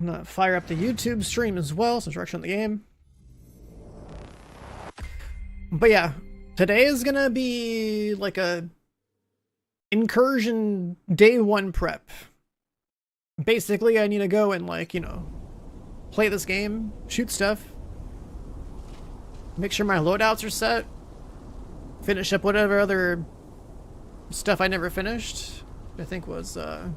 I'm gonna fire up the YouTube stream as well since we're actually on the game. But yeah, today is gonna be like a Incursion day 1 prep. Basically, I need to go and, like, you know, play this game, shoot stuff, make sure my loadouts are set, finish up whatever other stuff I never finished. I think was, I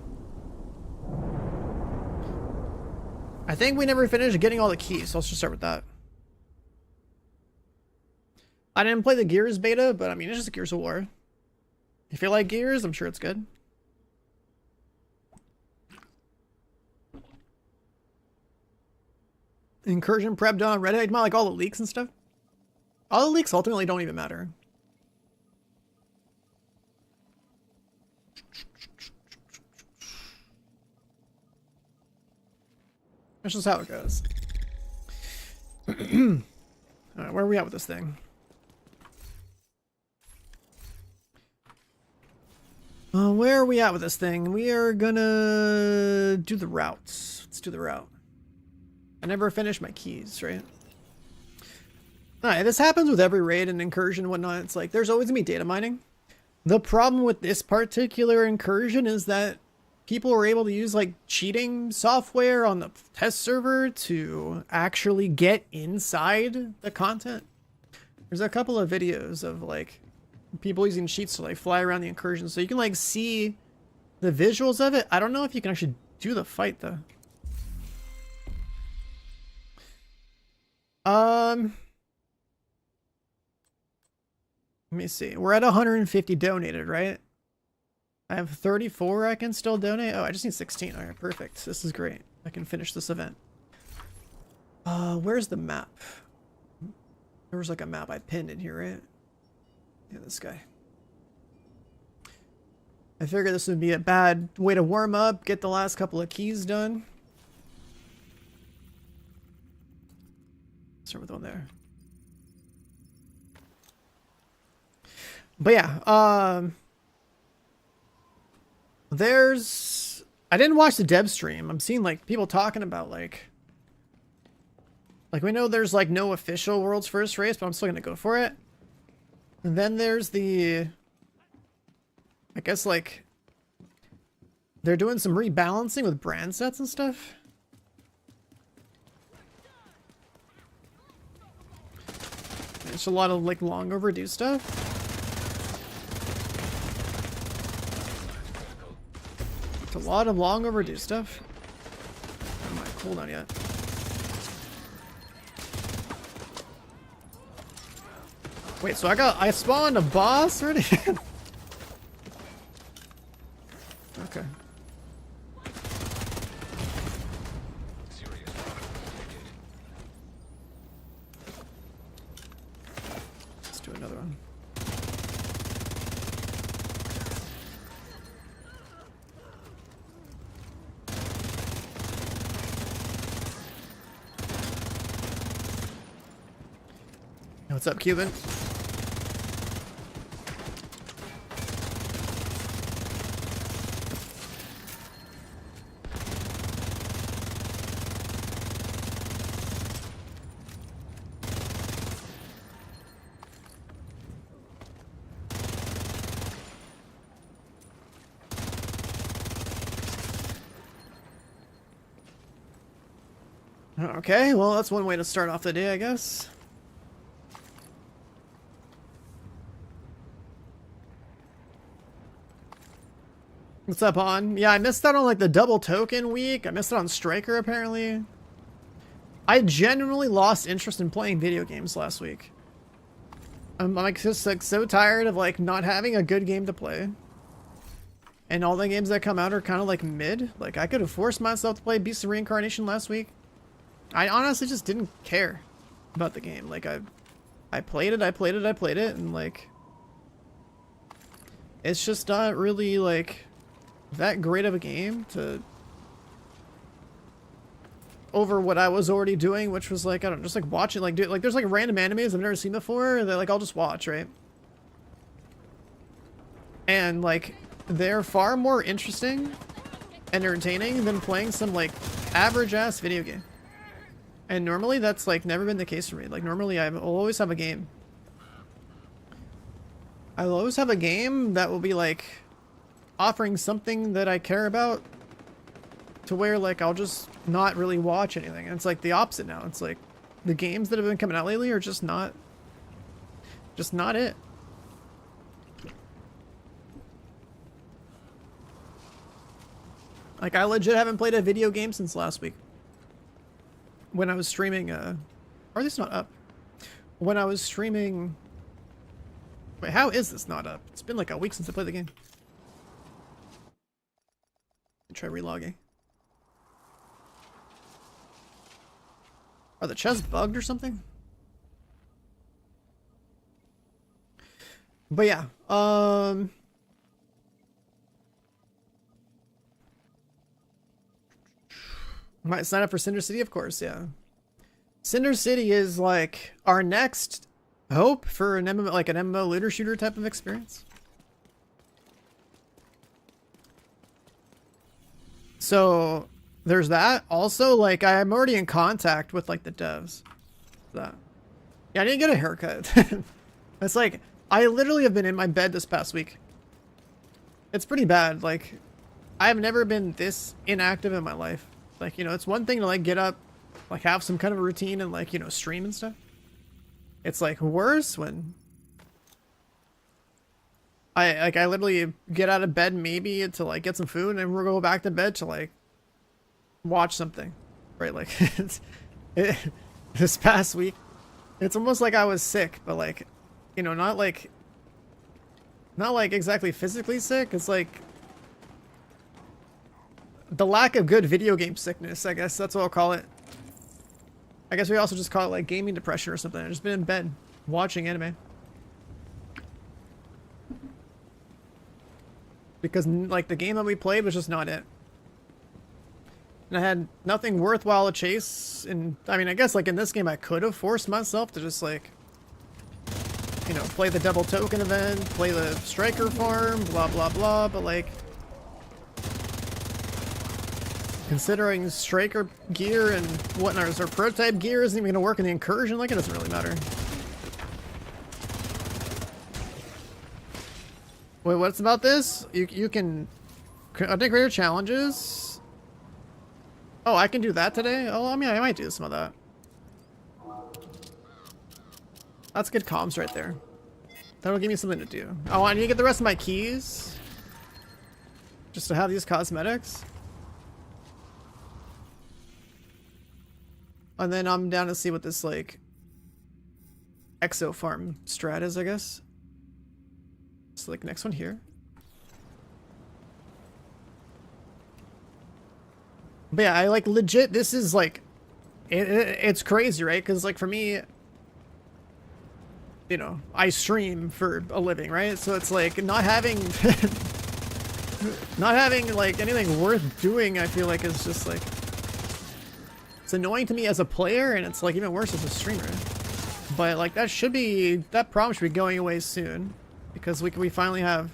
think we never finished getting all the keys, so let's just start with that. I didn't play the Gears beta, but I mean, it's just Gears of War. If you like Gears, I'm sure it's good. Incursion prep done on Reddit. I like all the leaks and stuff. All the leaks ultimately don't even matter. That's just how it goes. Alright, where are we at with this thing? Where are we at with this thing? We are gonna do the routes. Let's do the route. I never finished my keys, right? Alright, this happens with every raid and incursion and whatnot. It's like, there's always gonna be data mining. The problem with this particular incursion is that people were able to use, like, cheating software on the test server to actually get inside the content. There's a couple of videos of, like, people using cheats to, like, fly around the incursion, so you can, like, see the visuals of it. I don't know if you can actually do the fight, though. Let me see. We're at 150 donated, right? I have 34 I can still donate. Oh, I just need 16. All right, perfect. This is great. I can finish this event. Where's the map? There was like a map I pinned in here, right? Yeah, this guy. I figured this would be a bad way to warm up, get the last couple of keys done. Start with one there. But yeah, there's... I didn't watch the dev stream. I'm seeing, like, people talking about, like, we know there's, like, no official world's first race, but I'm still gonna go for it. And then there's the... I guess, like, they're doing some rebalancing with brand sets and stuff. There's a lot of, like, long overdue stuff. A lot of long overdue stuff. I'm not cooldown yet. Wait, so I spawned a boss already? Okay. Let's do another one. What's up, Cuban? Okay, well, that's one way to start off the day, I guess. What's up, On? Yeah, I missed out on, like, the double token week. I missed out on Striker, apparently. I genuinely lost interest in playing video games last week. I'm, like, just, like, so tired of, like, not having a good game to play. And all the games that come out are kind of, like, mid. Like, I could have forced myself to play Beast of Reincarnation last week. I honestly just didn't care about the game. Like, I played it, and, like... It's just not really, like... that great of a game to over what I was already doing, which was like, I don't know, just like watching, like, dude, like there's like random animes I've never seen before that, like, I'll just watch, right? And like they're far more interesting and entertaining than playing some like average ass video game. And normally that's like never been the case for me. Like normally I'll always have a game. I'll always have a game that will be like offering something that I care about, to where like I'll just not really watch anything. And it's like the opposite now. It's like the games that have been coming out lately are just not it. Like I legit haven't played a video game since last week. When I was streaming, or this not up. When I was streaming, wait, how is this not up? It's been like a week since I played the game. Try relogging. Are the chests bugged or something? But yeah, might sign up for Cinder City, of course, yeah. Cinder City is like our next hope for an MMO, like an MMO looter shooter type of experience. So there's that. Also, like I'm already in contact with like the devs. That. Yeah, I didn't get a haircut. It's like I literally have been in my bed this past week. It's pretty bad. Like I've never been this inactive in my life. Like, you know, it's one thing to like get up, like have some kind of a routine and like, you know, stream and stuff. It's like worse when I literally get out of bed maybe to like get some food and we'll go back to bed to like watch something, right? Like this past week, it's almost like I was sick, but like, you know, not like exactly physically sick. It's like the lack of good video game sickness, I guess that's what I'll call it. I guess we also just call it like gaming depression or something. I've just been in bed watching anime. Because like the game that we played was just not it. And I had nothing worthwhile to chase. And I mean, I guess like in this game I could have forced myself to just like, you know, play the double token event, play the striker farm, blah blah blah, but like considering striker gear and whatnot, or prototype gear isn't even gonna work in the incursion, like it doesn't really matter. Wait, what's about this? You can undertake greater challenges. Oh, I can do that today? Oh, I mean, I might do some of that. That's good comms right there. That'll give me something to do. Oh, I need to get the rest of my keys. Just to have these cosmetics. And then I'm down to see what this, like, exo farm strat is, I guess. So, like, next one here. But yeah, I, like, legit, this is, like, it's crazy, right? Because, like, for me, you know, I stream for a living, right? So it's, like, not having, not having, like, anything worth doing, I feel like, is just, like, it's annoying to me as a player, and it's like even worse as a streamer. But like that problem should be going away soon, because we finally have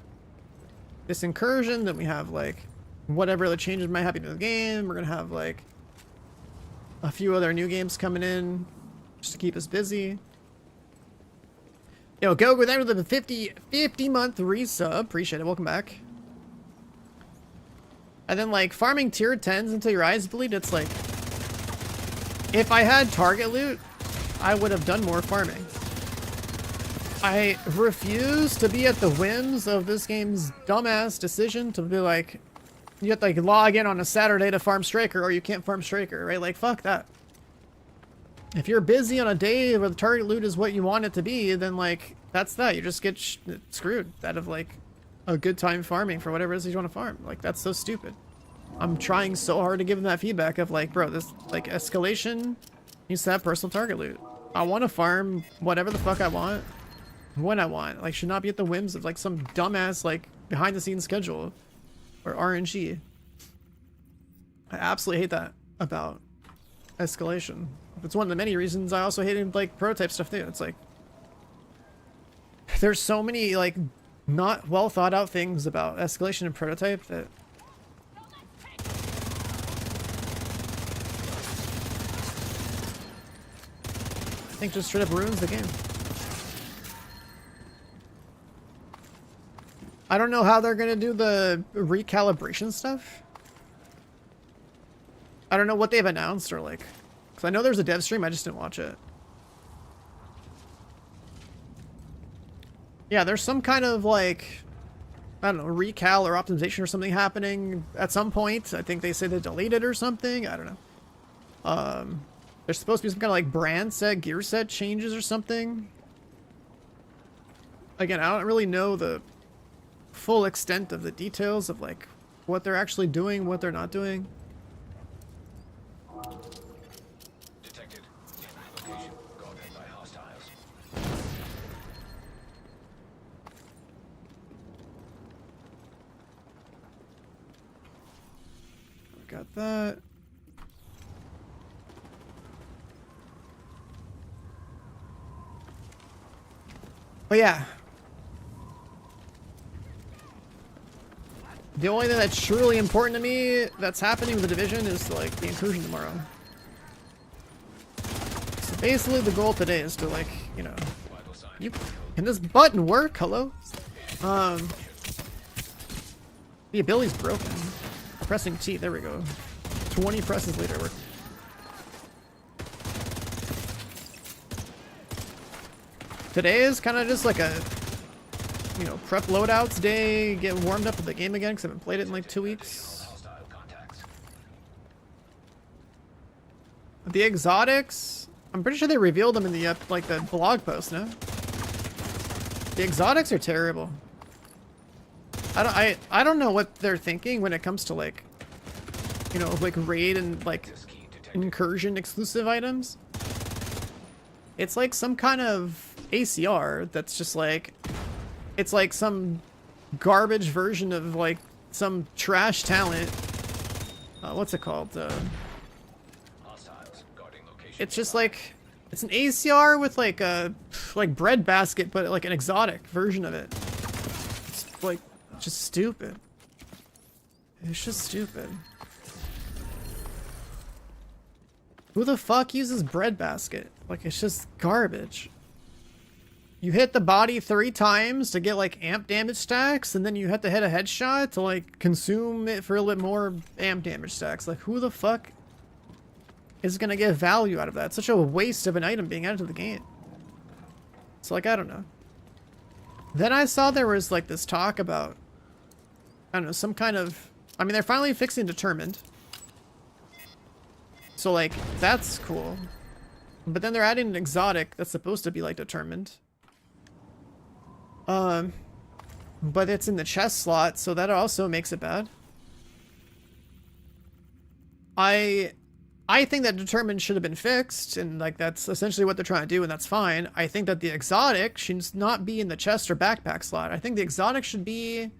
this incursion. Then we have like whatever the changes might happen to the game. We're gonna have like a few other new games coming in just to keep us busy. Yo, go with that with the 50 month resub. Appreciate it. Welcome back. And then like farming tier 10s until your eyes bleed. It's like, if I had target loot, I would have done more farming. I refuse to be at the whims of this game's dumbass decision to be like, you have to like log in on a Saturday to farm Striker or you can't farm Striker, right? Like, fuck that. If you're busy on a day where the target loot is what you want it to be, then like, that's that. You just get screwed out of like a good time farming for whatever it is you want to farm. Like, that's so stupid. I'm trying so hard to give them that feedback of like, bro, this like escalation needs to have personal target loot. I want to farm whatever the fuck I want when I want. Like, should not be at the whims of like some dumbass like behind the scenes schedule or RNG. I absolutely hate that about escalation. It's one of the many reasons I also hated like prototype stuff too. It's like there's so many like not well thought out things about escalation and prototype that think just straight up ruins the game. I don't know how they're gonna do the recalibration stuff. I don't know what they've announced or like, because I know there's a dev stream, I just didn't watch it. Yeah, there's some kind of like, I don't know, recal or optimization or something happening at some point. I think they say they deleted or something. I don't know. There's supposed to be some kind of like brand set, gear set changes or something. Again, I don't really know the full extent of the details of like what they're actually doing, what they're not doing. Detected. Location guarded by hostiles. Got that. Oh yeah. The only thing that's truly important to me that's happening with the division is like the incursion tomorrow. So basically the goal today is to like, you know, can this button work? Hello? The ability's broken. Pressing T, there we go. 20 presses later, we're... Today is kind of just like a, you know, prep loadouts day, get warmed up with the game again because I haven't played it in like 2 weeks. The exotics, I'm pretty sure they revealed them in the like the blog post, no? The exotics are terrible. I don't know what they're thinking when it comes to like, you know, like raid and like incursion exclusive items. It's like some kind of ACR that's just like, it's like some garbage version of like some trash talent. What's it called? It's just like, it's an ACR with like a bread basket, but like an exotic version of it. It's like just stupid. It's just stupid. Who the fuck uses bread basket? Like, it's just garbage. You hit the body 3 times to get like amp damage stacks, and then you have to hit a headshot to like consume it for a little bit more amp damage stacks. Like, who the fuck is gonna get value out of that? It's such a waste of an item being added to the game. So like, I don't know. Then I saw there was like this talk about, I don't know, some kind of, I mean, they're finally fixing Determined. So like, that's cool. But then they're adding an exotic that's supposed to be like Determined. But it's in the chest slot, so that also makes it bad. I think that Determined should have been fixed, and like that's essentially what they're trying to do, and that's fine. I think that the exotic should not be in the chest or backpack slot. I think the exotic should be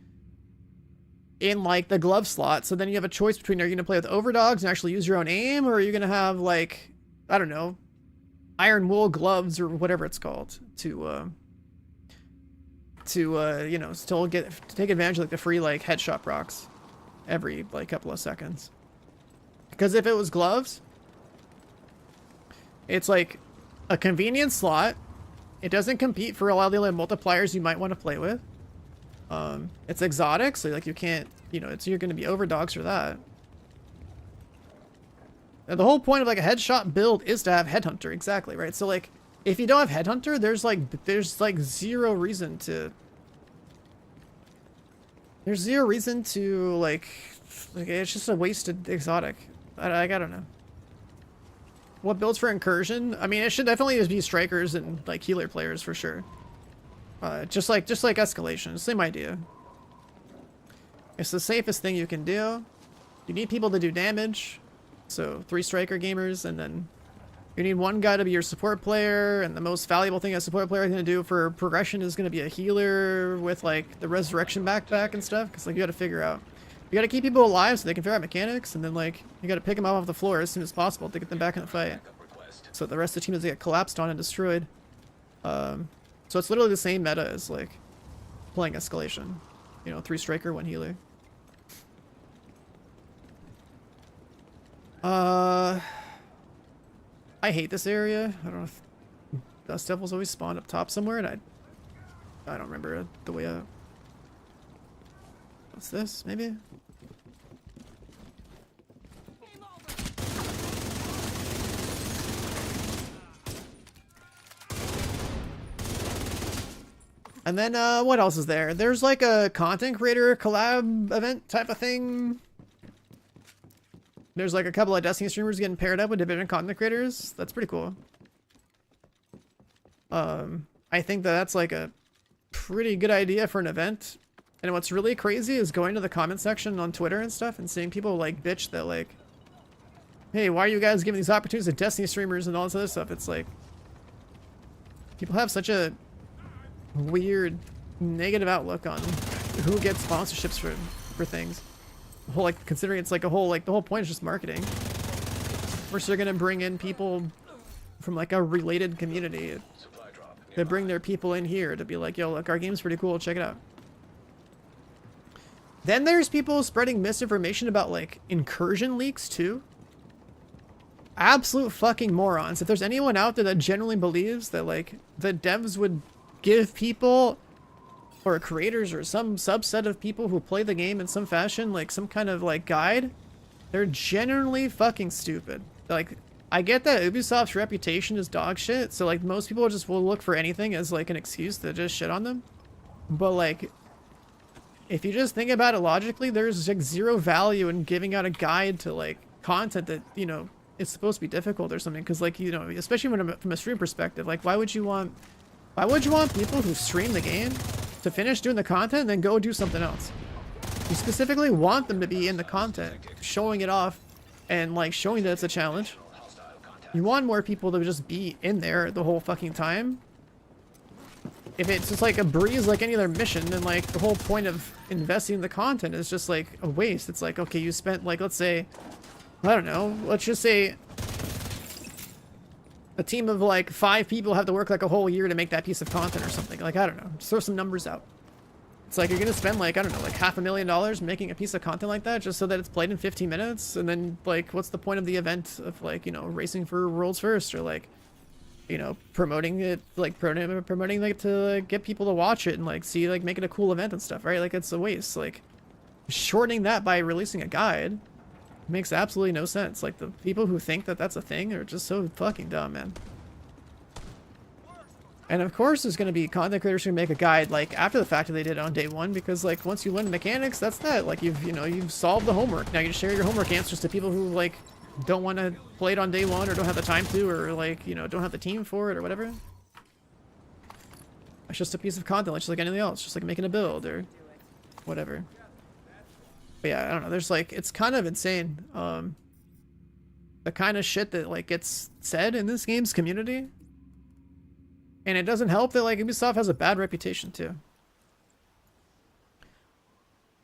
in like the glove slot, so then you have a choice between, are you gonna play with overdogs and actually use your own aim, or are you gonna have like, I don't know, iron wool gloves or whatever it's called to you know, still take advantage of like the free like headshot procs every like couple of seconds. Because if it was gloves, it's like a convenient slot. It doesn't compete for a lot of the other multipliers you might want to play with. It's exotic, so like you can't, you know, you're going to be overdogs for that. And the whole point of like a headshot build is to have Headhunter, exactly, right? So like, if you don't have Headhunter, there's like zero reason to like it's just a wasted exotic. I don't know. What builds for Incursion? I mean, it should definitely just be strikers and like healer players for sure. Just like Escalation, same idea. It's the safest thing you can do. You need people to do damage, so 3 striker gamers, and then you need 1 guy to be your support player, and the most valuable thing a support player is going to do for progression is going to be a healer with like the resurrection backpack and stuff, because like you got to figure out, you got to keep people alive so they can figure out mechanics, and then like you got to pick them up off the floor as soon as possible to get them back in the fight, so the rest of the team doesn't get collapsed on and destroyed. So it's literally the same meta as like playing Escalation, you know, 3 striker, 1 healer. I hate this area. I don't know if dust devils always spawn up top somewhere, and I don't remember the way out. What's this? Maybe. And then, what else is there? There's like a content creator collab event type of thing. There's like a couple of Destiny streamers getting paired up with different content creators. That's pretty cool. I think that's like a pretty good idea for an event. And what's really crazy is going to the comment section on Twitter and stuff and seeing people like bitch that like, hey, why are you guys giving these opportunities to Destiny streamers and all this other stuff? It's like, people have such a weird negative outlook on who gets sponsorships for things. The whole, like, considering it's like a whole, like, the whole point is just marketing. First they're gonna bring in people from like a related community. They bring their people in here to be like, yo, look, our game's pretty cool, check it out. Then there's people spreading misinformation about like Incursion leaks too. Absolute fucking morons. If there's anyone out there that genuinely believes that like the devs would give people or creators or some subset of people who play the game in some fashion like some kind of like guide, they're genuinely fucking stupid. Like, I get that Ubisoft's reputation is dog shit, so like most people just will look for anything as like an excuse to just shit on them. But like, if you just think about it logically, there's like zero value in giving out a guide to like content that, you know, is supposed to be difficult or something. Because like, you know, especially from a stream perspective, like why would you want people who stream the game to finish doing the content and then go do something else? You specifically want them to be in the content, showing it off and like showing that it's a challenge. You want more people to just be in there the whole fucking time. If it's just like a breeze like any other mission, then like the whole point of investing in the content is just like a waste. It's like, okay, you spent like, let's say, I don't know, let's just say a team of like 5 people have to work like a whole year to make that piece of content or something. Like, I don't know, just throw some numbers out. It's like you're gonna spend like, I don't know, like $500,000 making a piece of content like that just so that it's played in 15 minutes, and then like what's the point of the event of like, you know, racing for world's first, or like, you know, promoting it, like promoting like to like, get people to watch it and like see, like make it a cool event and stuff, right? Like it's a waste. Like shortening that by releasing a guide makes absolutely no sense. Like the people who think that that's a thing are just so fucking dumb, man. And of course there's going to be content creators who make a guide like after the fact that they did it on day one, because like once you learn the mechanics, that's that. Like you've solved the homework. Now you just share your homework answers to people who like don't want to play it on day one or don't have the time to, or like, you know, don't have the team for it or whatever. It's just a piece of content, like just like anything else, just like making a build or whatever. But yeah, I don't know. There's like, it's kind of insane. The kind of shit that like gets said in this game's community. And it doesn't help that like Ubisoft has a bad reputation too.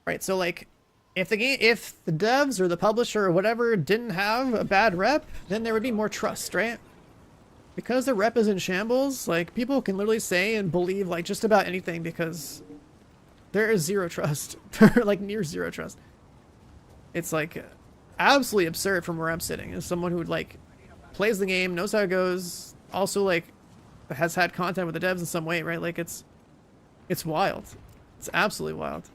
Right, so like if the devs or the publisher or whatever didn't have a bad rep, then there would be more trust, right? Because the rep is in shambles, like people can literally say and believe like just about anything because there is zero trust. Like near zero trust. It's like absolutely absurd from where I'm sitting as someone who like plays the game, knows how it goes, also like has had contact with the devs in some way, right? Like it's wild. It's absolutely wild.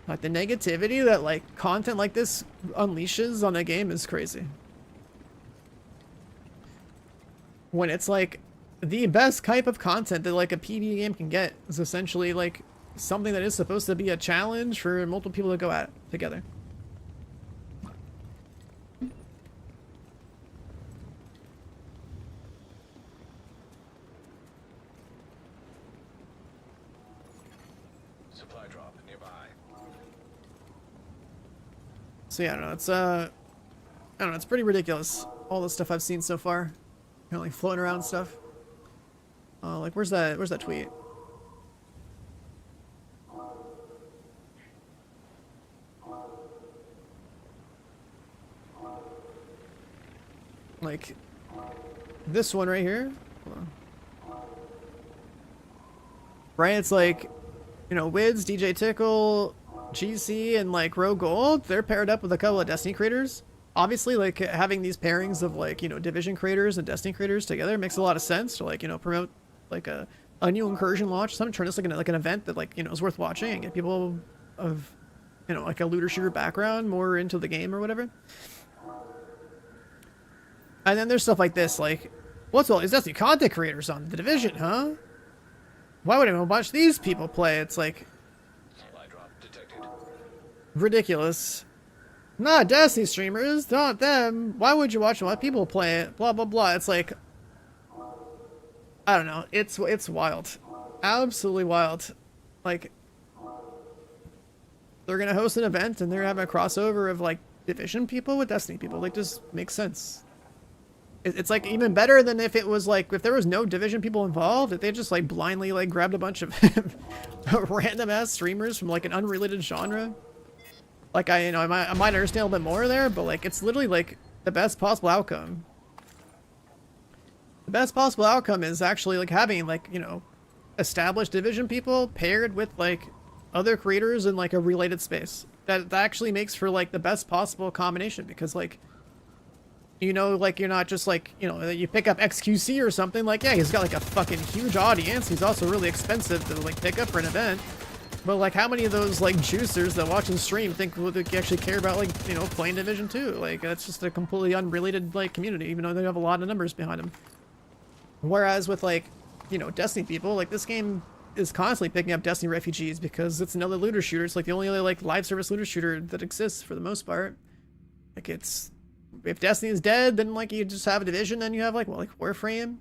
Like the negativity that like content like this unleashes on a game is crazy. When it's like the best type of content that like a PvE game can get is essentially like something that is supposed to be a challenge for multiple people to go at together. Supply drop nearby. So yeah, I don't know, it's I don't know, it's pretty ridiculous. All the stuff I've seen so far. Kind of like floating around and stuff. Like where's that tweet? Like this one right here. Hold on. Right, it's like, you know, Wids, DJ Tickle, GC and like Rogue Gold, they're paired up with a couple of Destiny creators. Obviously, like having these pairings of like, you know, Division creators and Destiny creators together makes a lot of sense to like, you know, promote like a new Incursion launch. Something turn this like an event that like, you know, is worth watching and get people of, you know, like a looter shooter background more into the game or whatever. And then there's stuff like this, like, what's all these Destiny content creators on the Division, huh? Why would anyone watch these people play? It's like Supply drop detected. ridiculous. Not Destiny streamers, not them. Why would you watch a lot of people play it? Blah blah blah. It's like, I don't know. It's wild, absolutely wild. Like, they're gonna host an event and they're having a crossover of like Division people with Destiny people. Like, just makes sense. It's like even better than if it was like if there was no Division people involved. If they just like blindly like grabbed a bunch of random ass streamers from like an unrelated genre. Like I might understand a little bit more there, but like it's literally like the best possible outcome. The best possible outcome is actually like having like, you know, established Division people paired with like other creators in like a related space. That actually makes for like the best possible combination because like, you know, like you're not just like, you know, you pick up XQC or something like, yeah, he's got like a fucking huge audience. He's also really expensive to like pick up for an event. But like how many of those like juicers that watch and stream think would they actually care about like, you know, playing Division 2? Like that's just a completely unrelated like community, even though they have a lot of numbers behind them. Whereas with like, you know, Destiny people, like this game is constantly picking up Destiny refugees because it's another looter shooter. It's like the only other like live service looter shooter that exists for the most part. Like it's, if Destiny is dead, then like you just have a Division, then you have like, what, like Warframe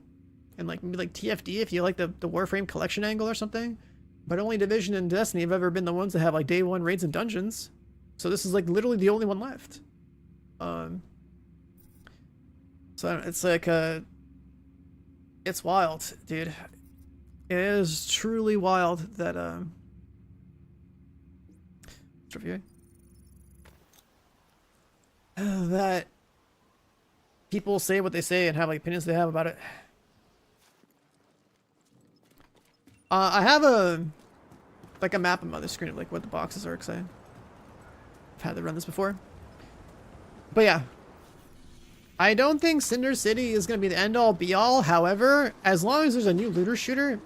and like maybe like TFD if you like the Warframe collection angle or something. But only Division and Destiny have ever been the ones that have like day one raids and dungeons. So this is like literally the only one left. So it's like it's wild, dude. It is truly wild that that people say what they say and have like opinions they have about it. I have a map on my other screen of like what the boxes are, because I've had to run this before. But yeah, I don't think Cinder City is going to be the end all be all. However, as long as there's a new looter shooter,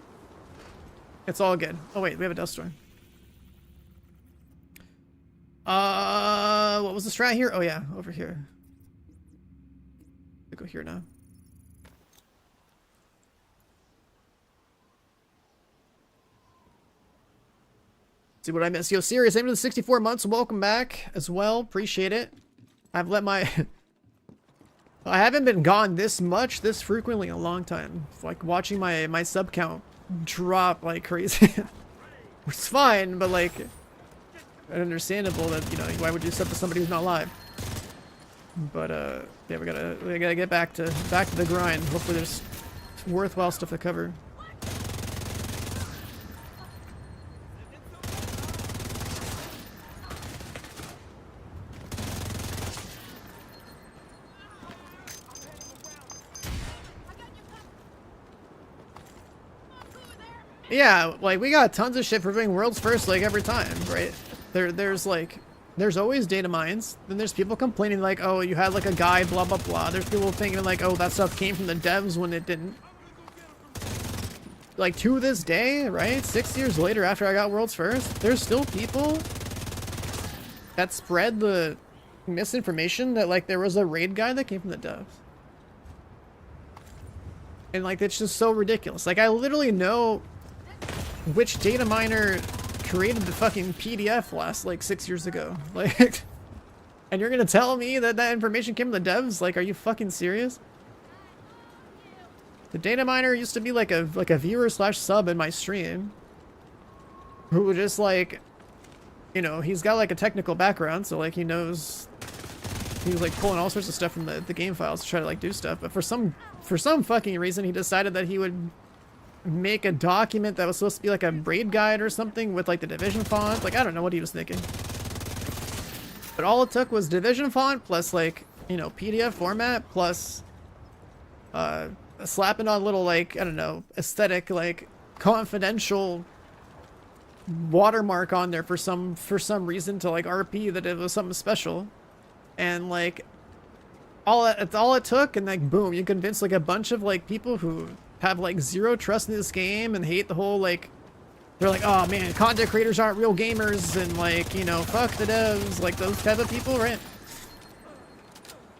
it's all good. Oh wait, we have a dust storm. What was the strat here? Oh yeah, over here. I go here now. See what I missed. Yo, Sirius, aim to the 64 months. Welcome back as well. Appreciate it. I've let my... I haven't been gone this much, this frequently in a long time. It's like watching my sub count drop like crazy. It's fine, but like... understandable that, you know, why would you sub to somebody who's not live? But, yeah, we gotta get back to the grind. Hopefully there's worthwhile stuff to cover. Yeah, like we got tons of shit for doing world's first like every time, right? There's always data mines. Then there's people complaining like, oh, you had like a guide, blah blah blah. There's people thinking like, oh, that stuff came from the devs when it didn't. Like to this day, right? 6 years later after I got world's first, there's still people that spread the misinformation that like there was a raid guide that came from the devs. And like it's just so ridiculous. Like I literally know which data miner created the fucking PDF last like 6 years ago. Like, and you're gonna tell me that that information came from the devs? Like, are you fucking serious? The data miner used to be like a viewer slash sub in my stream, who would just like, you know, he's got like a technical background, so like he knows, he was like pulling all sorts of stuff from the game files to try to like do stuff. But for some fucking reason, he decided that he would make a document that was supposed to be like a raid guide or something with like the Division font. Like I don't know what he was thinking, but all it took was Division font plus like, you know, PDF format plus slapping on little like, I don't know, aesthetic like confidential watermark on there for some reason to like RP that it was something special, and like all it took, and like boom, you convinced like a bunch of like people who have like zero trust in this game and hate the whole like, they're like, oh man, content creators aren't real gamers, and like, you know, fuck the devs, like those type of people, right?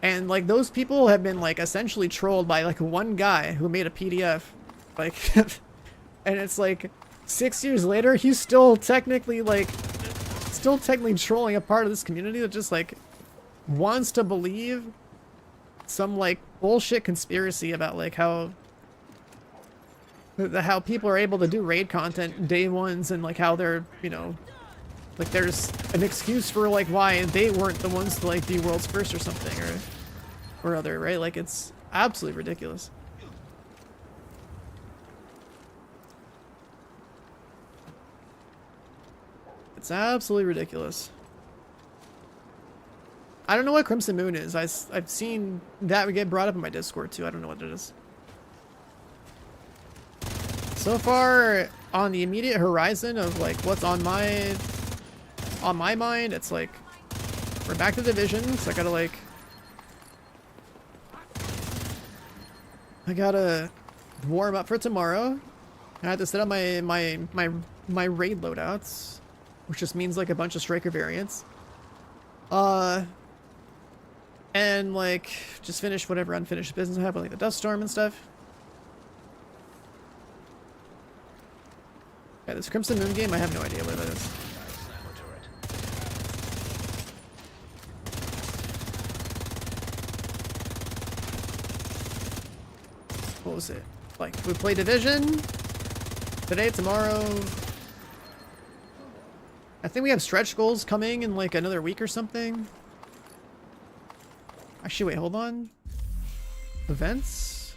And like those people have been like essentially trolled by like one guy who made a PDF, like and it's like 6 years later he's still technically trolling a part of this community that just like wants to believe some like bullshit conspiracy about like how people are able to do raid content day ones, and like how they're, you know, like there's an excuse for like why they weren't the ones to like be world's first or something or other, right? Like it's absolutely ridiculous. It's absolutely ridiculous. I don't know what Crimson Moon is. I've seen that get brought up in my Discord too. I don't know what it is. So far, on the immediate horizon of like what's on my mind, it's like we're back to Division, so I gotta warm up for tomorrow. I have to set up my raid loadouts, which just means like a bunch of striker variants. And like just finish whatever unfinished business I have, like the Dust Storm and stuff. Yeah, this Crimson Moon game, I have no idea what that is. What was it? Like, we play Division today, tomorrow. I think we have stretch goals coming in like another week or something. Actually, wait, hold on. Events?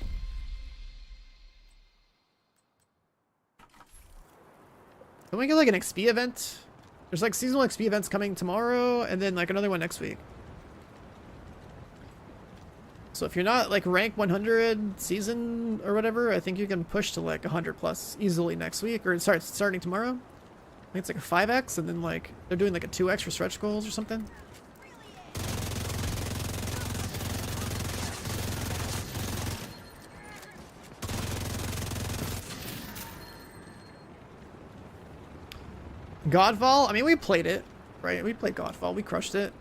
Don't we get like an XP event? There's like seasonal XP events coming tomorrow, and then like another one next week. So if you're not like rank 100 season or whatever, I think you can push to like 100 plus easily next week, or starting tomorrow. I think it's like a 5x, and then like they're doing like a 2x for stretch goals or something. Godfall, I mean, we played it, right? We played Godfall, we crushed it.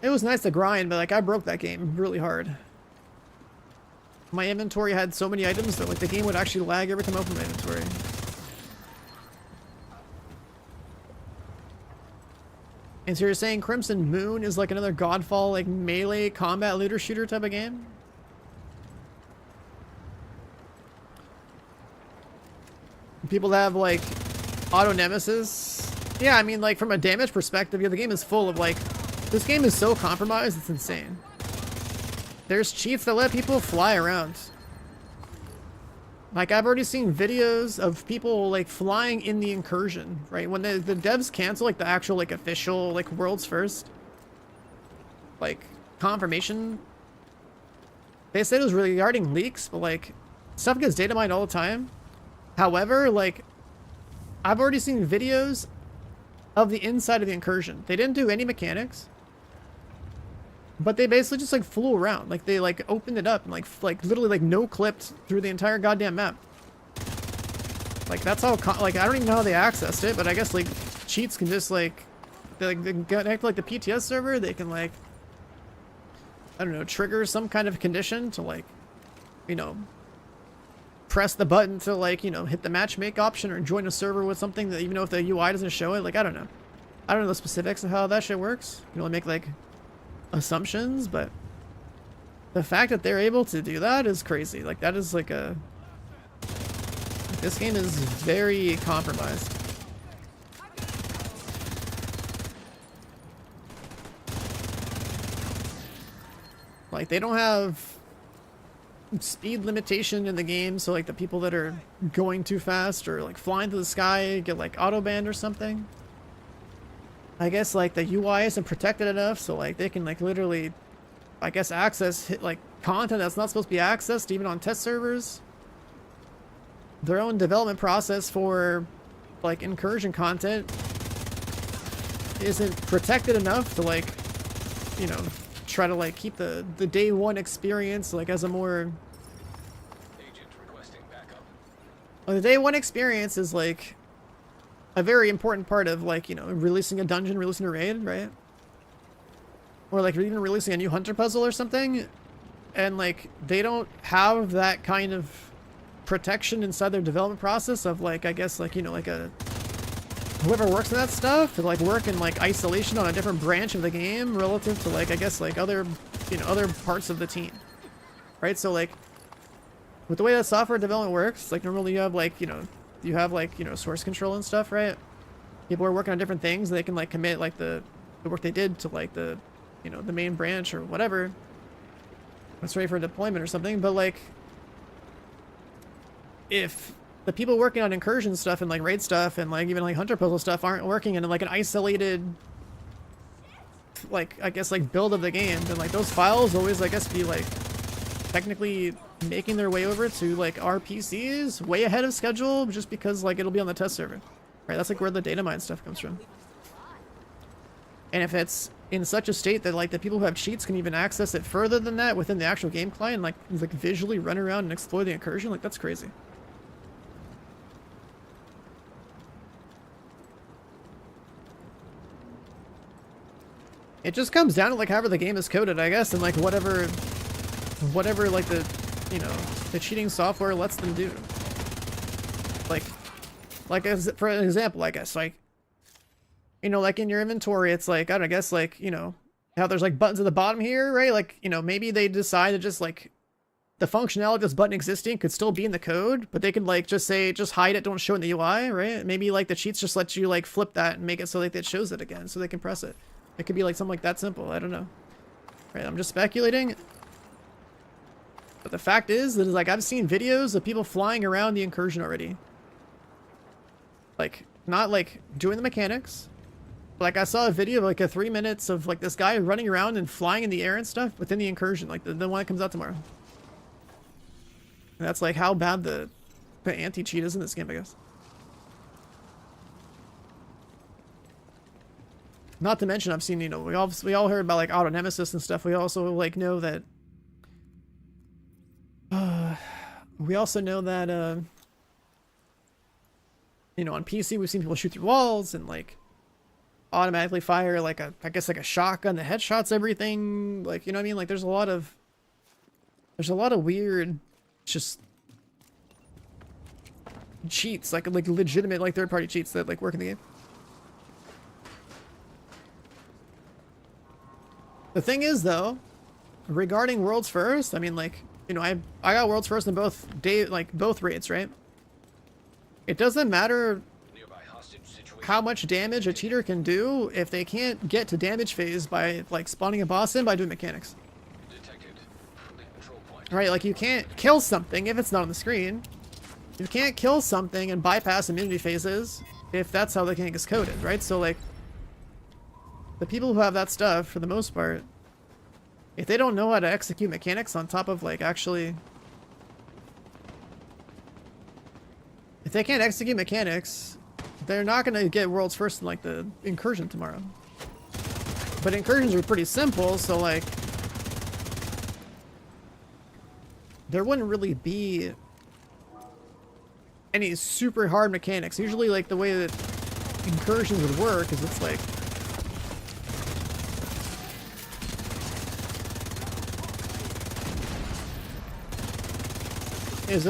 It was nice to grind, but like I broke that game really hard. My inventory had so many items that like the game would actually lag every time I opened my inventory. And so you're saying Crimson Moon is like another Godfall, like melee combat looter shooter type of game? People that have like auto nemesis. Yeah, I mean, like from a damage perspective, yeah, the game is full of like, this game is so compromised, it's insane. There's cheats that let people fly around. Like I've already seen videos of people like flying in the Incursion, right? When the devs cancel like the actual like official like world's first like confirmation, they said it was regarding leaks, but like stuff gets data mined all the time. However, like, I've already seen videos of the inside of the Incursion. They didn't do any mechanics, but they basically just like flew around. Like they like opened it up and like literally like no clipped through the entire goddamn map. Like that's how like I don't even know how they accessed it, but I guess like cheats can just like they can connect to like the PTS server. They can like, I don't know, trigger some kind of condition to like, you know, press the button to like, you know, hit the matchmake option or join a server with something that even though if the UI doesn't show it, like I don't know the specifics of how that shit works. You know, make like assumptions, but the fact that they're able to do that is crazy. Like that is like a, this game is very compromised. Like they don't have speed limitation in the game, so like the people that are going too fast or like flying through the sky get like auto banned or something. I guess like the UI isn't protected enough, so like they can like literally, I guess, access like content that's not supposed to be accessed even on test servers. their own development process for like incursion content isn't protected enough to like, you know, try to like keep the day one experience like as a more Agent requesting backup. well, the day one experience is like a very important part of like, you know, releasing a dungeon, releasing a raid, right? Or like even releasing a new hunter puzzle or something. And like they don't have that kind of protection inside their development process of like, I guess like, you know, like a whoever works in that stuff to like work in like isolation on a different branch of the game relative to like, I guess like other, you know, other parts of the team, right? So like with the way that software development works, like normally you have like, you have like, you know, source control and stuff, right? People are working on different things and they can like commit like the work they did to like the, you know, the main branch or whatever. It's ready for deployment or something, but like if the people working on incursion stuff and like raid stuff and like even like hunter puzzle stuff aren't working in like an isolated like I guess like build of the game, then like those files always I guess be like technically making their way over to like our PCs way ahead of schedule just because like it'll be on the test server, right? That's like where the data mine stuff comes from. And if it's in such a state that like the people who have cheats can even access it further than that within the actual game client, like visually run around and explore the incursion, like that's crazy. It just comes down to like however the game is coded, I guess, and like whatever like the, you know, the cheating software lets them do. Like as for an example, I guess like, you know, like in your inventory, it's like, I don't know, I guess like, you know, how there's like buttons at the bottom here, right? Like, you know, maybe they decide to just like the functionality of this button existing could still be in the code, but they can like just say, just hide it, don't show it in the UI, right? Maybe like the cheats just let you like flip that and make it so like it shows it again so they can press it. It could be like something like that simple. I don't know. Right, I'm just speculating. But the fact is that like I've seen videos of people flying around the incursion already. Like, not like doing the mechanics. Like I saw a video of like a 3 minutes of like this guy running around and flying in the air and stuff within the incursion, like the one that comes out tomorrow. And that's like how bad the anti-cheat is in this game, I guess. Not to mention, I've seen, you know, we all heard about like auto nemesis and stuff. We also like know that. We also know that you know, on PC we've seen people shoot through walls and like automatically fire like a, I guess like a shotgun that headshots everything. Like, you know what I mean? Like there's a lot of weird just cheats, like legitimate like third-party cheats that like work in the game. The thing is though, regarding worlds first, I mean like, you know, I got worlds first in both both raids, right? It doesn't matter how much damage a cheater can do if they can't get to damage phase by like spawning a boss in by doing mechanics. Right, like you can't kill something if it's not on the screen. You can't kill something and bypass immunity phases if that's how the mechanic is coded, right? So like the people who have that stuff, for the most part, if they don't know how to execute mechanics on top of like actually, if they can't execute mechanics, they're not gonna get worlds first in like the incursion tomorrow. But incursions are pretty simple, so like there wouldn't really be any super hard mechanics. Usually like the way that incursions would work is it's like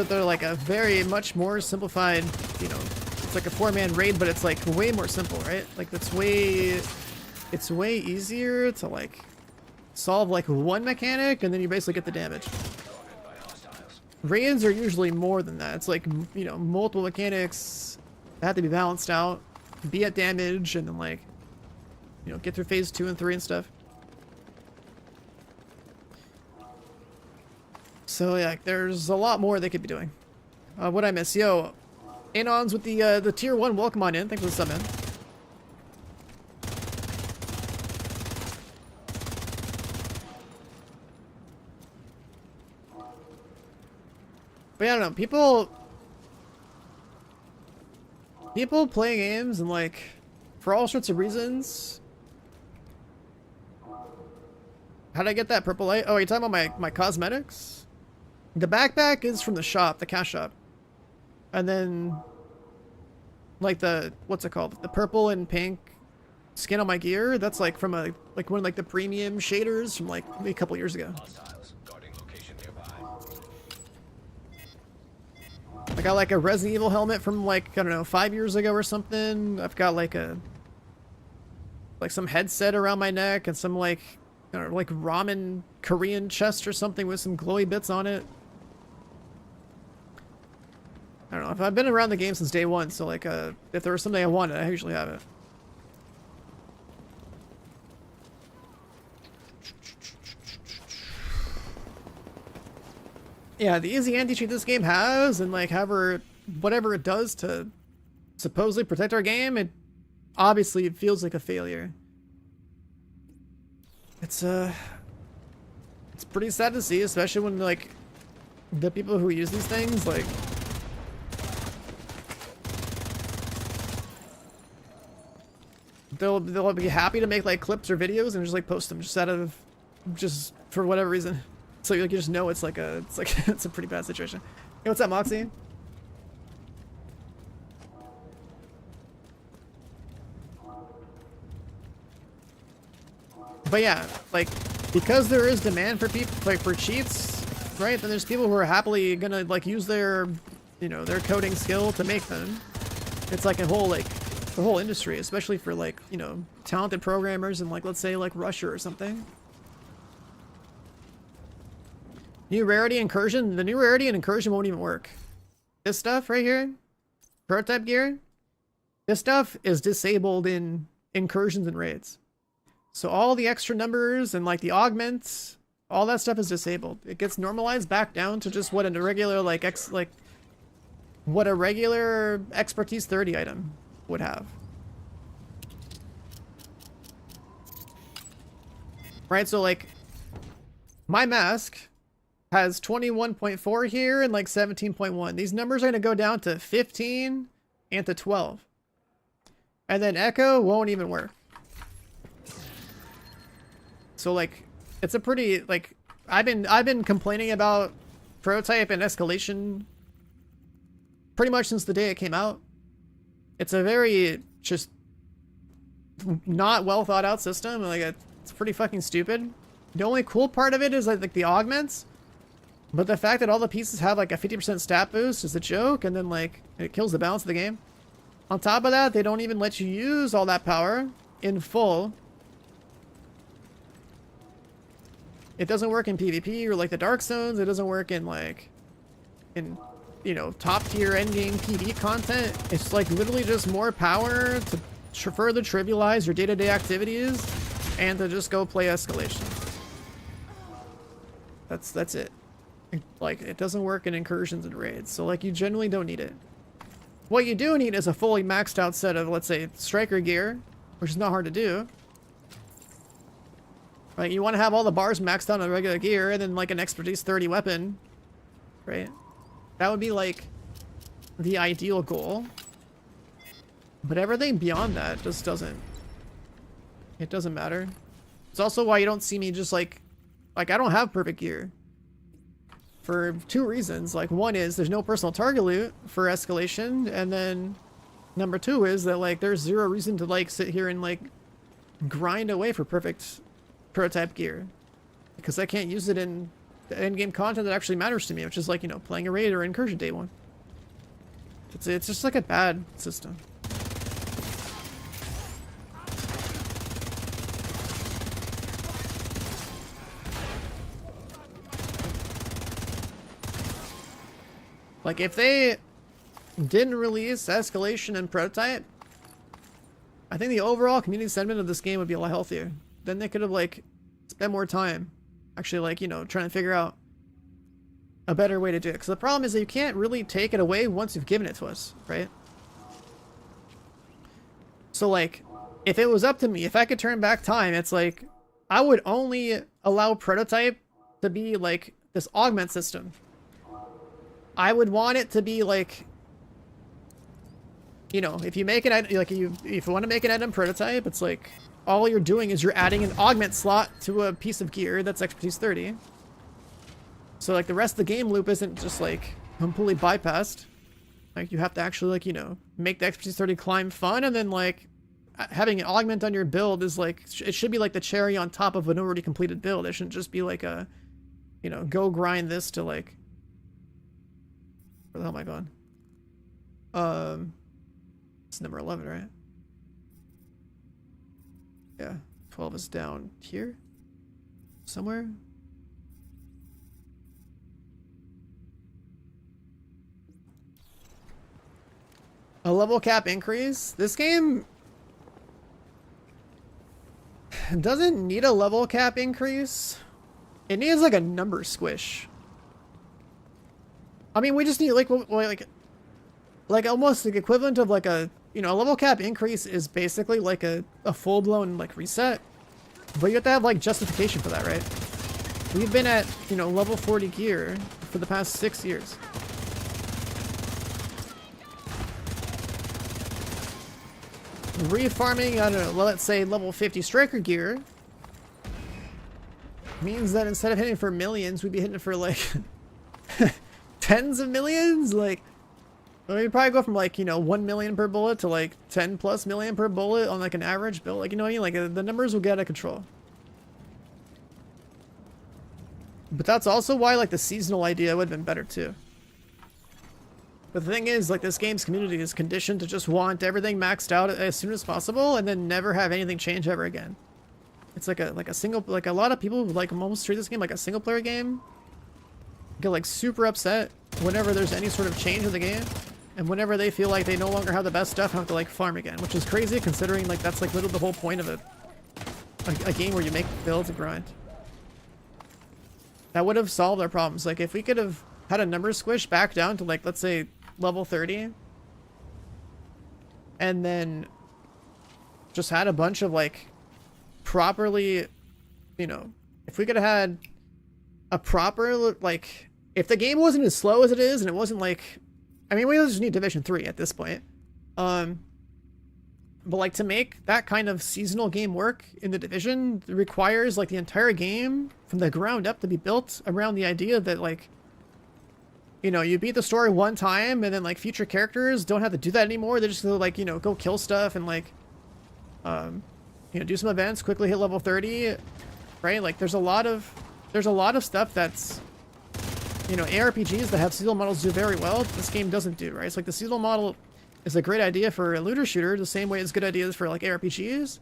they're like a very much more simplified, you know, it's like a 4-man raid, but it's like way more simple, right? Like it's way easier to like solve like one mechanic and then you basically get the damage. Raids are usually more than that. It's like, you know, multiple mechanics that have to be balanced out, be at damage, and then like, you know, get through phase 2 and 3 and stuff. So yeah, there's a lot more they could be doing. What I miss? Yo, Anons with the tier 1, welcome on in. Thanks for the sub, man. But yeah, I don't know. people play games and like for all sorts of reasons. How did I get that purple light? Oh, you're talking about my cosmetics? The backpack is from the shop, the cash shop. And then like the, what's it called? The purple and pink skin on my gear, that's like from a like one of like the premium shaders from like maybe a couple years ago. Hostiles guarding location nearby. I got like a Resident Evil helmet from like, I don't know, 5 years ago or something. I've got like a some headset around my neck and some like, I don't know, like ramen Korean chest or something with some glowy bits on it. I don't know, if I've been around the game since day one, so like if there was something I wanted, I usually have it. Yeah, the easy anti-cheat this game has, and like whatever it does to supposedly protect our game, it obviously feels like a failure. It's pretty sad to see, especially when like the people who use these things like they'll be happy to make like clips or videos and just like post them just for whatever reason. So like you just know it's like it's a pretty bad situation. Hey, what's up, Moxie? But yeah, like because there is demand for people like for cheats, right? Then there's people who are happily gonna like use their, you know, their coding skill to make them. It's like a whole like the whole industry, especially for like, you know, talented programmers and like let's say like Russia or something. New rarity incursion. The new rarity and incursion won't even work. This stuff right here, prototype gear, this stuff is disabled in incursions and raids. So all the extra numbers and like the augments, all that stuff is disabled. It gets normalized back down to just what a regular what a regular expertise 30 item would have. Right, so like my mask has 21.4 here and like 17.1. These numbers are going to go down to 15 and to 12. And then Echo won't even work. So like it's a pretty like I've been complaining about prototype and escalation pretty much since the day it came out. It's a very just not well thought out system. Like it's pretty fucking stupid. The only cool part of it is like the augments. But the fact that all the pieces have like a 50% stat boost is a joke, and then like it kills the balance of the game. On top of that, they don't even let you use all that power in full. It doesn't work in PvP or like the Dark Zones. It doesn't work in like, you know, top tier endgame PvE content. It's like literally just more power to further trivialize your day-to-day activities and to just go play escalation. That's it. Like it doesn't work in incursions and raids, so like you generally don't need it. What you do need is a fully maxed out set of, let's say, striker gear, which is not hard to do. Like you want to have all the bars maxed out on regular gear and then like an expertise 30 weapon, right? That would be like the ideal goal. But everything beyond that just doesn't matter. It's also why you don't see me just like I don't have perfect gear. For two reasons. Like one is there's no personal target loot for escalation, and then number two is that like there's zero reason to like sit here and like grind away for perfect prototype gear, because I can't use it in the end game content that actually matters to me, which is like, you know, playing a raid or incursion day one. It's just like a bad system. Like, if they didn't release escalation and prototype, I think the overall community sentiment of this game would be a lot healthier. Then they could have, like, spent more time actually, like, you know, trying to figure out a better way to do it. Because the problem is that you can't really take it away once you've given it to us, right? So, like, if it was up to me, if I could turn back time, it's like, I would only allow prototype to be, like, this augment system. I would want it to be like you know, if you make an item, like if you want to make an item prototype, it's like all you're doing is you're adding an augment slot to a piece of gear that's expertise 30. So like the rest of the game loop isn't just like completely bypassed. Like you have to actually like, you know, make the expertise 30 climb fun, and then like having an augment on your build is like, it should be like the cherry on top of an already completed build. It shouldn't just be like a, you know, go grind this to like, where the hell am I going? It's number 11, right? Yeah, 12 is down here somewhere. A level cap increase. This game doesn't need a level cap increase. It needs like a number squish. I mean, we just need like almost the equivalent of like a, you know, a level cap increase is basically like a full-blown like reset, but you have to have like justification for that, right? We've been at, you know, level 40 gear for the past 6 years. Refarming, I don't know, let's say level 50 striker gear means that instead of hitting for millions, we'd be hitting for like tens of millions. Like, we'd probably go from like, you know, 1 million per bullet to like 10 plus million per bullet on like an average build. Like, you know what I mean? Like the numbers will get out of control. But that's also why like the seasonal idea would have been better too. But the thing is, like, this game's community is conditioned to just want everything maxed out as soon as possible and then never have anything change ever again. It's like a single, like a lot of people like almost treat this game like a single player game. Get like super upset whenever there's any sort of change in the game, and whenever they feel like they no longer have the best stuff and have to like farm again, which is crazy considering like that's like literally the whole point of a game where you make builds and grind. That would have solved our problems. Like if we could have had a number squish back down to like, let's say level 30, and then just had a bunch of like properly, you know, if we could have had a proper, like, if the game wasn't as slow as it is and it wasn't like, I mean, we just need Division 3 at this point, but like to make that kind of seasonal game work in the Division requires like the entire game from the ground up to be built around the idea that like, you know, you beat the story one time and then like future characters don't have to do that anymore. They're just gonna like, you know, go kill stuff and like, you know, do some events, quickly hit level 30, right? Like there's a lot of stuff that's, you know, ARPGs that have seasonal models do very well. This game doesn't do, right? It's like the seasonal model is a great idea for a looter shooter, the same way it's good ideas for like ARPGs.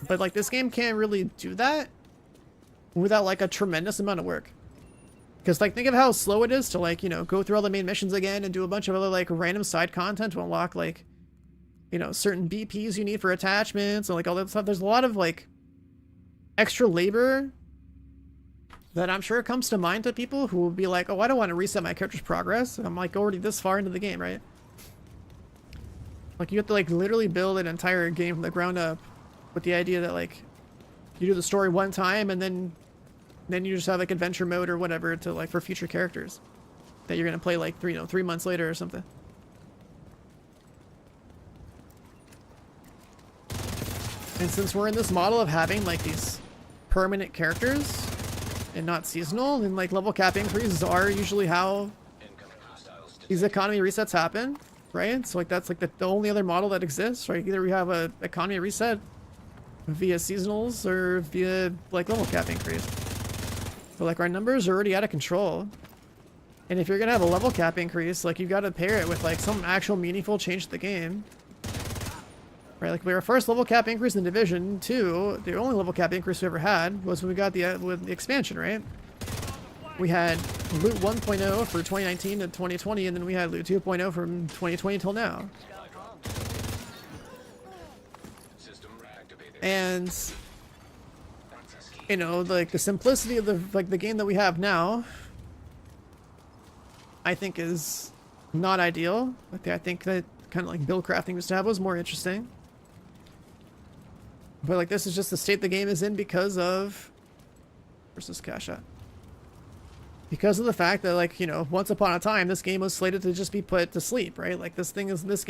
But like this game can't really do that without like a tremendous amount of work. Because like think of how slow it is to like, you know, go through all the main missions again and do a bunch of other like random side content to unlock like, you know, certain BPs you need for attachments and like all that stuff. There's a lot of like extra labor that I'm sure comes to mind to people who will be like, oh, I don't want to reset my character's progress. I'm like already this far into the game, right? Like you have to like literally build an entire game from the ground up with the idea that like you do the story one time and then you just have like adventure mode or whatever to like for future characters that you're gonna play like 3 months later or something. And since we're in this model of having like these permanent characters and not seasonal, then like level cap increases are usually how these economy resets happen, right? So like that's like the only other model that exists, right? Either we have a economy reset via seasonals or via like level cap increase. But like our numbers are already out of control, and if you're gonna have a level cap increase, like you've got to pair it with like some actual meaningful change to the game, right? Like our first level cap increase in Division 2, the only level cap increase we ever had was when we got with the expansion, right? We had Loot 1.0 for 2019 to 2020, and then we had Loot 2.0 from 2020 till now. And you know, like the simplicity of the game that we have now, I think is not ideal. Like I think that kind of like build crafting just to have was more interesting. But like this is just the state the game is in because of, where's this cash at? because of the fact that, like, you know, once upon a time this game was slated to just be put to sleep, right? Like this game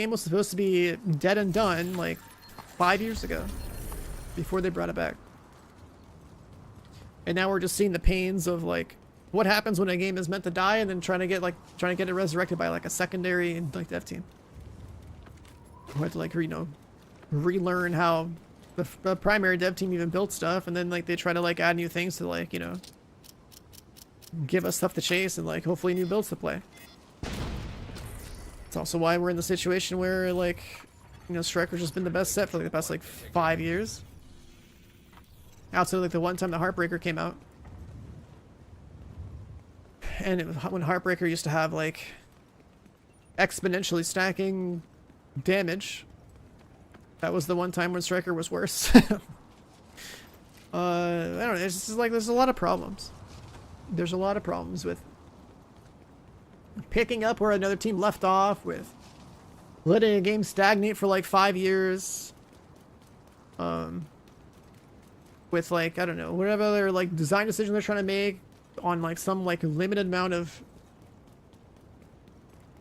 was supposed to be dead and done like 5 years ago before they brought it back. And now we're just seeing the pains of like what happens when a game is meant to die and then trying to get it resurrected by like a secondary like dev team. We have to like, you know, relearn how the primary dev team even built stuff, and then like they try to like add new things to like, you know, give us stuff to chase and like hopefully new builds to play. It's also why we're in the situation where like, you know, Striker's just been the best set for like the past like 5 years. Outside of like the one time the Heartbreaker came out. And it was when Heartbreaker used to have like exponentially stacking damage. That was the one time when Striker was worse. I don't know, it's just like there's a lot of problems. There's a lot of problems with picking up where another team left off, with letting a game stagnate for like 5 years. With like, I don't know, whatever other like design decision they're trying to make on like some like limited amount of,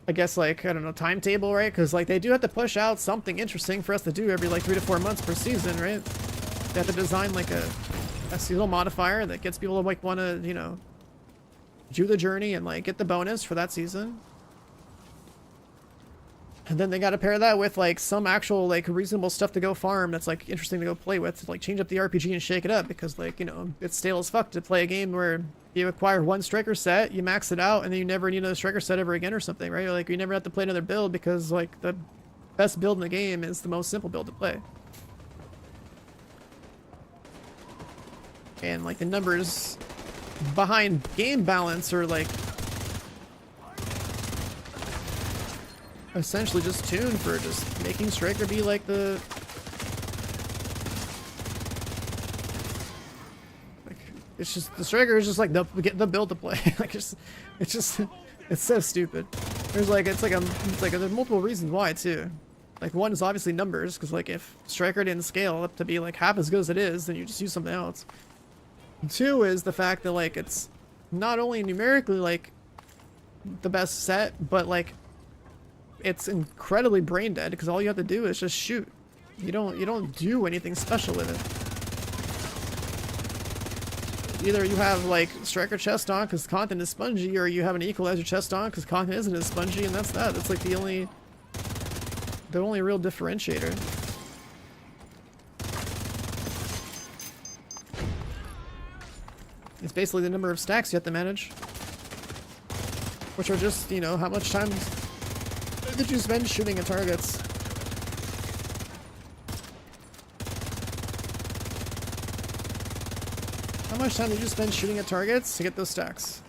I guess, like, I don't know, timetable, right? Because like they do have to push out something interesting for us to do every like 3 to 4 months per season, right? They have to design like a seasonal modifier that gets people to like want to, you know, do the journey and like get the bonus for that season. And then they got to pair that with like some actual like reasonable stuff to go farm that's like interesting to go play with, to like change up the RPG and shake it up, because like, you know, it's stale as fuck to play a game where you acquire one striker set, you max it out, and then you never need another striker set ever again or something, right? Or, like, you never have to play another build because like the best build in the game is the most simple build to play. And like the numbers behind game balance are like essentially just tuned for just making Striker be like the, like, it's just the Striker is just like the build to play. Like it's so stupid. There's like there's multiple reasons why too. Like one is obviously numbers, because like if Striker didn't scale up to be like half as good as it is, then you just use something else. Two is the fact that like it's not only numerically like the best set, but like it's incredibly brain dead, because all you have to do is just shoot. You don't do anything special with it. Either you have like Striker chest on because content is spongy, or you have an Equalizer chest on because content isn't as spongy, and that's that. That's like the only real differentiator. It's basically the number of stacks you have to manage, which are just, you know, how much time did you spend shooting at targets? How much time did you spend shooting at targets to get those stacks?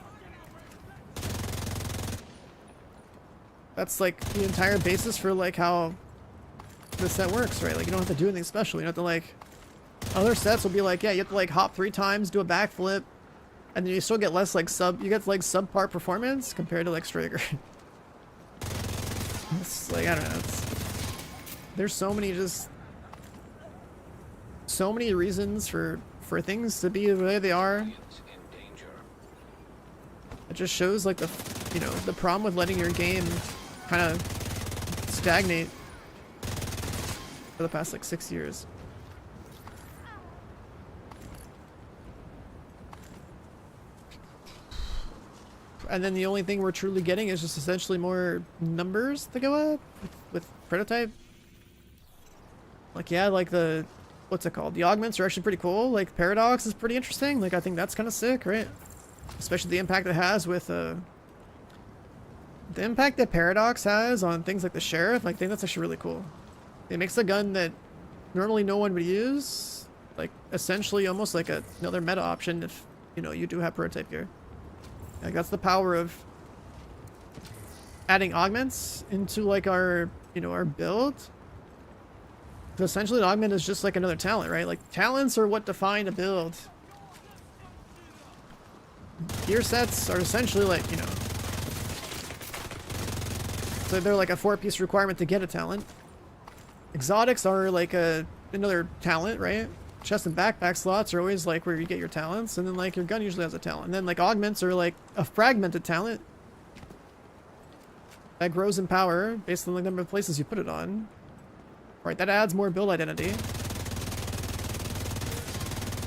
That's like the entire basis for like how this set works, right? Like you don't have to do anything special. You don't have to like, other sets will be like, yeah, you have to like hop 3 times, do a backflip, and then you still get less like you get like subpar performance compared to like Striker. It's like, I don't know, there's so many reasons for things to be the way they are. It just shows like the, you know, the problem with letting your game kind of stagnate for the past like 6 years. And then the only thing we're truly getting is just essentially more numbers to go up with prototype. Like, yeah, like the, what's it called? The augments are actually pretty cool. Like Paradox is pretty interesting. Like I think that's kind of sick, right? Especially the impact it has with the impact that Paradox has on things like the Sheriff. I think that's actually really cool. It makes a gun that normally no one would use, like essentially almost like another meta option if, you know, you do have prototype gear. Like that's the power of adding augments into like our, you know, our build. So essentially an augment is just like another talent, right? Like talents are what define a build. Gear sets are essentially like, you know, so they're like a 4-piece requirement to get a talent. Exotics are like another talent, right? chest and backpack slots are always like where you get your talents, and then like your gun usually has a talent, and then like augments are like a fragmented talent that grows in power based on the number of places you put it on. Right, that adds more build identity.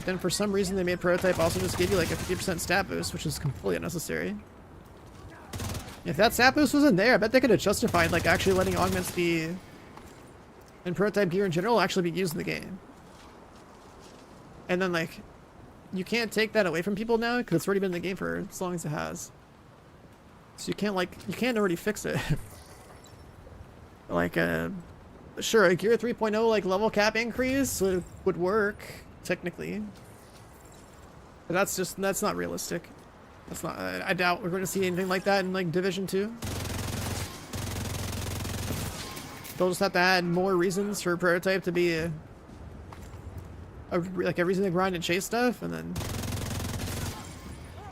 Then for some reason they made prototype also just give you like a 50% stat boost, which is completely unnecessary. If that stat boost wasn't there, I bet they could have justified like actually letting augments be, and prototype gear in general, actually be used in the game. And then like, you can't take that away from people now because it's already been in the game for as long as it has. So you can't like, you can't already fix it. Like sure, a gear 3.0 like level cap increase would work technically, but that's not realistic. That's not. I doubt we're going to see anything like that in like Division 2. They'll just have to add more reasons for prototype to be like a reason to grind and chase stuff, and then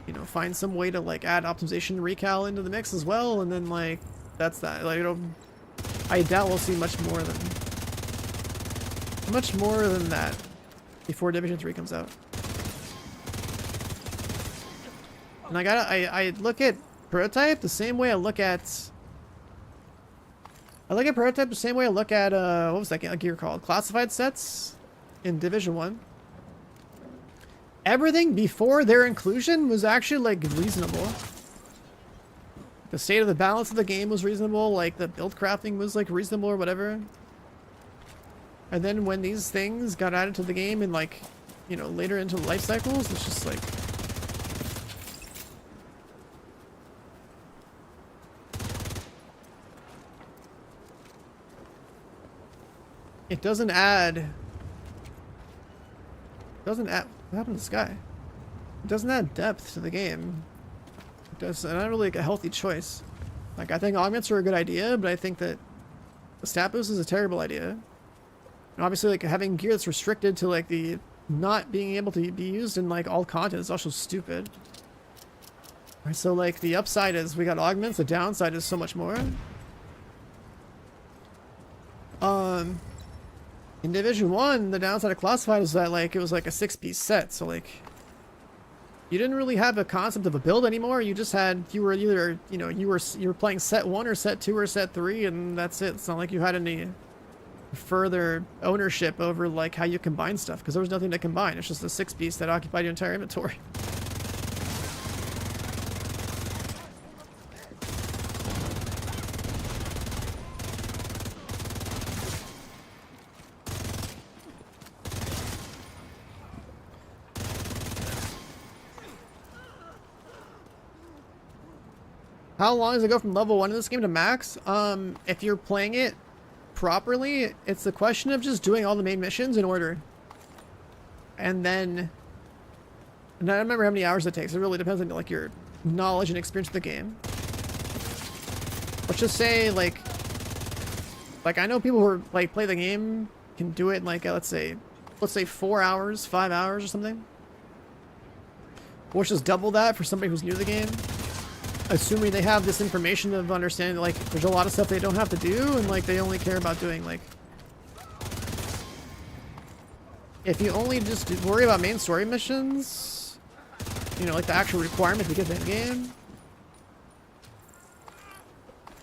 you know find some way to like add optimization and recal into the mix as well, and then like that's that. Like I doubt we'll see much more than that before Division 3 comes out. And I look at prototype the same way I look at prototype the same way I look at what was that gear called? Classified sets in Division 1. Everything before their inclusion was actually like reasonable. The state of the balance of the game was reasonable, like the build crafting was like reasonable or whatever. And then when these things got added to the game and like, you know, later into the life cycles, it's just like it doesn't add what happened to this guy? It doesn't add depth to the game. It does not really like a healthy choice. Like I think augments are a good idea, but I think that the stat boost is a terrible idea. And obviously like having gear that's restricted to like the not being able to be used in like all content is also stupid. Right, so like the upside is we got augments, the downside is so much more. In Division 1, the downside of Classified is that like it was like a 6-piece set, so like you didn't really have a concept of a build anymore. You just had, you were either, you know, you were playing set 1 or set 2 or set 3, and that's it. It's not like you had any further ownership over like how you combine stuff, because there was nothing to combine. It's just a 6-piece that occupied your entire inventory. How long does it go from level 1 in this game to max? If you're playing it properly, it's a question of just doing all the main missions in order. And then, and I don't remember how many hours it takes. It really depends on like your knowledge and experience of the game. Let's just say like I know people who are, like play the game can do it in like let's say 4 hours, 5 hours or something. Which is double that for somebody who's new to the game. Assuming they have this information of understanding that, like, there's a lot of stuff they don't have to do, and like they only care about doing like, if you only just worry about main story missions, you know, like the actual requirement to get the game,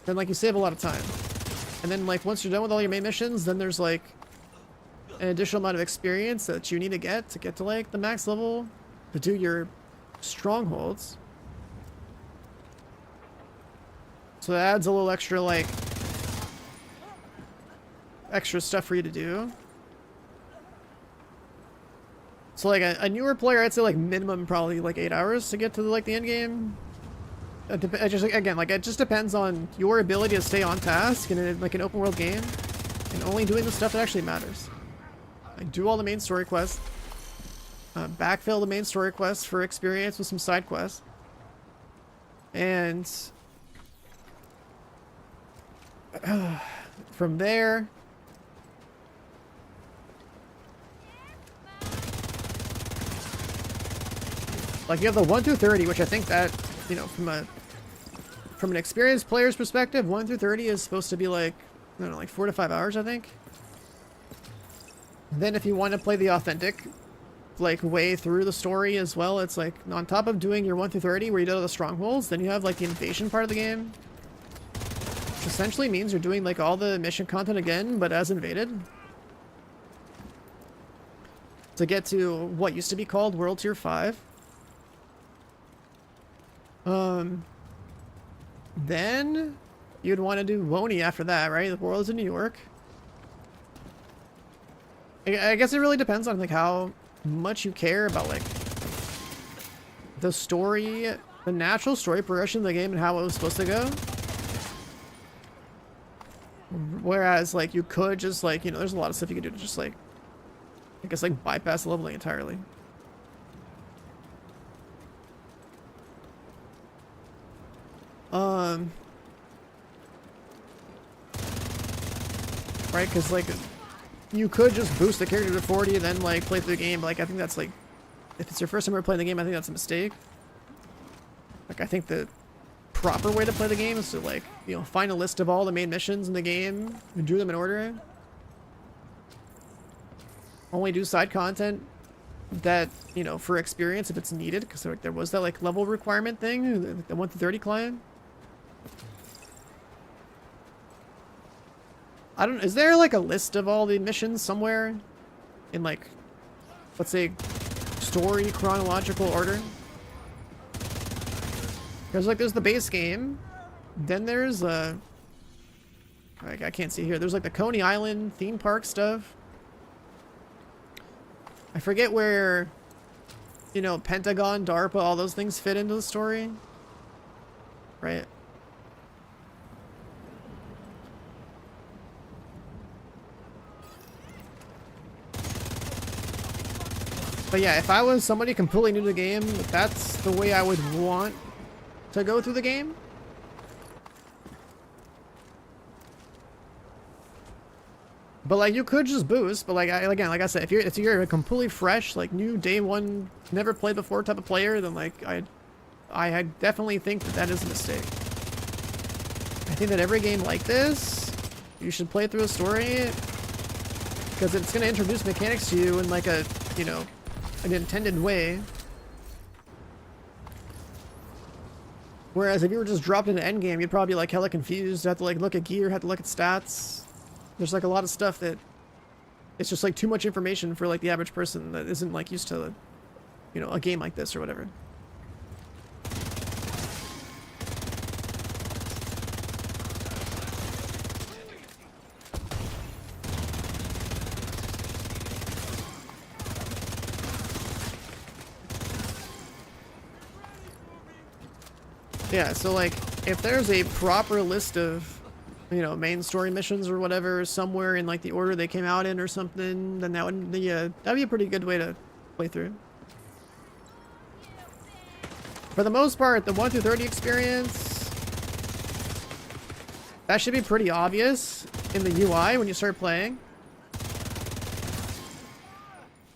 then like you save a lot of time. And then like once you're done with all your main missions, then there's like an additional amount of experience that you need to get to like the max level to do your strongholds. So that adds a little extra, like, extra stuff for you to do. So, like, a newer player, I'd say, like, minimum probably, like, 8 hours to get to, like, the end game. It just, again, like, it just depends on your ability to stay on task in, like, an open world game. And only doing the stuff that actually matters. Like, do all the main story quests. Backfill the main story quests for experience with some side quests. And from there, like you have the 1 through 30, which I think that, you know, from an experienced player's perspective, 1 through 30 is supposed to be like, I don't know, like 4 to 5 hours, I think. Then if you want to play the authentic, like, way through the story as well, it's like, on top of doing your 1 through 30 where you do all the strongholds, then you have, like, the invasion part of the game. Which essentially means you're doing, like, all the mission content again, but as invaded. To get to what used to be called World Tier 5. Then you'd want to do Woney after that, right? The world's in New York. I guess it really depends on, like, how much you care about, like, the story, the natural story progression of the game and how it was supposed to go. Whereas, like, you could just, like, you know, there's a lot of stuff you could do to just, like, I guess, like, bypass leveling entirely. Right, because, like, you could just boost the character to 40 and then, like, play through the game. But, like, I think that's, like, if it's your first time ever playing the game, I think that's a mistake. Like, I think the proper way to play the game is to, like, you know, find a list of all the main missions in the game and do them in order. Only do side content that, you know, for experience if it's needed, because there was that, like, level requirement thing, the 1 to 30 client. I don't, is there, like, a list of all the missions somewhere in, like, let's say, story chronological order? Because, like, there's the base game, then there's, I can't see here, there's, like, the Coney Island theme park stuff. I forget where, you know, Pentagon, DARPA, all those things fit into the story. Right? But yeah, if I was somebody completely new to the game, that's the way I would want to go through the game. But, like, you could just boost, but, like, again, like I said, if you're a completely fresh, like, new day one, never played before type of player, then, like, I definitely think that is a mistake. I think that every game like this, you should play through a story, because it's going to introduce mechanics to you in, like, a, you know, an intended way. Whereas if you were just dropped into endgame, you'd probably be, like, hella confused, have to, like, look at gear, have to look at stats. There's, like, a lot of stuff that it's just, like, too much information for, like, the average person that isn't, like, used to, you know, a game like this or whatever. Yeah, so, like, if there's a proper list of, you know, main story missions or whatever somewhere in, like, the order they came out in or something, then that would be that'd be a pretty good way to play through. For the most part, the 1 through 30 experience, that should be pretty obvious in the UI when you start playing.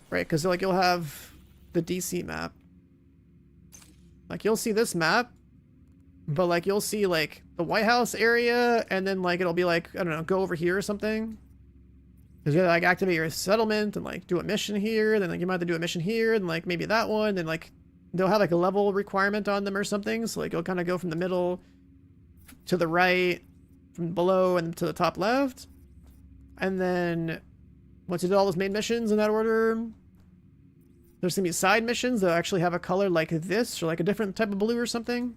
Right, because, like, you'll have the DC map. Like, you'll see this map, but, like, you'll see, like, the White House area, and then, like, it'll be, like, I don't know, go over here or something. Because you gotta, like, activate your settlement and, like, do a mission here, then, like, you might have to do a mission here, and, like, maybe that one, then, like, they'll have, like, a level requirement on them or something, so, like, you'll kind of go from the middle to the right, from below and to the top left. And then, once you do all those main missions in that order, there's gonna be side missions that actually have a color like this, or, like, a different type of blue or something,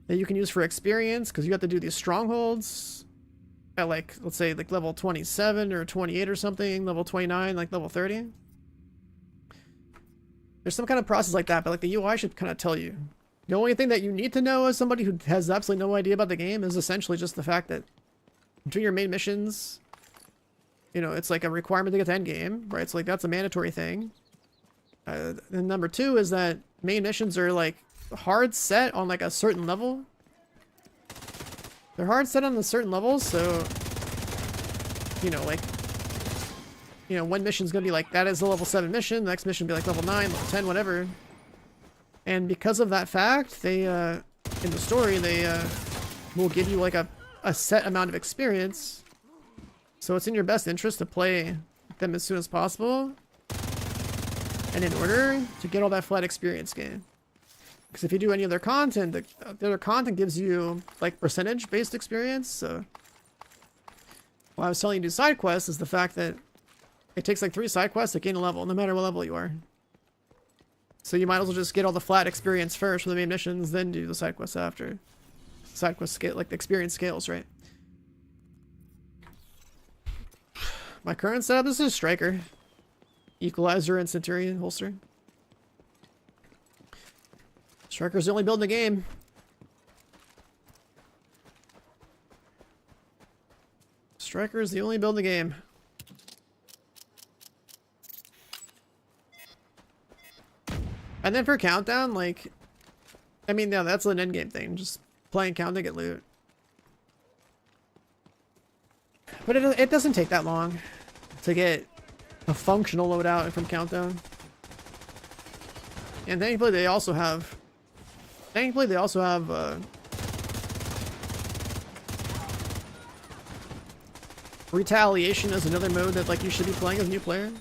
that you can use for experience, because you have to do these strongholds at, like, let's say, like, level 27 or 28 or something, level 29, like, level 30. There's some kind of process like that, but, like, the UI should kind of tell you. The only thing that you need to know as somebody who has absolutely no idea about the game is essentially just the fact that doing your main missions, you know, it's like a requirement to get to endgame, right? So, like, that's a mandatory thing. And number two is that main missions are, like, hard set on, like, a certain level. They're hard set on a certain level, so, you know, like, you know, one mission's gonna be like, that is a level 7 mission, the next mission will be like level 9, level 10, whatever. And because of that fact, they, in the story, they, will give you, like, a set amount of experience. So it's in your best interest to play them as soon as possible. And in order to get all that flat experience gain. Because if you do any other content, the other content gives you like percentage based experience. So what I was telling you to do side quests is the fact that it takes like 3 side quests to gain a level, no matter what level you are. So you might as well just get all the flat experience first for the main missions, then do the side quests after. Side quest scale, like the experience scales, right? My current setup, this is Striker. Equalizer and Centurion holster. Striker's the only build in the game. Striker is the only build in the game. And then for Countdown, like... I mean, yeah, that's an endgame thing. Just playing Countdown to get loot. But it doesn't take that long to get a functional loadout from Countdown. And thankfully they also have... Retaliation is another mode that like you should be playing as a new player.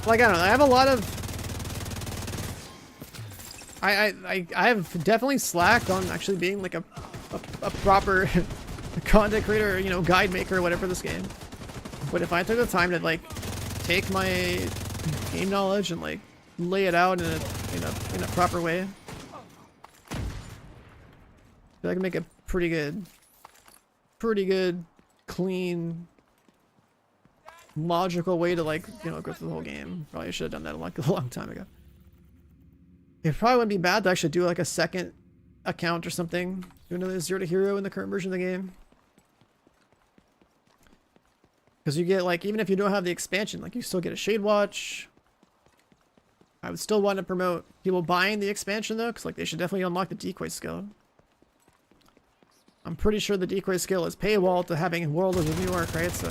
Like, I don't know, I have a lot of... I have definitely slacked on actually being like a proper content creator, you know, guide maker or whatever this game. But if I took the time to like take my game knowledge and like lay it out in a proper way, I feel like I can make a pretty good, clean, logical way to like, you know, go through the whole game. Probably should have done that like a long time ago. It probably wouldn't be bad to actually do like a second account or something. Do another 0 to hero in the current version of the game. Because you get like, even if you don't have the expansion, like you still get a Shade Watch. I would still want to promote people buying the expansion though, because like they should definitely unlock the decoy skill. I'm pretty sure the decoy skill is paywall to having World of New York, right? So,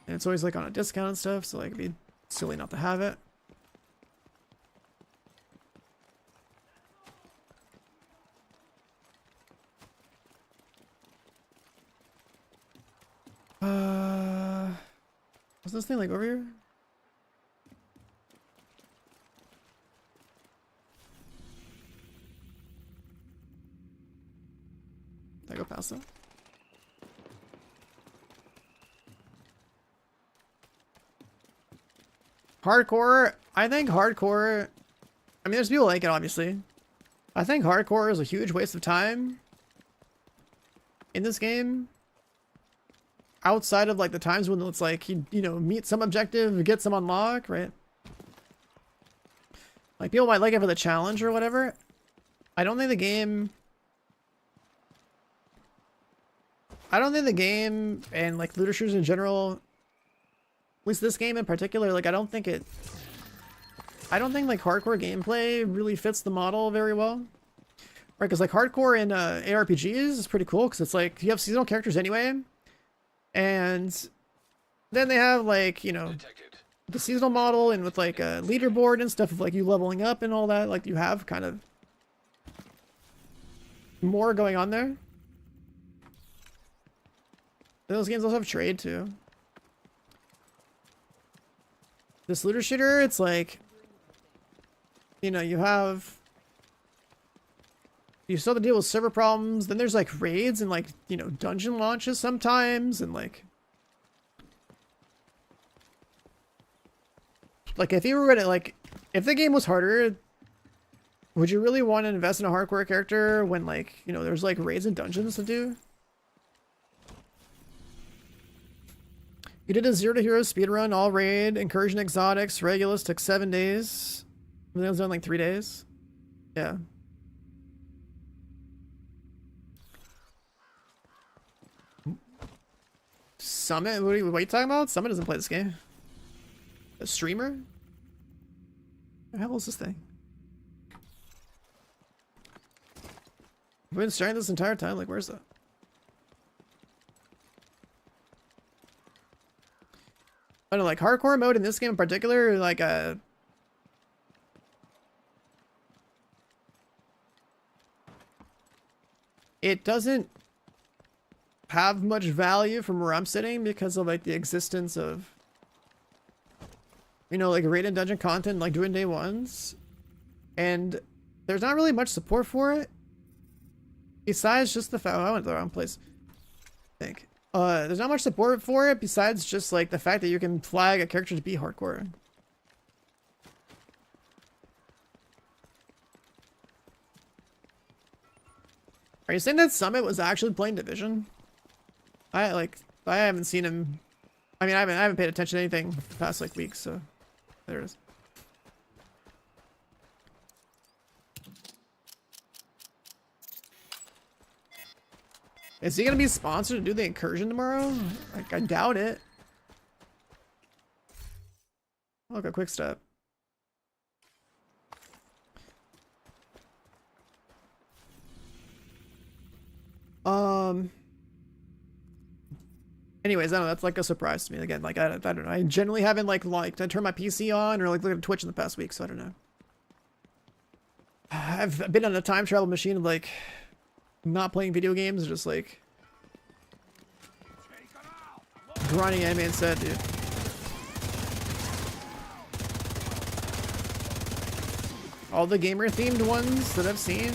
and it's always like on a discount and stuff, so like it'd be silly not to have it. Was this thing like over here? Did I go past that? Hardcore, I think hardcore, I mean there's people like it obviously. I think hardcore is a huge waste of time in this game. Outside of like the times when it's like you know, meet some objective, get some unlock, right? Like people might like it for the challenge or whatever. I don't think the game and like looter shooters in general, at least this game in particular, like I don't think like hardcore gameplay really fits the model very well. Right, because like hardcore in ARPGs is pretty cool because it's like you have seasonal characters anyway. And then they have like, you know, Detected. the seasonal model and with like a leaderboard and stuff of like you leveling up and all that. Like you have kind of more going on there. Those games also have trade too. This looter shooter, it's like, you know, you still have to deal with server problems. Then there's like raids and like, you know, dungeon launches sometimes. And like if you were gonna like, if the game was harder, would you really want to invest in a hardcore character when like, you know, there's like raids and dungeons to do? You did a 0 to hero speedrun, all raid, incursion, exotics, regulus took 7 days. I think it was done like 3 days. Yeah. Summit? What are you talking about? Summit doesn't play this game. A streamer? What the hell is this thing? I've been staring this entire time. Like, where's that? I don't know, like hardcore mode in this game in particular, like it doesn't have much value from where I'm sitting because of like the existence of, you know, like raid and dungeon content, like doing day ones, and there's not really much support for it besides just the fact I went to the wrong place. I think there's not much support for it besides just like the fact that you can flag a character to be hardcore. Are you saying that Summit was actually playing Division? I haven't seen him. I mean, I haven't paid attention to anything the past like weeks, so there it is. Is he gonna be sponsored to do the Incursion tomorrow? Like, I doubt it. Look, a quick step. Anyways, I don't know, that's like a surprise to me. Again, like I don't know. I generally haven't like I turned my PC on or like looked at Twitch in the past week, so I don't know. I've been on a time travel machine of like not playing video games, just like grinding anime instead, dude. All the gamer themed ones that I've seen.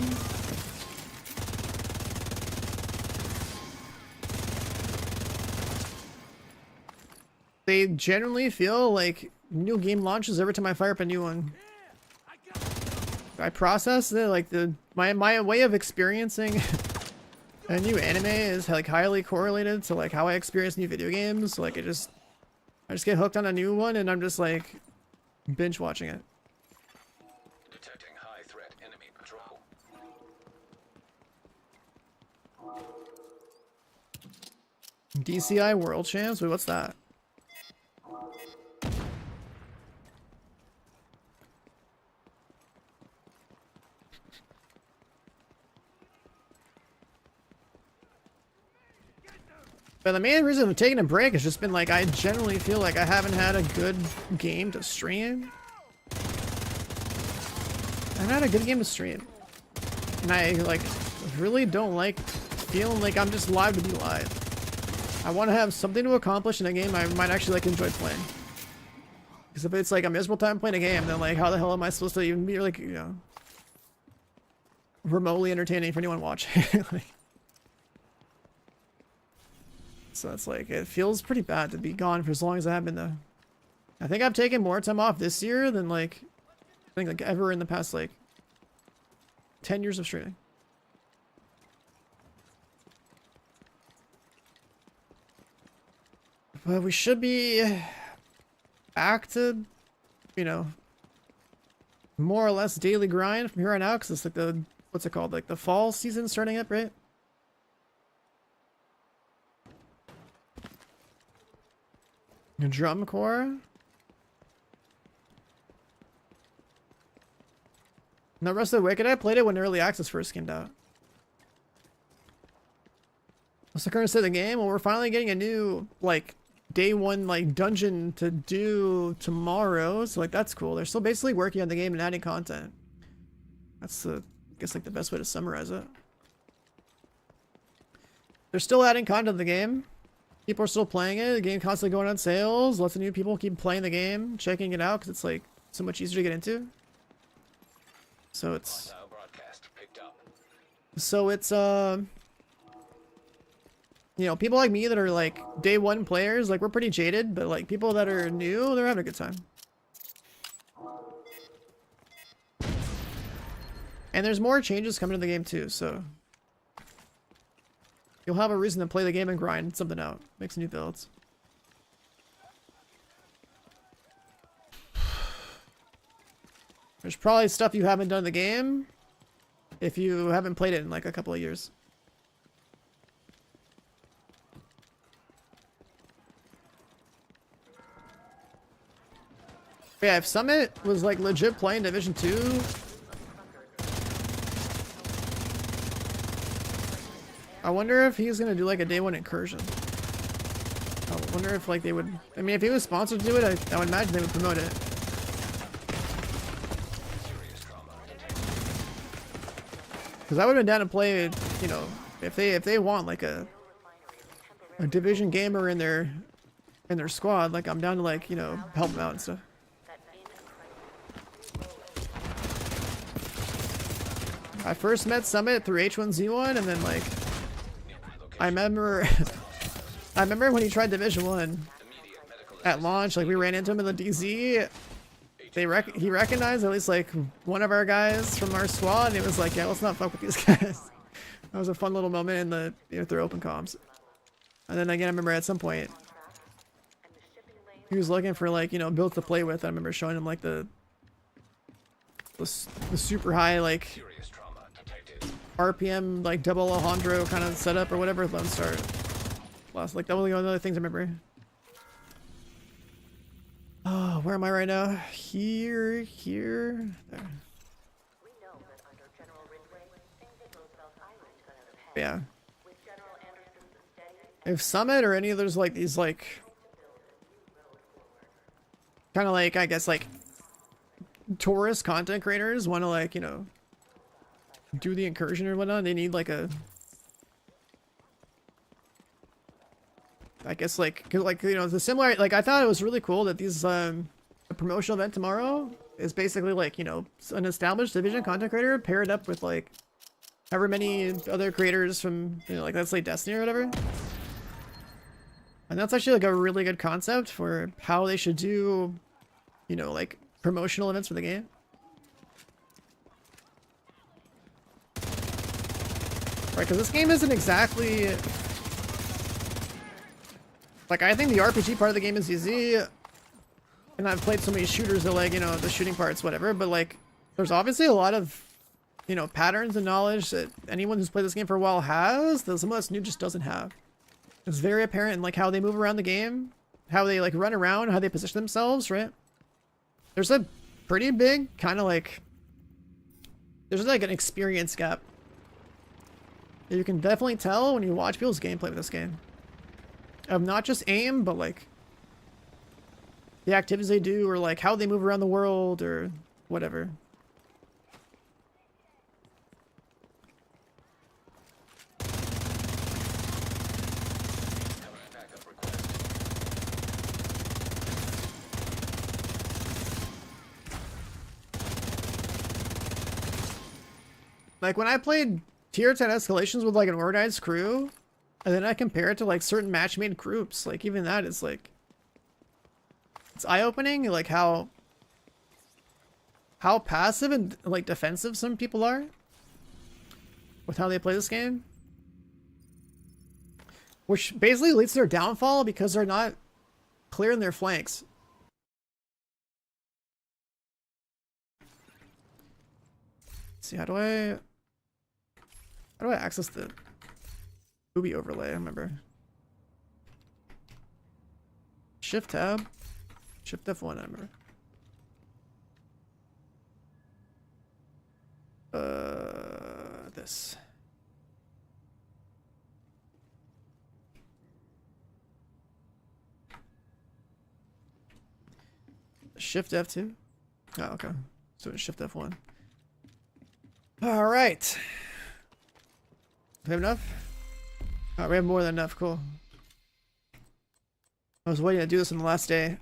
They generally feel like new game launches every time I fire up a new one. I process it like my way of experiencing a new anime is like highly correlated to like how I experience new video games. So, like I just get hooked on a new one and I'm just like binge watching it. Detecting high threat enemy patrol. DCI World Champs? Wait, what's that? But the main reason I'm taking a break has just been like I generally feel like I haven't had a good game to stream. I haven't had a good game to stream. And I like really don't like feeling like I'm just live to be live. I want to have something to accomplish in a game I might actually like enjoy playing. Because if it's like a miserable time playing a game, then like how the hell am I supposed to even be like, you know, remotely entertaining for anyone watching? Like, so it's like, it feels pretty bad to be gone for as long as I have been though. I think I've taken more time off this year than like, I think like ever in the past like 10 years of streaming. But we should be back to, you know, more or less daily grind from here on out because it's like the, what's it called? Like the fall season starting up, right? Drum Corps. And the rest of the Wicked, I played it when Early Access first came out. What's the current state of the game? Well, we're finally getting a new, like, day one, like, dungeon to do tomorrow. So, like, that's cool. They're still basically working on the game and adding content. That's the, I guess, like, the best way to summarize it. They're still adding content to the game. People are still playing it. The game constantly going on sales. Lots of new people keep playing the game, checking it out because it's like so much easier to get into. So it's you know, people like me that are like day one players, like we're pretty jaded, but like people that are new, they're having a good time. And there's more changes coming to the game too, so you'll have a reason to play the game and grind something out. Make some new builds. There's probably stuff you haven't done in the game if you haven't played it in like a couple of years. But yeah, if Summit was like legit playing Division 2, I wonder if he's gonna do like a day one incursion. I wonder if like they would, I mean if he was sponsored to do it, I would imagine they would promote it. Because I would have been down to play, you know, if they want like a a division gamer in their squad, like I'm down to like, you know, help them out and stuff. I first met Summit through H1Z1, and then like I remember I remember when he tried Division 1 at launch, like we ran into him in the DZ. He recognized at least like one of our guys from our squad, and it was like, yeah, let's not fuck with these guys. That was a fun little moment in the, you know, through open comms. And then again, I remember at some point he was looking for like, you know, builds to play with. I remember showing him like the super high like RPM like double Alejandro kind of setup or whatever. Lone Star plus, like that was one of the other things I remember. Oh, where am I right now? Here, there. Yeah. If Summit or any of those like these like kind of like, I guess like tourist content creators want to like, you know, do the incursion or whatnot, they need like a, I guess like, cause like, you know, the similar, like I thought it was really cool that these a promotional event tomorrow is basically like, you know, an established division content creator paired up with like however many other creators from, you know, like let's say Destiny or whatever. And that's actually like a really good concept for how they should do, you know, like promotional events for the game. Right, because this game isn't exactly like, I think the RPG part of the game is easy, and I've played so many shooters that like, you know, the shooting parts, whatever, but like there's obviously a lot of, you know, patterns and knowledge that anyone who's played this game for a while has that someone that's new just doesn't have. It's very apparent in like how they move around the game, how they like run around, how they position themselves, right? There's a pretty big kind of like, there's like an experience gap. You can definitely tell when you watch people's gameplay with this game. Of not just aim, but like the activities they do, or like how they move around the world, or whatever. Like when I played tier 10 escalations with like an organized crew, and then I compare it to like certain match-made groups, like even that is like, it's eye-opening, like how passive and like defensive some people are with how they play this game, which basically leads to their downfall because they're not clear in their flanks. Let's see, how do I access the booby overlay? I remember. Shift tab. Shift F1, I remember. This. Shift F2? Oh, okay. So it's Shift F1. All right. Do we have enough? Oh, we have more than enough. Cool. I was waiting to do this on the last day.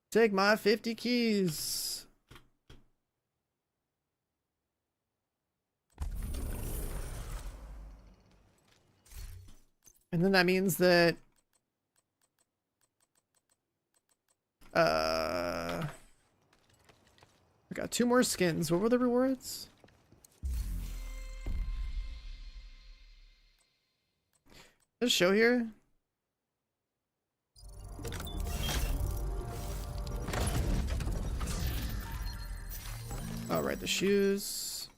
Take my 50 keys. And then that means that I got 2 more skins. What were the rewards? Does it show here? Oh, right, the shoes.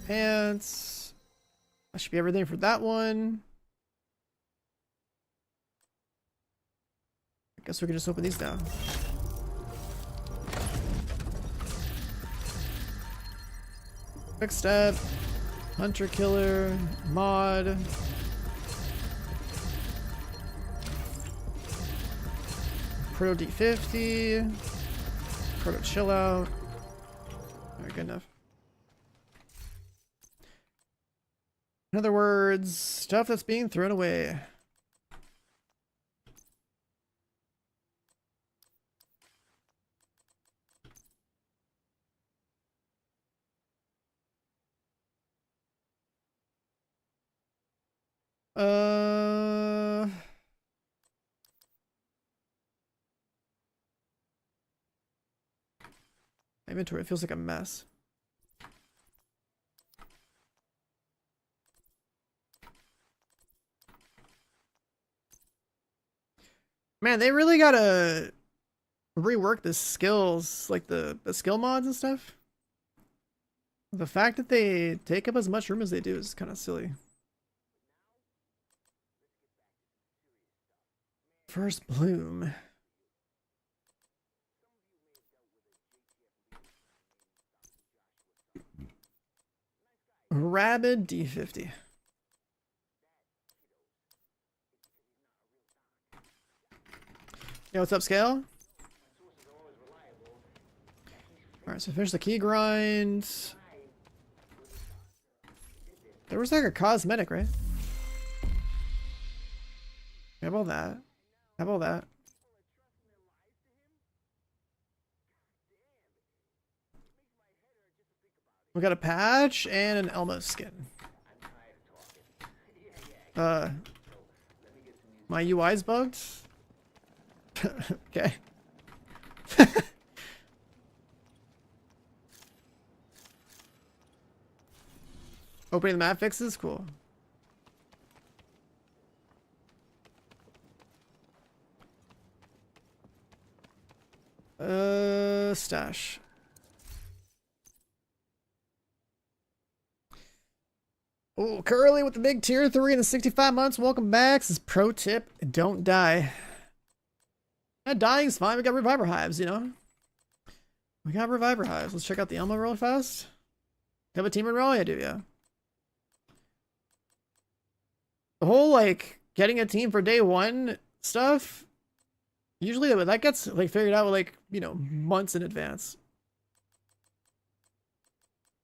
Pants. That should be everything for that one. I guess we can just open these down. Quick step, hunter killer, mod. Proto D50. Proto chill out. Alright, good enough. In other words, stuff that's being thrown away. Inventory feels like a mess. Man, they really gotta rework the skills, like the skill mods and stuff. The fact that they take up as much room as they do is kind of silly. First bloom. Rabid D50. Yo, what's up, Scale? Alright, so finish the key grind. There was like a cosmetic, right? How about that? How about that? We got a patch and an Elmo skin. My UI's bugged? Okay. Opening the map fixes? Cool. Stash. Oh, Curly with the big tier 3 in the 65 months. Welcome back. This is pro tip. Don't die. Dying's fine. We got reviver hives, you know? We got reviver hives. Let's check out the Elmo really fast. Have a team enroll? I do, yeah. The whole, like, getting a team for day one stuff, usually that gets, like, figured out, like, you know, months in advance.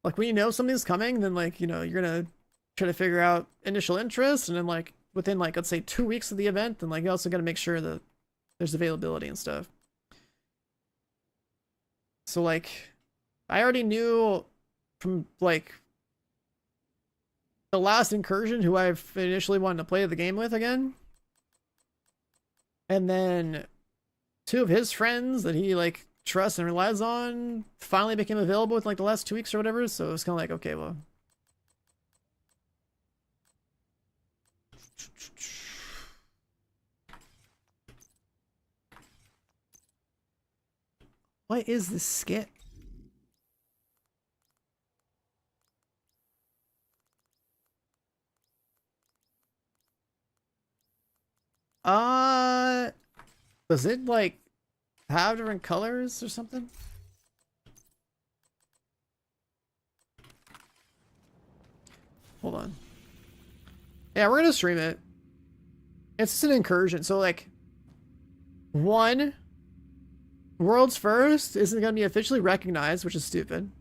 Like, when you know something's coming, then, like, you know, you're gonna try to figure out initial interest, and then, like, within, like, let's say 2 weeks of the event, then, like, you also gotta make sure that there's availability and stuff. So, like, I already knew from, like, the last Incursion who I initially wanted to play the game with again. And then 2 of his friends that he, like, trusts and relies on finally became available within, like, the last 2 weeks or whatever. So it was kind of like, okay, well. What is this skit? Does it, like, have different colors or something? Hold on. Yeah, we're gonna stream it. It's just an Incursion, so, like, 1, world's first isn't gonna be officially recognized, which is stupid.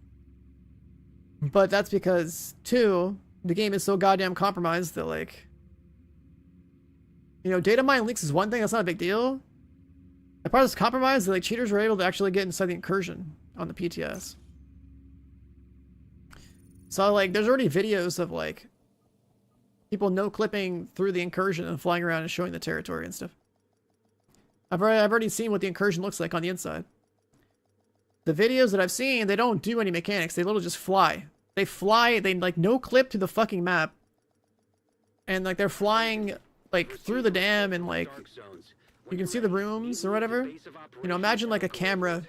But that's because 2, the game is so goddamn compromised that, like, you know, data mine leaks is one thing, that's not a big deal. And part of this compromise, like, cheaters were able to actually get inside the Incursion on the PTS. So, like, there's already videos of, like, people no-clipping through the Incursion and flying around and showing the territory and stuff. I've already seen what the Incursion looks like on the inside. The videos that I've seen, they don't do any mechanics. They literally just fly. They fly, they, like, no-clip to the fucking map. And, like, they're flying, like, through the dam and, like, you can see the rooms or whatever. You know, imagine, like, a camera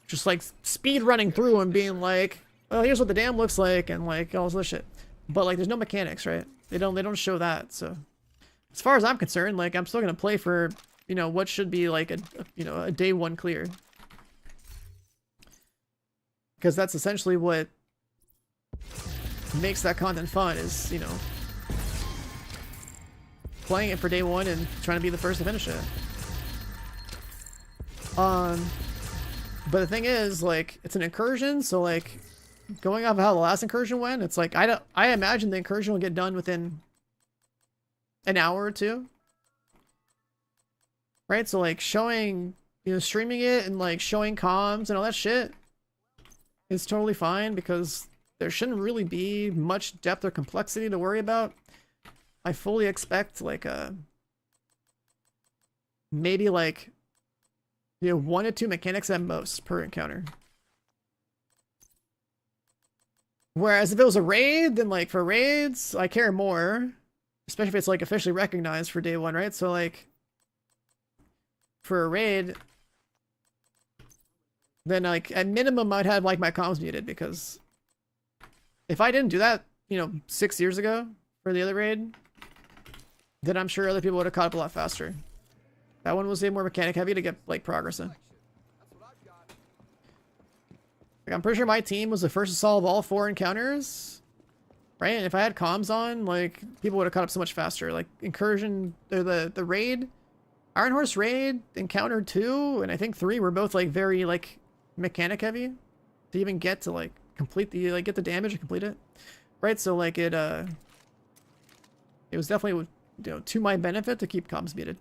just, like, speed running through and being like, oh, here's what the dam looks like, and, like, all this shit. But, like, there's no mechanics, right? They don't show that, so. As far as I'm concerned, like, I'm still gonna play for, you know, what should be, like, a day 1 clear. Because that's essentially what makes that content fun, is, you know, playing it for day 1 and trying to be the first to finish it. Um, but the thing is, like, it's an incursion, so like, going off of how the last incursion went, it's like I imagine the incursion will get done within an hour or two, right? So like showing, streaming it and like showing comms and all that shit is totally fine because there shouldn't really be much depth or complexity to worry about. I fully expect like maybe like 1 to 2 mechanics at most per encounter. Whereas if it was a raid, then like for raids, I care more. Especially if it's like officially recognized for day 1, right? So like for a raid, then like at minimum I'd have like my comms muted, because if I didn't do that, 6 years ago for the other raid, then I'm sure other people would have caught up a lot faster. That one was a more mechanic heavy to get like progress in. Like, I'm pretty sure my team was the first to solve all 4 encounters, right? And if I had comms on, like, people would have caught up so much faster. Like, Incursion, or the raid, Iron Horse raid, Encounter 2, and I think 3 were both, like, very, like, mechanic heavy to even get to, like, complete the, like, get the damage and complete it. Right? So, like, it was definitely, to my benefit to keep comms muted.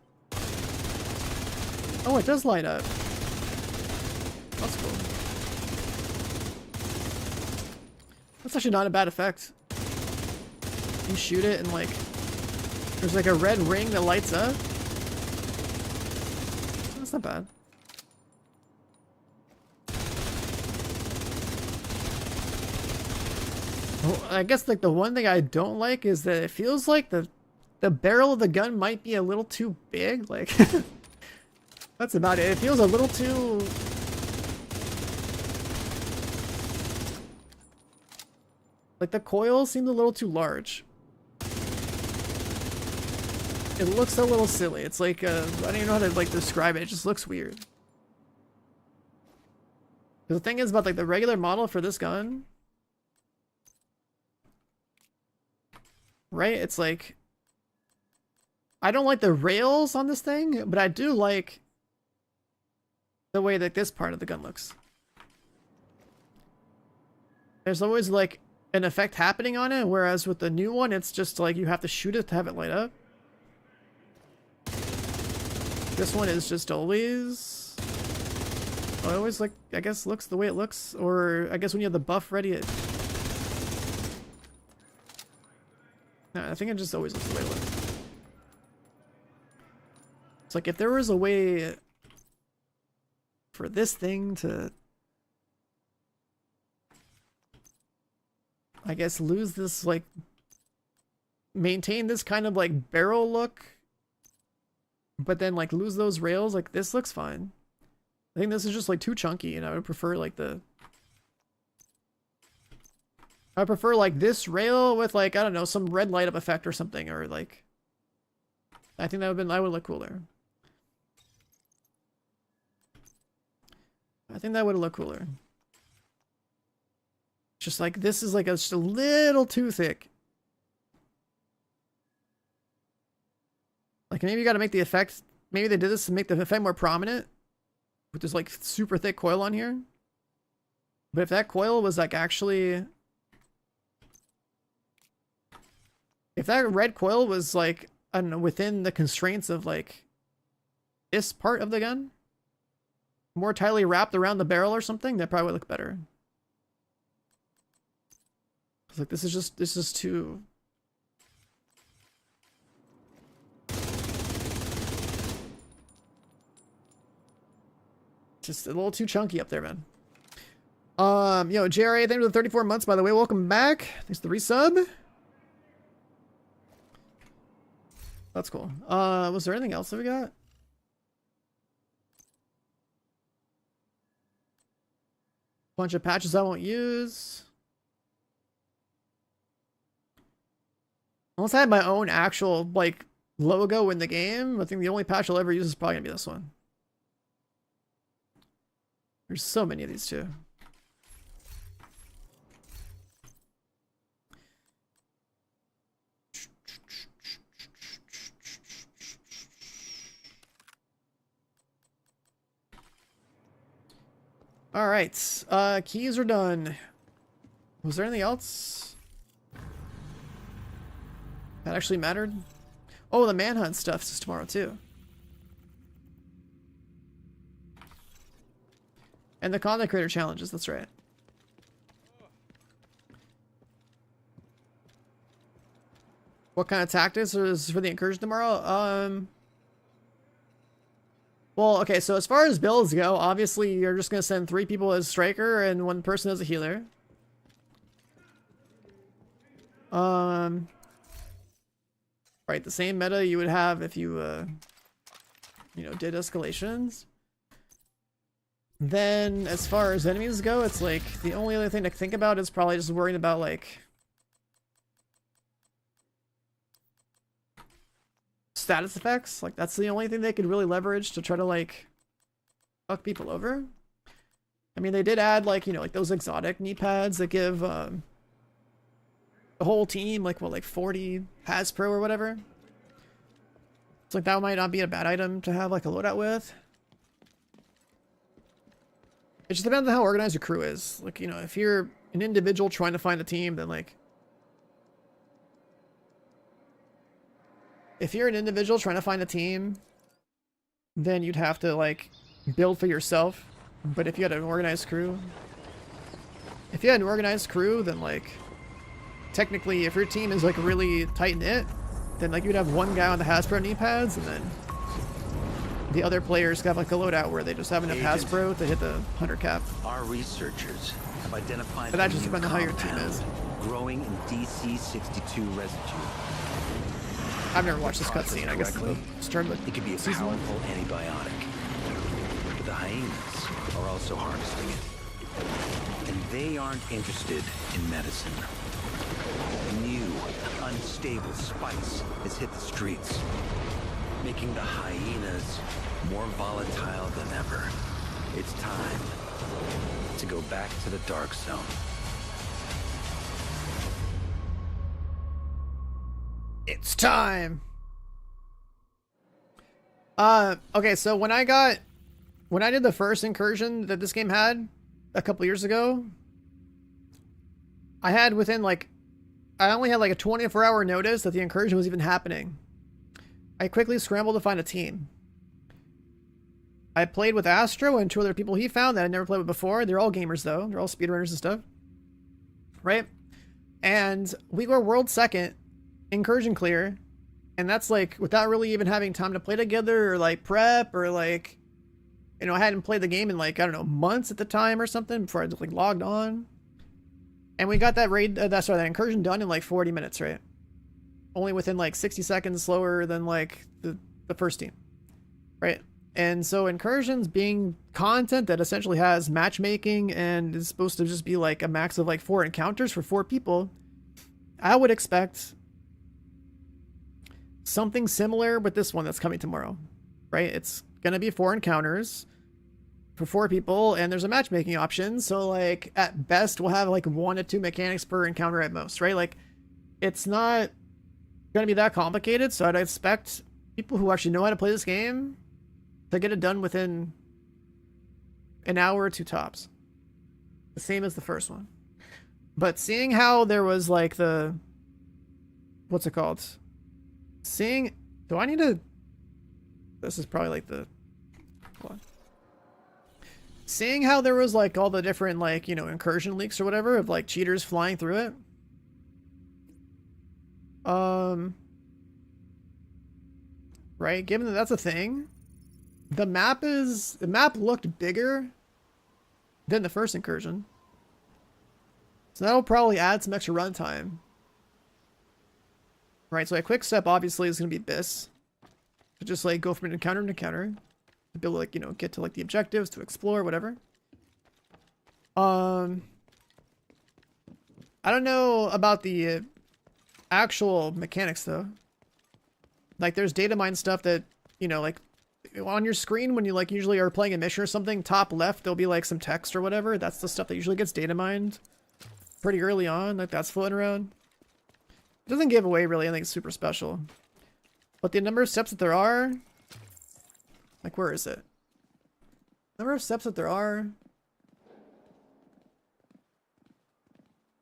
Oh, it does light up. That's cool. That's actually not a bad effect. You shoot it and like, there's like a red ring that lights up. That's not bad. Well, I guess like the one thing I don't like is that it feels like the barrel of the gun might be a little too big. Like, that's about it. It feels a little too... Like, the coil seems a little too large. It looks a little silly. It's like, I don't even know how to, like, describe it. It just looks weird. The thing is about, like, the regular model for this gun, right? It's like, I don't like the rails on this thing, but I do like the way that this part of the gun looks. There's always, like, an effect happening on it, whereas with the new one, it's just like you have to shoot it to have it light up. This one is just always... Oh, it always, like, I guess looks the way it looks, or I guess when you have the buff ready, it... No, I think it just always looks the way it looks. It's like if there was a way for this thing to... I guess lose this, like, maintain this kind of, like, barrel look, but then, like, lose those rails, like, this looks fine. I think this is just, like, too chunky, and I would prefer, like, I prefer, like, this rail with, like, I don't know, some red light up effect or something, or, like, I think that would look cooler. I think that would look cooler. Just like, this is like just a little too thick. Like, maybe you got to make the effect, maybe they did this to make the effect more prominent with this like super thick coil on here. But if that coil was like actually, if that red coil was like, I don't know, within the constraints of like this part of the gun, more tightly wrapped around the barrel or something, that probably would look better. Like, this is too... Just a little too chunky up there, man. JRA, thank you for the 34 months, by the way. Welcome back. Thanks for the resub. That's cool. Was there anything else that we got? Bunch of patches I won't use. Unless I had my own actual, like, logo in the game, I think the only patch I'll ever use is probably gonna be this one. There's so many of these too. All right, keys are done. Was there anything else that actually mattered? Oh, the manhunt stuff is tomorrow too. And the content creator challenges, that's right. What kind of tactics is for the incursion tomorrow? Well, okay, so as far as builds go, obviously you're just gonna send 3 people as striker and 1 person as a healer. Right, the same meta you would have if you, you know, did escalations. Then, as far as enemies go, it's like, the only other thing to think about is probably just worrying about, like, status effects. Like, that's the only thing they could really leverage to try to, like, fuck people over. I mean, they did add, like, you know, like, those exotic knee pads that give, the whole team, like, what, like, 40 Has Pro or whatever? It's like, that might not be a bad item to have, like, a loadout with. It just depends on how organized your crew is. Like, you know, if you're an individual trying to find a team, then, like... If you're an individual trying to find a team, then you'd have to, like, build for yourself. But if you had an organized crew... If you had an organized crew, then, like... Technically, if your team is, like, really tight-knit, then, like, you'd have 1 guy on the Hasbro knee pads, and then... The other players have like a loadout where they just have enough Hasbro to hit the 100 cap. Our researchers have identified. But that just depends on how your team is. Growing in DC-62 residue. I've never watched this cutscene. I guess the start of it could be a powerful antibiotic. But the hyenas are also harvesting it, and they aren't interested in medicine. A new, unstable spice has hit the streets, making the hyenas more volatile than ever. It's time to go back to the dark zone. It's time. Okay, so when I did the first incursion that this game had a couple years ago, I only had like a 24-hour notice that the incursion was even happening. I quickly scrambled to find a team. I played with Astro and 2 other people he found that I'd never played with before. They're all gamers though. They're all speedrunners and stuff. Right? And we were world second, incursion clear. And that's like without really even having time to play together or like prep or like, you know, I hadn't played the game in like, I don't know, months at the time or something before I like logged on. And we got that that incursion done in like 40 minutes, right? Only within like 60 seconds slower than like the first team, right? And so incursions being content that essentially has matchmaking and is supposed to just be like a max of like 4 encounters for 4 people, I would expect something similar with this one that's coming tomorrow, right? It's gonna be 4 encounters for 4 people, and there's a matchmaking option. So like at best we'll have like 1 to 2 mechanics per encounter at most, right? Like it's not gonna be that complicated, so I'd expect people who actually know how to play this game to get it done within an hour or 2 tops. The same as the first one. But seeing how there was like the... What's it called? Seeing... Do I need to... This is probably like the... Hold on. Seeing how there was like all the different like, you know, incursion leaks or whatever of like cheaters flying through it. Right, given that that's a thing, the map looked bigger than the first incursion. So that'll probably add some extra runtime. Right, so a quick step obviously is going to be this. To just like go from encounter to encounter. To be able to like, you know, get to like the objectives, to explore, whatever. I don't know about the actual mechanics though. Like there's data mine stuff that, you know, like on your screen when you like usually are playing a mission or something, top left there'll be like some text or whatever. That's the stuff that usually gets data mined pretty early on. Like that's floating around. It doesn't give away really anything super special. But the number of steps that there are, like where is it? Number of steps that there are.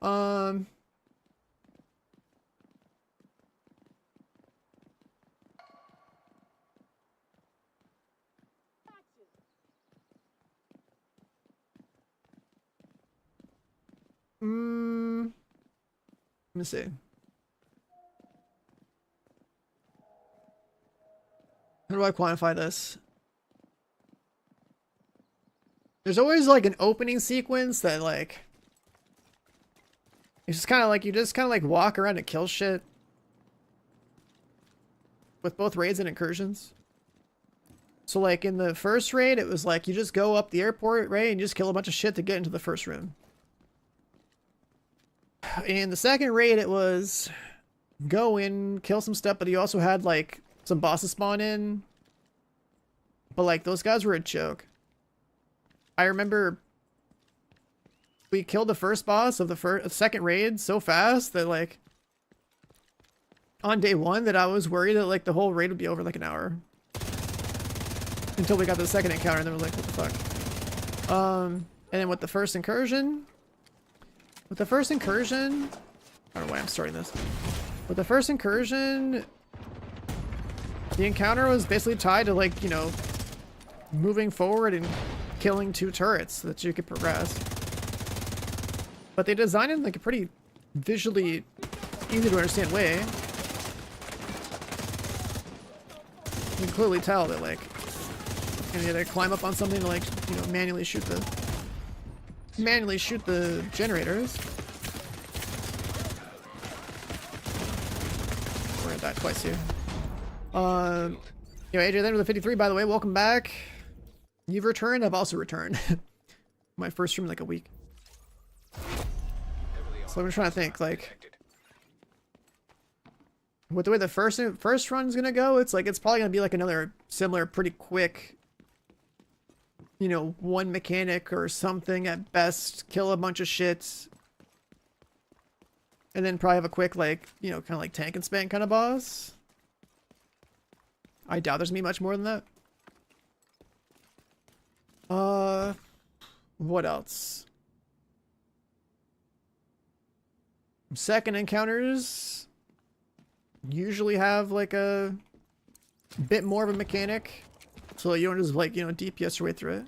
Um. Let me see. How do I quantify this? There's always like an opening sequence that like it's just kind of like you just kind of like walk around and kill shit with both raids and incursions. So like in the first raid, it was like you just go up the airport, right, and you just kill a bunch of shit to get into the first room. In the second raid, it was go in, kill some stuff, but you also had like some bosses spawn in. But like those guys were a joke. I remember we killed the first boss of the second raid so fast that like on day one that I was worried that like the whole raid would be over like an hour. Until we got the second encounter and then we're like, what the fuck? And then with the first incursion, I don't know why I'm starting this. With the first incursion, the encounter was basically tied to like, you know, moving forward and killing 2 turrets so that you could progress. But they designed it in like a pretty visually easy to understand way. You can clearly tell that like you either climb up on something to like, you know, manually shoot the generators. We're gonna die twice here. AJ then with the 53, by the way, welcome back. You've returned, I've also returned. My first stream in like a week. So I'm trying to think, like, with the way the first run's gonna go, it's like it's probably gonna be like another similar, pretty quick, you know, one mechanic or something at best, kill a bunch of shit, and then probably have a quick, like, you know, kind of like tank and span kind of boss. I doubt there's gonna be much more than that. What else? Second encounters usually have like a bit more of a mechanic, so you don't just like, you know, DPS your way through it.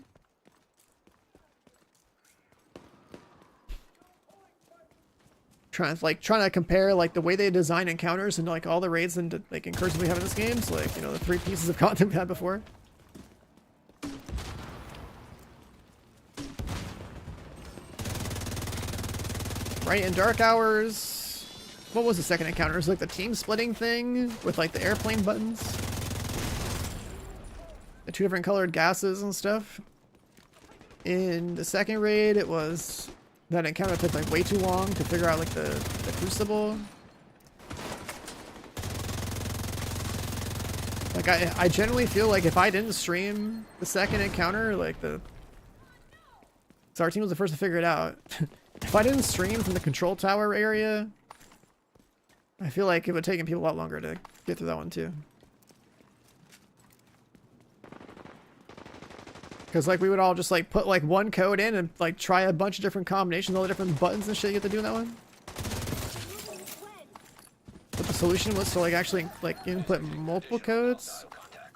Trying to compare like the way they design encounters and like all the raids and like incursions we have in this game. So like, you know, the 3 pieces of content we had before. Right, in Dark Hours, what was the second encounter? It was like the team splitting thing with like the airplane buttons. The 2 different colored gases and stuff. In the second raid, it was that encounter took like way too long to figure out like the crucible. Like I generally feel like if I didn't stream the second encounter, like so our team was the first to figure it out. If I didn't stream from the control tower area, I feel like it would have taken people a lot longer to get through that one too. Because like we would all just like put like one code in and like try a bunch of different combinations, all the different buttons and shit you get to do in that one. But the solution was to like actually like input multiple codes.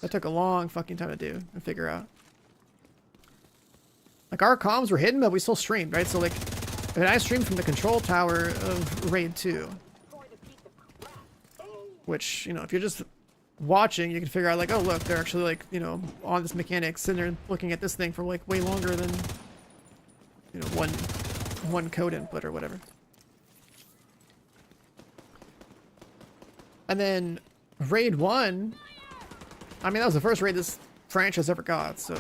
That took a long fucking time to do and figure out. Like our comms were hidden, but we still streamed, right? So like, I mean, I streamed from the control tower of Raid 2. Which, you know, if you're just watching, you can figure out like, oh look, they're actually like, you know, on this mechanic, sitting there looking at this thing for like way longer than, you know, one code input or whatever. And then Raid 1, I mean, that was the first raid this franchise ever got, so.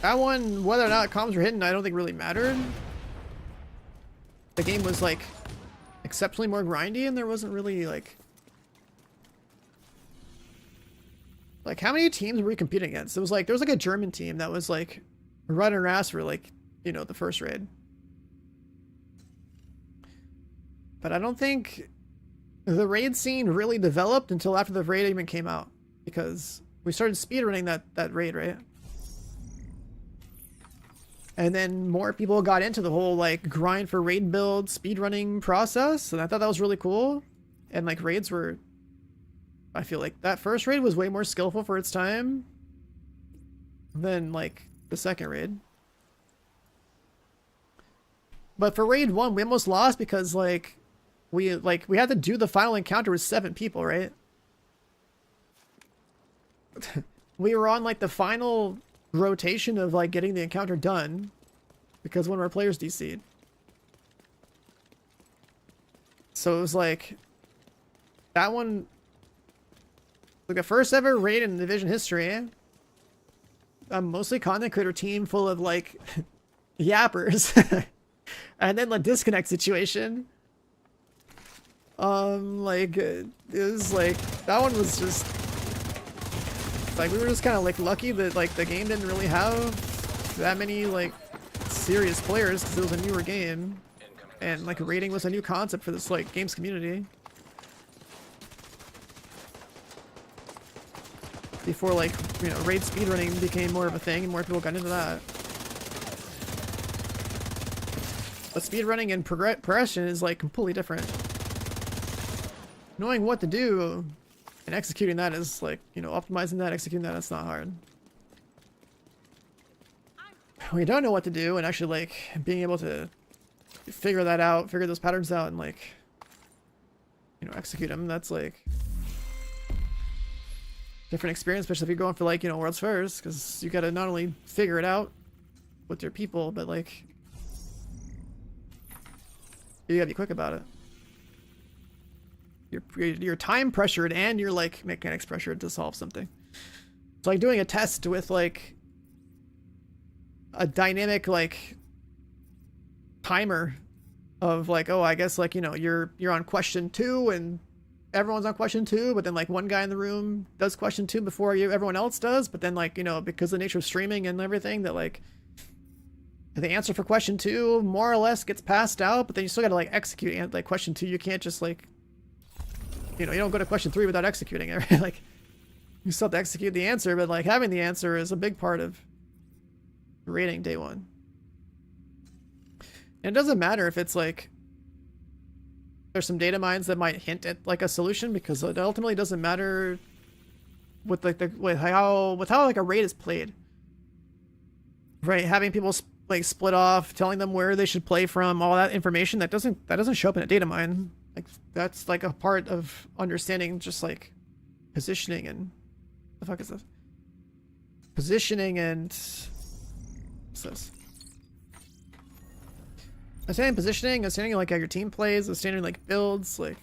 That one, whether or not comms were hidden, I don't think really mattered. The game was like exceptionally more grindy, and there wasn't really like how many teams were we competing against? It was like there was like a German team that was like running our ass for like, you know, the first raid. But I don't think the raid scene really developed until after the raid even came out, because we started speedrunning that raid, right? And then more people got into the whole like grind for raid build speedrunning process, and I thought that was really cool. And like raids were, I feel like that first raid was way more skillful for its time than like the second raid. But for raid 1, we almost lost because like we had to do the final encounter with 7 people, right? We were on like the final rotation of like getting the encounter done because one of our players DC'd. So it was like that one, like the first ever raid in Division history. A mostly content creator team full of like yappers. And then the disconnect situation. Like it was like that one was just like we were just kind of like lucky that like the game didn't really have that many like serious players because it was a newer game, and like raiding was a new concept for this like games community. Before like, you know, raid speedrunning became more of a thing and more people got into that. But speedrunning and progression is like completely different. Knowing what to do and executing that is like, you know, optimizing that, executing that, it's not hard. When you don't know what to do and actually like being able to figure that out, figure those patterns out and like, you know, execute them, that's like different experience, especially if you're going for like, you know, world's first, because you got to not only figure it out with your people, but like you gotta be quick about it. You're time pressured and you're like mechanics pressured to solve something. It's like doing a test with like a dynamic like timer of like, oh, I guess like, you know, you're on question 2 and everyone's on question 2, but then like one guy in the room does question 2 before everyone else does, but then like, you know, because of the nature of streaming and everything, that like the answer for question 2 more or less gets passed out, but then you still gotta like execute like question 2. You can't just like, you know, you don't go to question 3 without executing it, right? Like you still have to execute the answer, but like having the answer is a big part of rating day 1. And it doesn't matter if it's like there's some data mines that might hint at like a solution, because it ultimately doesn't matter with like with how like a raid is played, right? Having people like split off, telling them where they should play from, all that information that doesn't show up in a data mine. Like that's like a part of understanding just like positioning and the fuck is this? Positioning and what's this? Understanding positioning, understanding like how your team plays, understanding like builds, like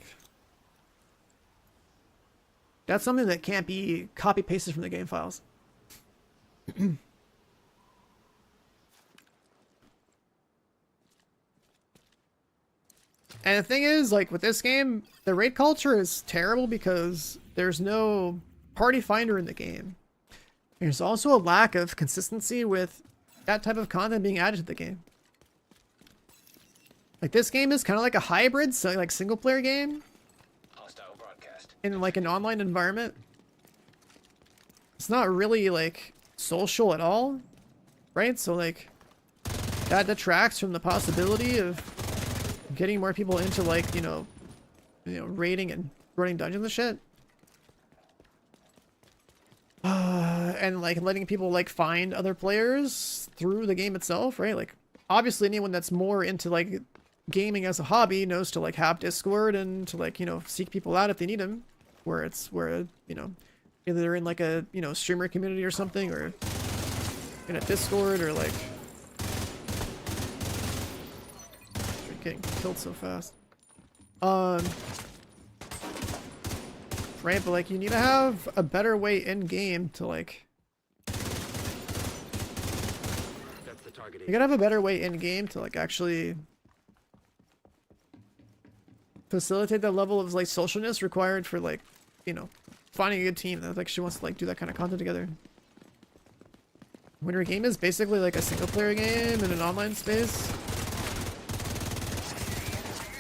that's something that can't be copy pasted from the game files. And the thing is, like with this game, the raid culture is terrible because there's no party finder in the game. There's also a lack of consistency with that type of content being added to the game. Like this game is kind of like a hybrid, so like single player game Hostile broadcast. in like an online environment. It's not really like social at all, right? So like that detracts from the possibility of getting more people into like, you know, raiding and running dungeons and shit. And like letting people like find other players through the game itself, right? Like obviously anyone that's more into like gaming as a hobby knows to like have Discord and to like, you know, seek people out if they need them, where you know, either they're in like a, you know, streamer community or something, or in a Discord, or like getting killed so fast. Right, but like you need to have a better way in game to like, you gotta have a better way in game to like actually facilitate that level of like socialness required for like, you know, finding a good team that actually wants to like do that kind of content together. When your game is basically like a single player game in an online space,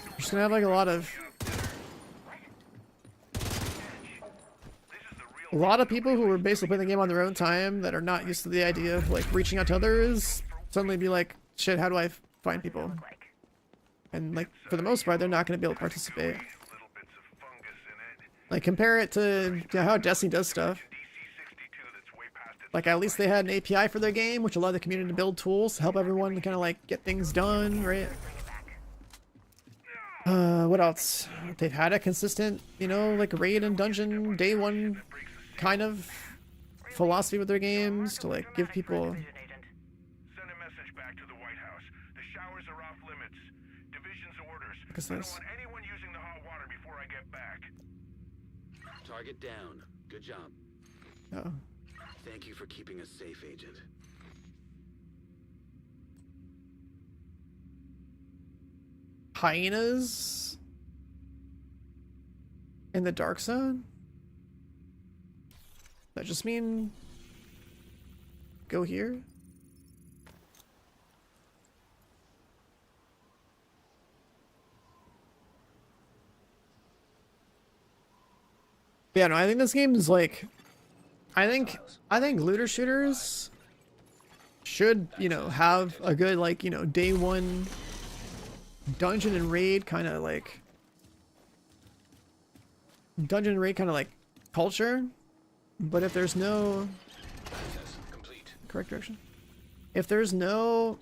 you're just gonna have like a lot of a lot of people who are basically playing the game on their own time that are not used to the idea of like reaching out to others suddenly be like, shit, how do I find people? And like for the most part, they're not going to be able to participate. Like compare it to how Destiny does stuff. Like at least they had an API for their game, which allowed the community to build tools to help everyone to kind of like get things done, right? What else? They've had a consistent, you know, like raid and dungeon day one kind of philosophy with their games to like give people. Send a message back to the White House. The showers are off limits. Division's orders. Look at I don't this. want anyone using the hot water before I get back. Target down. Good job. Oh. Thank you for keeping us safe, Agent. Hyenas in the dark zone? That just mean go here? Yeah, no, I think this game is like I think looter shooters should, you know, have a good like, you know, day one dungeon and raid kind of like culture, but if there's no correct direction, if there's no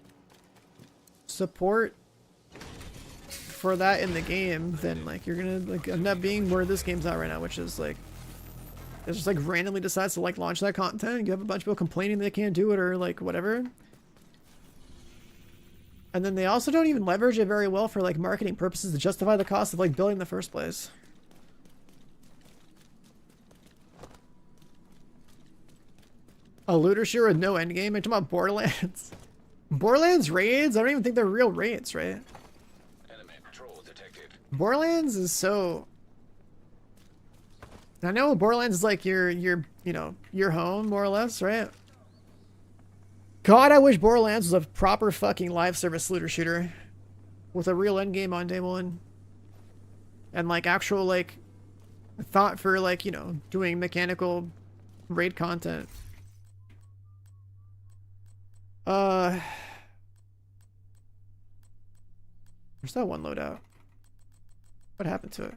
support for that in the game, then like you're gonna like end up being where this game's at right now, which is like it just like randomly decides to like launch that content. You have a bunch of people complaining they can't do it or like whatever. And then they also don't even leverage it very well for like marketing purposes to justify the cost of like building in the first place. A looter shooter with no endgame? I'm talking about Borderlands. Borderlands raids? I don't even think they're real raids, right? Enemy patrol detected. Borderlands is so... I know Borderlands is like your you know, your home, more or less, right? God, I wish Borderlands was a proper fucking live service looter shooter with a real endgame on day one. And like actual like thought for like, you know, doing mechanical raid content. Where's that one loadout? What happened to it?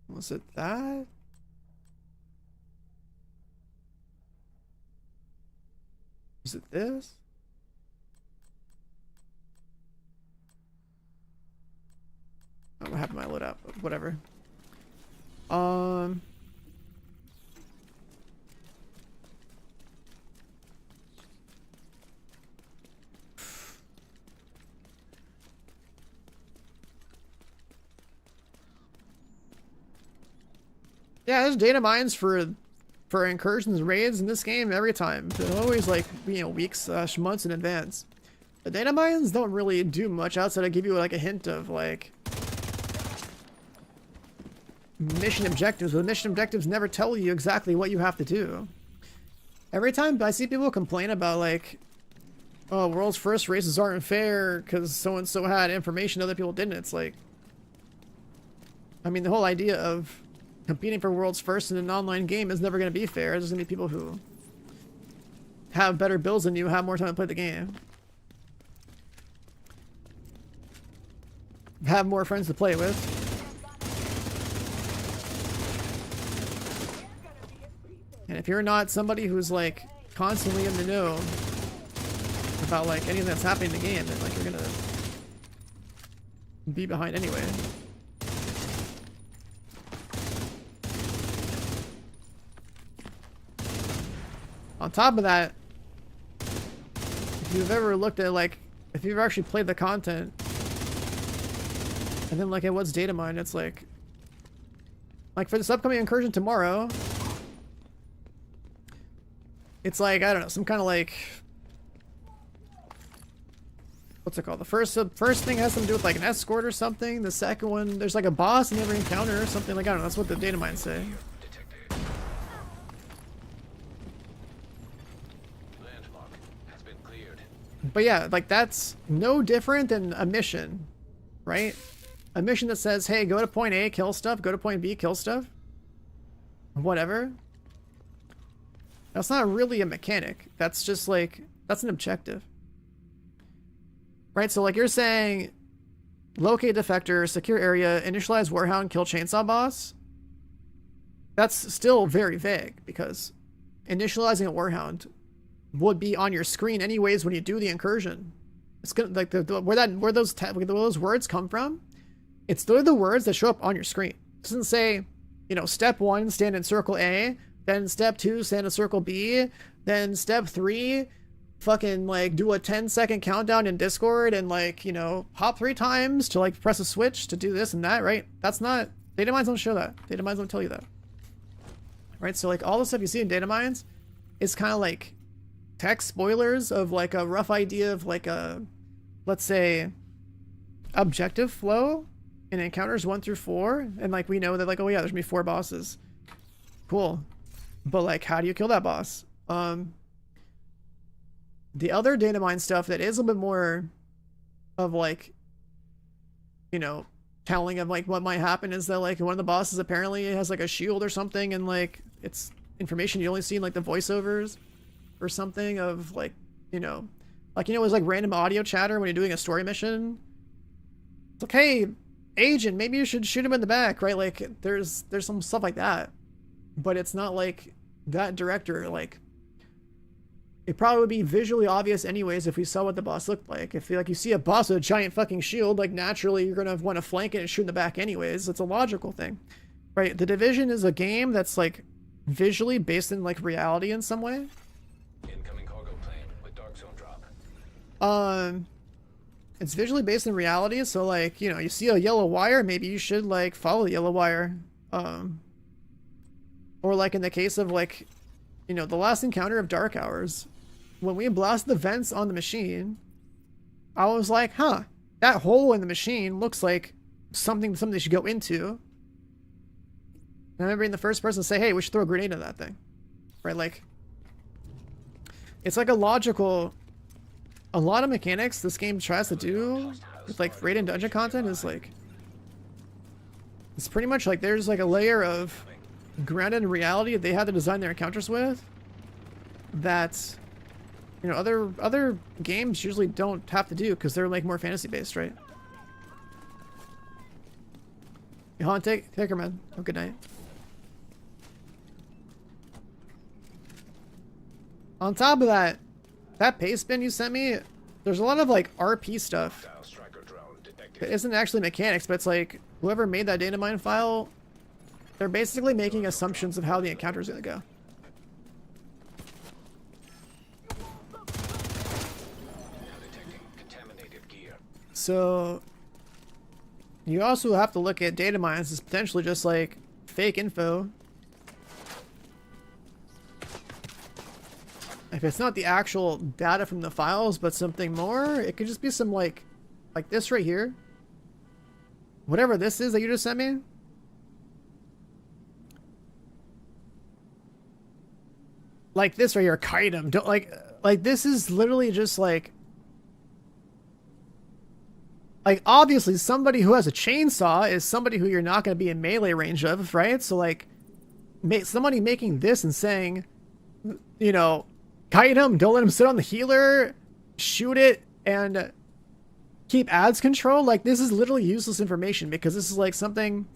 Was it that? Was it this? Oh, what happened to my loadout? Whatever. Yeah, there's data mines for incursions and raids in this game every time. They're always like, you know, weeks, months in advance. The data mines don't really do much outside of give you like a hint of like mission objectives, but mission objectives never tell you exactly what you have to do. Every time I see people complain about like, oh, world's first races aren't fair because so-and-so had information other people didn't, it's like, I mean, the whole idea of competing for world's first in an online game is never going to be fair. There's going to be people who have better builds than you, have more time to play the game, have more friends to play with. And if you're not somebody who's like constantly in the know about like anything that's happening in the game, then like you're gonna be behind anyway. On top of that, if you've ever looked at like, if you've actually played the content and then like at what's data mine, it's like for this upcoming incursion tomorrow, it's like, I don't know, some kind of like, what's it called? The first thing has something to do with like an escort or something. The second one, there's like a boss in every encounter or something, like, I don't know, that's what the data mines say. But yeah, like that's no different than a mission, right? a mission that says, hey, go to point A, kill stuff, go to point B, kill stuff, whatever. That's not really a mechanic. That's just like, that's an objective. Right, so like you're saying, locate defector, secure area, initialize Warhound, kill chainsaw boss. That's still very vague, because initializing a Warhound would be on your screen anyways when you do the incursion. It's gonna like where those words come from. They're the words that show up on your screen. It doesn't say, you know, step 1, stand in circle A, then step 2, stand in circle B, then step 3, fucking like do a 10-second countdown in Discord and like, you know, hop 3 times to like press a switch to do this and that, right? That's not, data mines don't show that. Data mines don't tell you that. Right? So like all the stuff you see in data mines is kind of like text spoilers of like a rough idea of like a, let's say, objective flow in encounters 1 through 4, and like we know that like, oh yeah, there's gonna be 4 bosses. Cool. But like, how do you kill that boss? The other data mine stuff that is a little bit more of like, you know, telling of like what might happen is that like one of the bosses apparently has like a shield or something, and like it's information you only see in like the voiceovers or something of like, you know, like, you know, it was like random audio chatter when you're doing a story mission. It's like, hey, agent, maybe you should shoot him in the back, right? Like there's some stuff like that, but it's not like that director, like it probably would be visually obvious anyways if we saw what the boss looked like. If like you see a boss with a giant fucking shield, like naturally you're gonna want to flank it and shoot in the back anyways. It's a logical thing, right? The Division is a game that's like visually based in like reality in some way. Incoming cargo plane with dark zone drop. It's visually based in reality, so like, you know, you see a yellow wire, maybe you should like follow the yellow wire. Or like in the case of like, you know, the last encounter of Dark Hours, when we blasted the vents on the machine, I was like, huh, that hole in the machine looks like something they should go into. And I remember being the first person to say, hey, we should throw a grenade in that thing. Right? Like, it's like a logical, a lot of mechanics this game tries to do with like raid and dungeon content is like, it's pretty much like there's like a layer of grounded in reality that they had to design their encounters with that, you know, other games usually don't have to do because they're like more fantasy based, right? Johan, take her, man. Have a good night. On top of that paste bin you sent me, there's a lot of like RP stuff that isn't actually mechanics, but it's like whoever made that data mine file, they're basically making assumptions of how the encounter is gonna go. So you also have to look at data mines as potentially just like fake info. If it's not the actual data from the files, but something more, it could just be some like this right here. Whatever this is that you just sent me. Like this right here, Kaitum. Don't like this is literally just like obviously somebody who has a chainsaw is somebody who you're not going to be in melee range of, right? So like somebody making this and saying, you know, kite him, don't let him sit on the healer, shoot it, and keep ads control. Like this is literally useless information because this is like something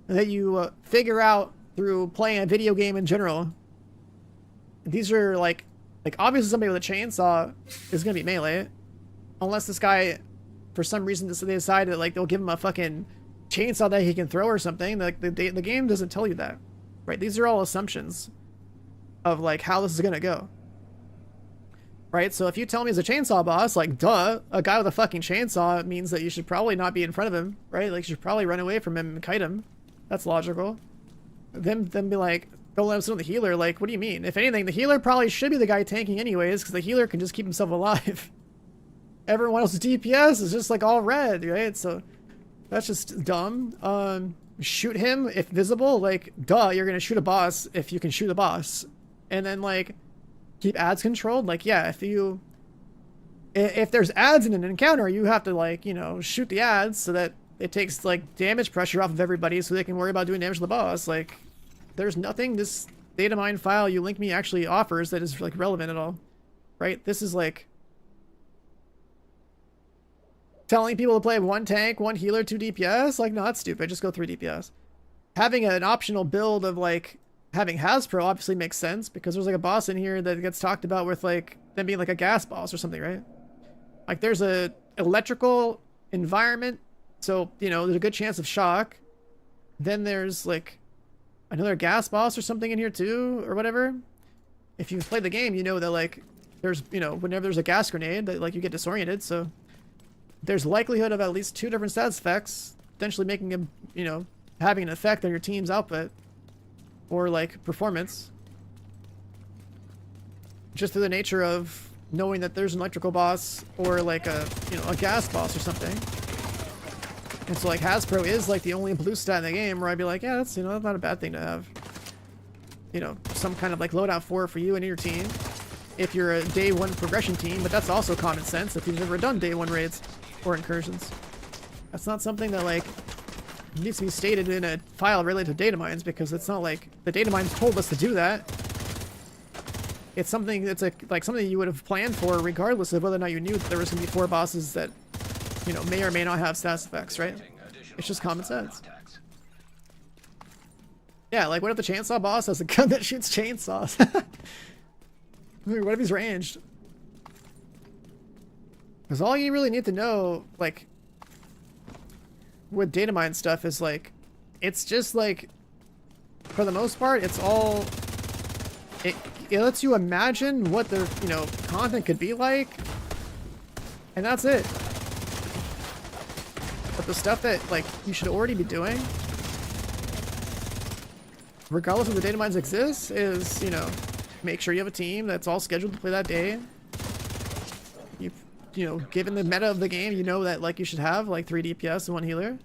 that you figure out through playing a video game in general. These are like obviously somebody with a chainsaw is going to be melee unless this guy, for some reason, they decide that like they'll give him a fucking chainsaw that he can throw or something. Like the game doesn't tell you that, right? These are all assumptions of like how this is gonna go, right? So if you tell me he's a chainsaw boss, like duh, a guy with a fucking chainsaw means that you should probably not be in front of him, right? Like you should probably run away from him and kite him. That's logical. Then be like, don't let him sit on the healer. Like, what do you mean? If anything, the healer probably should be the guy tanking anyways, because the healer can just keep himself alive. Everyone else's DPS is just like all red, right? So that's just dumb. Shoot him if visible, like duh, you're gonna shoot a boss if you can shoot a boss. And then like keep ads controlled. Like yeah, if there's ads in an encounter, you have to like, you know, shoot the ads so that it takes like damage pressure off of everybody so they can worry about doing damage to the boss. Like, there's nothing this data mine file you link me actually offers that is like relevant at all, right? This is like telling people to play 1 tank, 1 healer, 2 DPS. Like, no, that's stupid. Just go 3 DPS. Having an optional build of like having Hasbro obviously makes sense because there's like a boss in here that gets talked about with like them being like a gas boss or something, right? Like, there's a electrical environment, so you know there's a good chance of shock. Then there's like another gas boss or something in here too, or whatever. If you've played the game, you know that like there's, you know, whenever there's a gas grenade that like you get disoriented, so there's likelihood of at least 2 different status effects potentially making a, you know, having an effect on your team's output or like performance, just through the nature of knowing that there's an electrical boss or like a, you know, a gas boss or something. And so like Hasbro is like the only blue stat in the game where I'd be like, yeah, that's, you know, that's not a bad thing to have, you know, some kind of like loadout for you and your team if you're a day 1 progression team. But that's also common sense if you've never done day 1 raids or incursions. That's not something that like needs to be stated in a file related to data mines, because it's not like the data mines told us to do that. It's something that's like something you would have planned for regardless of whether or not you knew that there was going to be 4 bosses that, you know, may or may not have status effects, right? It's just common sense. Yeah, like what if the chainsaw boss has a gun that shoots chainsaws? What if he's ranged? Because all you really need to know, like, with data mine stuff is like, it's just like, for the most part, it's all, it lets you imagine what the, you know, content could be like, and that's it. But the stuff that like you should already be doing, regardless of the data mines exist, is, you know, make sure you have a team that's all scheduled to play that day. You know, given the meta of the game, you know that like you should have like 3 DPS and 1 healer.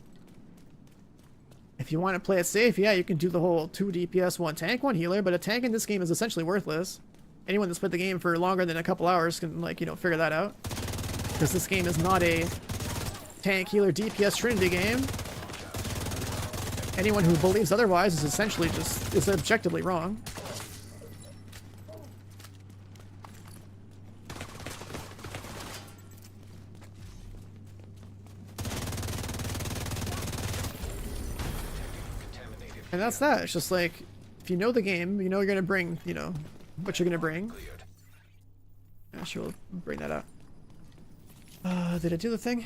If you want to play it safe, yeah, you can do the whole 2 DPS, 1 tank, 1 healer, but a tank in this game is essentially worthless. Anyone that's played the game for longer than a couple hours can, like, you know, figure that out. Because this game is not a tank, healer, DPS trinity game. Anyone who believes otherwise is essentially just, is objectively wrong. And that's that. It's just like, if you know the game, you know you're gonna bring, you know, what you're gonna bring. Yeah, sure, we'll bring that out. Did I do the thing?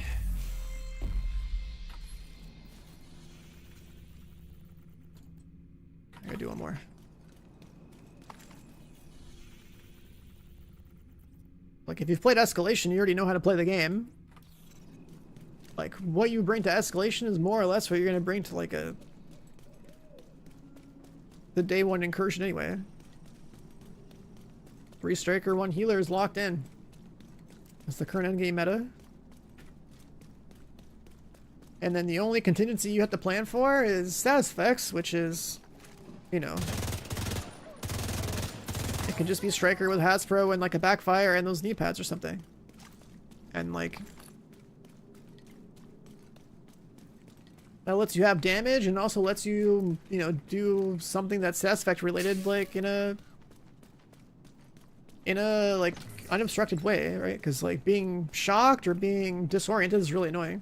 I gotta do one more. Like, if you've played Escalation, you already know how to play the game. Like, what you bring to Escalation is more or less what you're gonna bring to, like, the day 1 incursion anyway. 3 striker, 1 healer is locked in. That's the current endgame meta. And then the only contingency you have to plan for is status effects, which is, you know, it can just be striker with Hasbro and like a backfire and those knee pads or something. And like, that lets you have damage and also lets you, you know, do something that's status effect related, like in a like unobstructed way, right? Because like being shocked or being disoriented is really annoying.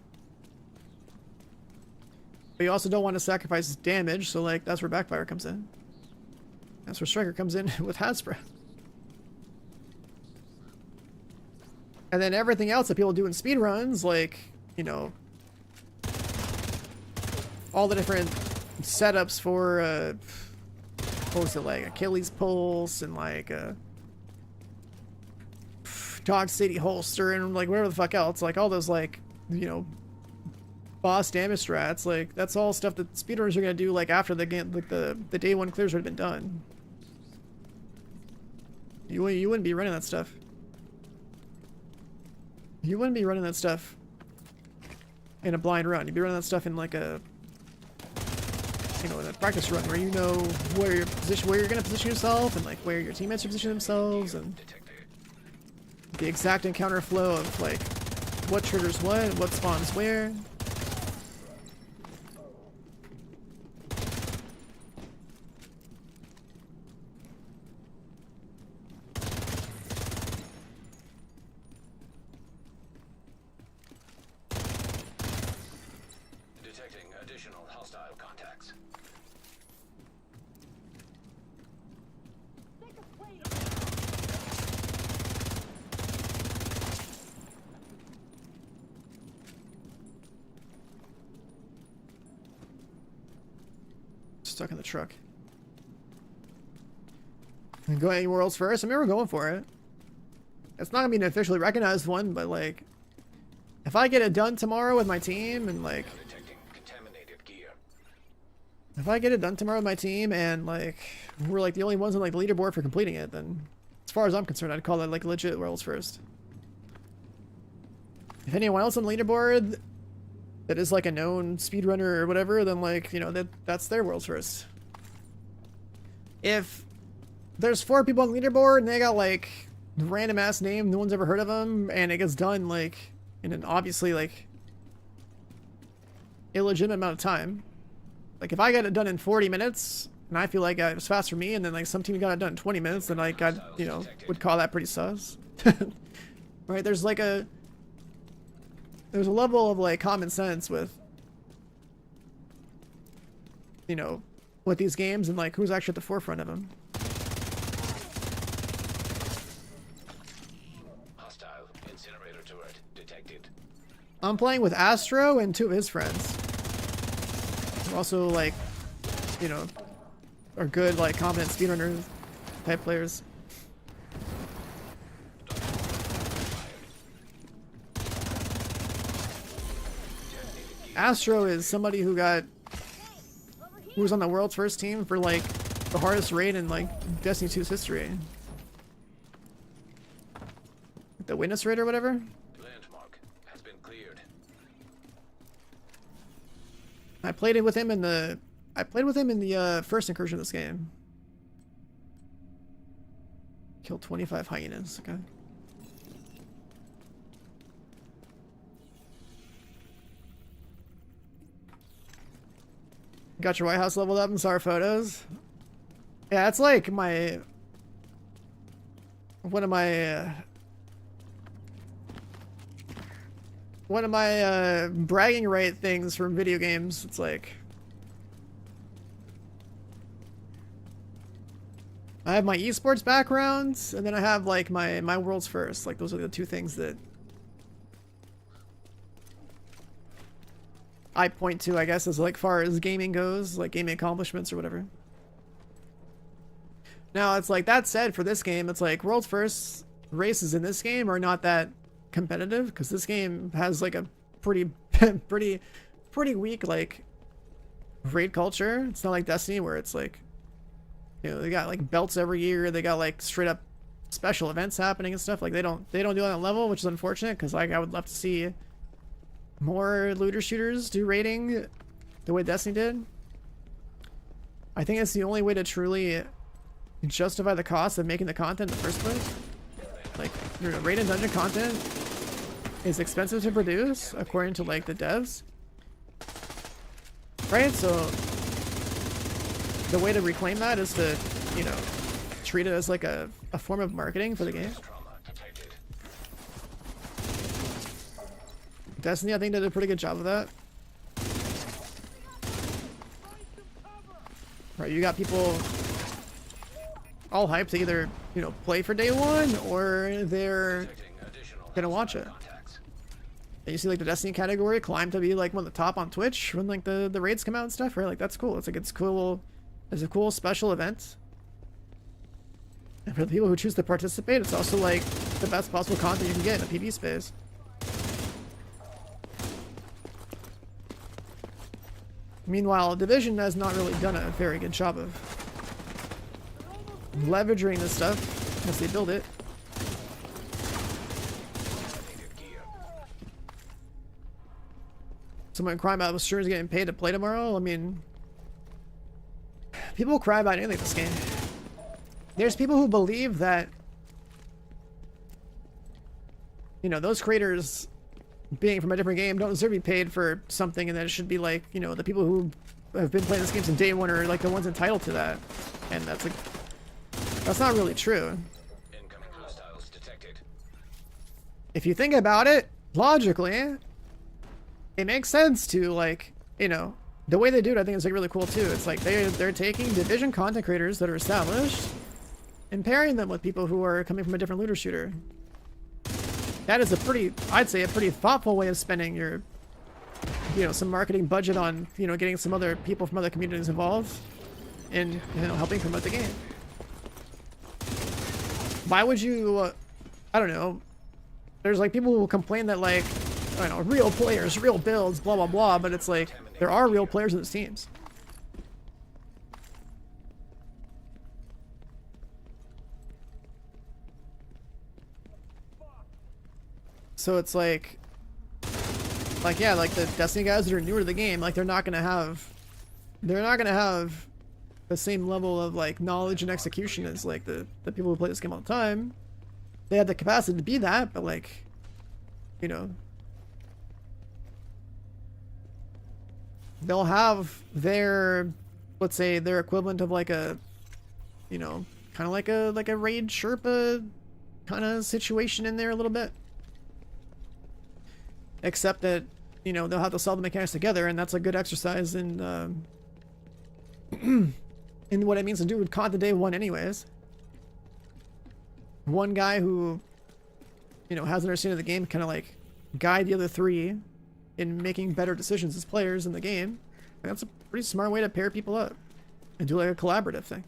But you also don't want to sacrifice damage, so like that's where backfire comes in. That's where striker comes in with Hasbro. And then everything else that people do in speedruns, like, you know, all the different setups for, what was it, like Achilles pulse and like Dog City holster and like whatever the fuck else, like all those like, you know, boss damage strats, like that's all stuff that speedrunners are gonna do like after the game, like the day 1 clears would have been done. You wouldn't be running that stuff. You wouldn't be running that stuff in a blind run. You'd be running that stuff in like a, you know, in a practice run where you know where your position, where you're gonna position yourself, and like where your teammates are positioning themselves, and the exact encounter flow of like what triggers what spawns where. additional hostile contacts. Stuck in the truck. And going worlds first. I mean, we're going for it. It's not gonna be an officially recognized one, but like, if I get it done tomorrow with my team and like, Now detecting contaminated gear. if I get it done tomorrow with my team and like, we're like the only ones on like the leaderboard for completing it, then as far as I'm concerned, I'd call that like legit worlds first. If anyone else on the leaderboard that is like a known speedrunner or whatever, then like, you know, that's their worlds first. If there's 4 people on the leaderboard and they got like random ass name, no one's ever heard of them, and it gets done like in an obviously like illegitimate amount of time. Like if I got it done in 40 minutes and I feel like it was fast for me, and then like some team got it done in 20 minutes, then like I, you know, would call that pretty sus. Right? There's a level of like common sense with, you know, with these games and like who's actually at the forefront of them. Hostile incinerator turret detected. I'm playing with Astro and 2 of his friends. Who also like, you know, are good like competent speedrunner type players. Astro is somebody who was on the world's first team for like the hardest raid in like Destiny 2's history. The witness raid or whatever. Landmark has been cleared. I played with him in the first incursion of this game. Killed 25 hyenas. Okay. Got your White House leveled up and saw our photos. Yeah, it's like one of my bragging right things from video games. It's like I have my esports backgrounds, and then I have like my world's first. Like those are the 2 things that I point to, I guess, as like far as gaming goes, like gaming accomplishments or whatever. Now it's like, that said, for this game, it's like world's first races in this game are not that competitive, because this game has like a pretty weak like raid culture. It's not like Destiny where it's like, you know, they got like belts every year, they got like straight up special events happening and stuff. Like they don't do it on that level, which is unfortunate, because like I would love to see more looter shooters do raiding the way Destiny did. I think it's the only way to truly justify the cost of making the content in the first place. Like, you know, raid and dungeon content is expensive to produce according to like the devs, right? So the way to reclaim that is to, you know, treat it as like a form of marketing for the game. Destiny, I think, did a pretty good job of that. Right, you got people all hyped to either, you know, play for day 1 or they're gonna watch it. And you see like the Destiny category climb to be like one of the top on Twitch when like the raids come out and stuff, right? Like that's cool. It's like it's a cool special event. And for the people who choose to participate, it's also like the best possible content you can get in a PvP space. Meanwhile, Division has not really done a very good job of leveraging this stuff as they build it. Someone cry about the streamers getting paid to play tomorrow. I mean, people cry about anything in this game. There's people who believe that, you know, those creators being from a different game don't deserve to be paid for something, and that it should be like, you know, the people who have been playing this game since day 1 are like the ones entitled to that. And that's like, that's not really true. Incoming hostiles detected. If you think about it logically, it makes sense to like, you know, the way they do it, I think is like really cool too. It's like they're taking Division content creators that are established and pairing them with people who are coming from a different looter shooter. That is a pretty, I'd say, a pretty thoughtful way of spending your, you know, some marketing budget on, you know, getting some other people from other communities involved in, you know, helping promote the game. Why would you, I don't know, there's like people who will complain that like, I don't know, real players, real builds, blah, blah, blah, but it's like, there are real players in these teams. So it's like yeah, like the Destiny guys that are newer to the game, like they're not gonna have the same level of like knowledge and execution as like the people who play this game all the time. They have the capacity to be that, but like, you know, they'll have their, let's say, their equivalent of like a, you know, kind of like a raid Sherpa kind of situation in there a little bit. Except that, you know, they'll have to solve the mechanics together, and that's a good exercise in in what it means to do with COD to day one anyways. One guy who, you know, has an understanding of the game kind of like guide the other three in making better decisions as players in the game. And that's a pretty smart way to pair people up and do like a collaborative thing.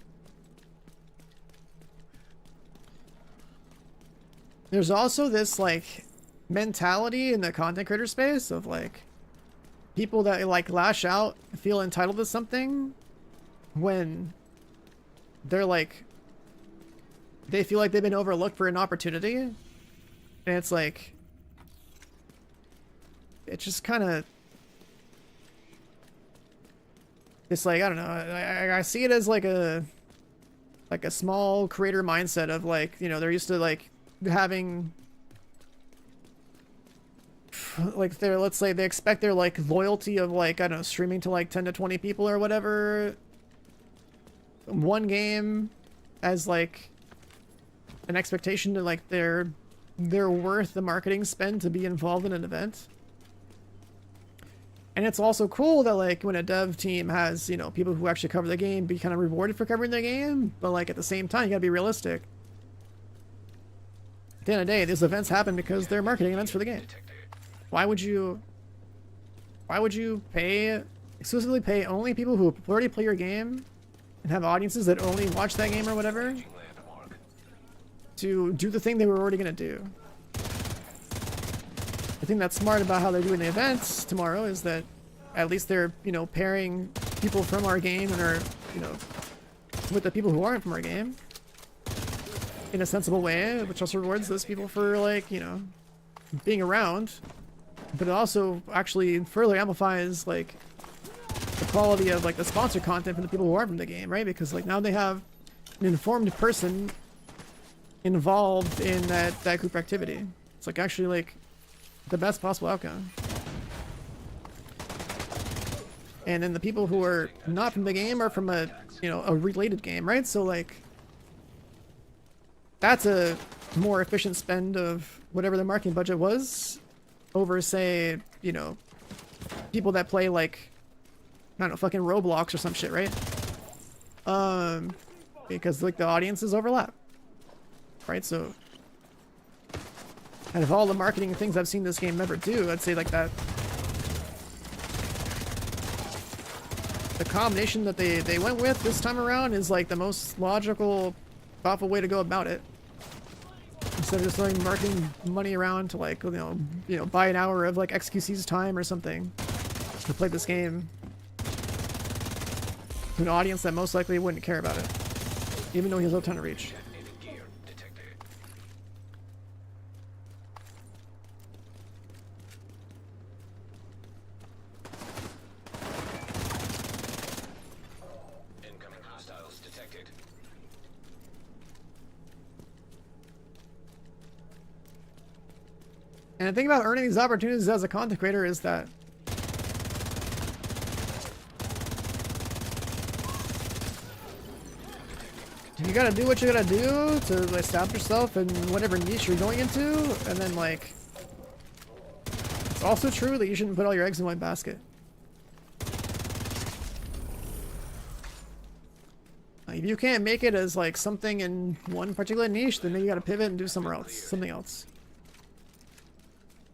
There's also this like mentality in the content creator space of like people that like lash out feel entitled to something when they're like, they feel like they've been overlooked for an opportunity, and it's like, it's just kind of, it's like, I don't know, I see it as like a small creator mindset of like, you know, they're used to like having like their, let's say they expect their like loyalty of like, I don't know, streaming to like 10 to 20 people or whatever one game as like an expectation to like they're worth the marketing spend to be involved in an event. And it's also cool that like when a dev team has, you know, people who actually cover the game be kind of rewarded for covering the game, but like at the same time you gotta be realistic. At the end of the day, these events happen because they're marketing events for the game. Why would you exclusively pay only people who already play your game and have audiences that only watch that game or whatever to do the thing they were already going to do? The thing that's smart about how they're doing the events tomorrow is that at least they're, you know, pairing people from our game and are, you know, with the people who aren't from our game in a sensible way, which also rewards those people for like, you know, being around. But it also actually further amplifies like the quality of like the sponsor content from the people who aren't from the game, right? Because like now they have an informed person involved in that group activity. It's like actually like the best possible outcome. And then the people who are not from the game are from a, you know, a related game, right? So like that's a more efficient spend of whatever the marketing budget was over, say, you know, people that play like, I don't know, fucking Roblox or some shit, right? Because like the audiences overlap, right? So out of all the marketing things I've seen this game ever do, I'd say like that the combination that they went with this time around is like the most logical, thoughtful way to go about it. Instead of just throwing marketing money around to like, you know, buy an hour of like XQC's time or something to play this game to an audience that most likely wouldn't care about it, even though he has a ton of reach. Incoming hostiles detected. And the thing about earning these opportunities as a content creator is that you gotta do what you gotta do to establish yourself in whatever niche you're going into, and then like it's also true that you shouldn't put all your eggs in one basket. If you can't make it as like something in one particular niche, then maybe you gotta pivot and do somewhere else, something else.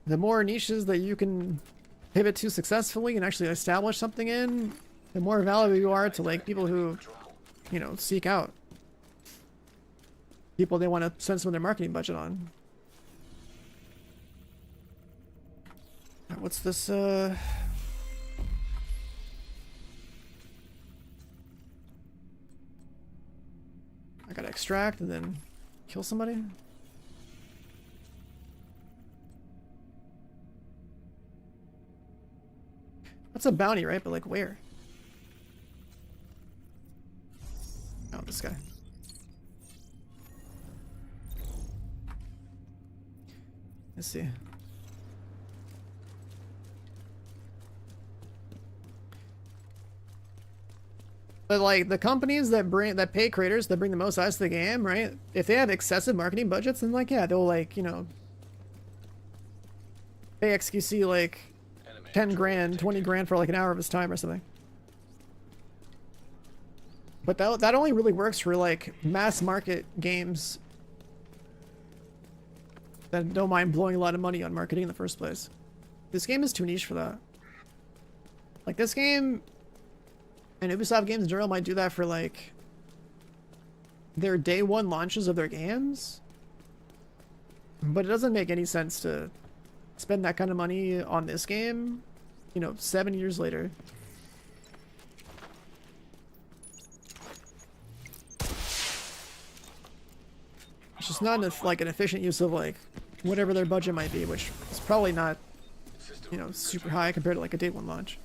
The more niches that you can pivot to successfully and actually establish something in, the more valuable you are to like people who, you know, seek out people they want to spend some of their marketing budget on. What's this? I gotta extract and then kill somebody. That's a bounty, right? But like where? Oh, this guy. Let's see. But like the companies that pay creators that bring the most eyes to the game, right? If they have excessive marketing budgets, then like yeah, they'll like, you know, pay XQC like 10 grand, 20 grand for like an hour of his time or something. But that only really works for like mass market games that don't mind blowing a lot of money on marketing in the first place. This game is too niche for that. Like this game and Ubisoft games in general might do that for like their day one launches of their games, but it doesn't make any sense to spend that kind of money on this game, you know, 7 years later. It's just not like an efficient use of like whatever their budget might be, which is probably not, you know, super high compared to like a day one launch.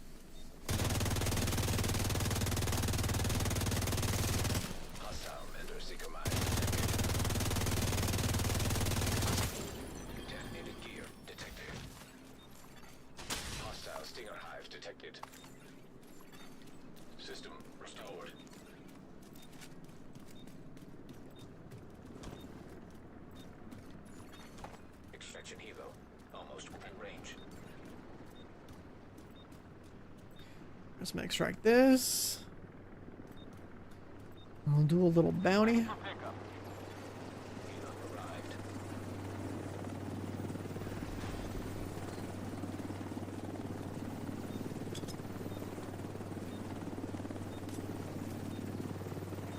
Just gonna extract this. I'll do a little bounty.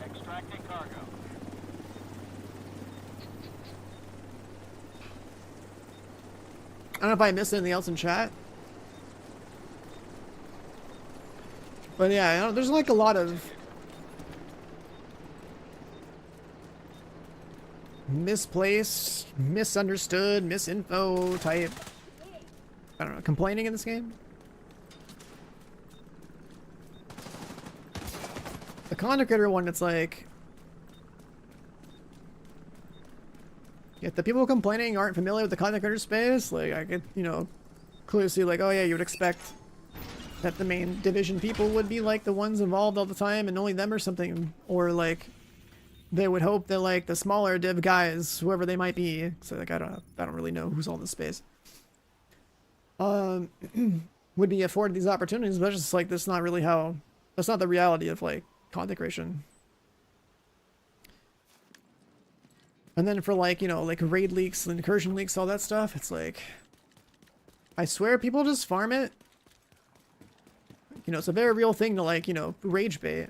Extracting cargo. I don't know if I missed anything else in chat. But yeah, there's like a lot of misplaced, misunderstood, misinfo type, I don't know, complaining in this game. The content creator one, it's like, if the people complaining aren't familiar with the content creator space, like I could, you know, clearly see like, oh yeah, you would expect that the main division people would be like the ones involved all the time and only them or something, or like they would hope that like the smaller div guys, whoever they might be, so like I don't really know who's all in the space, would be afforded these opportunities, but it's just like that's not really how, that's not the reality of like content creation. And then for like, you know, like raid leaks, incursion leaks, all that stuff, it's like, I swear people just farm it. You know, it's a very real thing to like, you know, rage bait.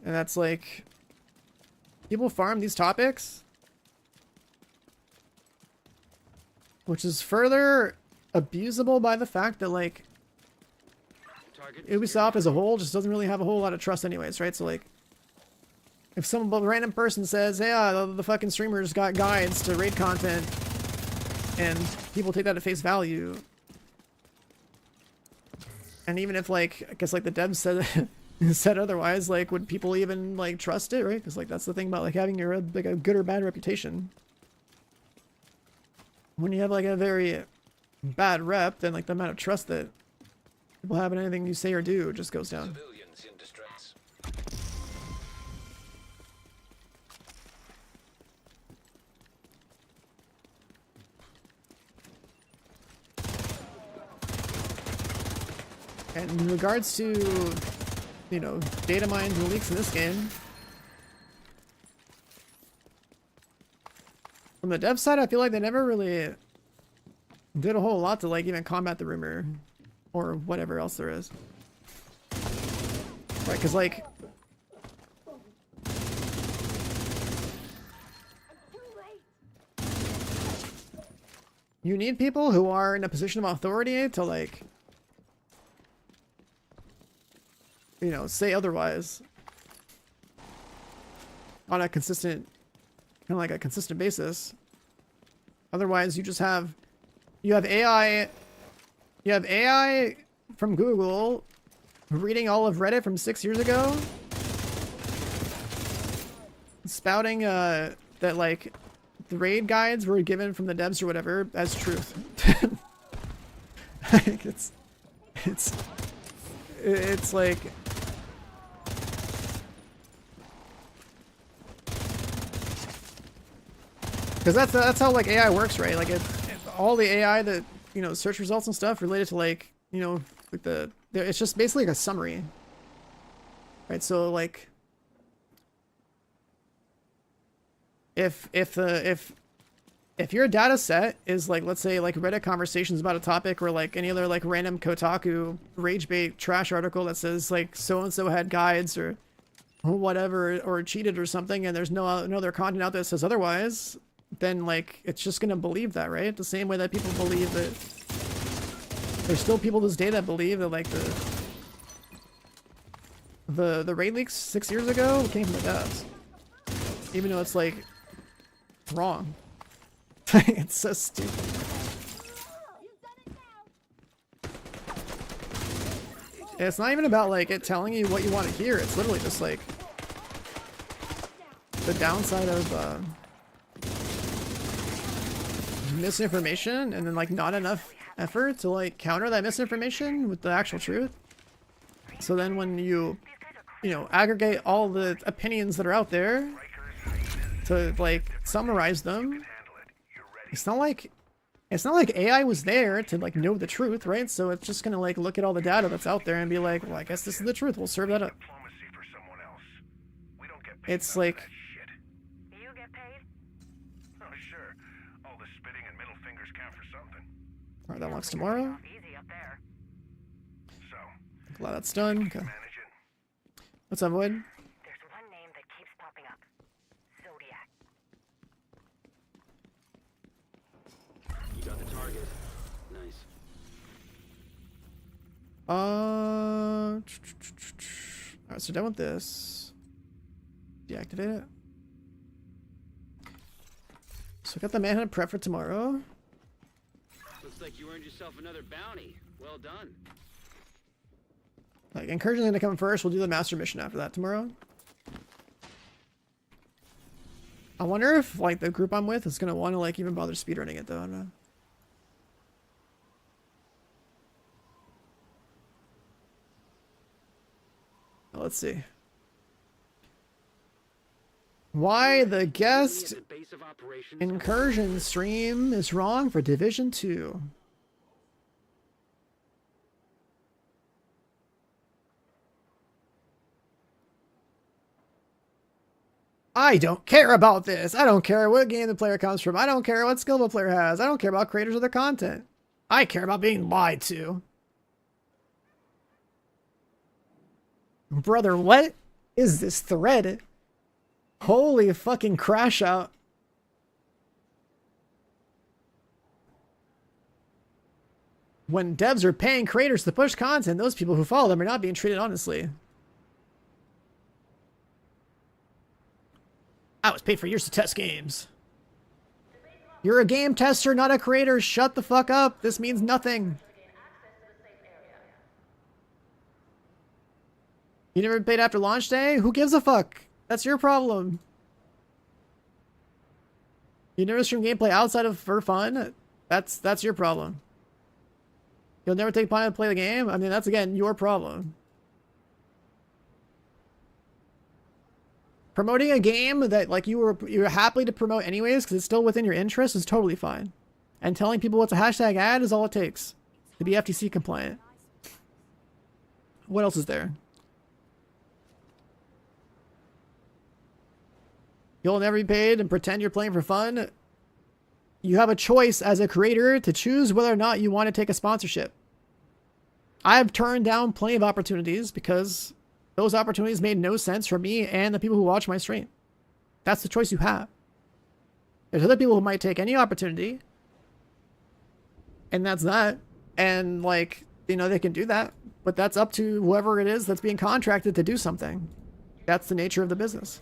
And that's like, people farm these topics, which is further abusable by the fact that like Ubisoft as a whole just doesn't really have a whole lot of trust anyways, right? So like, if some random person says, hey, the fucking streamers got guides to raid content, and people take that at face value, and even if like, I guess like the devs said said otherwise, like would people even like trust it, right? Because like that's the thing about like having your like a good or bad reputation. When you have like a very bad rep, then like the amount of trust that people have in anything you say or do just goes down. Civilians in distress. And in regards to you know, data mines and leaks in this game. From the dev side, I feel like they never really did a whole lot to like even combat the rumor or whatever else there is. Right, because like you need people who are in a position of authority to like, you know, say otherwise on a consistent, kind of like a consistent basis. Otherwise, you just have, you have AI from Google reading all of Reddit from 6 years ago, spouting that like the raid guides were given from the devs or whatever as truth. Like, it's like because that's how like AI works, right? Like all the AI that, you know, search results and stuff related to like, you know, like it's just basically like a summary, right? So like if your data set is like, let's say like Reddit conversations about a topic or like any other like random Kotaku rage bait trash article that says like so and so had guides or whatever or cheated or something, and there's no other content out there that says otherwise, then like it's just gonna believe that, right? The same way that people believe that there's still people to this day that believe that like the raid leaks 6 years ago came from the devs, even though it's like wrong. It's so stupid. It's not even about like it telling you what you want to hear. It's literally just like the downside of misinformation, and then like not enough effort to like counter that misinformation with the actual truth. So then when you know, aggregate all the opinions that are out there to like summarize them, it's not like AI was there to like know the truth, right? So it's just gonna like look at all the data that's out there and be like, well, I guess this is the truth, we'll serve that up. It's like, you get paid? Oh sure. All the spitting and middle fingers count for something. alright, that unlocks tomorrow. Easy up there. So Glad that's done. Okay. manage it. What's up, Void? There's one name that keeps popping up. Zodiac. You got the target. Nice. Alright, so done with this. Deactivate it. So we got the manhunt prep for tomorrow. Looks like you earned yourself another bounty. Well done. Like, Incursion's gonna come first. We'll do the master mission after that tomorrow. I wonder if, like, the group I'm with is gonna want to, like, even bother speedrunning it, though. I don't know. Well, let's see. Why the guest At the base of operations. Incursion stream is wrong for Division 2. I don't care about this. I don't care what game the player comes from. I don't care what skill the player has. I don't care about creators of their content. I care about being lied to. Brother, what is this thread? Holy fucking crash out. When devs are paying creators to push content, those people who follow them are not being treated honestly. I was paid for years to test games. You're a game tester, not a creator. Shut the fuck up. This means nothing. You never paid after launch day? Who gives a fuck? That's your problem. You never stream gameplay outside of for fun? That's your problem. You'll never take time to play the game? I mean, that's again your problem. Promoting a game that like you're happy to promote anyways because it's still within your interest is totally fine. And telling people what's a hashtag ad is all it takes to be FTC compliant. What else is there? You'll never be paid and pretend you're playing for fun. You have a choice as a creator to choose whether or not you want to take a sponsorship. I have turned down plenty of opportunities because those opportunities made no sense for me and the people who watch my stream. That's the choice you have. There's other people who might take any opportunity, and that's that. And like, you know, they can do that, but that's up to whoever it is that's being contracted to do something. That's the nature of the business.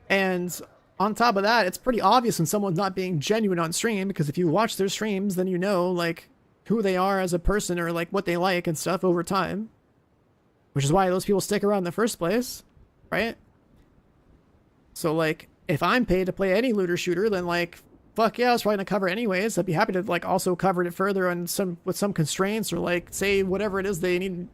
And on top of that, it's pretty obvious when someone's not being genuine on stream, because if you watch their streams, then you know like who they are as a person or like what they like and stuff over time, which is why those people stick around in the first place, right? So like, if I'm paid to play any looter shooter, then like, fuck yeah, I was probably gonna cover it anyways. I'd be happy to like also cover it further on with some constraints, or like say whatever it is they need,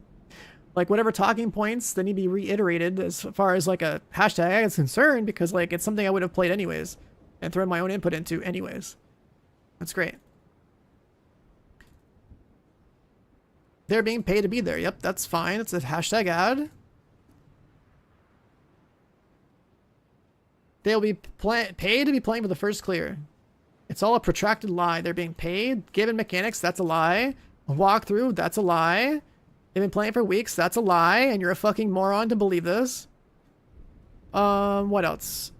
like whatever talking points that need to be reiterated as far as like a hashtag is concerned, because like it's something I would have played anyways and thrown my own input into anyways. That's great. They're being paid to be there. Yep, that's fine. It's a hashtag ad. They'll be paid to be playing for the first clear. It's all a protracted lie. They're being paid. Given mechanics, that's a lie. A walkthrough, that's a lie. They've been playing for weeks, that's a lie, and you're a fucking moron to believe this. What else?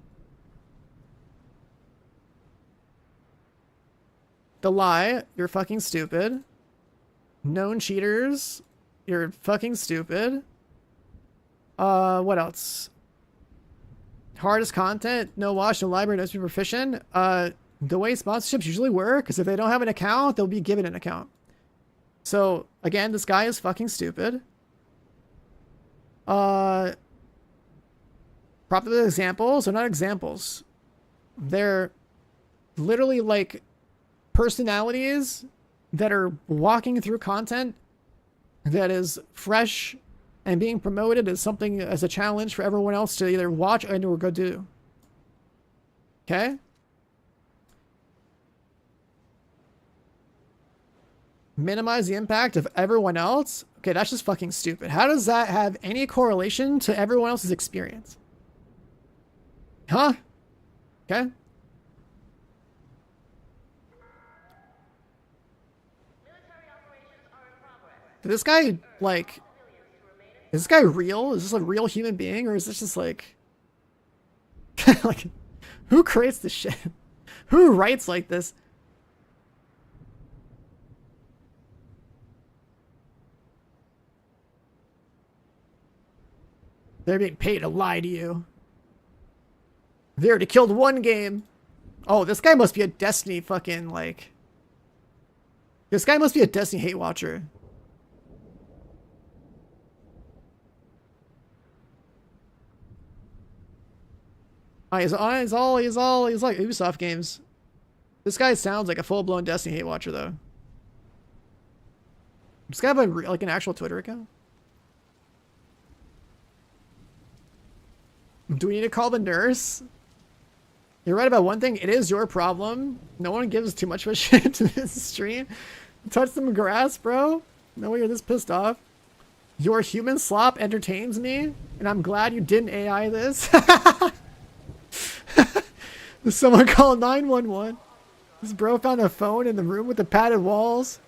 The lie, you're fucking stupid. Known cheaters, you're fucking stupid. What else? Hardest content, no watch, no library, no super proficient. The way sponsorships usually work is if they don't have an account, they'll be given an account. So again, this guy is fucking stupid. Proper examples are not examples. They're literally like personalities that are walking through content that is fresh and being promoted as something, as a challenge for everyone else to either watch and or go do. Okay? Minimize the impact of everyone else? Okay, that's just fucking stupid. How does that have any correlation to everyone else's experience? Huh? Okay. Did this guy, like... Is this guy real? Is this a real human being? Or is this just like... like, who creates this shit? Who writes like this? They're being paid to lie to you. They already killed one game. Oh, this guy must be a Destiny fucking, like... This guy must be a Destiny hate watcher. He's like Ubisoft games. This guy sounds like a full-blown Destiny hate watcher, though. Does this guy have like an actual Twitter account? Do we need to call the nurse? You're right about one thing. It is your problem. No one gives too much of a shit to this stream. Touch some grass, bro. No way you're this pissed off. Your human slop entertains me, and I'm glad you didn't AI this. Someone call 911. This bro found a phone in the room with the padded walls.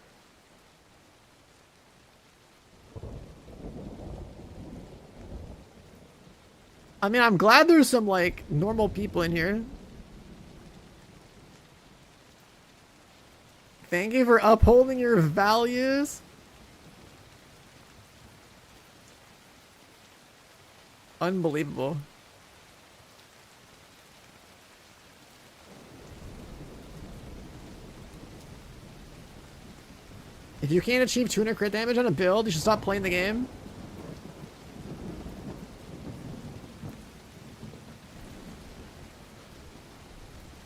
I mean, I'm glad there's some, like, normal people in here. Thank you for upholding your values. Unbelievable. If you can't achieve 200 crit damage on a build, you should stop playing the game.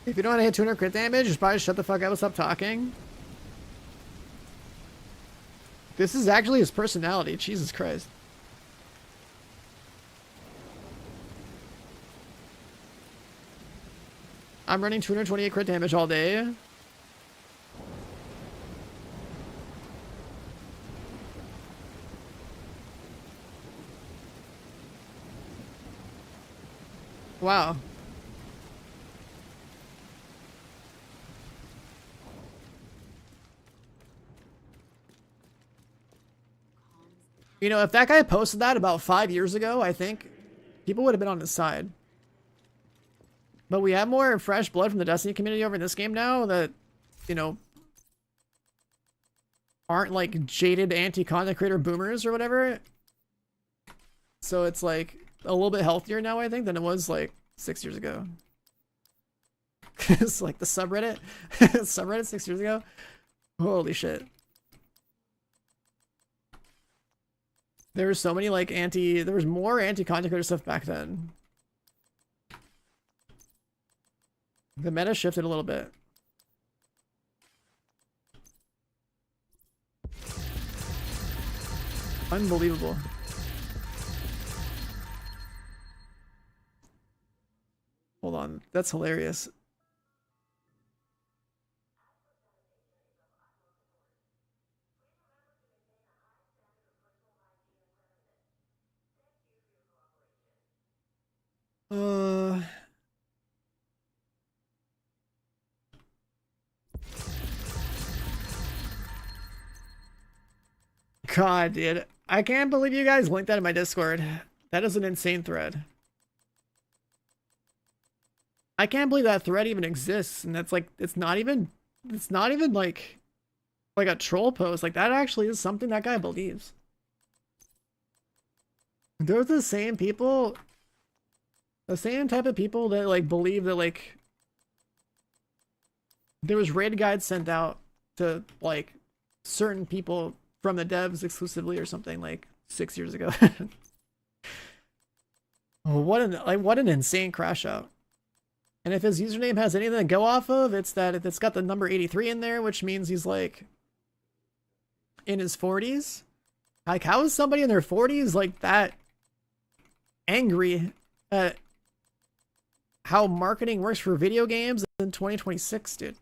If you don't know how to hit 200 crit damage, just probably shut the fuck up and stop talking. This is actually his personality. Jesus Christ. I'm running 228 crit damage all day. Wow. You know, if that guy posted that about 5 years ago, I think people would have been on his side. But we have more fresh blood from the Destiny community over in this game now that, you know, aren't like jaded anti-content creator boomers or whatever. So it's like a little bit healthier now, I think, than it was like 6 years ago. It's like the subreddit. Subreddit 6 years ago. Holy shit. There was so many like there was more anti-content creator stuff back then. The meta shifted a little bit. Unbelievable. Hold on, that's hilarious. God, dude. I can't believe you guys linked that in my Discord. That is an insane thread. I can't believe that thread even exists, and that's like, it's not even like a troll post. Like, that actually is something that guy believes. They're the same people, the same type of people that like believe that like there was raid guides sent out to like certain people from the devs exclusively or something like 6 years ago. What an insane crash out. And if his username has anything to go off of, it's that if it's got the number 83 in there, which means he's like in his 40s. Like, how is somebody in their 40s like that angry at how marketing works for video games in 2026, dude?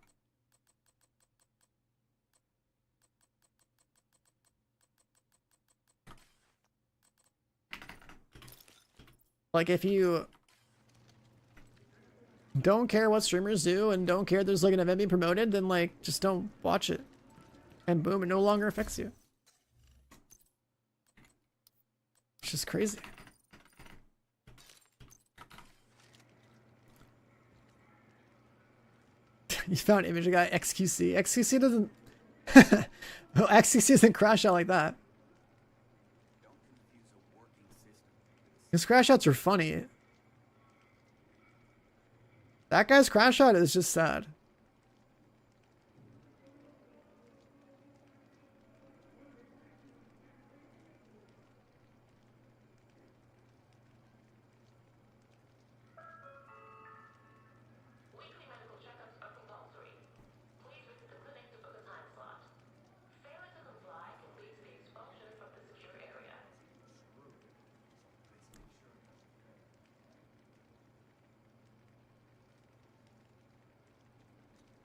Like, if you don't care what streamers do and don't care there's like an event being promoted, then like just don't watch it. And boom, it no longer affects you. It's just crazy. You found image guy XQC. XQC doesn't no, XQC doesn't crash out like that. His crash outs are funny. That guy's crash out is just sad. Weekly medical checkups are compulsory. Please visit the clinic to book a time slot. Failure to comply can lead to the expulsion from the secure area.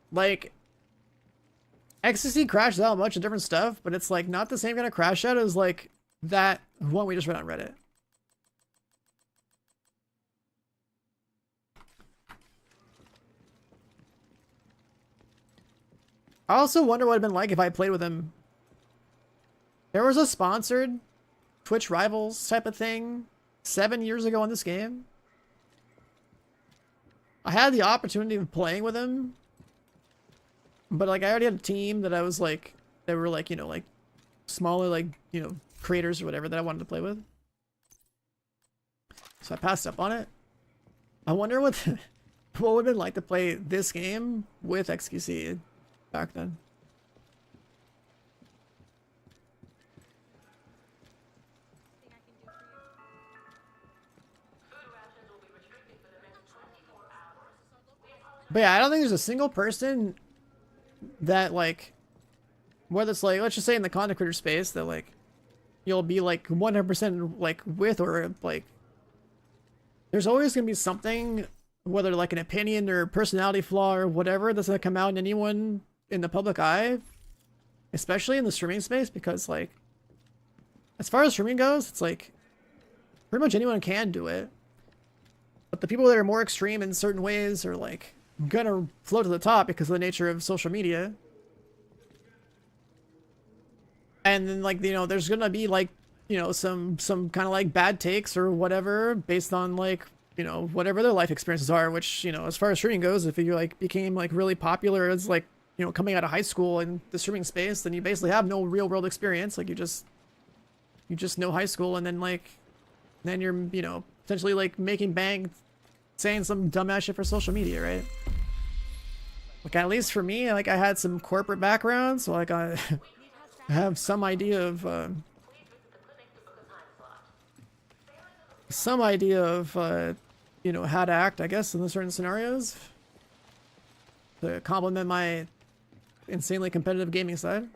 Like, Ecstasy crashes out a bunch of different stuff, but it's like not the same kind of crash out as like that one we just read on Reddit. I also wonder what it'd been like if I played with him. There was a sponsored Twitch Rivals type of thing 7 years ago in this game. I had the opportunity of playing with him, but like I already had a team that I was like, they were like, you know, like smaller, like, you know, creators or whatever that I wanted to play with. So I passed up on it. I wonder what what would have been like to play this game with XQC back then. But yeah, I don't think there's a single person that like, whether it's like, let's just say in the content creator space, that like you'll be like 100% like with, or like there's always gonna be something, whether like an opinion or personality flaw or whatever, that's gonna come out in anyone in the public eye, especially in the streaming space, because like as far as streaming goes, it's like pretty much anyone can do it. But the people that are more extreme in certain ways are like gonna float to the top because of the nature of social media. And then like, you know, there's gonna be like, you know, some kind of like bad takes or whatever based on like, you know, whatever their life experiences are, which, you know, as far as streaming goes, if you like became like really popular as like, you know, coming out of high school in the streaming space, then you basically have no real world experience. Like you just know high school, and then like, then you're, you know, potentially like making bank saying some dumbass shit for social media, right? Like at least for me, like I had some corporate background, so like I have some idea of you know, how to act, I guess, in certain scenarios to complement my insanely competitive gaming side.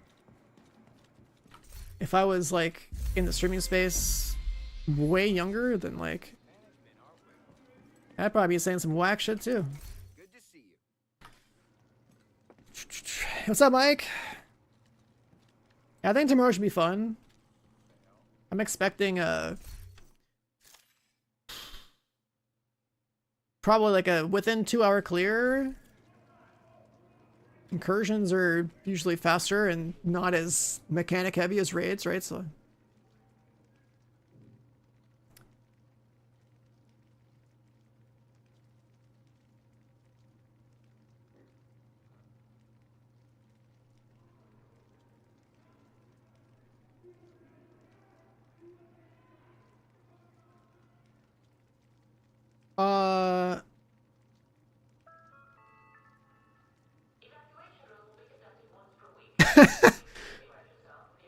If I was like in the streaming space way younger, then like I'd probably be saying some whack shit too. Good to see you. What's up, Mike? Yeah, I think tomorrow should be fun. I'm expecting probably like a within 2-hour clear. Incursions are usually faster and not as mechanic heavy as raids, right? So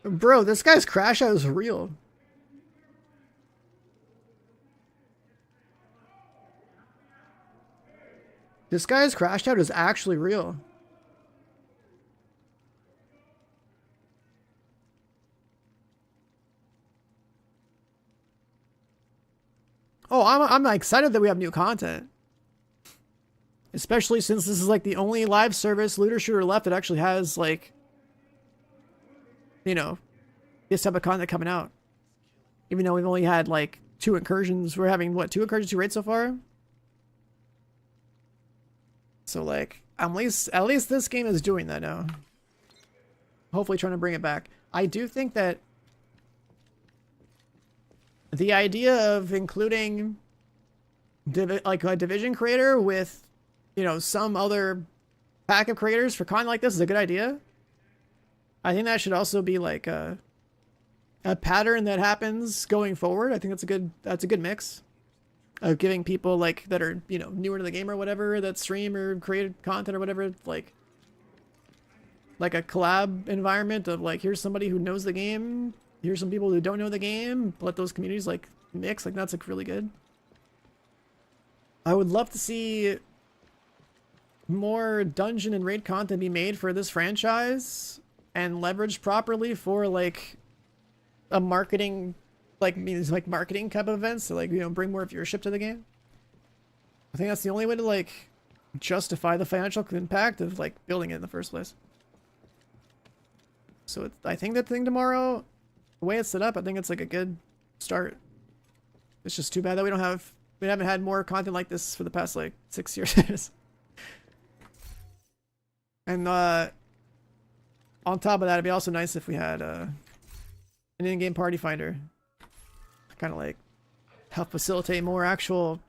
bro, this guy's crash out is real. This guy's crashed out is actually real. Oh, I'm excited that we have new content. Especially since this is like the only live service looter shooter left that actually has like, you know, this type of content coming out. Even though we've only had like 2 incursions. We're having what, 2 incursions, 2 raids so far? So like at least this game is doing that now. Hopefully trying to bring it back. I do think that the idea of including like a division creator with, you know, some other pack of creators for content like this is a good idea. I think that should also be like a pattern that happens going forward. I think that's a good mix of giving people like that are, you know, newer to the game or whatever, that stream or create content or whatever, like a collab environment of like, here's somebody who knows the game, here's some people who don't know the game, let those communities like mix. Like that's like really good. I would love to see more dungeon and raid content be made for this franchise and leveraged properly for like a marketing, like means like marketing type of events to like, you know, bring more viewership to the game. I think that's the only way to like justify the financial impact of like building it in the first place. So I think that thing tomorrow, the way it's set up, I think it's like a good start. It's just too bad that we haven't had more content like this for the past like 6 years. And on top of that, it'd be also nice if we had an in-game party finder, kind of like help facilitate more actual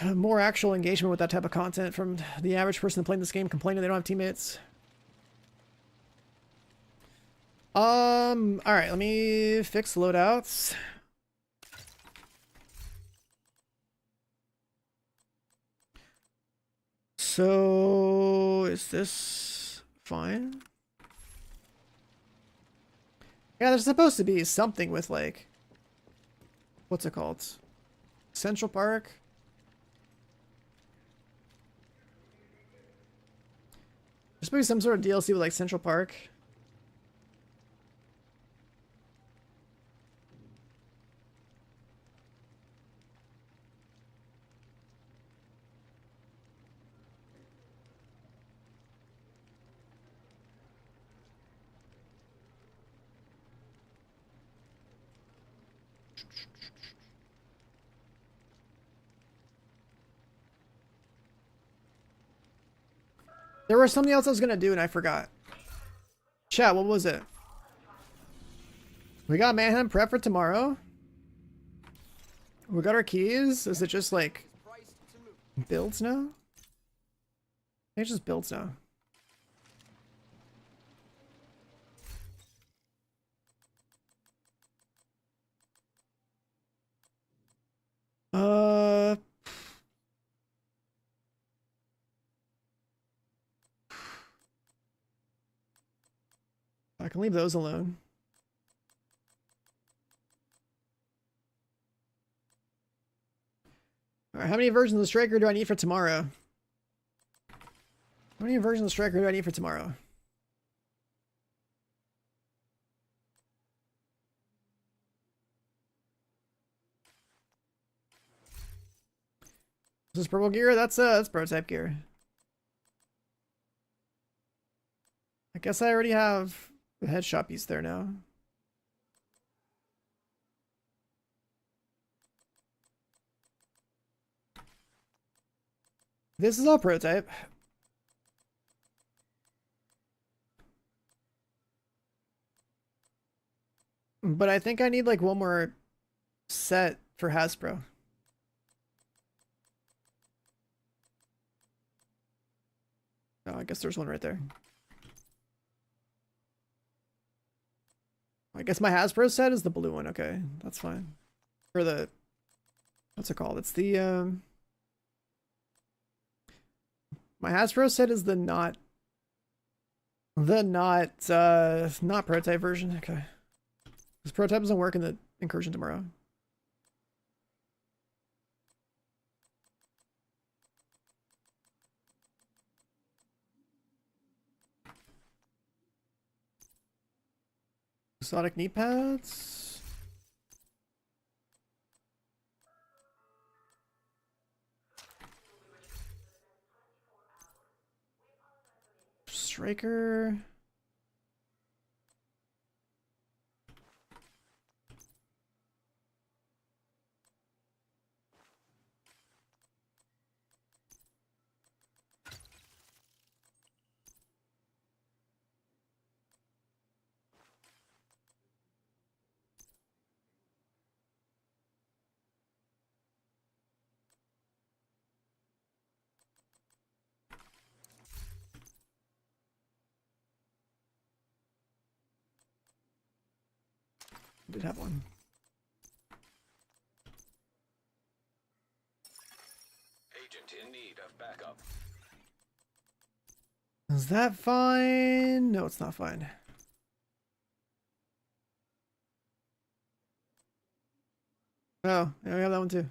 engagement with that type of content from the average person playing this game complaining they don't have teammates. All right, let me fix loadouts. So is this fine? Yeah, there's supposed to be something with like, what's it called? Central Park? There's supposed to be some sort of DLC with like Central Park. There was something else I was gonna do and I forgot. Chat, what was it? We got Manhunt prep for tomorrow. We got our keys. Is it just like builds now? I think it's just builds now. I can leave those alone. All right, how many versions of the Striker do I need for tomorrow? How many versions of the Striker do I need for tomorrow? Is this purple gear? That's prototype gear. I guess I already have the headshot piece there now. This is all prototype. But I think I need like one more set for Hasbro. Oh, I guess there's one right there. I guess my Hasbro set is the blue one. Okay, that's fine. Or the, what's it called? It's the, my Hasbro set is the not prototype version. Okay. This prototype doesn't work in the Incursion tomorrow. Exotic knee pads. Striker. Did have one. Agent in need of backup. Is that fine? No, it's not fine. Oh, yeah, we have that one too.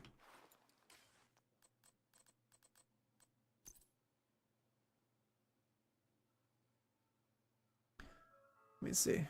Let me see.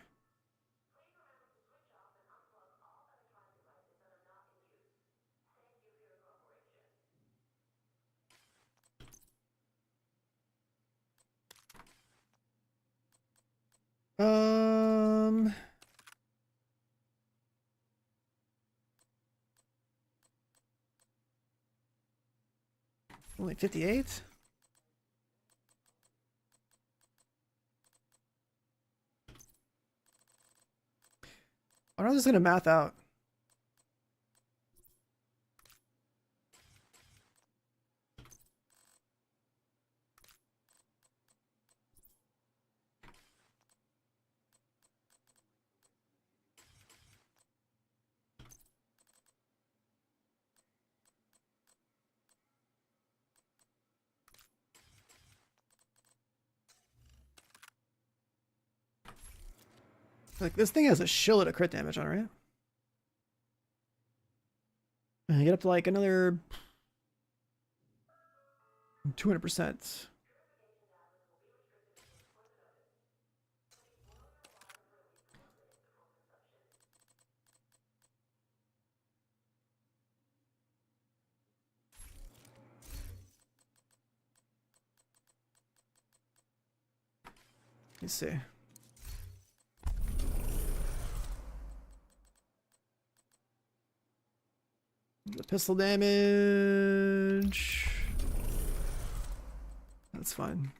Only 58? I'm just gonna math out. Like, this thing has a shitload of crit damage on it, right? And I get up to like another 200%. Let me see. The pistol damage. That's fine.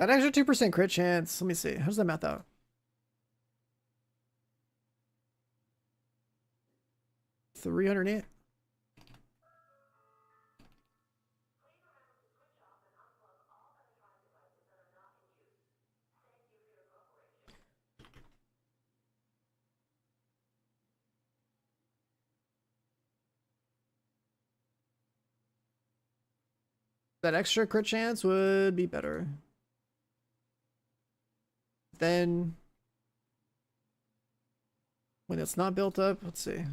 That extra 2% crit chance. Let me see. How does that math out? $308. That extra crit chance would be better. Then, when it's not built up, let's see.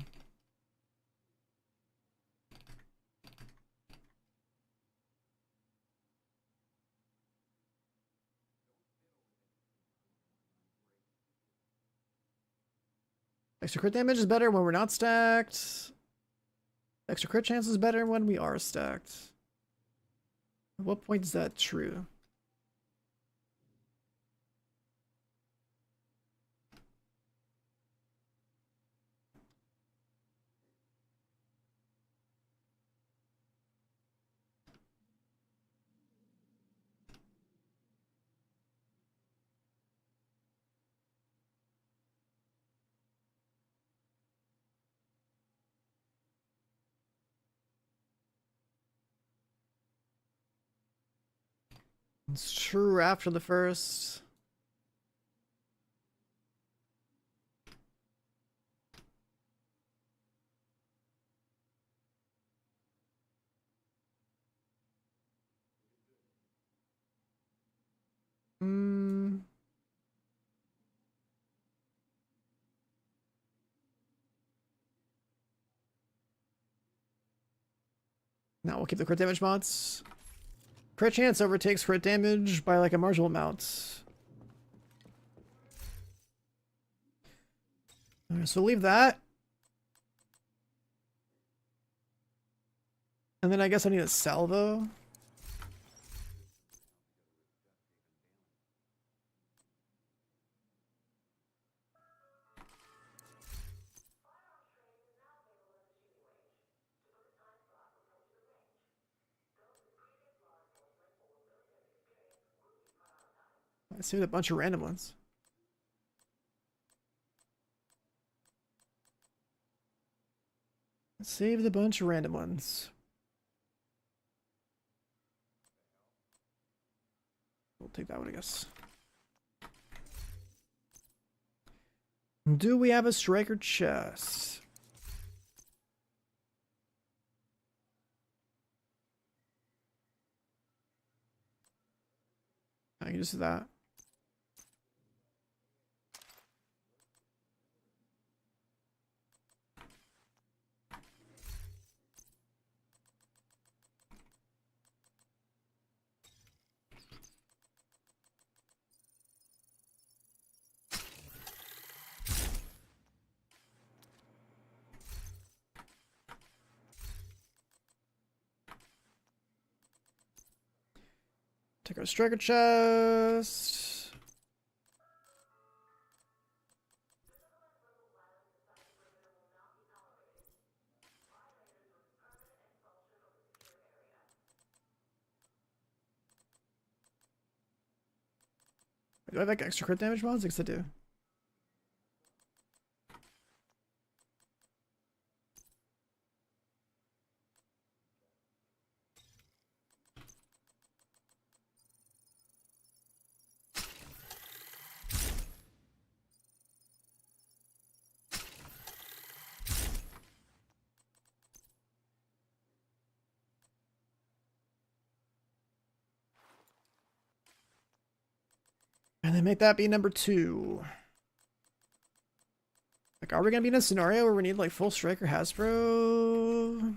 Extra crit damage is better when we're not stacked. Extra crit chance is better when we are stacked. At what point is that true? It's true after the first. Now we'll keep the crit damage mods. Crit chance overtakes crit damage by like a marginal amount. Alright, so leave that. And then I guess I need a salvo. I saved a bunch of random ones. Saved a bunch of random ones. We'll take that one, I guess. Do we have a striker chest? I can just do that. Take our striker chest. Do I have like extra crit damage mods? I guess I do. And then make that be number 2. Like, are we gonna be in a scenario where we need like full striker Hasbro?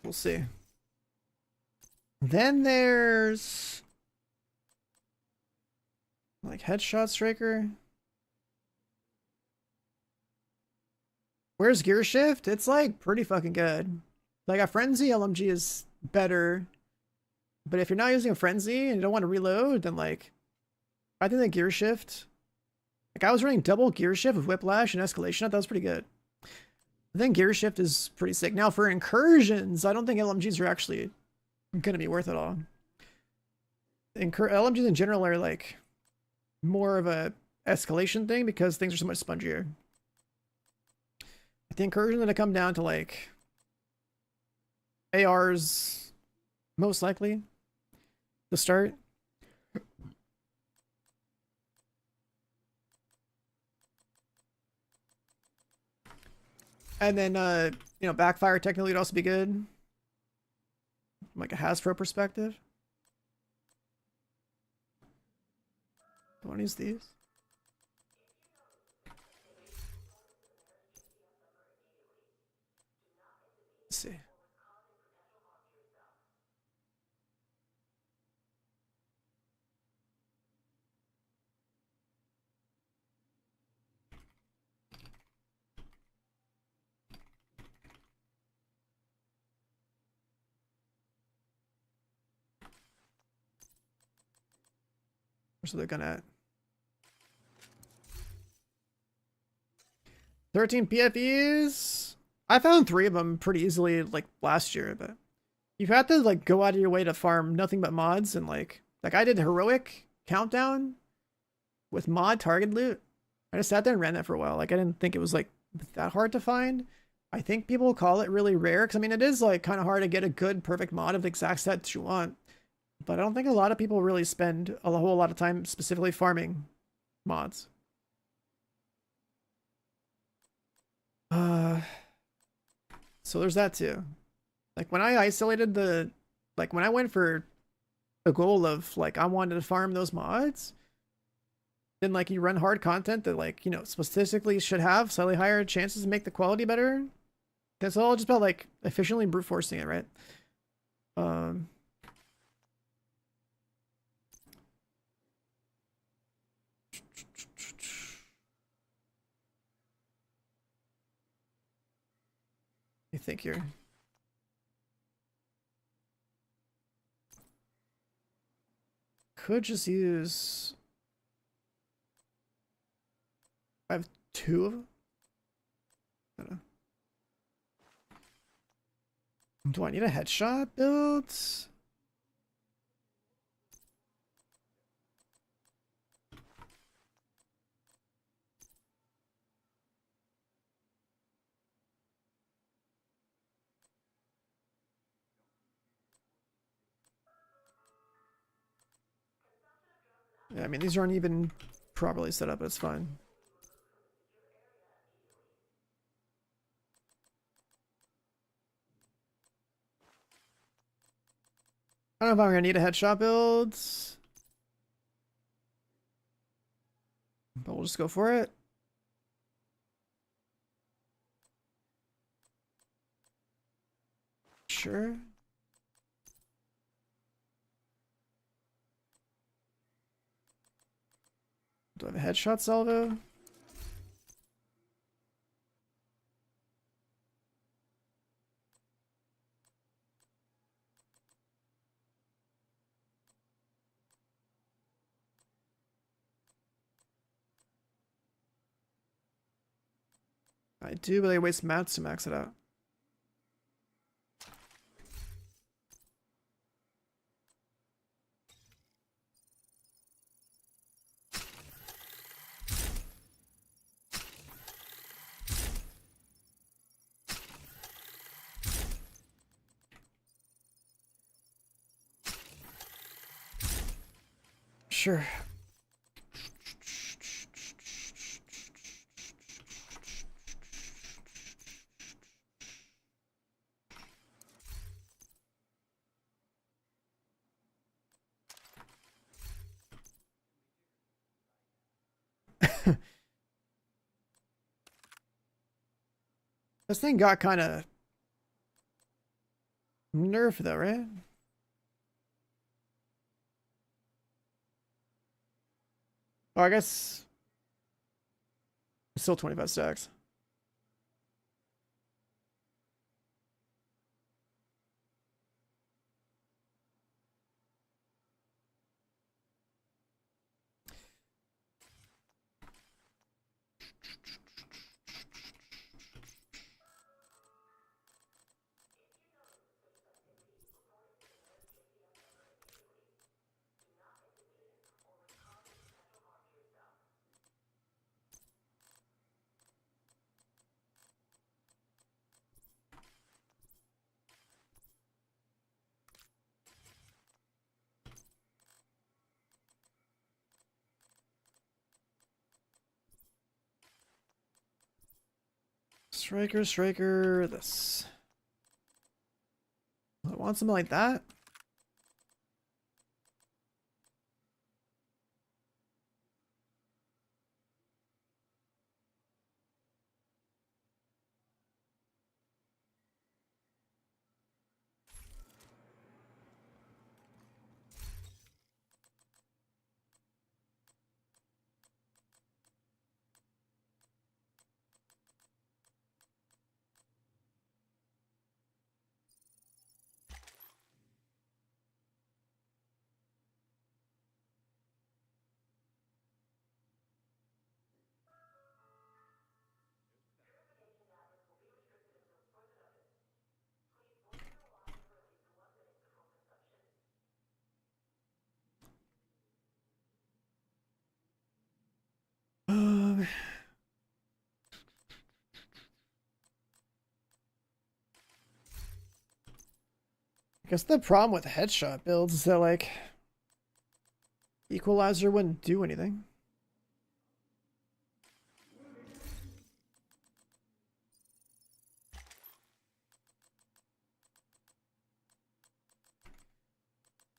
We'll see. Then there's like headshot striker. Where's gear shift? It's like pretty fucking good. Like a frenzy LMG is better, but if you're not using a frenzy and you don't want to reload, then like I think the gear shift Like I was running double gear shift with whiplash and escalation. That was pretty good. I think gear shift is pretty sick. Now for incursions, I don't think LMGs are actually gonna be worth it all. LMGs in general are like more of a escalation thing because things are so much spongier. I think incursion gonna come down to like ARs most likely to start. And then you know, backfire technically would also be good. From like a Hasbro perspective. Do I want to use these? Let's see. Where's the gun at? 13 PFEs. I found 3 of them pretty easily like last year, but you've had to like go out of your way to farm nothing but mods and like I did heroic countdown with mod target loot. I just sat there and ran that for a while. Like I didn't think it was like that hard to find. I think people call it really rare because I mean it is like kind of hard to get a good perfect mod of the exact set that you want. But I don't think a lot of people really spend a whole lot of time specifically farming mods. So there's that too. Like when I isolated the, like when I went for a goal of like I wanted to farm those mods, then like you run hard content that like, you know, statistically should have slightly higher chances to make the quality better. That's all just about like efficiently brute forcing it, right? You think here? Could just use. I have 2 of them. I don't know. Do I need a headshot build? Yeah, I mean, these aren't even properly set up, but it's fine. I don't know if I'm gonna need a headshot build, but we'll just go for it. Sure. Do I have a headshot salvo? I do, but I waste mats to max it out. Sure. This thing got kind of nerfed though, right? Oh, I guess it's still 25 stacks. Striker, this. I want something like that. I guess the problem with headshot builds is that, like, equalizer wouldn't do anything.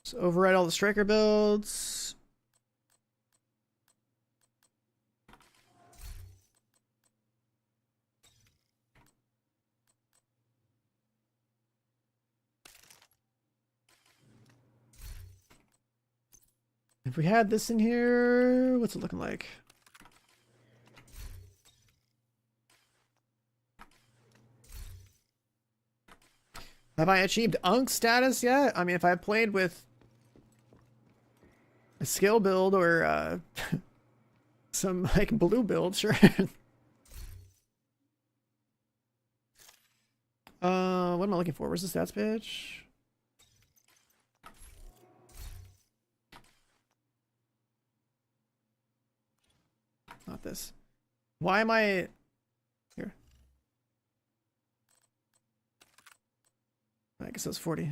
So override all the striker builds. If we had this in here, what's it looking like? Have I achieved Unk status yet? I mean, if I played with a skill build or some like blue build, sure. What am I looking for? Where's the stats page? Not this. Why am I here? I guess that's 40.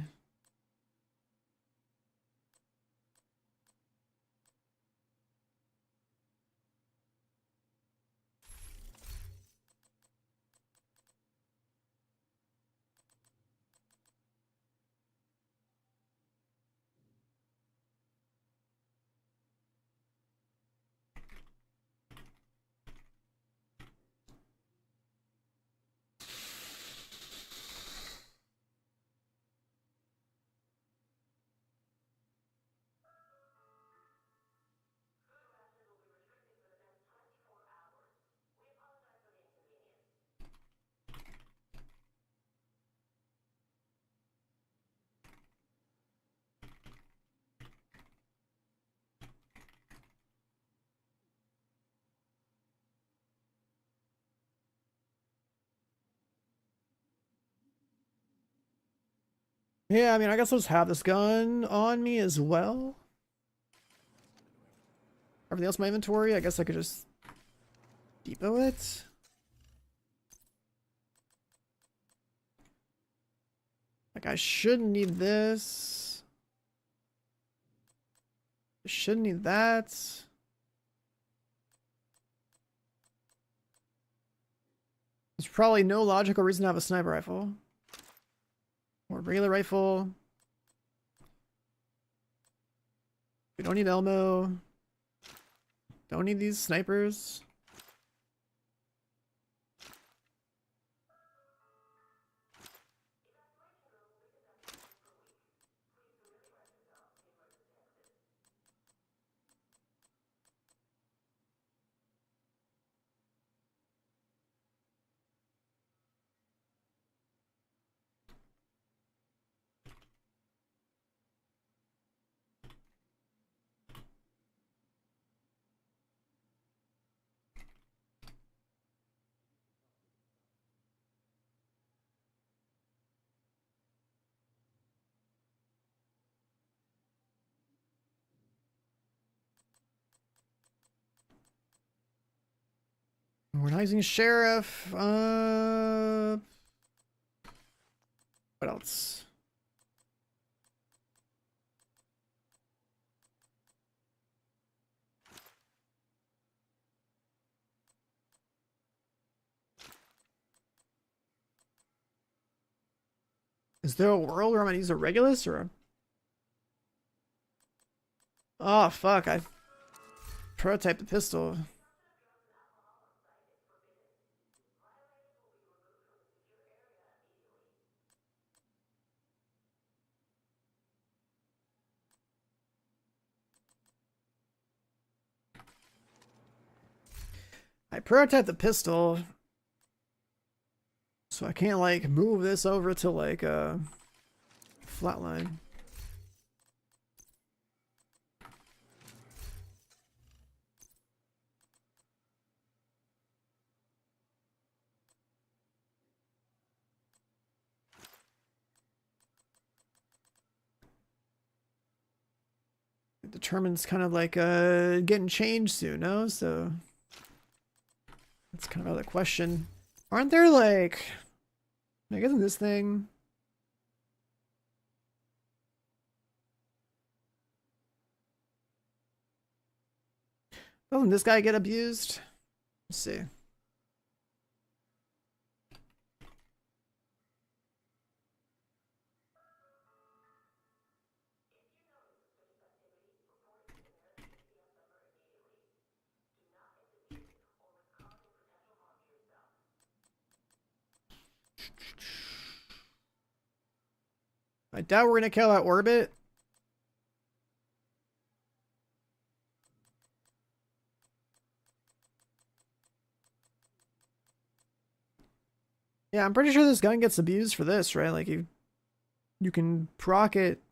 Yeah, I mean, I guess I'll just have this gun on me as well. Everything else in my inventory, I guess I could just depot it. Like, I shouldn't need this. I shouldn't need that. There's probably no logical reason to have a sniper rifle. Or regular rifle. We don't need Elmo. Don't need these snipers. We're not using sheriff. What else? Is there a world where I'm gonna use a Regulus or a... Oh, fuck, I prototyped the pistol. I prototyped the pistol, so I can't, like, move this over to, like, a flatline. It determines kind of like getting changed soon, no? So that's kind of out of the question. Aren't there like, isn't this thing? Doesn't this guy get abused? Let's see. I doubt we're gonna kill that orbit. Yeah, I'm pretty sure this gun gets abused for this, right? Like you can proc it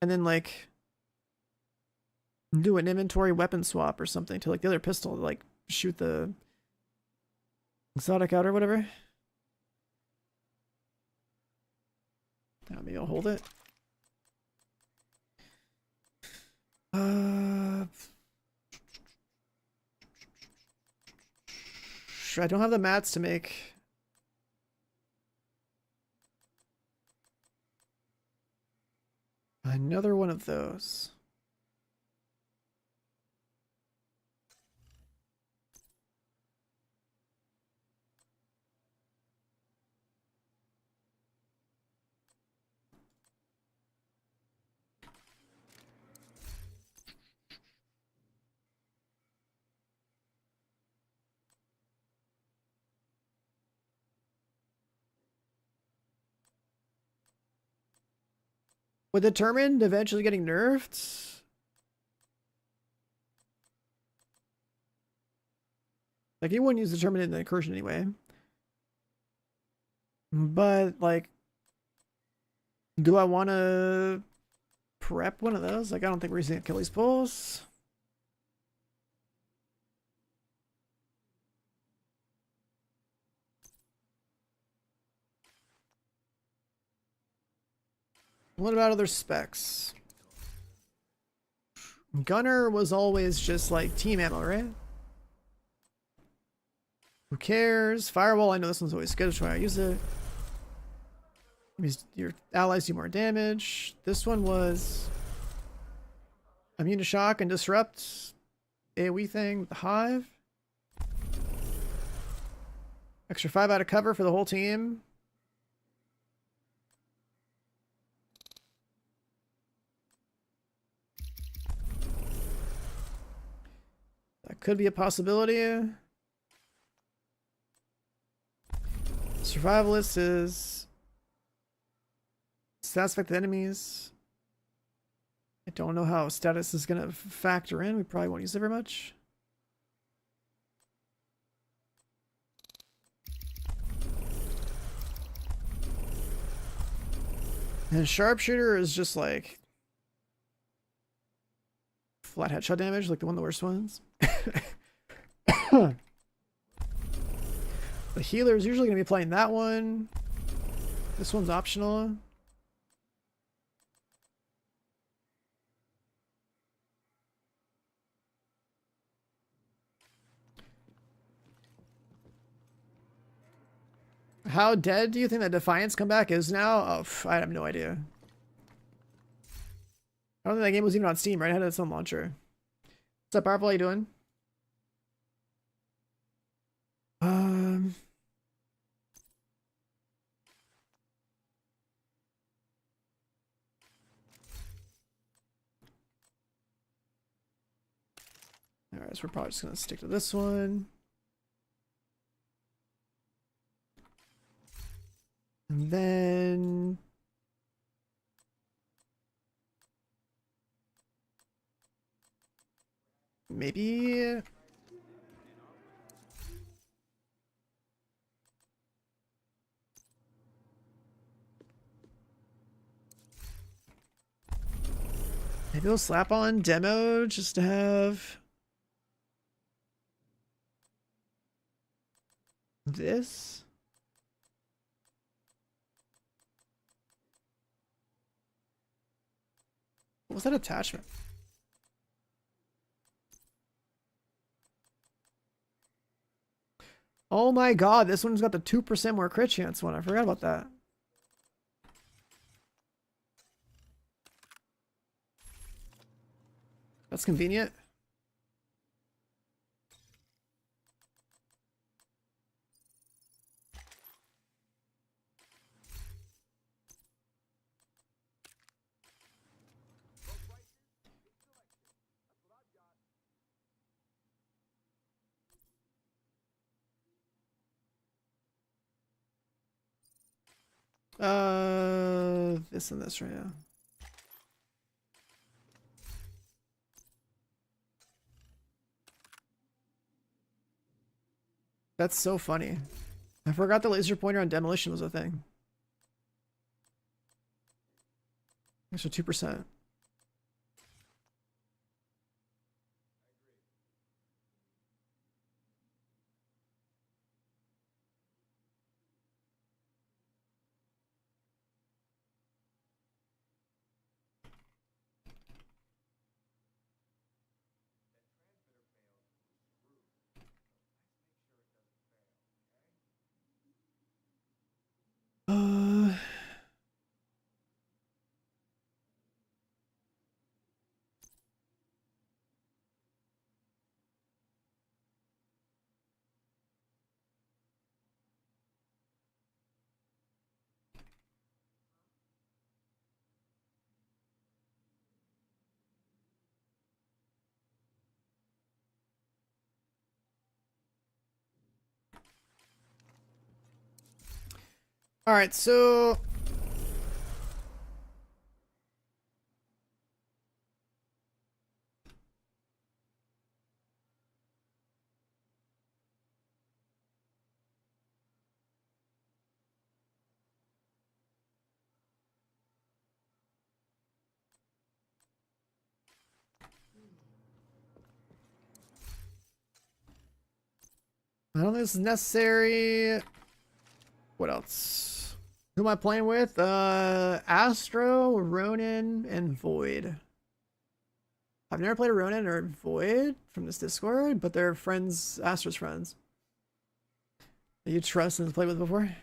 and then like do an inventory weapon swap or something to like the other pistol to like shoot the exotic out or whatever. Maybe I'll hold it. I don't have the mats to make another one of those. With Determined eventually getting nerfed? Like, you wouldn't use Determined in the Incursion anyway. But, like, do I want to prep one of those? Like, I don't think we're using Achilles pulls. What about other specs? Gunner was always just like team ammo, right? Who cares? Firewall, I know this one's always good, so I use it. Your allies do more damage. This one was immune to shock and disrupt. AoE thing with the hive. Extra 5 out of cover for the whole team. That could be a possibility. Survivalist is stats affect the enemies. I don't know how status is going to factor in. We probably won't use it very much. And sharpshooter is just like flat headshot damage, like the one of the worst ones. The healer is usually going to be playing that one. This one's optional. How dead do you think that Defiance comeback is now? Oh, I have no idea. I don't think that game was even on Steam, right? It had its own launcher. What's up, Powerful? How you doing? Alright, so we're probably just gonna stick to this one. And then maybe we'll slap on demo just to have this. What was that attachment? Oh my god, this one's got the 2% more crit chance one. I forgot about that. That's convenient. This and this right now. That's so funny. I forgot the laser pointer on demolition was a thing. Extra 2%. Uh, all right, so I don't think this is necessary. What else? Who am I playing with? Astro, Ronin, and Void. I've never played a Ronin or Void from this Discord, but they're friends, Astro's friends. That you trust and played with before?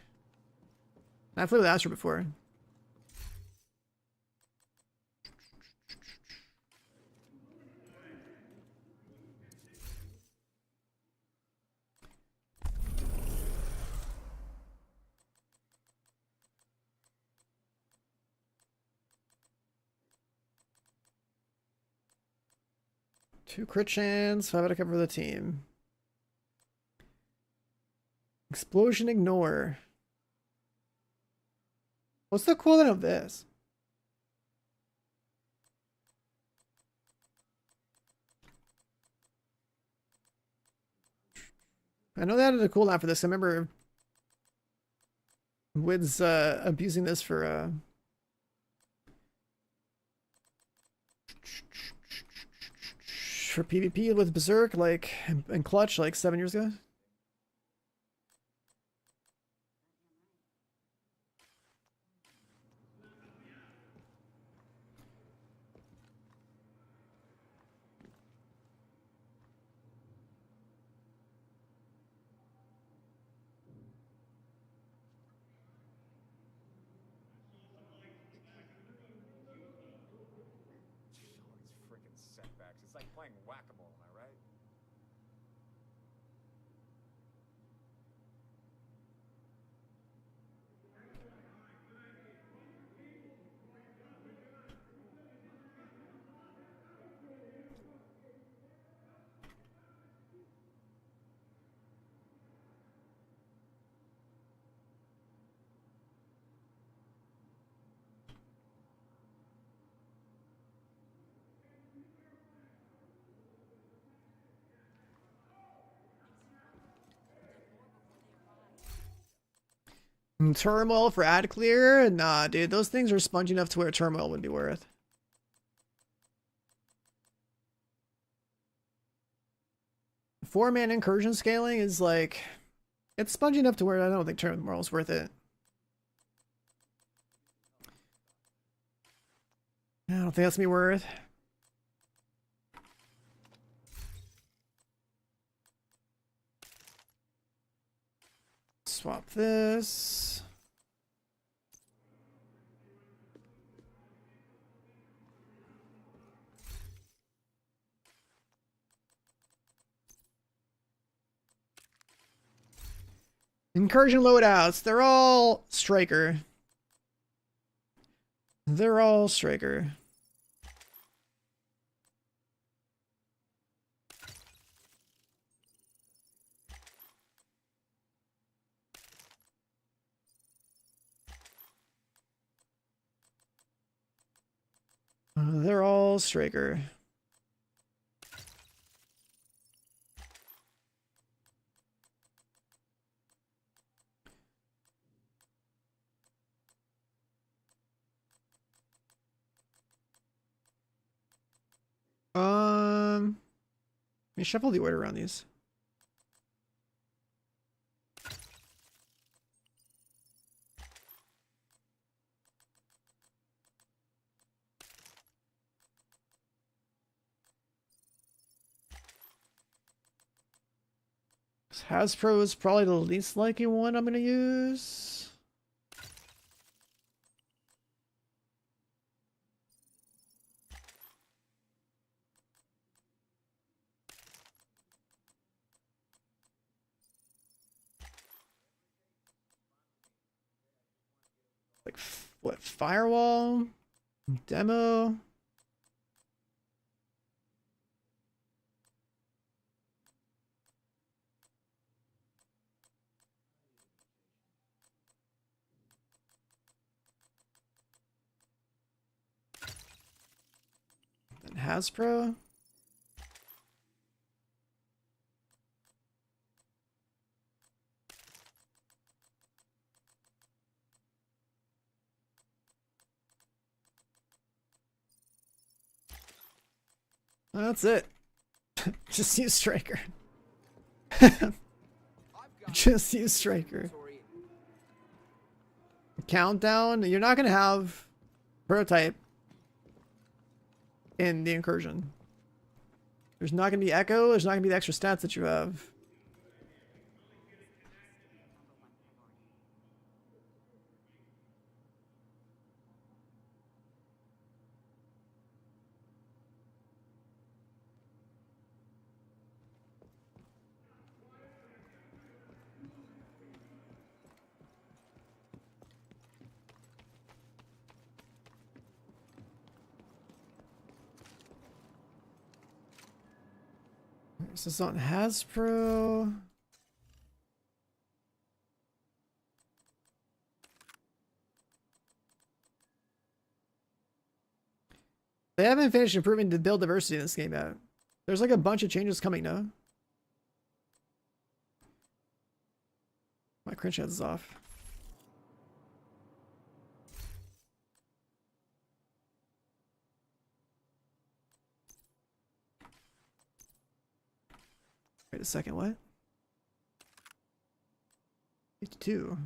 I've played with Astro before. Two crit chance, 5 out of cover for the team. Explosion ignore. What's the equivalent of this? I know they added a cooldown for this. I remember Wid's abusing this for PvP with Berserk, like, and Clutch, like 7 years ago. Freaking setbacks. It's like playing whack-a-mole, am I right? Turmoil for ad clear? Nah, dude, those things are spongy enough to where turmoil would be worth. Four-man incursion scaling is like, it's spongy enough to where I don't think turmoil is worth it. I don't think that's me worth. Swap this. Incursion loadouts. They're all striker. They're all striker. They're all striker. Let me shuffle the order around these. Hasbro is probably the least likely one I'm gonna use. Like, what, firewall? Demo? Then Hasbro? That's it. Just use striker. Just use striker. Countdown. You're not gonna have prototype in the incursion. There's not gonna be echo. There's not gonna be the extra stats that you have. This is on Hasbro. They haven't finished improving the build diversity in this game yet. There's like a bunch of changes coming now. My cringe heads is off. Wait a second, what? 52.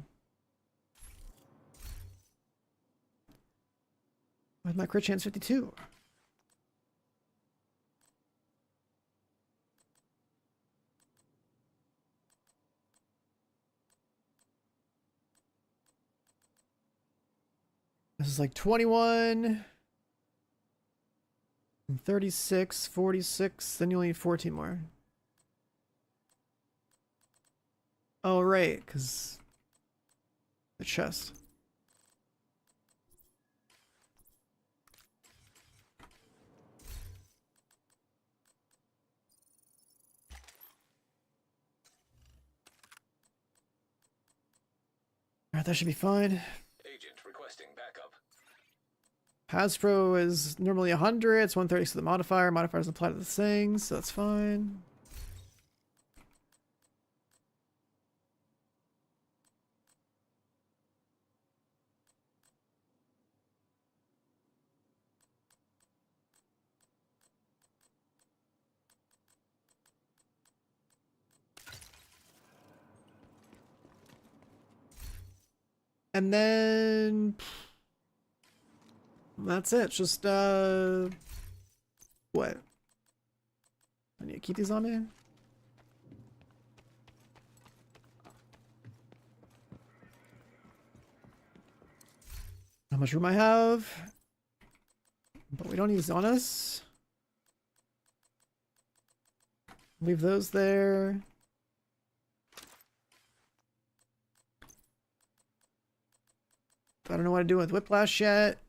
Why's my crit chance 52? This is like 21 and 36, 46, then you only need 14 more. Oh, right, because the chest. Alright, that should be fine. Agent requesting backup. Hasbro is normally 100, it's 130 to the modifier. Modifier doesn't apply to the things, so that's fine. And then that's it. Just what? I need to keep these on me. How much room I have? But we don't need these on us. Leave those there. I don't know what to do with Whiplash yet.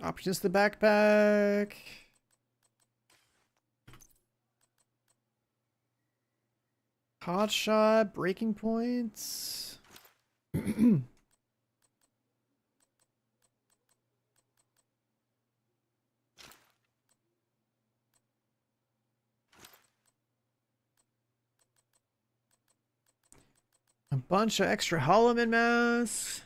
Options the backpack. Hot shot, breaking points. A bunch of extra Holloman masks.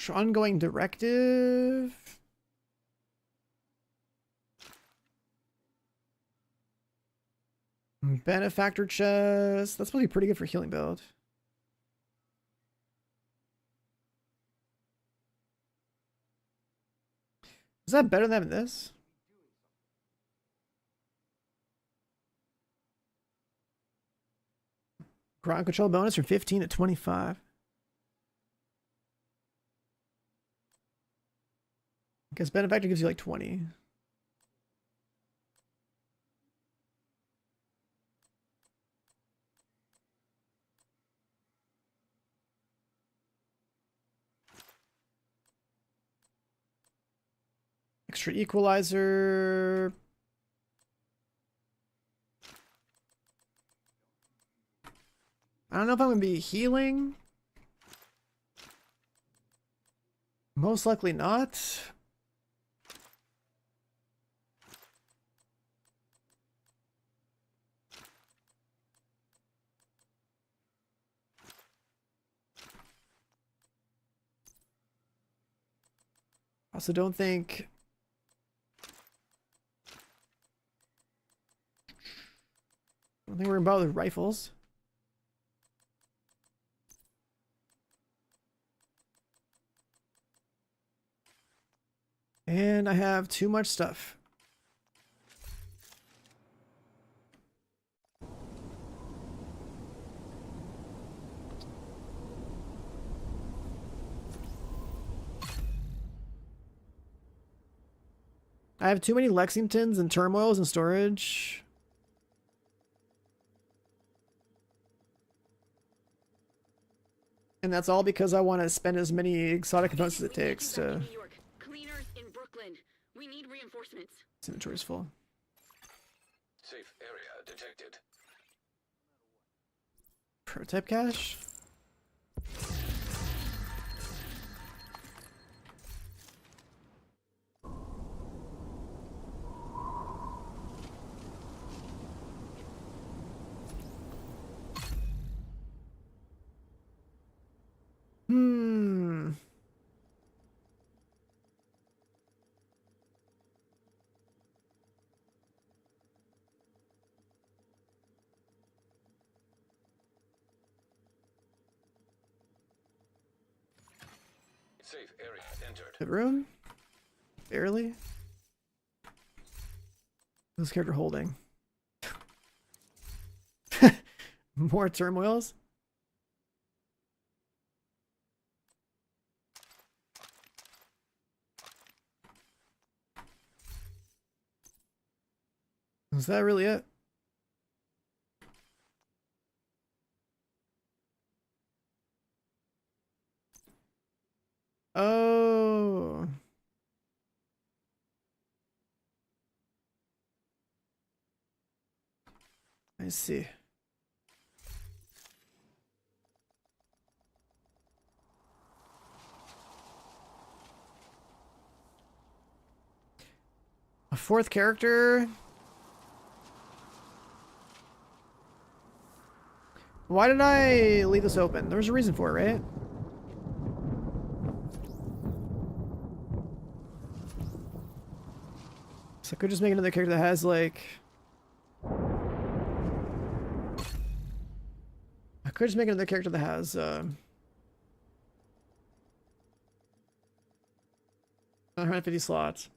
Ongoing directive. Benefactor chest. That's probably pretty good for healing build. Is that better than this? Ground control bonus from 15 to 25. Because Benefactor gives you like 20. Extra equalizer. I don't know if I'm going to be healing. Most likely not. Also don't think we're gonna bother with rifles. And I have too much stuff. I have too many Lexingtons and Turmoils in storage. And that's all because I want to spend as many exotic components as it takes to... New York. Cleaners in Brooklyn. We need reinforcements. This inventory's full. Safe area detected. Prototype cache? Safe area entered. The room? Barely. Who's character holding? More turmoils? Is that really it? Oh. I see. A fourth character? Why did I leave this open? There was a reason for it, right? So I could just make another character that has like... I could just make another character that has 150 slots.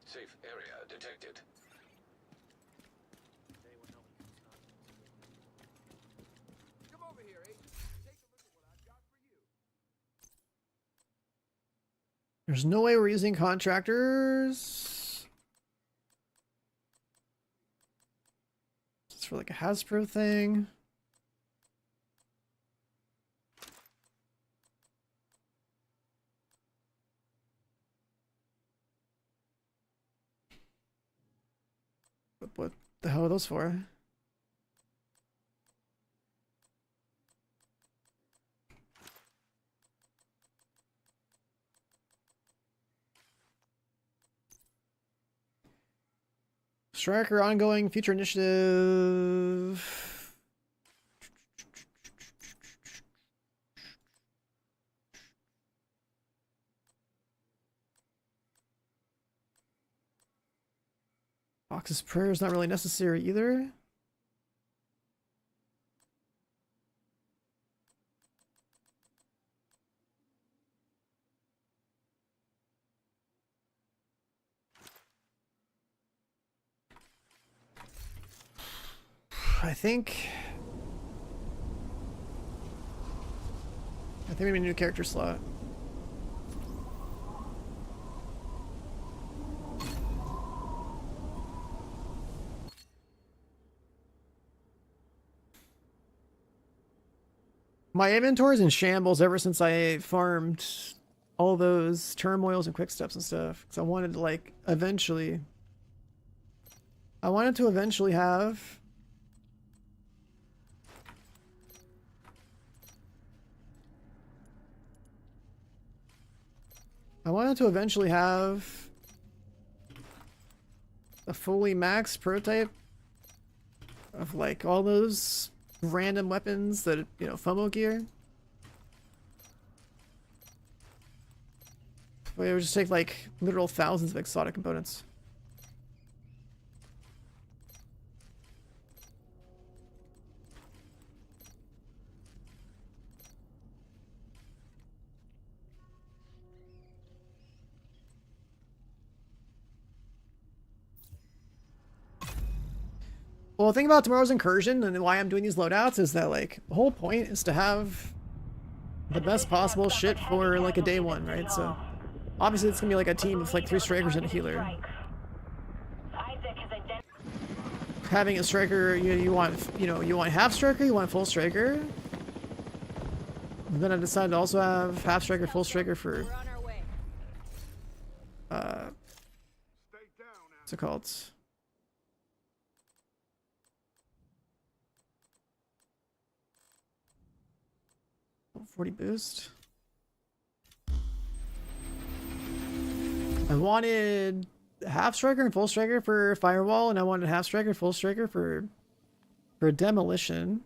Safe area detected. There's no way we're using contractors. It's for like a Hasbro thing. What the hell are those for? Striker ongoing future initiative. Box's prayer is not really necessary either. I think we need a new character slot. My inventory is in shambles ever since I farmed all those turmoils and quick steps and stuff. Because I wanted to like eventually have a fully maxed prototype of like all those random weapons that, you know, FOMO gear. But it would just take like literal thousands of exotic components. Well, the thing about tomorrow's Incursion and why I'm doing these loadouts is that, like, the whole point is to have the best possible shit for, like, a day one, right? So, obviously it's gonna be, like, a team of, like, 3 strikers and a healer. Having a striker, you want half striker, you want full striker. And then I decided to also have half striker, full striker for, what's it called? 40 boost. I wanted half striker and full striker for firewall, and I wanted half striker, full striker for demolition.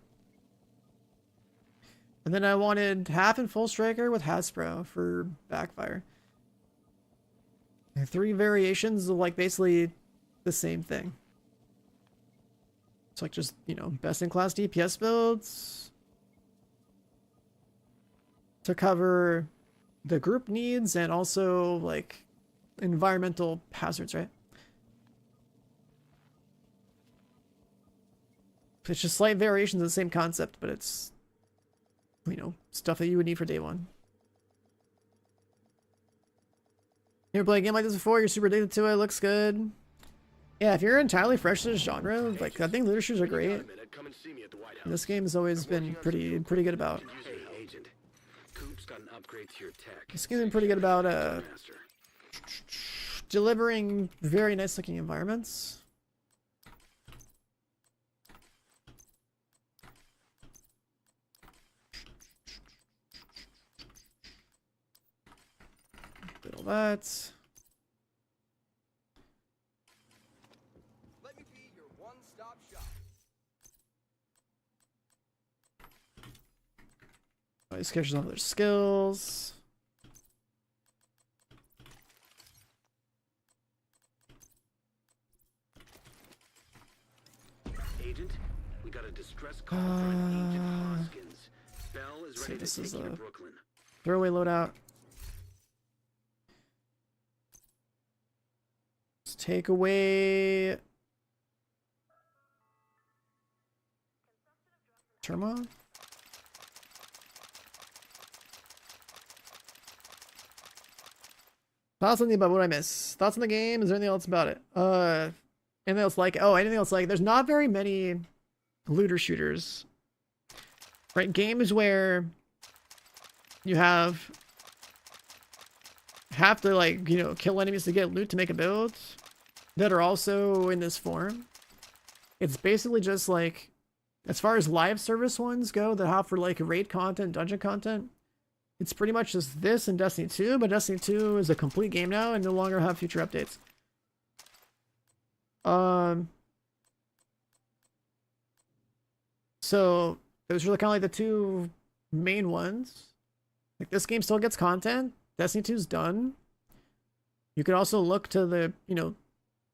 And then I wanted half and full striker with Hasbro for backfire. And 3 variations of like basically the same thing. It's like just, you know, best in class DPS builds to cover the group needs and also like environmental hazards, right? It's just slight variations of the same concept, but it's, you know, stuff that you would need for day one. You ever played a game like this before? You're super addicted to it. Looks good. Yeah, if you're entirely fresh to this genre, like I think looter shooters are great. And this game has always been pretty good about. Got an upgrade to your tech. This game is pretty good about delivering very nice looking environments. Did all that. Let me be your one-stop shop. These characters have their skills. Agent, we got a distress call for an Agent Hoskins. Bell is see, ready this to is take you a- to Brooklyn. Throwaway loadout. Let's take away turmoil. Thoughts on the above? What did I miss? Thoughts on the game? Is there anything else about it? Anything else like? Oh, anything else like? There's not very many looter shooters. Right, games where you have to like, you know, kill enemies to get loot to make a build that are also in this form. It's basically just like, as far as live service ones go that have for like raid content, dungeon content, it's pretty much just this and Destiny 2, but Destiny 2 is a complete game now and no longer have future updates. So those are kind of like the two main ones. Like, this game still gets content. Destiny 2's done. You could also look to the, you know,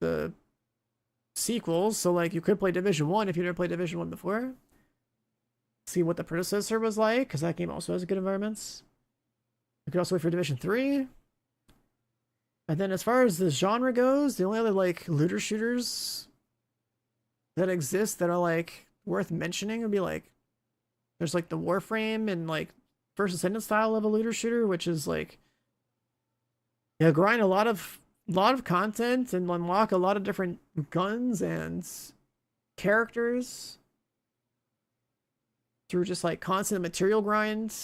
the sequels. So like, you could play Division 1 if you never played Division 1 before. See what the predecessor was like, because that game also has good environments. You could also wait for Division 3. And then as far as the genre goes, the only other like looter shooters that exist that are like worth mentioning would be like, there's like the Warframe and like First Ascendant style of a looter shooter, which is like, yeah, grind a lot of content and unlock a lot of different guns and characters through just like constant material grind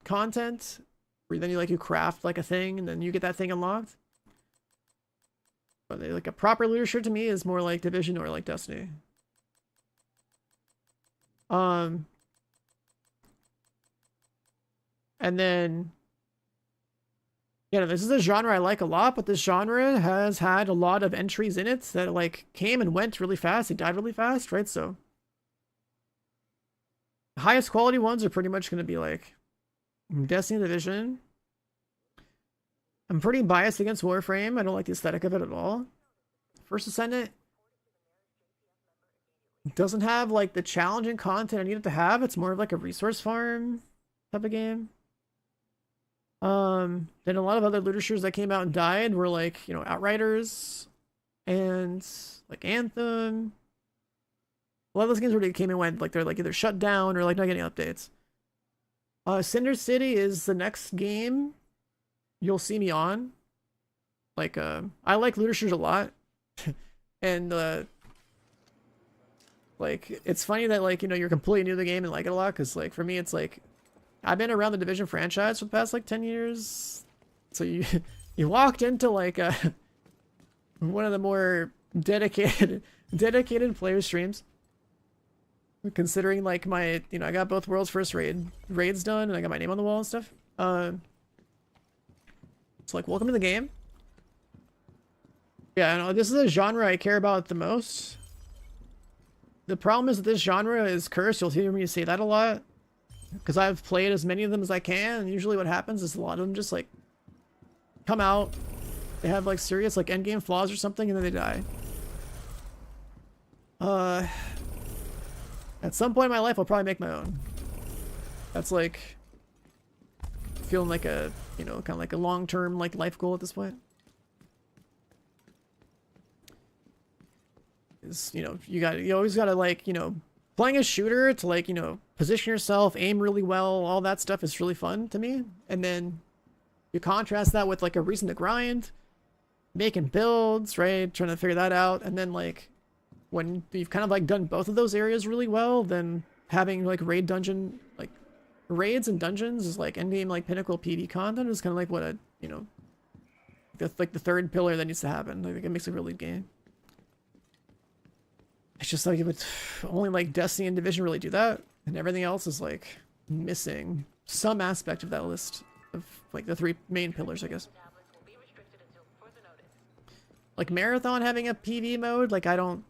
content, where then you craft like a thing and then you get that thing unlocked. But like a proper looter shooter to me is more like Division or like Destiny. And then, yeah, this is a genre I like a lot, but this genre has had a lot of entries in it that like came and went really fast. They died really fast, right? So the highest quality ones are pretty much going to be like Destiny, Division. I'm pretty biased against Warframe. I don't like the aesthetic of it at all. First Ascendant doesn't have like the challenging content I need it to have. It's more of like a resource farm type of game. Then a lot of other looter shooters that came out and died were like, you know, Outriders and like Anthem. A lot of those games already came and went, like they're like either shut down or like not getting updates. Cinder City is the next game you'll see me on. Like, I like looter shooters a lot. And like, it's funny that like, you know, you're completely new to the game and like it a lot, because like for me it's like, I've been around the Division franchise for the past like 10 years. So you walked into like one of the more dedicated player streams. Considering like my, you know, I got both world's first raids done and I got my name on the wall and stuff. So like, welcome to the game. Yeah, no, this is a genre I care about the most. The problem is that this genre is cursed. You'll hear me say that a lot, because I've played as many of them as I can, and usually what happens is a lot of them just like come out, they have like serious like endgame flaws or something, and then they die. At some point in my life I'll probably make my own. That's like feeling like a, you know, kind of like a long-term like life goal at this point. Is, you know, you always gotta like, you know, playing a shooter to like, you know, position yourself, aim really well, all that stuff is really fun to me. And then you contrast that with like a reason to grind, making builds, right? Trying to figure that out. And then like when you've kind of like done both of those areas really well, then having like raids and dungeons is like endgame like pinnacle PvP content is kind of like what I, you know, the third pillar that needs to happen. Like, it makes a really good game. It's just like, it would only like Destiny and Division really do that, and everything else is like missing some aspect of that list of like the 3 main pillars, I guess. Like Marathon having a PV mode, like I don't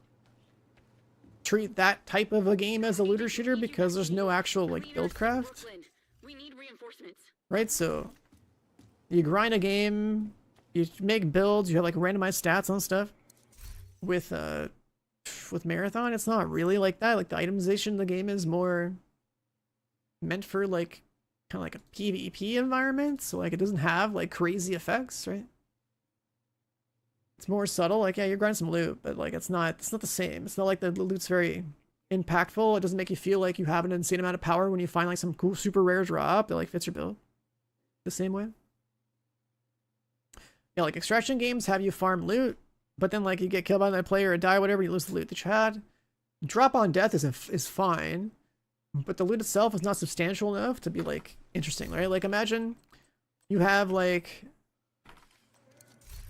treat that type of a game as a looter shooter because there's no actual like build craft. We need reinforcements. Right, so you grind a game, you make builds, you have like randomized stats on stuff. With Marathon, it's not really like that. Like the itemization of the game is more meant for like kind of like a PvP environment, so like it doesn't have like crazy effects, right? It's more subtle. Like, yeah, you're grinding some loot, but like it's not the same. It's not like the loot's very impactful. It doesn't make you feel like you have an insane amount of power when you find like some cool super rare drop that like fits your build the same way. Yeah, like extraction games have you farm loot, but then like you get killed by another player or die, whatever, you lose the loot that you had. Drop on death is fine, but the loot itself is not substantial enough to be like interesting, right? Like imagine you have like,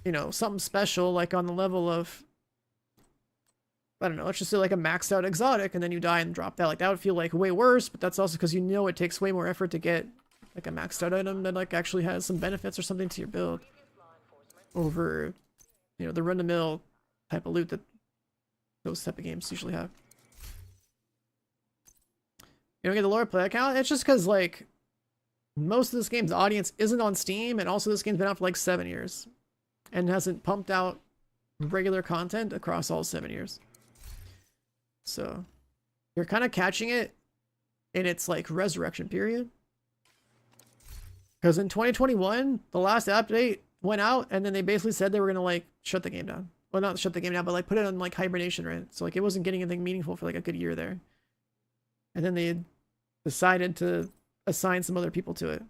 you know, something special like on the level of, I don't know, let's just say like a maxed out exotic, and then you die and drop that. Like that would feel like way worse, but that's also because you know it takes way more effort to get like a maxed out item that like actually has some benefits or something to your build over, you know, the run-of-the-mill type of loot that those type of games usually have. You don't get the lower play account. It's just because like most of this game's audience isn't on Steam, and also this game's been out for like 7 years and hasn't pumped out regular content across all 7 years. So you're kind of catching it in its like resurrection period. Because in 2021, the last update went out, and then they basically said they were gonna like shut the game down. Well, not shut the game down, but like put it on like hibernation, right? So like it wasn't getting anything meaningful for like a good year there. And then they decided to assign some other people to it.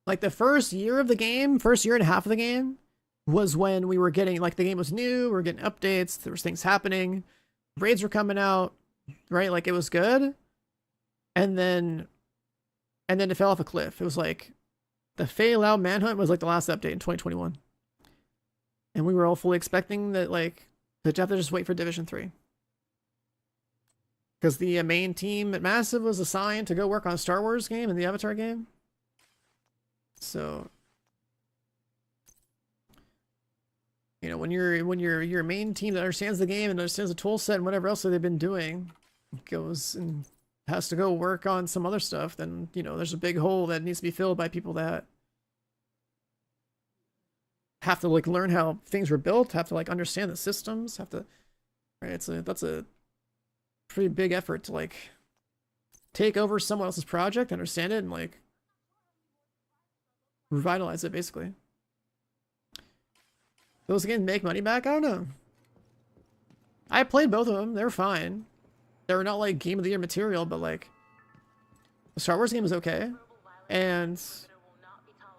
Like the first year of the game, first year and a half of the game, was when we were getting, like, the game was new, we were getting updates, there was things happening, raids were coming out, right? Like, it was good. And then it fell off a cliff. It was like, the Fei Lao Manhunt was like the last update in 2021. And we were all fully expecting that, like, that you have to just wait for Division 3. Because the main team at Massive was assigned to go work on a Star Wars game and the Avatar game. So, you know, when your main team that understands the game and understands the tool set and whatever else that they've been doing goes and has to go work on some other stuff, then, you know, there's a big hole that needs to be filled by people that have to like learn how things were built, have to like understand the systems, have to, right? That's a pretty big effort to like take over someone else's project, understand it, and like revitalize it, basically. Those games make money back? I don't know. I played both of them. They were fine. They were not like game of the year material, but like the Star Wars game was okay. And,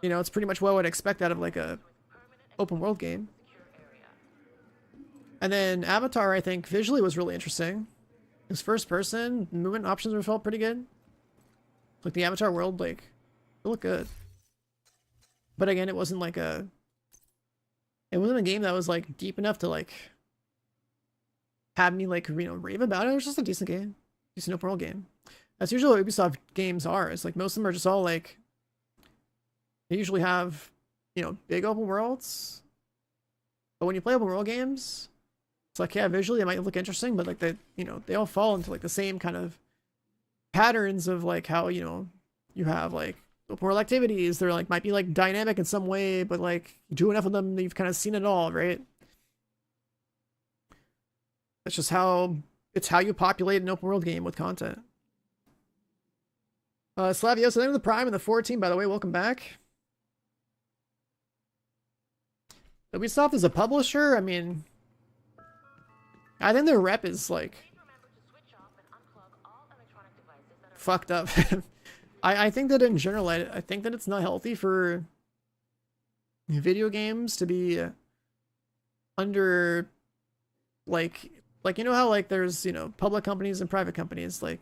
you know, it's pretty much what I would expect out of like a open world game. And then Avatar, I think, visually was really interesting. It was first person, movement options were felt pretty good. Like the Avatar world, like, it looked good. But again, it wasn't like it wasn't a game that was like deep enough to like have me like, you know, rave about it. It was just a decent game, decent open world game. That's usually what Ubisoft games are. It's like most of them are just all like, they usually have, you know, big open worlds. But when you play open world games, it's like, yeah, visually it might look interesting, but like they, you know, they all fall into like the same kind of patterns of like how, you know, you have like open world activities. They're like, might be like dynamic in some way, but like you do enough of them, you've kind of seen it all, right? That's just how, it's how you populate an open world game with content. Slavios, the name of the Prime and the 14, by the way, welcome back. Ubisoft is a publisher. I mean, I think their rep is like fucked up. I think that in general, I think that it's not healthy for video games to be under like you know how like there's, you know, public companies and private companies. Like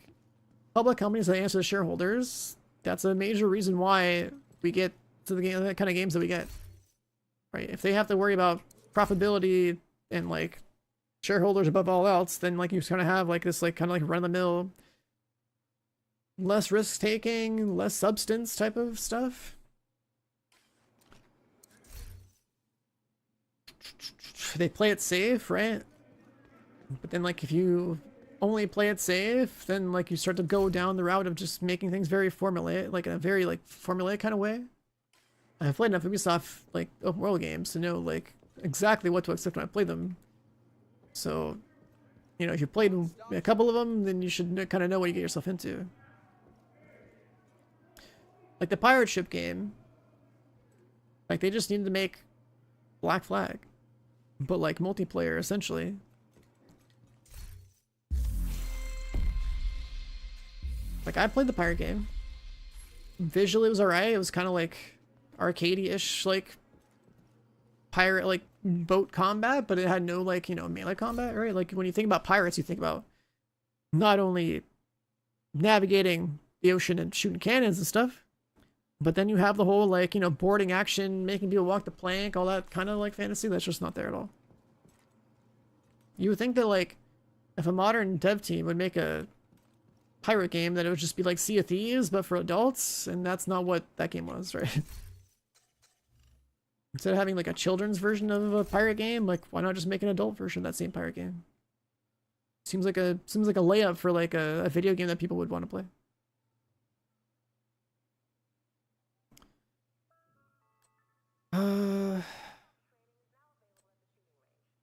public companies that answer to shareholders, that's a major reason why we get to the game, that kind of games that we get, right? If they have to worry about profitability and like shareholders above all else, then like you kind of have like this like kind of like run-of-the-mill, less risk taking, less substance type of stuff. They play it safe, right? But then like if you only play it safe, then like you start to go down the route of just making things very formulaic, like in a very like formulaic kind of way. I've played enough Ubisoft like open world games to know like exactly what to expect when I play them. So, you know, if you played a couple of them, then you should kind of know what you get yourself into. Like the pirate ship game, like they just needed to make Black Flag, but like multiplayer essentially. Like I played the pirate game. Visually it was alright. It was kind of like arcadey-ish, like pirate, like boat combat, but it had no like, you know, melee combat, right? Like when you think about pirates, you think about not only navigating the ocean and shooting cannons and stuff, but then you have the whole like, you know, boarding action, making people walk the plank, all that kind of like fantasy that's just not there at all. You would think that like if a modern dev team would make a pirate game, that it would just be like Sea of Thieves but for adults, and that's not what that game was, right? Instead of having like a children's version of a pirate game, like why not just make an adult version of that same pirate game? Seems like a layup for like a video game that people would want to play. Am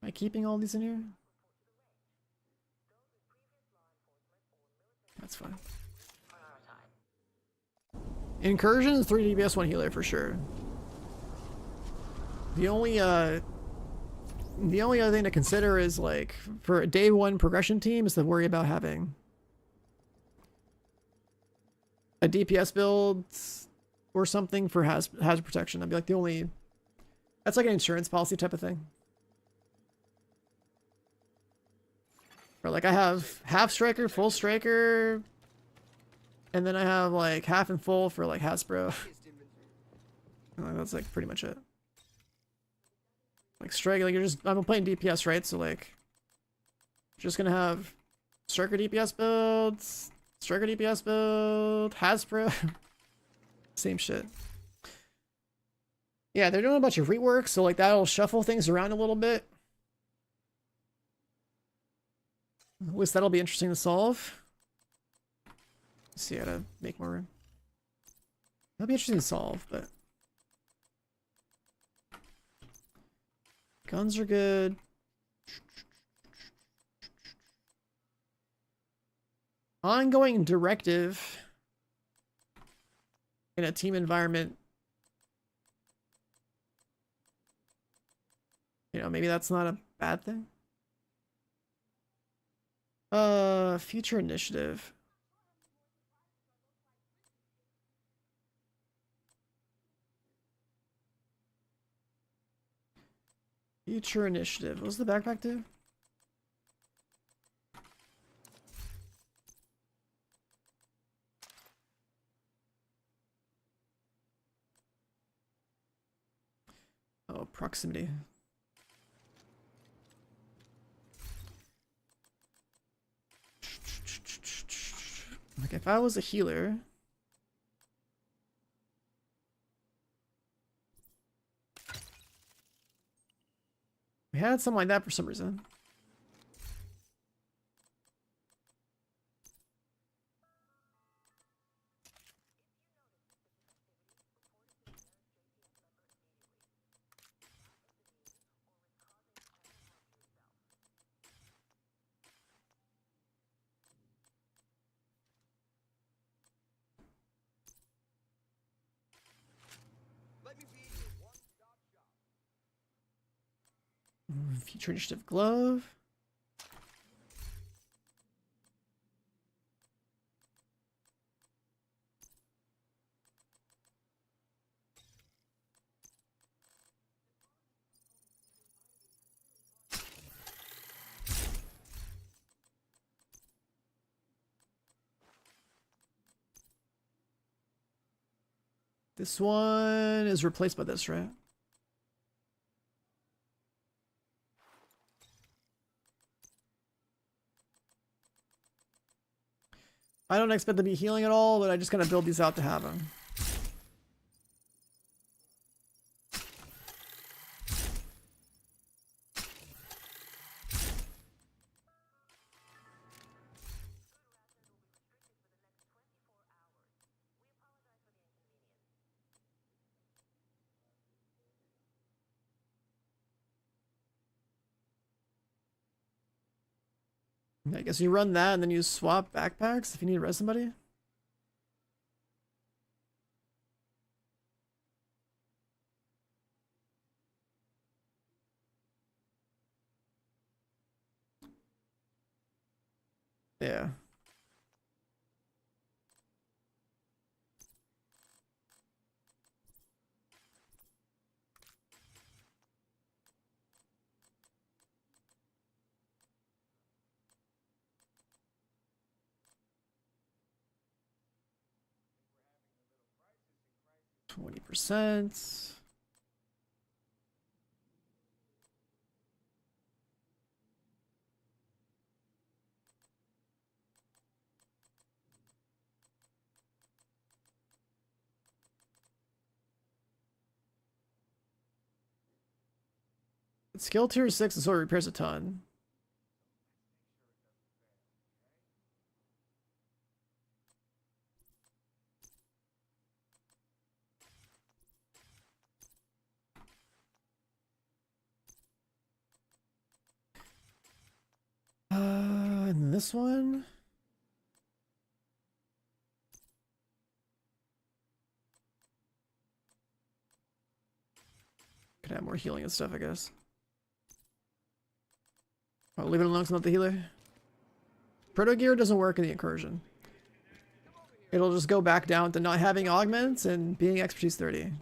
I keeping all these in here? That's fine. Incursion, 3 DPS, 1 healer for sure. The only other thing to consider is like for a day 1 progression team is to worry about having a DPS build or something for hazard protection. That'd be like the only. That's like an insurance policy type of thing. Or like I have half striker, full striker, and then I have like half and full for like Hasbro. That's like pretty much it. Like striker, like I'm playing DPS, right? So like, just gonna have striker DPS builds, striker DPS build, Hasbro, same shit. Yeah, they're doing a bunch of rework, so like that'll shuffle things around a little bit. At least that'll be interesting to solve. Let's see how to make more room. That'll be interesting to solve, but guns are good. Ongoing directive in a team environment. You know, maybe that's not a bad thing. Future initiative. Future initiative. What does the backpack do? Oh, proximity. Like if I was a healer, we had something like that for some reason. Future initiative glove. This one is replaced by this, right? I don't expect to be healing at all, but I just kind of build these out to have them. I guess you run that and then you swap backpacks if you need to res somebody. Yeah. %. Skill tier 6 is what repairs a ton. And this one. Could have more healing and stuff, I guess. I'll leave it alone, it's not the healer. Proto gear doesn't work in the incursion. It'll just go back down to not having augments and being expertise 30.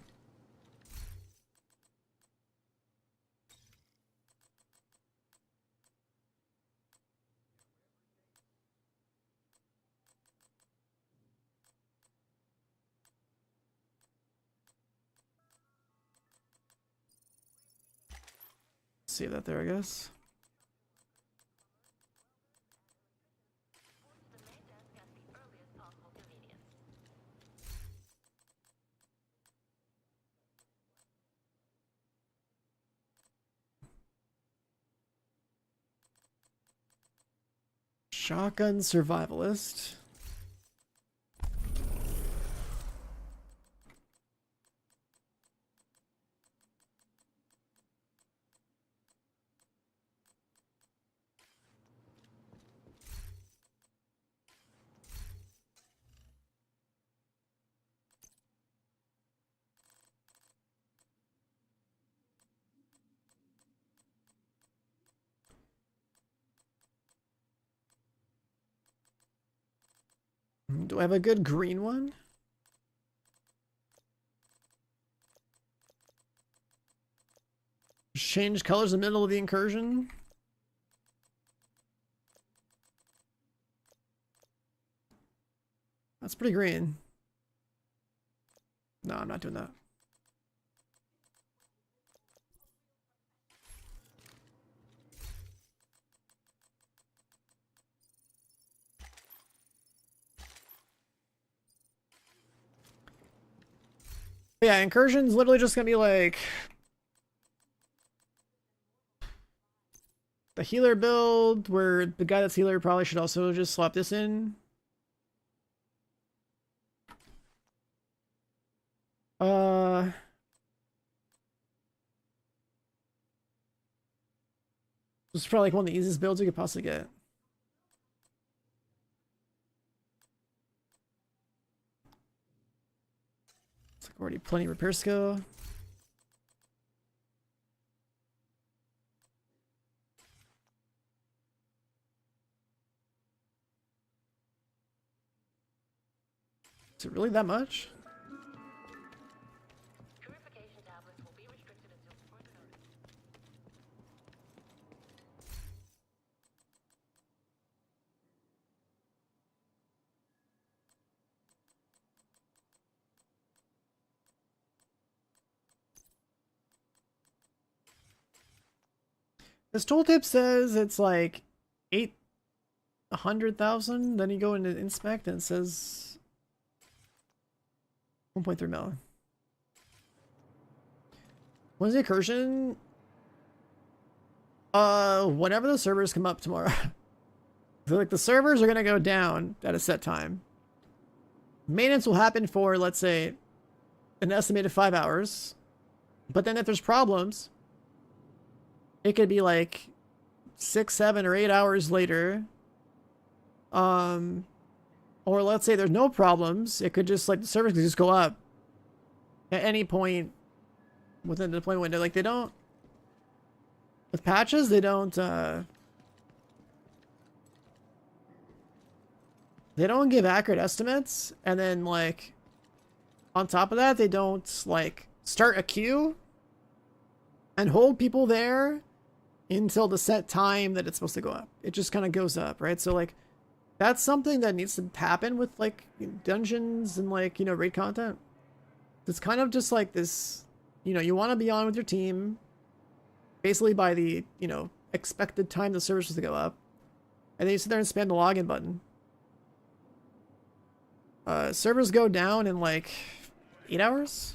Save that there, I guess. Shotgun survivalist. Do I have a good green one? Change colors in the middle of the incursion. That's pretty green. No, I'm not doing that. Yeah, incursion's literally just gonna be like the healer build, where the guy that's healer probably should also just swap this in. This is probably like one of the easiest builds you could possibly get. It's like already plenty of repair skill. Is it really that much? Purification tablets will be restricted until further notice. This tooltip says it's like 800,000. Then you go into inspect and it says 1.3 million. When's the incursion? Whenever the servers come up tomorrow. So, like, the servers are gonna go down at a set time. Maintenance will happen for, let's say, an estimated 5 hours. But then if there's problems, it could be like 6, 7, or 8 hours later. Or let's say there's no problems. It could just, like, the servers could just go up at any point within the deployment window. Like, they don't, with patches, they don't give accurate estimates. And then, like, on top of that, they don't, like, start a queue and hold people there until the set time that it's supposed to go up. It just kind of goes up, right? So, like, that's something that needs to happen with, like, dungeons and, like, you know, raid content. It's kind of just like this, you know, you want to be on with your team basically by the, you know, expected time the server's supposed to go up. And then you sit there and spam the login button. Servers go down in like 8 hours.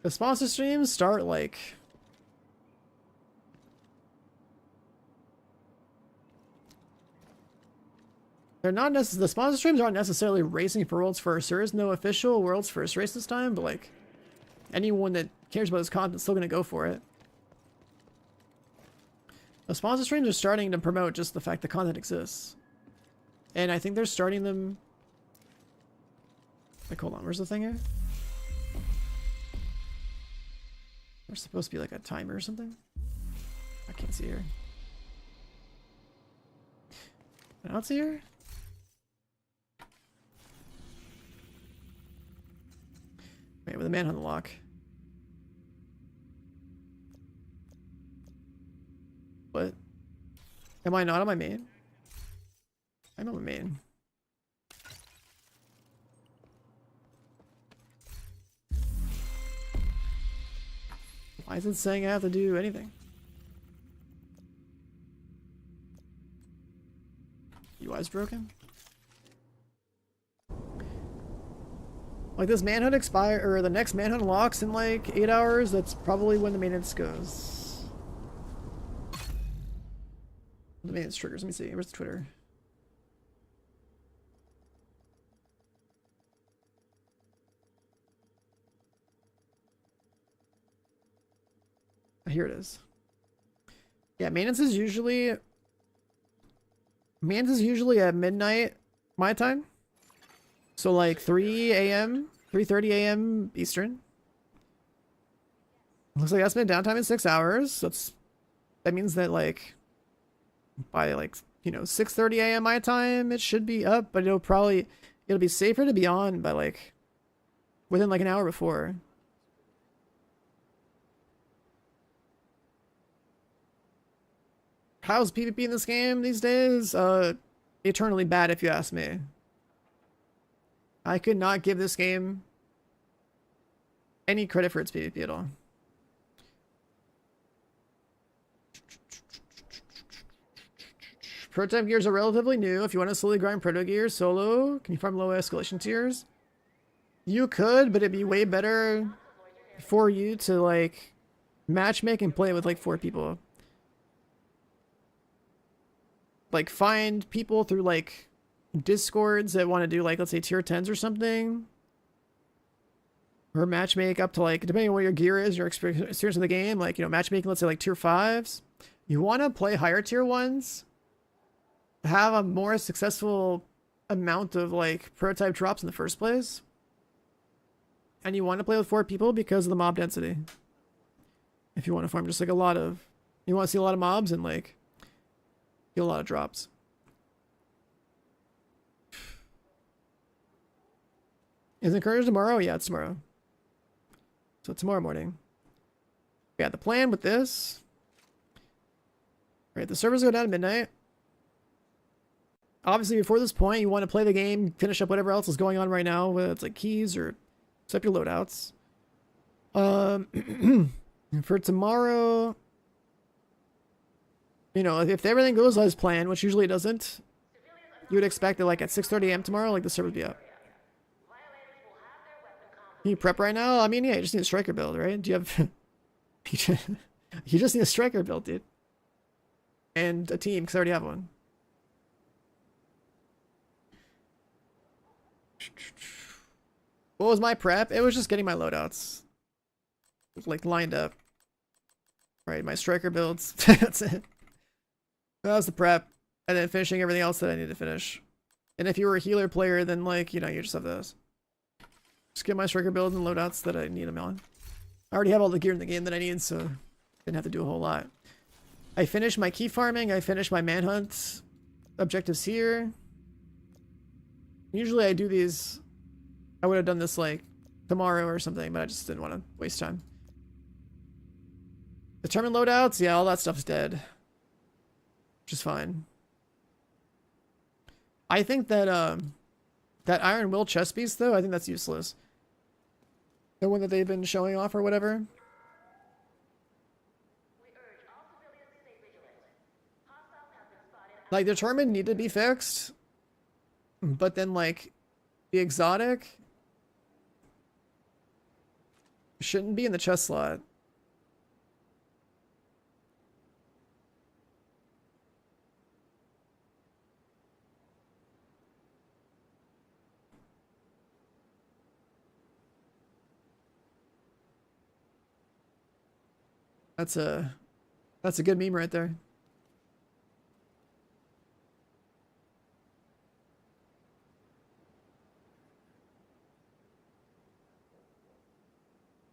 The sponsor streams start like they're not necessarily, the sponsor streams aren't necessarily racing for world's first. There is no official world's first race this time, but like anyone that cares about this content is still gonna go for it. The sponsor streams are starting to promote just the fact that content exists. And I think they're starting them... Like, hold on, where's the thing here? There's supposed to be like a timer or something. I can't see her. I don't see her. Wait, with the manhunt lock. What? Am I not on my main? I'm on my main. Why is it saying I have to do anything? UI's broken? Like this manhunt or the next manhunt locks in like 8 hours, that's probably when the maintenance goes. The maintenance triggers, let me see, where's the Twitter? Here it is. Yeah, maintenance is usually at midnight my time. So like 3 a.m., 3:30 a.m. Eastern. Looks like estimated downtime is 6 hours. That means that like by like, you know, 6:30 a.m. my time it should be up, but it'll be safer to be on by like within like an hour before. How's PvP in this game these days? Eternally bad if you ask me. I could not give this game any credit for its PvP at all. Prototype gears are relatively new. If you want to slowly grind proto gear solo, can you farm low escalation tiers? You could, but it'd be way better for you to like matchmake and play with like 4 people. Like find people through like discords that want to do like, let's say tier 10s or something, or matchmake up to like, depending on what your gear is, your experience in the game, like, you know, matchmaking, let's say like tier 5s. You want to play higher tier 1s, have a more successful amount of like prototype drops in the first place, and you want to play with 4 people because of the mob density. If you want to farm just like you want to see a lot of mobs and like get a lot of drops. Is Incursion tomorrow? Yeah, it's tomorrow. So tomorrow morning. Yeah, the plan with this. Right, the servers go down at midnight. Obviously, before this point, you want to play the game, finish up whatever else is going on right now, whether it's like keys or set up your loadouts. And for tomorrow, you know, if everything goes as planned, which usually it doesn't, you would expect that like at 6:30 a.m. tomorrow, like the server would be up. Can you prep right now? I mean, yeah, you just need a striker build, right? Do you have... you just need a striker build, dude. And a team, because I already have one. What was my prep? It was just getting my loadouts like lined up. Right, my striker builds. That's it. That was the prep. And then finishing everything else that I need to finish. And if you were a healer player, then like, you know, you just have those. Just get my striker builds and loadouts that I need them on. I already have all the gear in the game that I need, so didn't have to do a whole lot. I finished my key farming. I finished my manhunt objectives here. Usually I do these... I would have done this like tomorrow or something, but I just didn't want to waste time. Determined loadouts? Yeah, all that stuff's dead. Which is fine. I think that that Iron Will chest piece though, I think that's useless. The one that they've been showing off or whatever. Like, Determined need to be fixed. But then, like, the exotic shouldn't be in the chest slot. That's a good meme right there.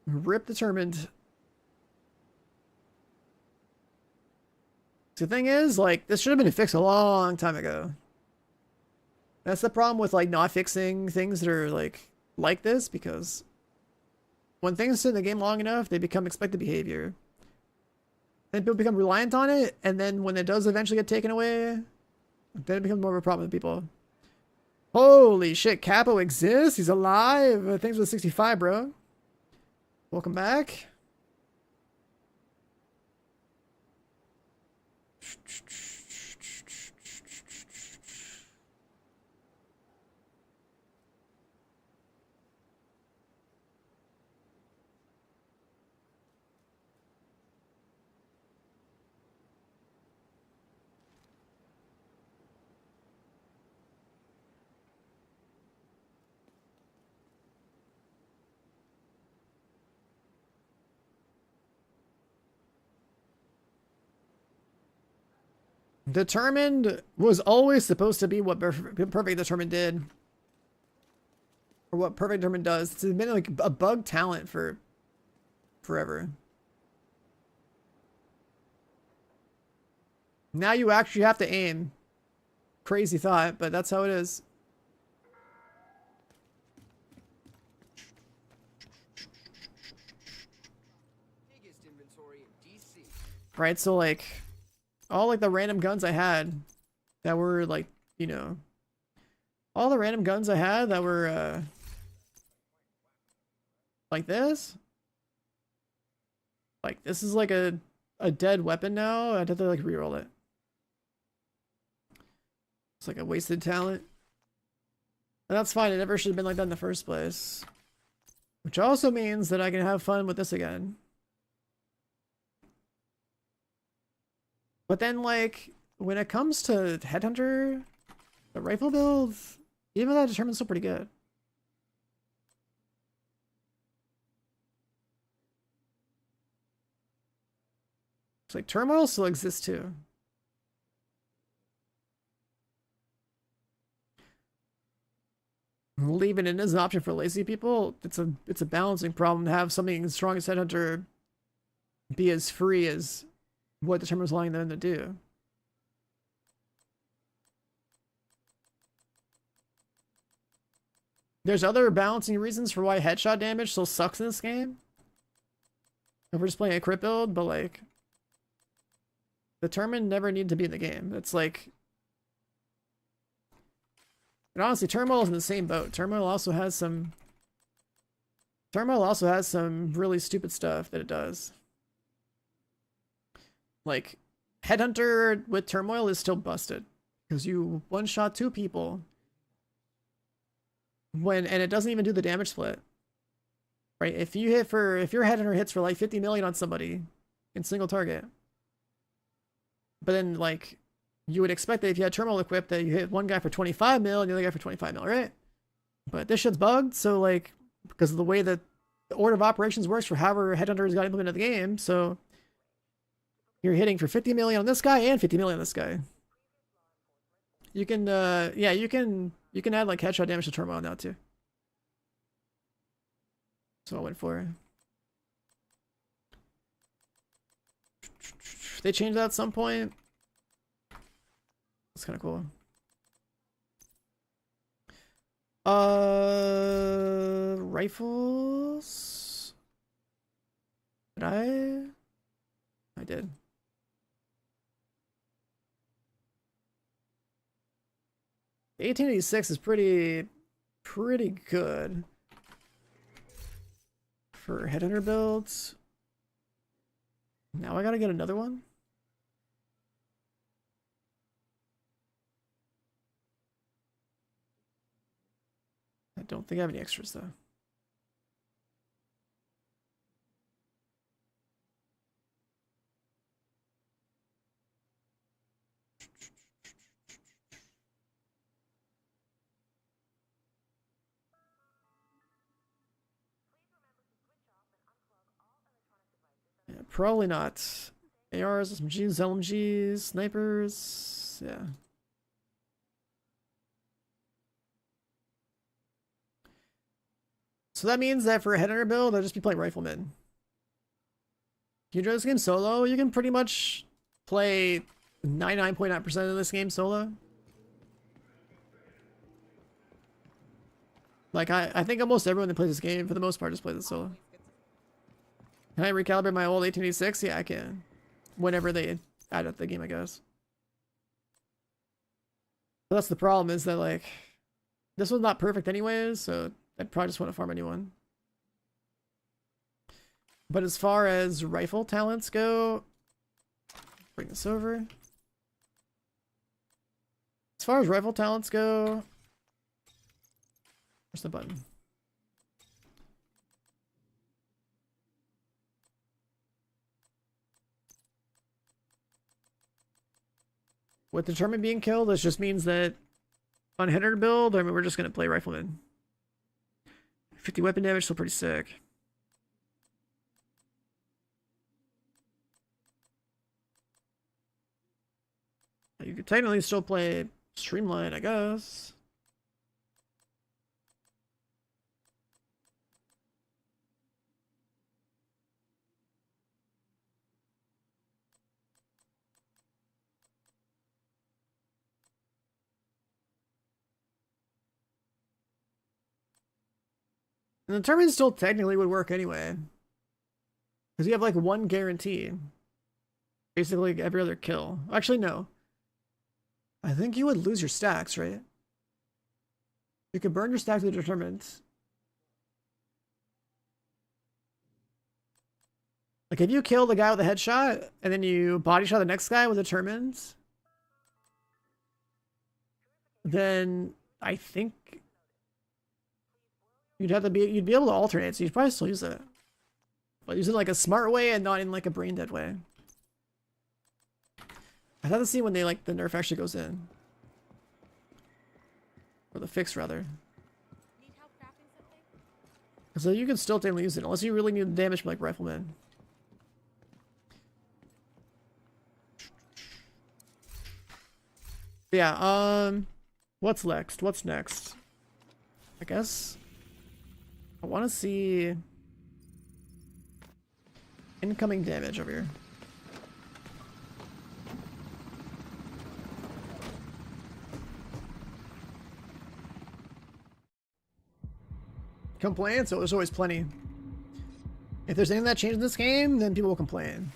Rip Determined. The thing is, like, this should have been fixed a long time ago. That's the problem with, like, not fixing things that are, like this, because when things sit in the game long enough, they become expected behavior. Then people become reliant on it, and then when it does eventually get taken away, then it becomes more of a problem with people. Holy shit, Capo exists? He's alive? Thanks for the 65, bro. Welcome back. Determined was always supposed to be what Perfect Determined did. Or what Perfect Determined does. It's been like a bug talent for forever. Now you actually have to aim. Crazy thought, but that's how it is. Biggest inventory in DC. Right, so like all like the random guns I had that were like, you know, all the random guns I had that were like this. Like this is like a dead weapon now. I'd have to like reroll it. It's like a wasted talent. And that's fine. It never should have been like that in the first place. Which also means that I can have fun with this again. But then, like, when it comes to Headhunter, the rifle build, even that Determined's still pretty good. It's like Turmoil still exists too. Leaving it as an option for lazy people, it's a balancing problem to have something as strong as Headhunter be as free as what Determined's allowing them to do. There's other balancing reasons for why headshot damage still sucks in this game. If we're just playing a crit build, but like Determined never need to be in the game. It's like, and honestly, Turmoil is in the same boat. Turmoil also has some really stupid stuff that it does. Like, Headhunter with Turmoil is still busted. Because you one-shot 2 people. And it doesn't even do the damage split. Right? If your Headhunter hits for like 50 million on somebody in single target. But then, like, you would expect that if you had Turmoil equipped that you hit one guy for 25 mil and the other guy for 25 mil, right? But this shit's bugged, so like, because of the way that the order of operations works for however Headhunters got implemented in the game, so you're hitting for 50 million on this guy and 50 million on this guy. You can, yeah, you can add like headshot damage to Turmoil now too. So I went for. They changed that at some point. That's kind of cool. Rifles. Did I? I did. The 1886 is pretty good for Headhunter builds. Now I gotta get another one. I don't think I have any extras though. Yeah, probably not. ARs, SMGs, LMGs, snipers, yeah. So that means that for a Headhunter build, I'll just be playing Rifleman. If you enjoy this game solo, you can pretty much play 99.9% of this game solo. Like, I think almost everyone that plays this game, for the most part, just plays it solo. Can I recalibrate my old 1886? Yeah, I can. Whenever they add up the game, I guess. But that's the problem, is that, like, this one's not perfect anyways, so I'd probably just want to farm a new one. But as far as rifle talents go, bring this over. As far as rifle talents go, where's the button? With Determined being killed, this just means that on Headhunter build, I mean, we're just going to play Rifleman. 50 weapon damage, still pretty sick. You could technically still play Streamline, I guess. And the Determined still technically would work anyway. Because you have like one guarantee. Basically every other kill. Actually, no. I think you would lose your stacks, right? You could burn your stacks with Determined. Like if you kill the guy with a headshot, and then you body shot the next guy with Determined, then I think you'd be able to alternate, so you'd probably still use it. But use it like a smart way and not in like a brain dead way. I'd have to see when they like the nerf actually goes in. Or the fix rather. So you can still technically use it unless you really need the damage from like Rifleman. Yeah, what's next? What's next? I guess I want to see incoming damage over here. Complain, so there's always plenty. If there's anything that changed in this game, then people will complain.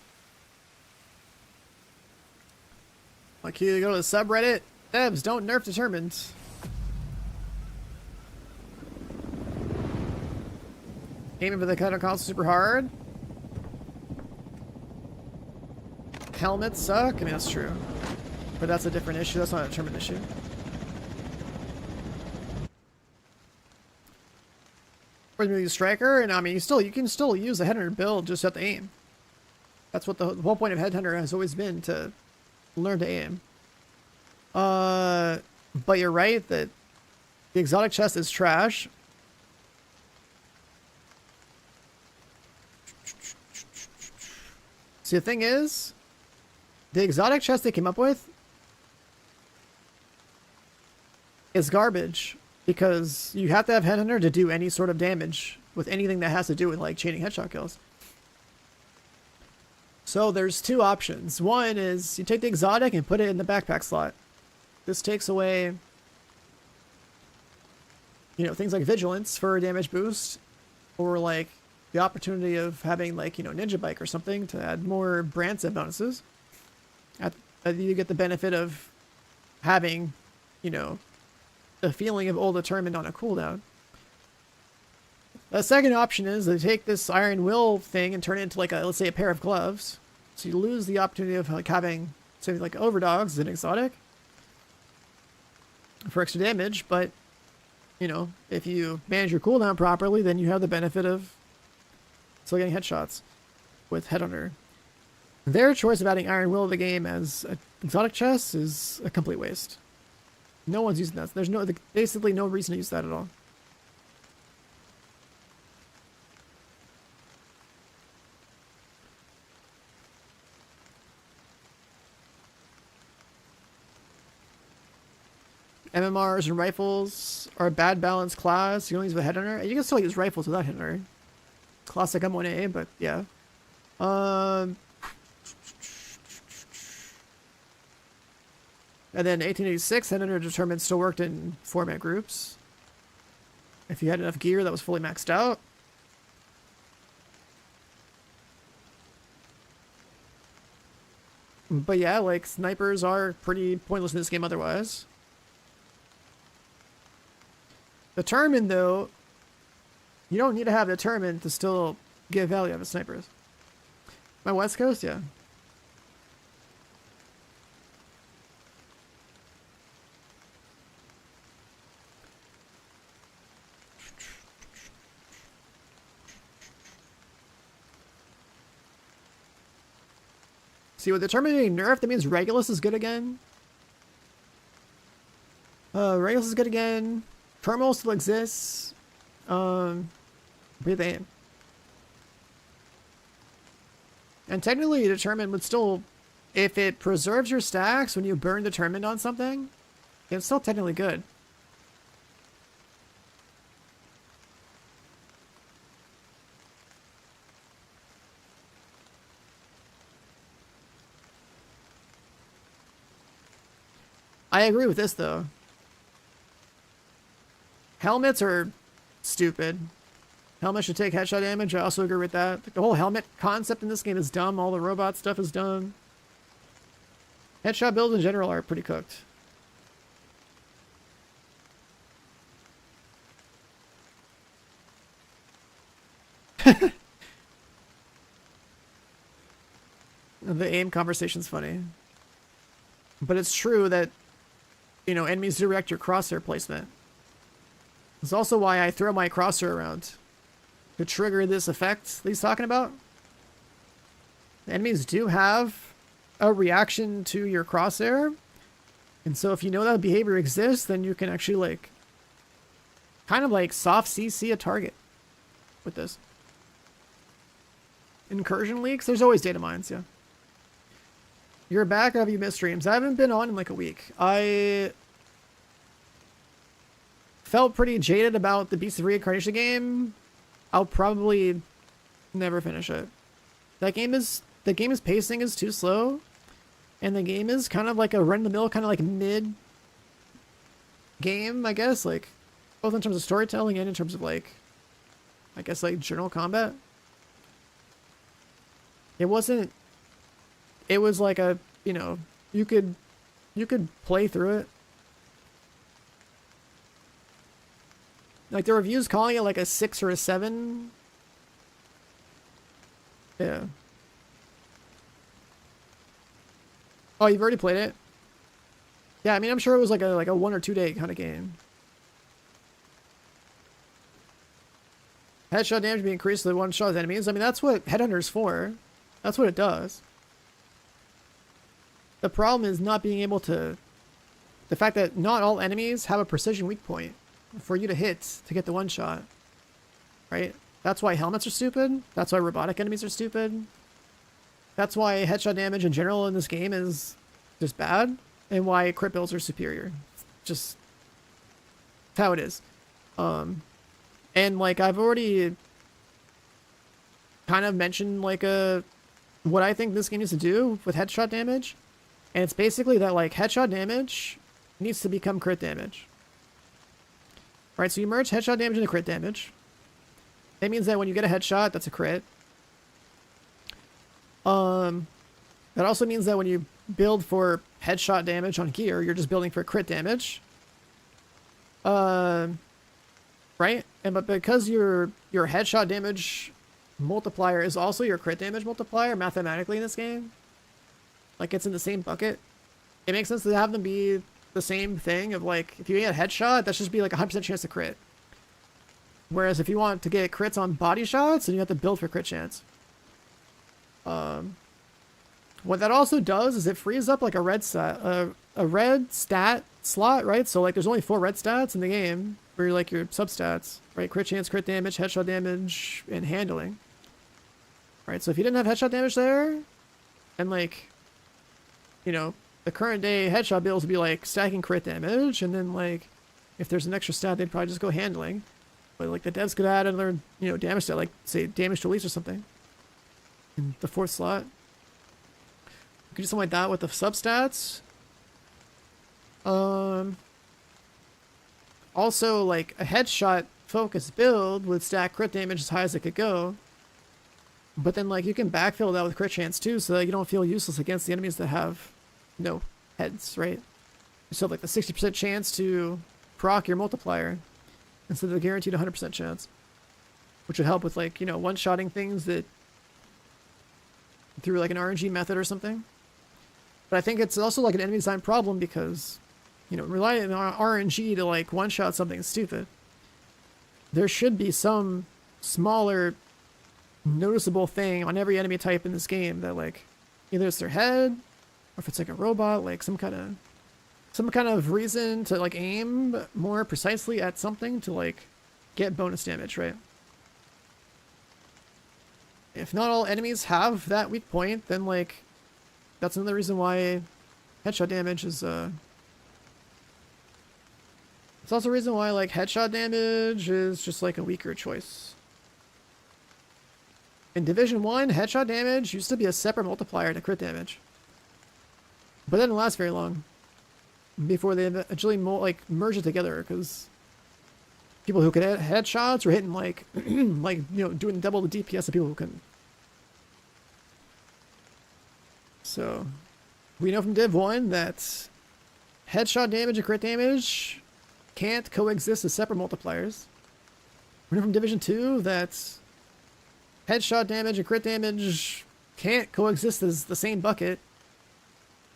Like you go to the subreddit, devs don't nerf Determined. Aiming for the cut console super hard. helmets suck. I mean, that's true. But that's a different issue. That's not a determined issue. Whereas maybe striker, and I mean, you can still use a headhunter build, just have to aim. That's what the whole point of headhunter has always been, to learn to aim. But you're right that the exotic chest is trash. See, the thing is, the exotic chest they came up with is garbage, because you have to have headhunter to do any sort of damage with anything that has to do with like chaining headshot kills. So there's two options. One is you take the exotic and put it in the backpack slot. This takes away, you know, things like vigilance for a damage boost, or like the opportunity of having like, you know, ninja bike or something to add more brand set bonuses. You get the benefit of having, you know, the feeling of old determined on a cooldown. The second option is they take this iron will thing and turn it into like a, let's say, a pair of gloves. So you lose the opportunity of like having something like overdogs as an exotic for extra damage, but you know, if you manage your cooldown properly, then you have the benefit of still getting headshots with headhunter. Their choice of adding iron will to the game as an exotic chest is a complete waste. No one's using that. There's basically no reason to use that at all. MMRs and rifles are a bad balanced class. You only use the headhunter. You can still use rifles without headhunter. Classic M1A, but yeah. And then 1886, headhunter determined still worked in format groups. If you had enough gear that was fully maxed out. But yeah, like, snipers are pretty pointless in this game otherwise. Determined, though, you don't need to have determined to still get value out of snipers. My West Coast, yeah. See, with determined being nerfed, that means Regulus is good again. Regulus is good again. Terminal still exists. Breathe aim. And technically, determined would still, if it preserves your stacks when you burn determined on something, it's still technically good. I agree with this though. Helmets are stupid. Helmet should take headshot damage. I also agree with that. The whole helmet concept in this game is dumb. All the robot stuff is dumb. Headshot builds in general are pretty cooked. The aim conversation's funny. But it's true that, you know, enemies direct your crosshair placement. It's also why I throw my crosshair around. To trigger this effect that he's talking about. The enemies do have a reaction to your crosshair. And so if you know that behavior exists, then you can actually like kind of like soft CC a target with this. Incursion leaks, there's always data mines, yeah. You're back, or have you missed streams? I haven't been on in like a week. I felt pretty jaded about the Beast of Reincarnation game. I'll probably never finish it. The game's pacing is too slow, and the game is kind of like a run-of-the-mill, kind of like mid game, I guess, like both in terms of storytelling and in terms of like, I guess like general combat. It was like a, you know, you could play through it. Like, the reviews calling it like a 6 or a 7. Yeah. Oh, you've already played it? Yeah, I mean, I'm sure it was like a 1 or 2 day kind of game. Headshot damage being increased to the one shot with enemies. I mean, that's what Headhunter's for. That's what it does. The problem is not being able to... The fact that not all enemies have a precision weak point for you to hit to get the one shot. Right? That's why helmets are stupid. That's why robotic enemies are stupid. That's why headshot damage in general in this game is just bad. And why crit builds are superior. Just how it is. And like I've already kind of mentioned like what I think this game needs to do with headshot damage. And it's basically that like headshot damage needs to become crit damage. Right, so you merge headshot damage into crit damage. That means that when you get a headshot, that's a crit. That also means that when you build for headshot damage on gear, you're just building for crit damage. Right? But because your headshot damage multiplier is also your crit damage multiplier mathematically in this game, like it's in the same bucket, it makes sense to have them be the same thing of like, if you get a headshot, that's just be like a 100% chance to crit. Whereas if you want to get crits on body shots, then you have to build for crit chance. What that also does is it frees up like a red stat slot, right? So like there's only 4 red stats in the game for like your substats, right? Crit chance, crit damage, headshot damage, and handling. Right, so if you didn't have headshot damage there, and like, you know, the current day headshot builds would be like stacking crit damage, and then like, if there's an extra stat, they'd probably just go handling. But like the devs could add another, you know, damage stat, like say damage to release or something. In the 4th slot. You could do something like that with the substats. Also, like a headshot focus build would stack crit damage as high as it could go. But then like you can backfill that with crit chance too, so that you don't feel useless against the enemies that have no heads, right? So like the 60% chance to proc your multiplier instead of the guaranteed 100% chance, which would help with like, you know, one-shotting things that through like an RNG method or something. But I think it's also like an enemy design problem because, you know, relying on RNG to like one-shot something is stupid. There should be some smaller noticeable thing on every enemy type in this game that like either it's their head or if it's like a robot, like some kind of reason to like aim more precisely at something to like get bonus damage, right? If not all enemies have that weak point, then like that's another reason why headshot damage is it's also a reason why like headshot damage is just like a weaker choice. In Division 1, headshot damage used to be a separate multiplier to crit damage. But that didn't last very long before they eventually merge it together, because people who could hit headshots were hitting like like, you know, doing double the DPS of people who couldn't. So we know from Div 1 that headshot damage and crit damage can't coexist as separate multipliers. We know from Division 2 that headshot damage and crit damage can't coexist as the same bucket.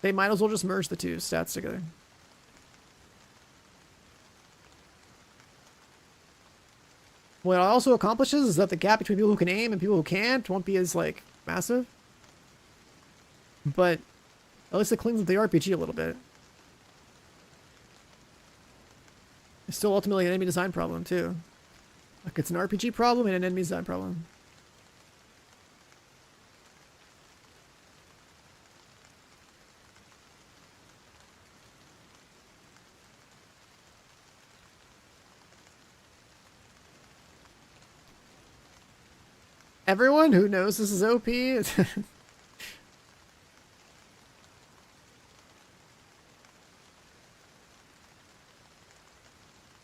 They might as well just merge the two stats together. What it also accomplishes is that the gap between people who can aim and people who can't won't be as like massive. But at least it cleans up the RPG a little bit. It's still ultimately an enemy design problem too. Like it's an RPG problem and an enemy design problem. Everyone who knows this is OP.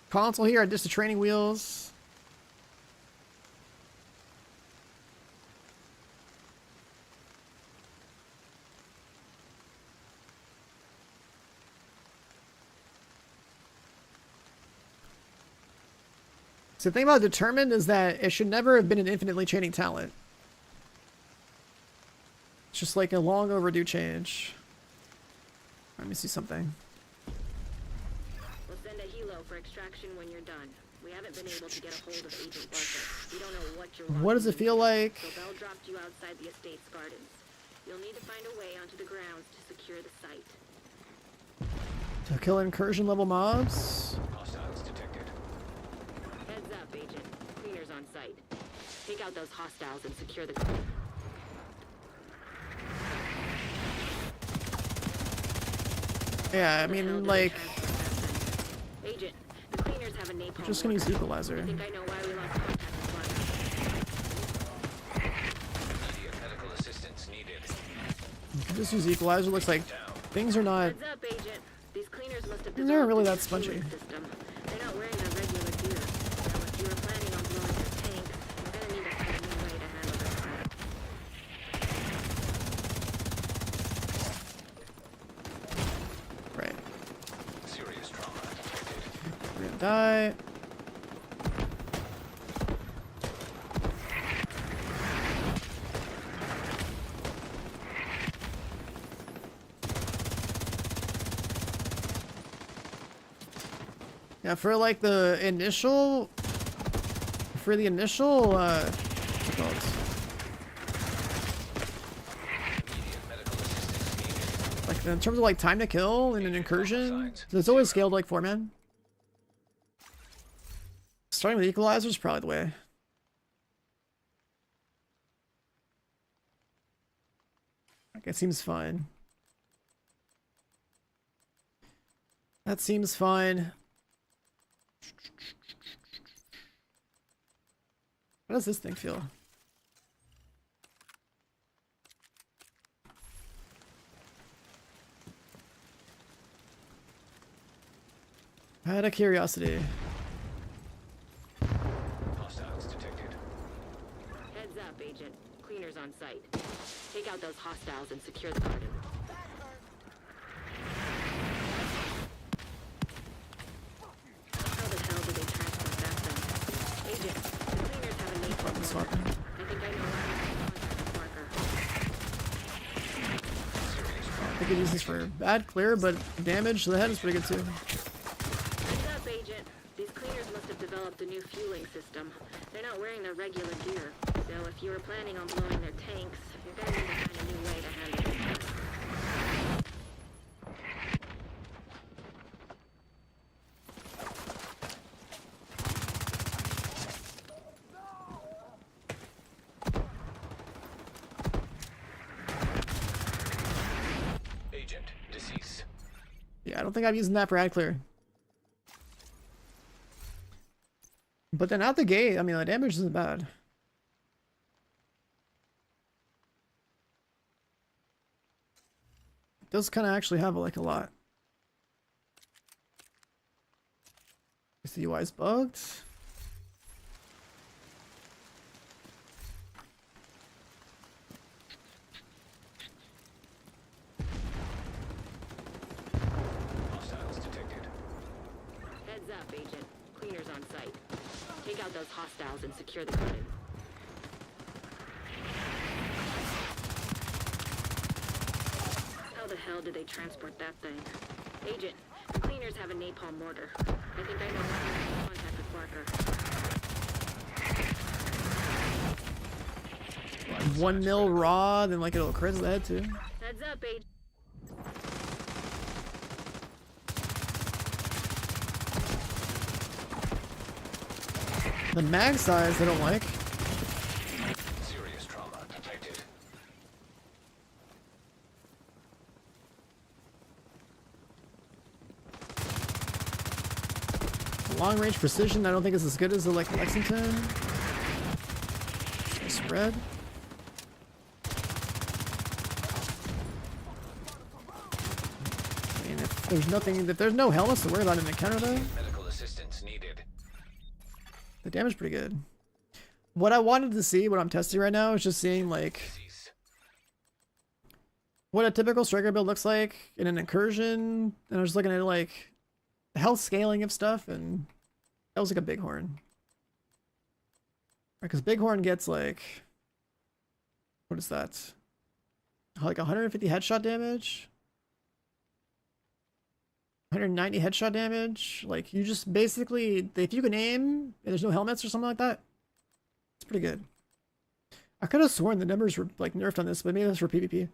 Console here are just the training wheels. So the thing about Determined is that it should never have been an infinitely chaining talent. It's just like a long overdue change. Let me see something. We'll send a helo for extraction when you're done. We haven't been able to get a hold of Agent Barker. We don't know what you're What does it feel like? So Bell dropped you outside the estate's gardens. You'll need to find a way onto the grounds to secure the site. To kill incursion level mobs? Hostiles detected. Heads up, Agent. Cleaners on site. Take out those hostiles and secure the... Yeah, I mean, like, Agent, the cleaners have a napalm. just gonna use equalizer. I think I know why we lost contact with Immediate medical assistance needed. You can just use equalizer. Looks like things are not. Heads up, Agent. These cleaners must have These aren't really that developed a spongy. fueling system. They're not wearing their regular gear. So if you were planning on blowing their tank, you're gonna need to find a new way to handle this threat. Right. Serious trauma detected. We're gonna die. Yeah, for like the initial, what's it called? Immediate medical assistance needed. Like in terms of like time to kill in an incursion, it's always scaled like 4-man. Starting with equalizer is probably the way. Like, it seems fine. That seems fine. How does this thing feel? Out of curiosity. Hostiles detected. Heads up, Agent. Cleaners on site. Take out those hostiles and secure the garden. How the hell did they transport that thing? Agent, the cleaners have a napalm Button mortar. swapping. I think I know why we lost contact with Barker. I could use this for bad clear, but damage to the head is pretty good too. Heads up, Agent. These cleaners must have developed a new fueling system. They're not wearing their regular gear. So if you were planning on blowing their tanks, you're gonna need to find a new way to handle this. Agent deceased. Yeah, I don't think I'm using that for ad clear. But then out the gate, I mean, the damage isn't bad. It does kind of actually have like a lot. Is the UI's bugged? Hostiles detected. Heads up, Agent. Cleaners on site. Take out those hostiles and secure the garden. How the hell did they transport that thing? Agent, the cleaners have a napalm mortar. I think I know how to make contact with Barker. 1 mil raw, then like it'll crit to the head too. Heads up, Agent. The mag size I don't like. Serious trauma detected. Long range precision I don't think is as good as the like Lexington. Spread. I mean, if there's no helmets to worry about in the counter though, Medical assistance needed. the damage is pretty good. What I wanted to see, what I'm testing right now, is just seeing like Deceased. what a typical striker build looks like in an incursion, and I was looking at like the health scaling of stuff, and that was like a bighorn. Because bighorn gets like, what is that? Like 150 headshot damage. 190 headshot damage. Like, you just basically, if you can aim and there's no helmets or something like that, it's pretty good. I could have sworn the numbers were like nerfed on this, but maybe that's for PvP.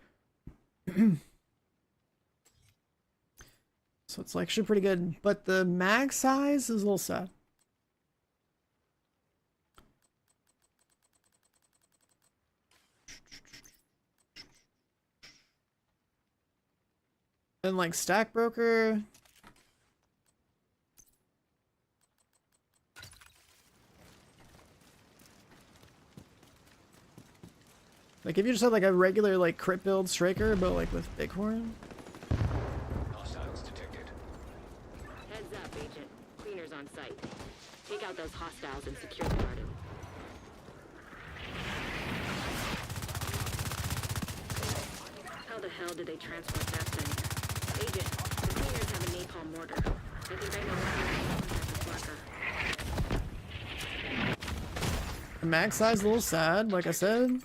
So it's like actually pretty good, but the mag size is a little sad. And like Stack Broker. Like if you just had like a regular like crit build striker, but like with Bighorn. Hostiles detected. Heads up, Agent. Cleaners on site. Take out those hostiles and secure the garden. How the hell did they transport that thing? Agent, the cleaners have a napalm mortar. I think I know what to do. The mag size is a little sad, like I said.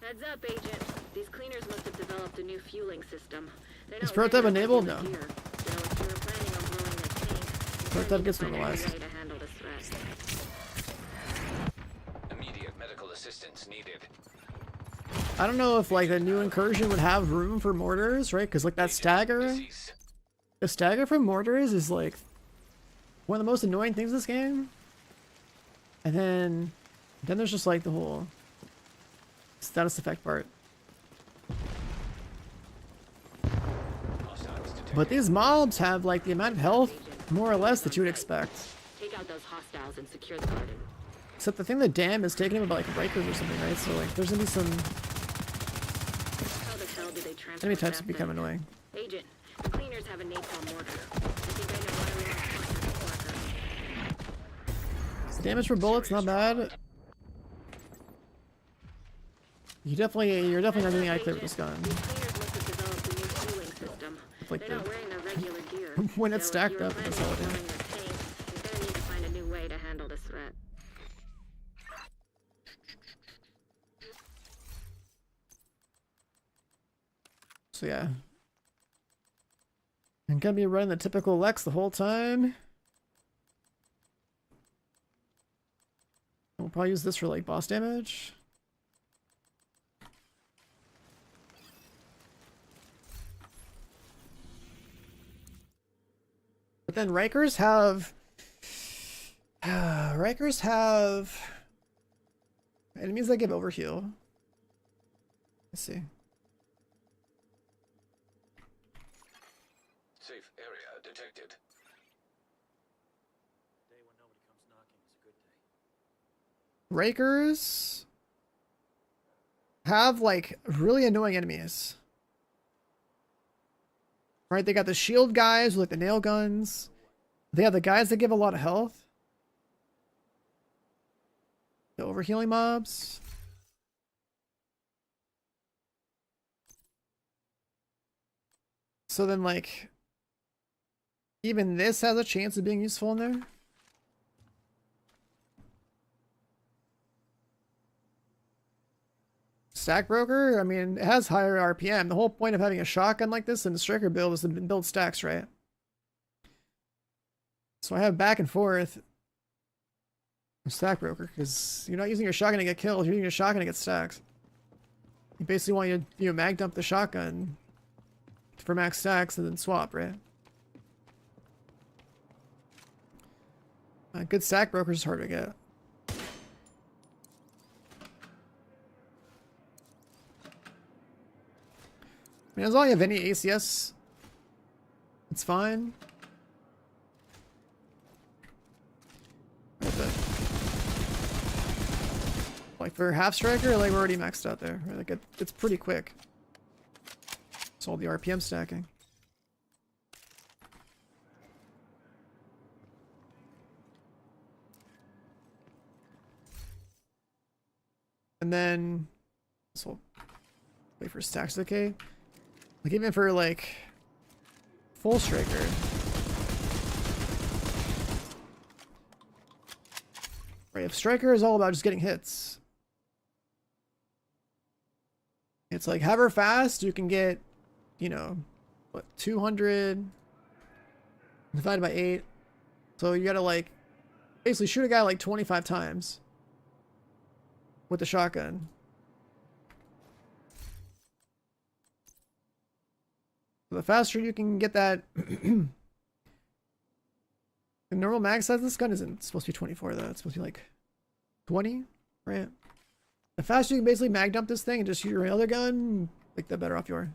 Heads up, Agent. These cleaners must have developed a new fueling system. They're Is not prototype wearing enabled? regular No. gear. So if you were planning on blowing their tanks, Prototype you're gonna gets find a new normalized. way to handle this threat. Immediate medical assistance needed. I don't know if like the new Incursion would have room for mortars, right? Because like that stagger, Deceased. the stagger from mortars is like one of the most annoying things in this game. And then there's just like the whole status effect part. Hostiles detected. But these mobs have like the amount of health, more or less, that you would expect. Take out those hostiles and secure the garden. Except the thing the dam is taking him about like Rikers or something, right? So like there's gonna be some How the hell did they transport enemy types that that become thing? annoying. Agent, the cleaners have a napalm mortar. I think I know why we lost contact with Walker. Damage for bullets, not bad. You're definitely not getting eye clear with this gun. These cleaners must have developed a new fueling system. Like They're not the wearing their regular gear. when it's So if stacked you were up, that's planning all on it is. blowing their tanks, you're gonna need to find a new way to handle this threat. So yeah. I'm gonna be running the typical Lex the whole time. We'll probably use this for like boss damage. But then Rikers have enemies that give overheal. Let's see. Safe area detected. Rakers have like really annoying enemies. Right, they got the shield guys with like the nail guns. They have the guys that give a lot of health. The overhealing mobs. So then like even this has a chance of being useful in there. Stack Broker, I mean, it has higher RPM. The whole point of having a shotgun like this in the striker build is to build stacks, right? So I have back and forth with Stack Broker, because you're not using your shotgun to get kills, you're using your shotgun to get stacks. You basically want you to mag dump the shotgun for max stacks and then swap, right? Good Stack Broker is hard to get. I mean, as long as you have any ACS, it's fine. Like for half striker, like we're already maxed out there. Like it's pretty quick. It's all the RPM stacking. And then, so wait for stacks to decay. Like even for like full striker. Right, if striker is all about just getting hits. It's like however fast you can get, you know, what, 200 divided by 8. So you gotta like basically shoot a guy like 25 times with the shotgun. The faster you can get that. The normal mag size of this gun isn't supposed to be 24 though. It's supposed to be like 20, right? The faster you can basically mag dump this thing and just shoot your other gun, like the better off you are.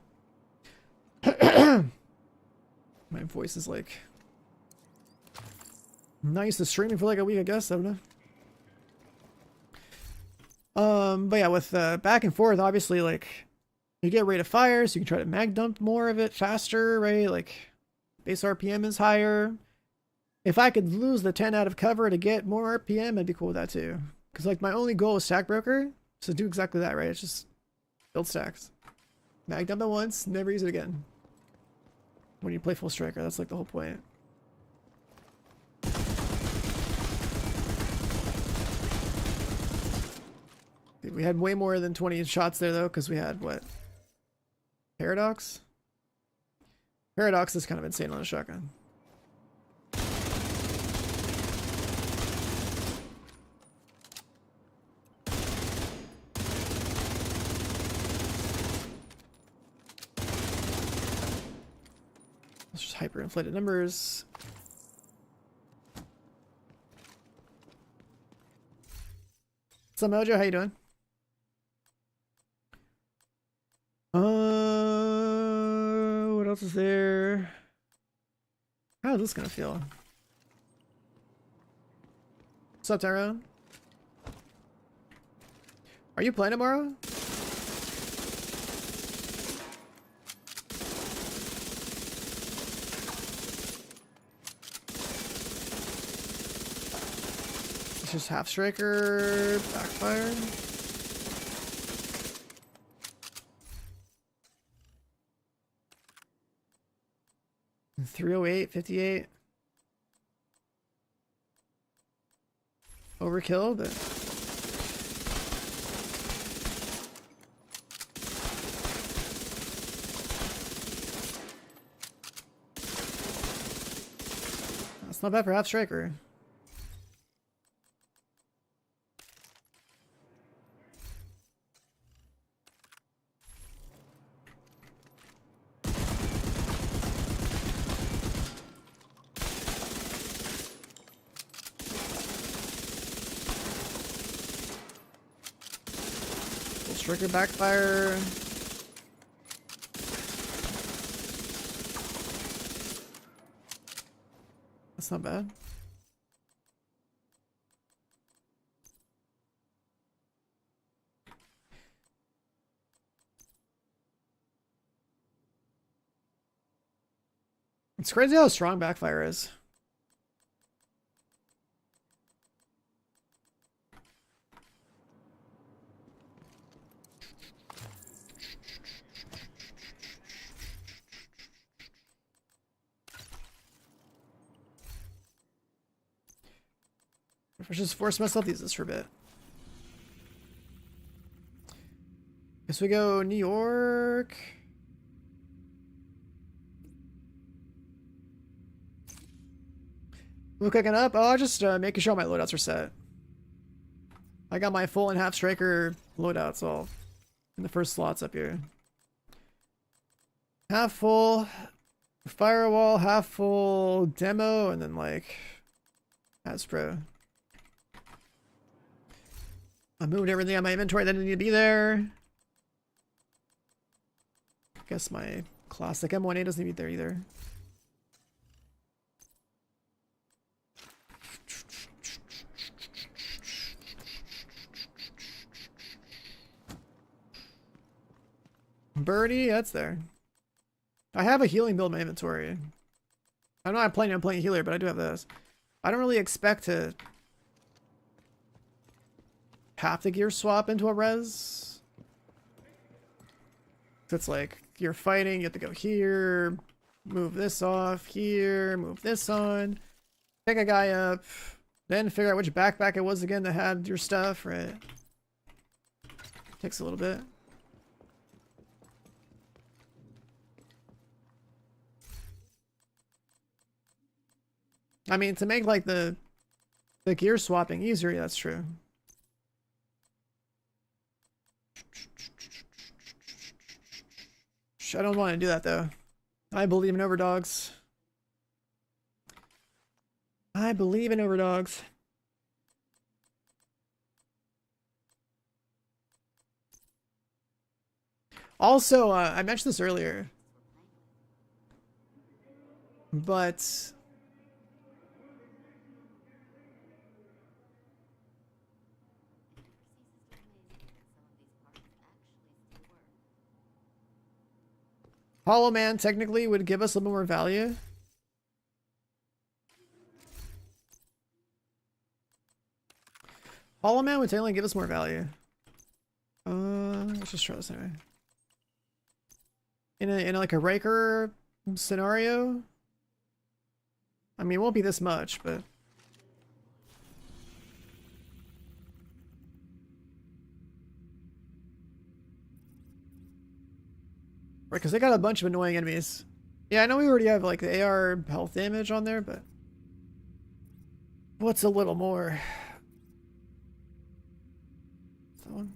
My voice is like not used to streaming for like a week, I guess. I don't know. But yeah, with back and forth, obviously, like you get rate of fire, so you can try to mag dump more of it faster, right? Like base RPM is higher. If I could lose the 10 out of cover to get more RPM, I'd be cool with that too. Because like my only goal is stack broker, so do exactly that, right? It's just build stacks, mag dump it once, never use it again. When you play full striker, that's like the whole point. We had way more than 20 shots there though, because we had what? Paradox? Paradox is kind of insane on a shotgun. Let's just hyperinflated numbers. What's up, Mojo? How you doing? What else is there? How is this gonna feel? What's up, Tyrone? Are you playing tomorrow? It's just half striker, backfire. And 308, 58. Overkill, but that's not bad for half striker. Striker backfire. That's not bad. It's crazy how strong backfire is. If I just force myself to use this for a bit. Guess we go New York. We're cooking up. Oh, just making sure all my loadouts are set. I got my full and half striker loadouts all in the first slots up here. Half full firewall, half full demo, and then like Aspro. I moved everything on my inventory that didn't need to be there. I guess my classic M1A doesn't need to be there either. Birdie, that's there. I have a healing build in my inventory. I'm not planning on playing healer, but I do have this. I don't really expect to have to gear swap into a res. It's like you're fighting, you have to go here, move this off here, move this on, pick a guy up, then figure out which backpack it was again that had your stuff, right? Takes a little bit. I mean, to make like the gear swapping easier, that's true. I don't want to do that though. I believe in overdogs. I believe in overdogs. Also, I mentioned this earlier, but Hollow Man technically would give us a little more value. Hollow Man would technically give us more value. Let's just try this anyway. In like a Riker scenario, I mean, it won't be this much, but right, because they got a bunch of annoying enemies. Yeah, I know we already have like the AR health damage on there, but what's a little more? That one.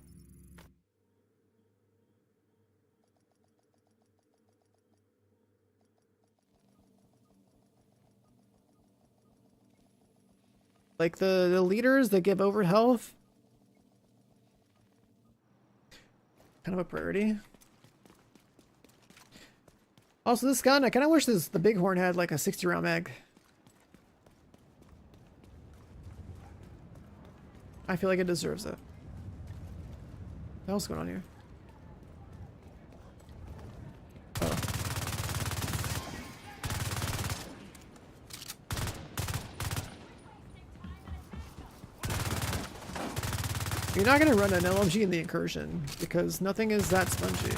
Like the leaders that give over health, kind of a priority. Also, this gun, I kind of wish the Bighorn had like a 60 round mag. I feel like it deserves it. What else is going on here? Oh. You're not going to run an LMG in the Incursion because nothing is that spongy.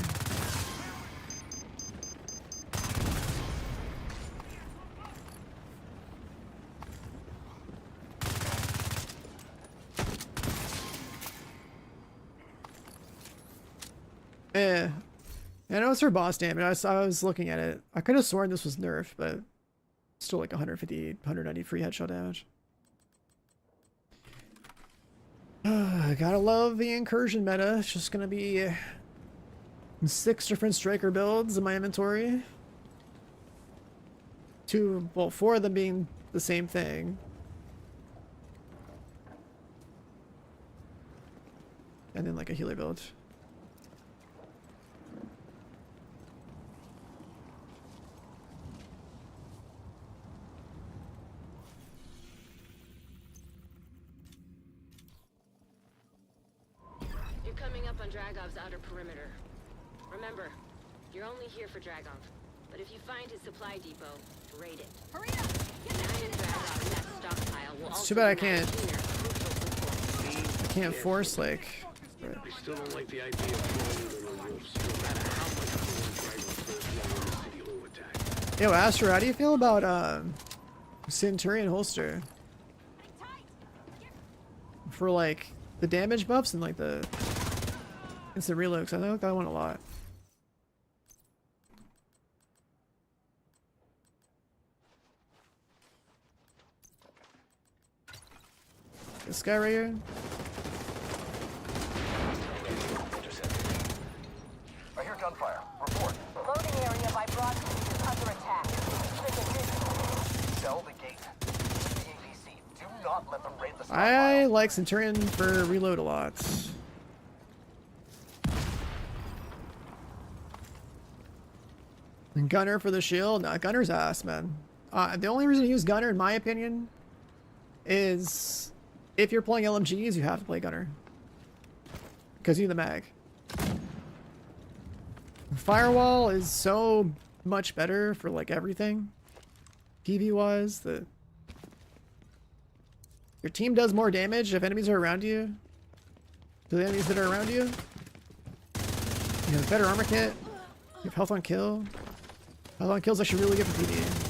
I know it's for boss damage. I was looking at it. I could have sworn this was nerfed, but still like 150, 190 free headshot damage. Gotta love the Incursion meta. It's just gonna be 6 different striker builds in my inventory. 4 of them being the same thing. And then like a healer build. You're coming up on Dragov's outer perimeter. Remember, you're only here for Dragov. But if you find his supply depot, raid it. Hurry up! Dragov in that stockpile will It's too bad I can't force like. I still don't like the idea of throwing them on roofs, no matter how much Dragov first one in the city will attack. Yo, Astro, how do you feel about Centurion holster? For like the damage buffs and like the instant reload, 'cause I like that one a lot. This guy right here. I hear gunfire. Report. Loading area by Broadstreet is under attack. Sell the gate. The APC. Do not let them raid the stockpile. I like Centurion for reload a lot. And Gunner for the shield? Nah, Gunner's ass, man. The only reason to use Gunner, in my opinion, is if you're playing LMGs, you have to play Gunner. Because you need the mag. Firewall is so much better for like everything. PV wise, your team does more damage if enemies are around you. To the enemies that are around you. You have better armor kit. You have health on kill. Health on kill is actually really good for PV.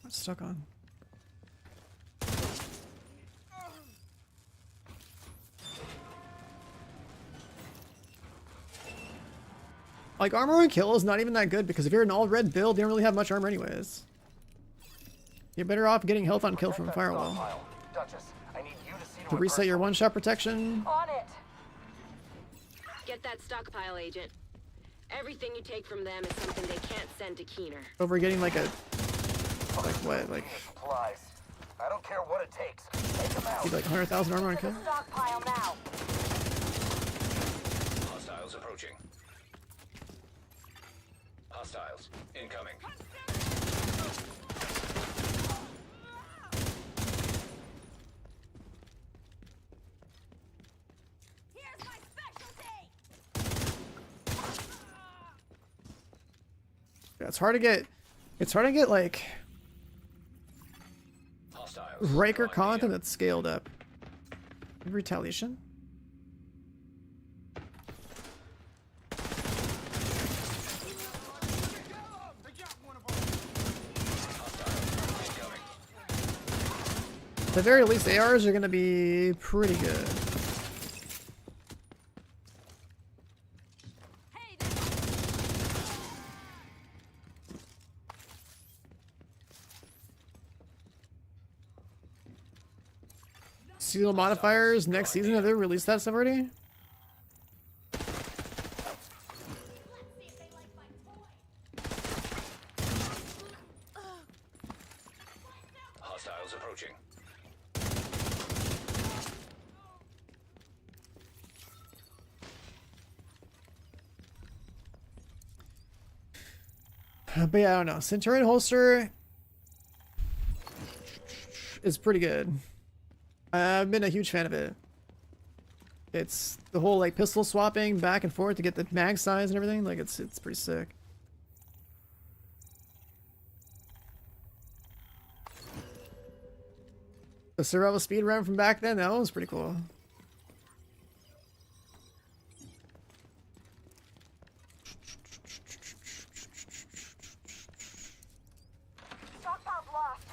Stuck on. Like, armor on kill is not even that good because if you're an all red build, you don't really have much armor anyways. You're better off getting health on kill from firewall. Duchess, I need you to see To reset your one-shot protection. On it. Get that stockpile, Agent. Everything you take from them is something they can't send to Keener. Over getting like a... Like what? Like... supplies. I don't care what it takes. Take them out. Like 100,000 armor on kill? Stockpile now. Hostiles approaching. Hostiles incoming. Here's my specialty. Yeah, it's hard to get like Hostiles. Riker drawing content near. that's scaled up. Retaliation? Incoming. At the very least, ARs are gonna be pretty good. Seasonal modifiers next season, have they released that stuff already? Hostiles approaching. But yeah, I don't know. Centurion holster is pretty good. I've been a huge fan of it. It's the whole like pistol swapping back and forth to get the mag size and everything. Like it's pretty sick. The survival speed run from back then, that one was pretty cool. Stockpile's lost.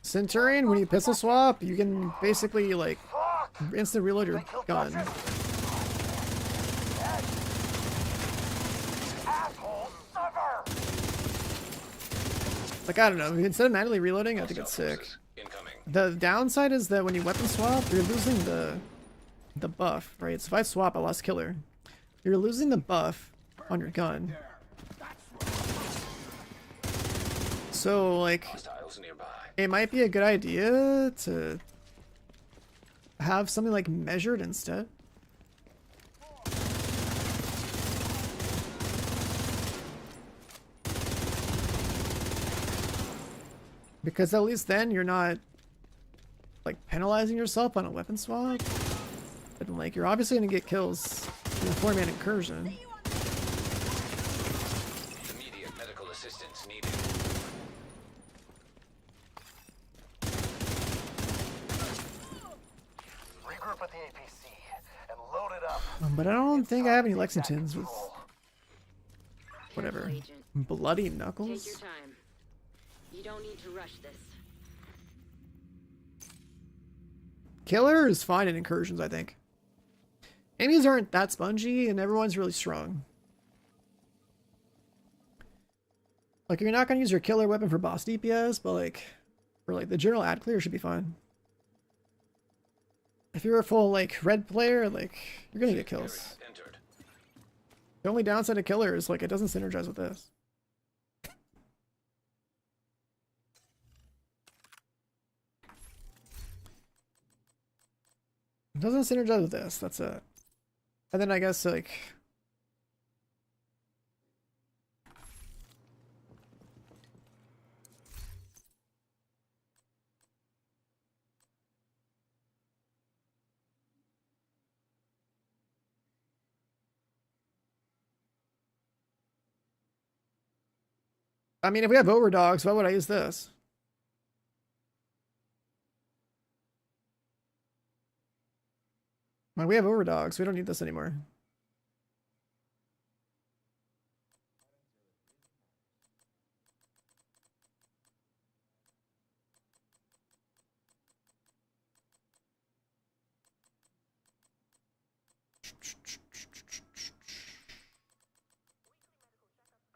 Centurion, when you pistol swap, you can basically like instant reload your gun. Asshole, suffer! Like I don't know, instead of manually reloading, I think it's sick. Forces incoming. The downside is that when you weapon swap, you're losing the buff, right? So if I swap, I lost killer. You're losing the buff on your gun. So like, Hostiles nearby. it might be a good idea to have something like measured instead. Because at least then you're not like penalizing yourself on a weapon swap. And like you're obviously gonna get kills in a 4-man incursion. Immediate medical assistance needed. Regroup at the APC and load it up. But I don't think I have any Lexingtons with whatever. Careful, Agent. Bloody Take your knuckles? time. You don't need to rush this. Killer is fine in incursions, I think. Enemies aren't that spongy and everyone's really strong. Like you're not gonna use your killer weapon for boss DPS, but like for like the general ad clear should be fine. If you're a full like red player, like you're gonna get kills. Area entered. The only downside of killer is like it doesn't synergize with this. It doesn't synergize with this, that's it. And then I guess like I mean, if we have overdogs, why would I use this? Like, we have overdogs. We don't need this anymore.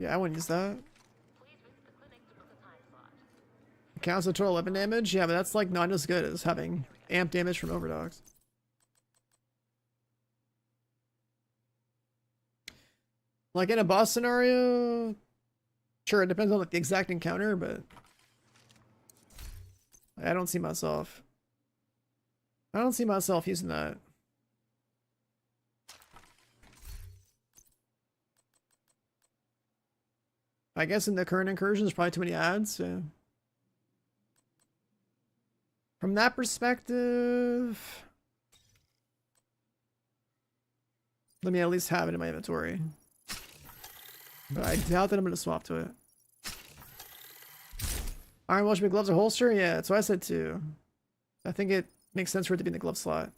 Yeah, I wouldn't use that. Please visit the clinic to book a time slot. It counts the total weapon damage. Yeah, but that's like not as good as having amp damage from overdogs. Like in a boss scenario, sure, it depends on like the exact encounter, but I don't see myself using that. I guess in the current incursion, there's probably too many ads. So. From that perspective, let me at least have it in my inventory. But I doubt that I'm going to swap to it. Iron Welsh gloves or holster? Yeah, that's what I said too. I think it makes sense for it to be in the glove slot.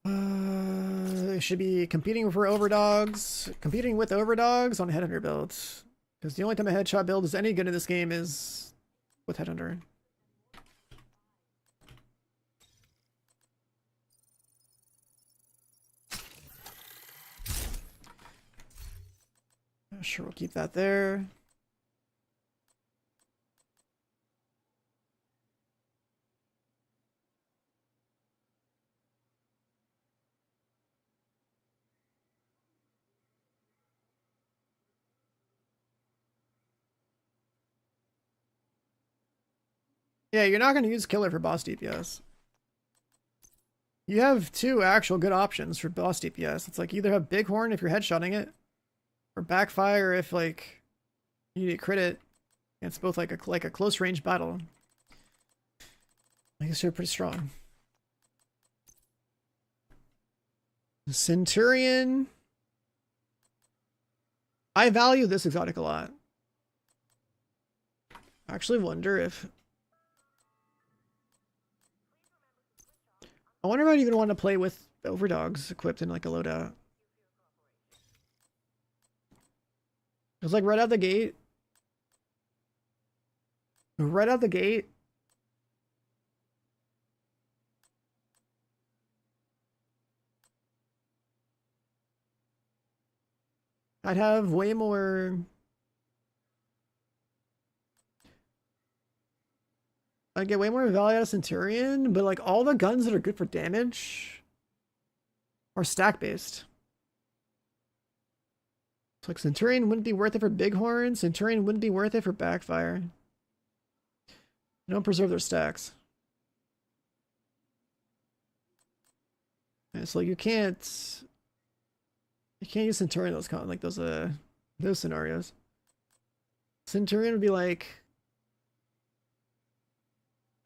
It should be competing with overdogs on Headhunter builds. Because the only time a headshot build is any good in this game is with Headhunter. Sure, we'll keep that there. Yeah, you're not going to use Killer for boss DPS. You have two actual good options for boss DPS. It's like either have Bighorn if you're headshotting it, or Backfire if like you need to crit it. It's both like a close range battle. I guess they're pretty strong. Centurion. I value this exotic a lot. I actually wonder if... I wonder if I'd even want to play with overdogs equipped in like a loadout. It's like right out the gate. Right out the gate. I'd have way more... I get way more value out of Centurion, but like all the guns that are good for damage are stack based. It's like Centurion wouldn't be worth it for Bighorn. Centurion wouldn't be worth it for Backfire. They don't preserve their stacks. And so you can't use Centurion in those scenarios. Centurion would be like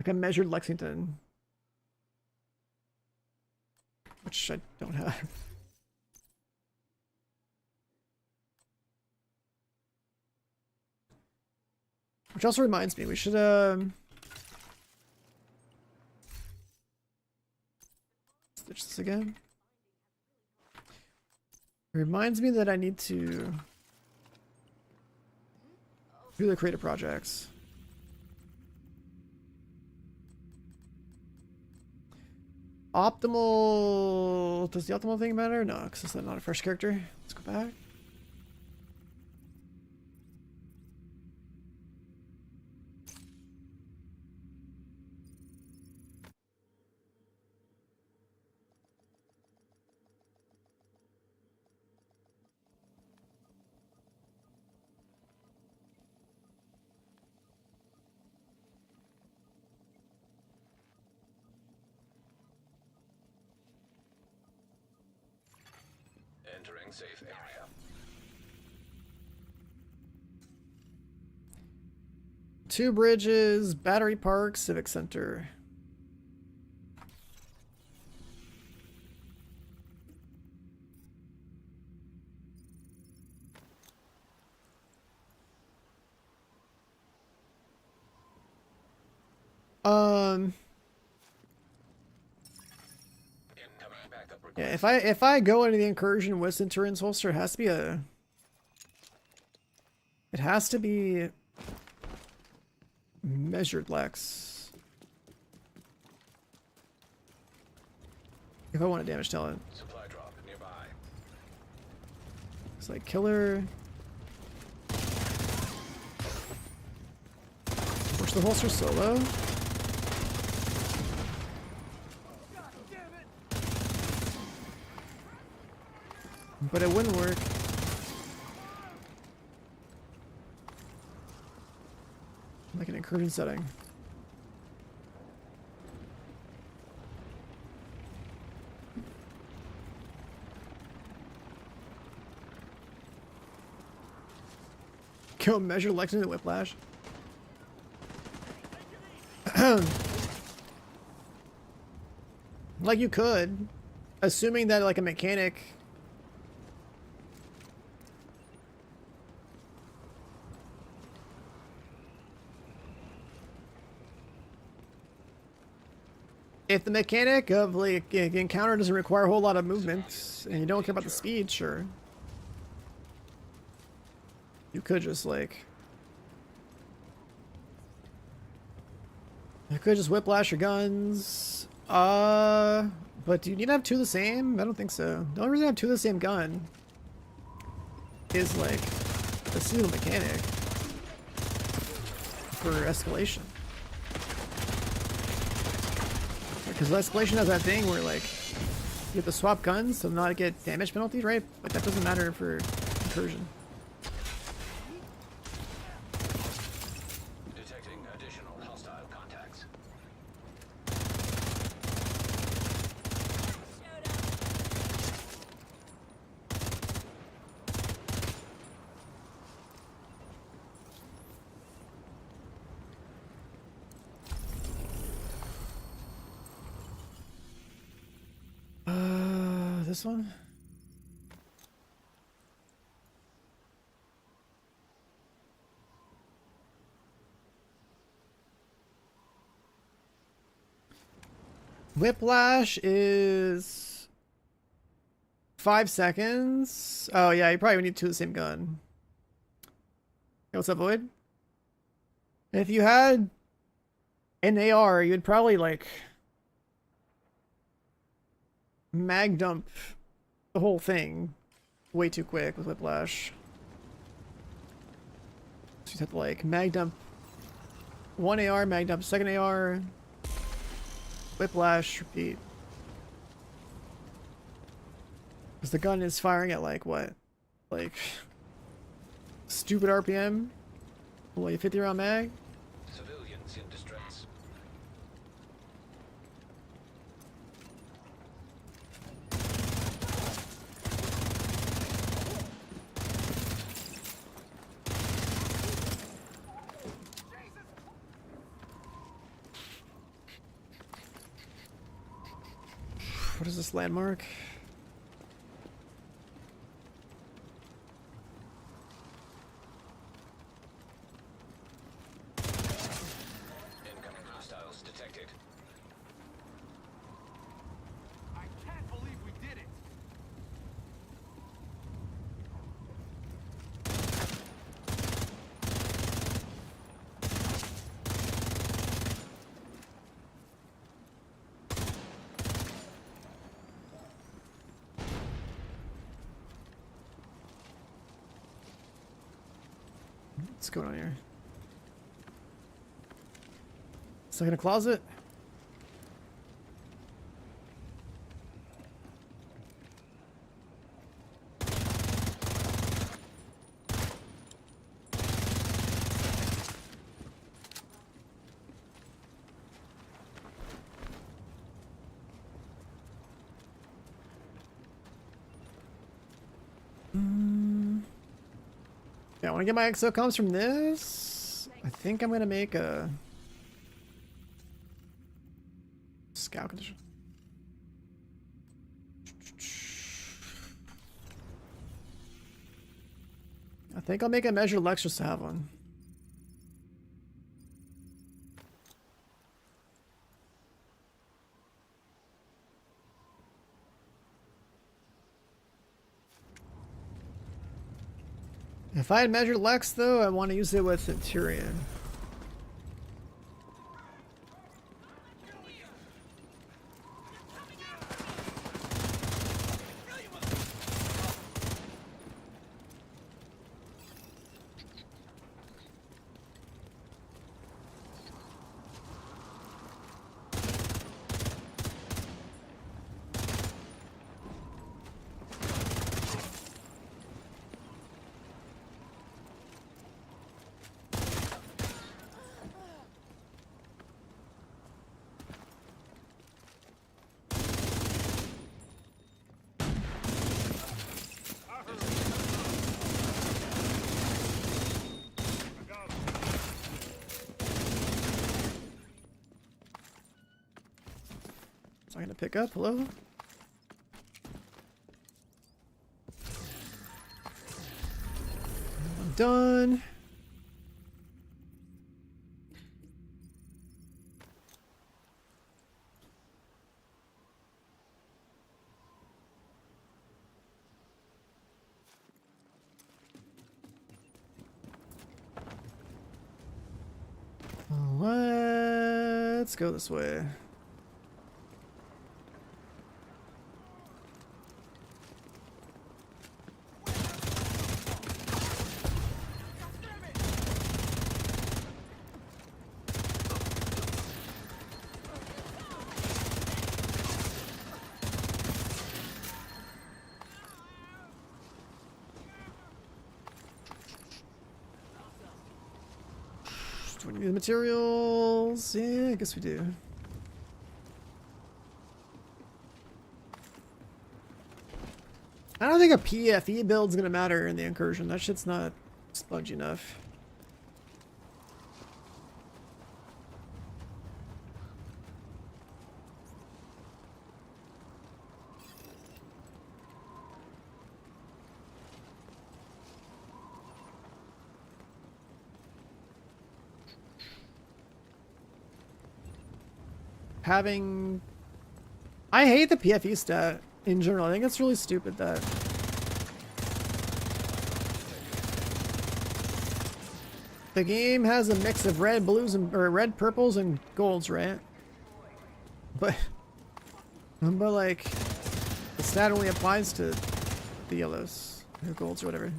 a measured Lexington, which I don't have. Which also reminds me, we should stitch this again. It reminds me that I need to do the creative projects. Optimal... Does the optimal thing matter? No, because it's not a fresh character. Let's go back. Entering safe area. Two Bridges, Battery Park, Civic Center. Yeah, if I go into the Incursion with Centurion's holster, it has to be measured Lex. If I want a damage talent. Supply drop nearby. It's like killer. Push the holster solo. But it wouldn't work. Like an incursion setting. Go measure Lex into Whiplash. Like you could, assuming that like a mechanic. If the mechanic of like encounter doesn't require a whole lot of movement and you don't care about the speed, sure. You could just like... You could just whiplash your guns. But do you need to have two of the same? I don't think so. The only reason I have two of the same gun is like a single mechanic for escalation. Because escalation has that thing where like you have to swap guns to not get damage penalties, right? But that doesn't matter for incursion. Detecting additional hostile contacts. This one? Whiplash is 5 seconds. Oh yeah, you probably need two of the same gun. Hey, what's up, Void? If you had an AR, you'd probably like mag dump the whole thing way too quick with Whiplash. So you have to like mag dump one AR, mag dump second AR, Whiplash, repeat. Because the gun is firing at like what? Like stupid RPM? Like 50 round mag? Civilians in distress. What is this landmark? Incoming hostiles detected. I can't believe we did it. What's going on here? Stuck in a closet? Yeah, I want to get my exo comms from this. I think I'm gonna make a scout condition. I think I'll make a measure Lex just to have one. If I had measured Lex, though, I want to use it with Centurion. I gonna pick up? Hello? I'm done. Let's go this way. Do we need the materials? Yeah, I guess we do. I don't think a PFE build's gonna matter in the Incursion. That shit's not spongy enough. Having... I hate the PFE stat in general. I think it's really stupid that... the game has a mix of red, blues, and or red, purples, and golds, right? But like, the stat only applies to the yellows or golds or whatever.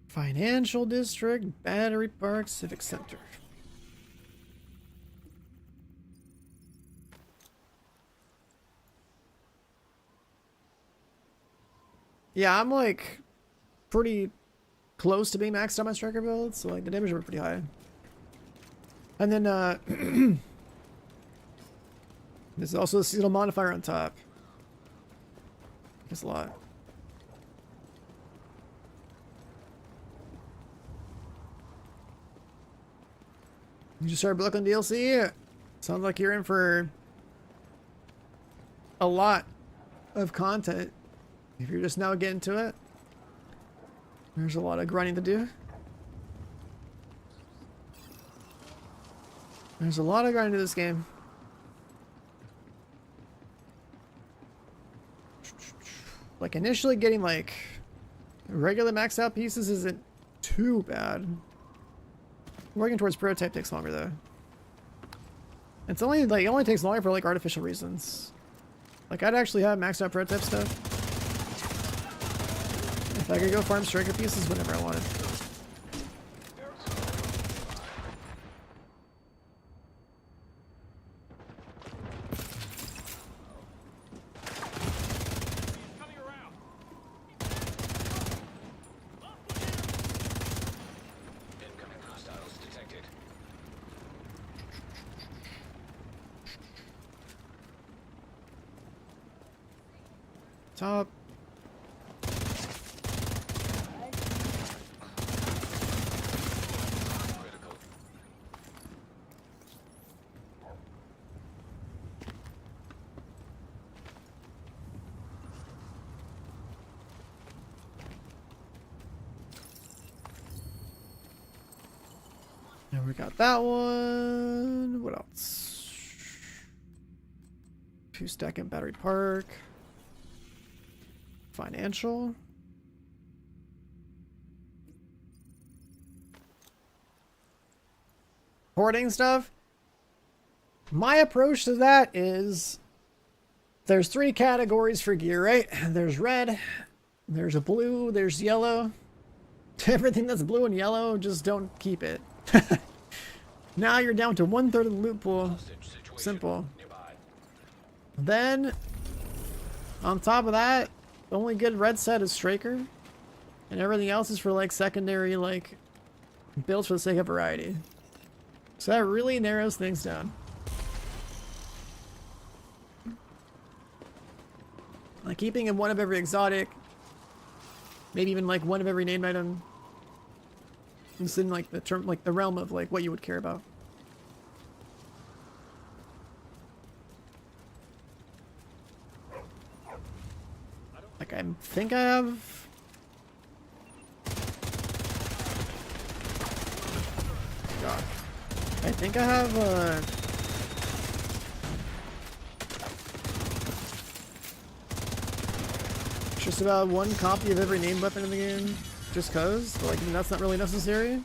Financial District, Battery Park, Civic Center. Yeah, I'm like pretty close to being maxed out my striker build, so like the damage were pretty high. And then there's also a seasonal modifier on top. That's a lot. You just started Brooklyn DLC? Sounds like you're in for a lot of content. If you're just now getting to it, there's a lot of grinding to do. There's a lot of grinding to this game. Like initially getting like regular maxed out pieces isn't too bad. Working towards prototype takes longer though. It's only like, it only takes longer for like artificial reasons. Like I'd actually have maxed out prototype stuff if I could go farm striker pieces whenever I wanted. Incoming hostiles detected. Top. Critical. And we got that one. What else? 2 stack in Battery Park. Financial. Hoarding stuff. My approach to that is there's 3 categories for gear, right? There's red, there's a blue, there's yellow. Everything that's blue and yellow, just don't keep it. Now you're down to 1/3 of the loot pool. Hostage situation Simple. nearby. Then, on top of that, the only good red set is Straker. And everything else is for like secondary, like, builds for the sake of variety. So that really narrows things down. Like keeping in one of every exotic Maybe even like one of every named item. It's in like the term, like the realm of like what you would care about. Like I think I have. God. I think I have just about one copy of every named weapon in the game. Just cause, but like that's not really necessary.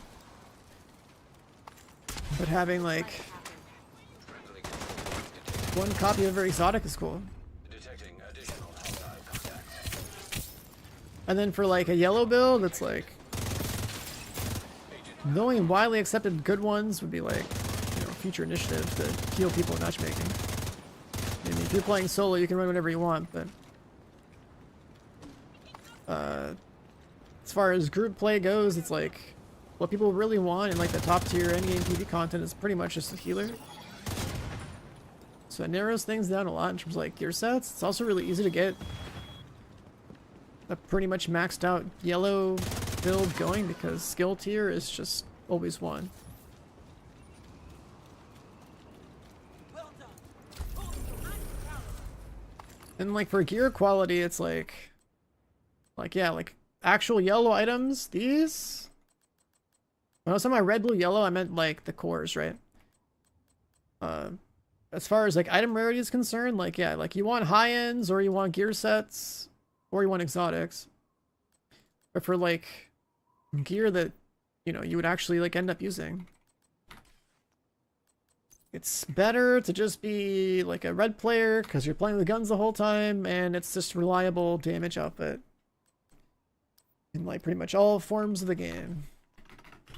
But having like one copy of every exotic is cool. Detecting additional hostile contacts. And then for like a yellow build, it's like the only widely accepted good ones would be like, you know, future initiatives to heal people in matchmaking. I mean, if you're playing solo, you can run whatever you want, but as far as group play goes, it's like what people really want in like the top tier endgame PvP content is pretty much just a healer. So it narrows things down a lot in terms of like gear sets. It's also really easy to get a pretty much maxed out yellow build going because skill tier is just always one. And like for gear quality, it's like yeah, like actual yellow items, these. When I was talking about red, blue, yellow, I meant like the cores, right? As far as like item rarity is concerned, like yeah, like you want high ends or you want gear sets or you want exotics. But for like gear that, you know, you would actually like end up using, it's better to just be like a red player because you're playing with guns the whole time and it's just reliable damage output in like pretty much all forms of the game.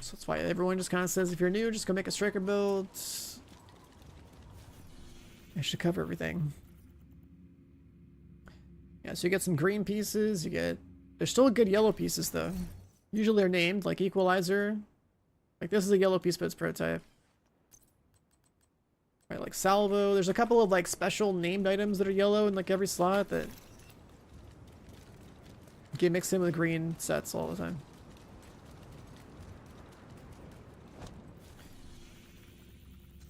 So that's why everyone just kind of says if you're new, just go make a striker build. It should cover everything. Yeah, so you get some green pieces, you get... There's still good yellow pieces though. Usually they're named, like Equalizer. Like this is a yellow piece, but it's prototype. Right, like Salvo. There's a couple of like special named items that are yellow in like every slot that get mixed in with green sets all the time.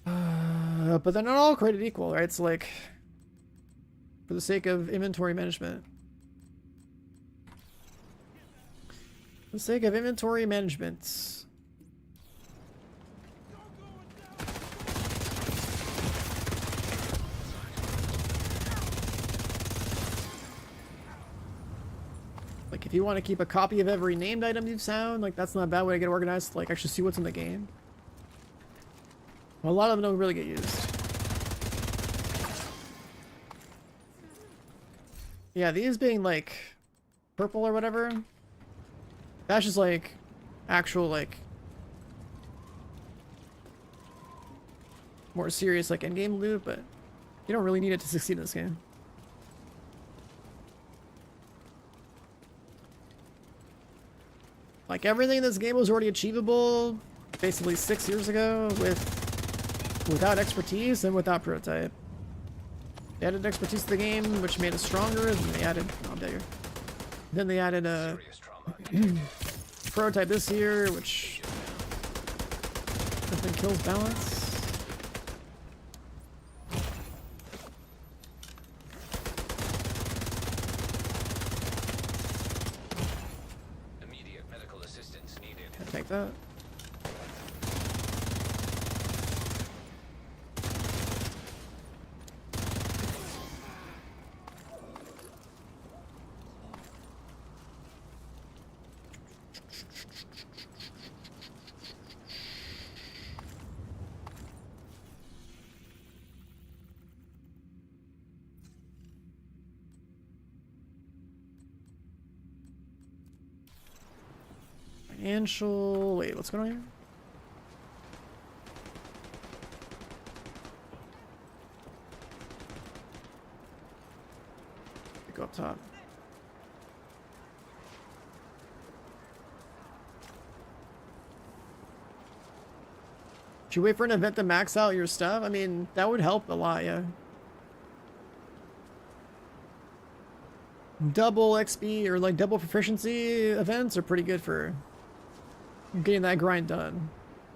But they're not all created equal, right? So like, for the sake of inventory management. For the sake of inventory management. Like if you want to keep a copy of every named item you've found, like that's not a bad way to get organized to like actually see what's in the game. Well, a lot of them don't really get used. Yeah, these being like purple or whatever, that's just like actual like more serious like endgame loot, but you don't really need it to succeed in this game. Like everything in this game was already achievable basically 6 years ago without expertise and without prototype. They added expertise to the game, which made it stronger, and they added... Oh, there. Then they added a prototype this year, which definitely kills balance. Immediate medical assistance needed. I'll take that. Financial... Wait, what's going on here? Go up top. Should you wait for an event to max out your stuff? I mean, that would help a lot, yeah. double XP or like double proficiency events are pretty good for getting that grind done.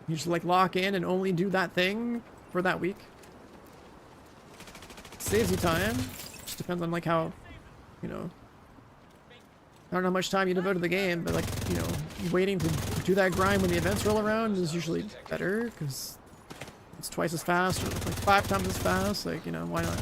You just like lock in and only do that thing for that week. Saves you time. Just depends on like how, you know, I don't know how much time you devote to the game, but like, you know, waiting to do that grind when the events roll around is usually better because it's twice as fast or like 5 times as fast. Like, you know, why not?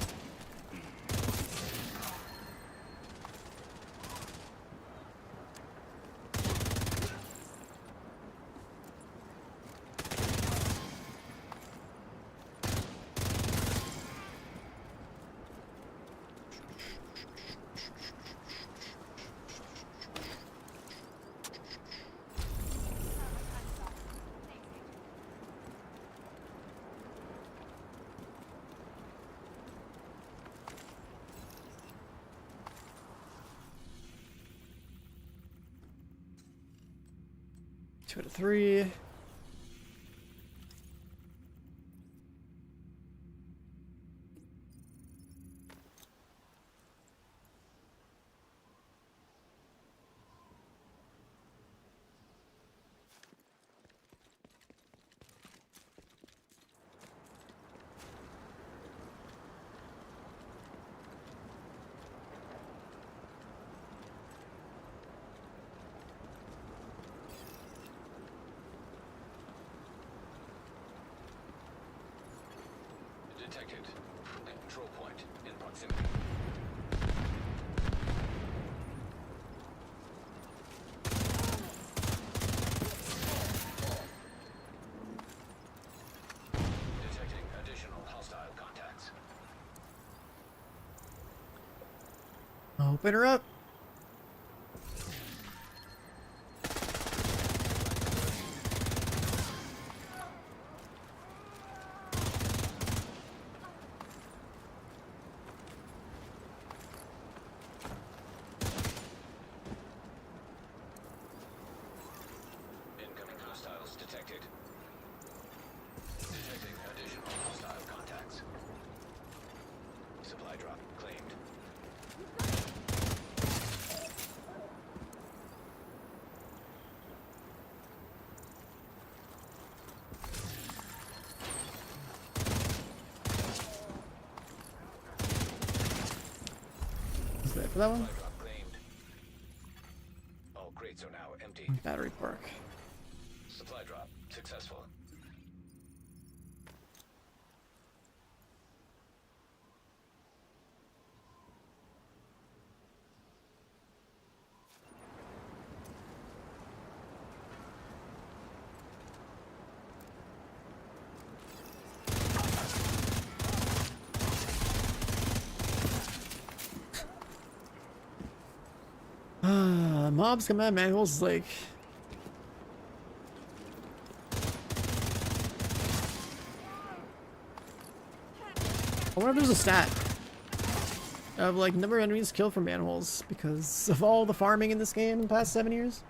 Two out of 3. Detected. A control point in proximity. Detecting additional hostile contacts. Open her up. Incoming hostiles detected. Detecting additional hostile contacts. Supply drop claimed. Is that for that one? Supply drop claimed. All crates are now empty. Battery park. Supply drop successful. Mob's command manual's like... I wonder if there's a stat of like number of enemies killed from manholes because of all the farming in this game in the past 7 years.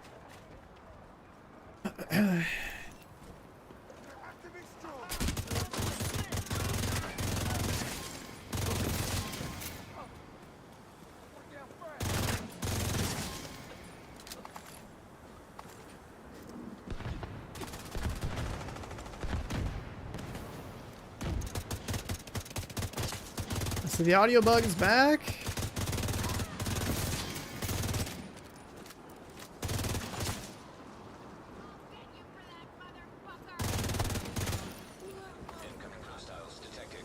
So the audio bug is back. Incoming hostiles detected.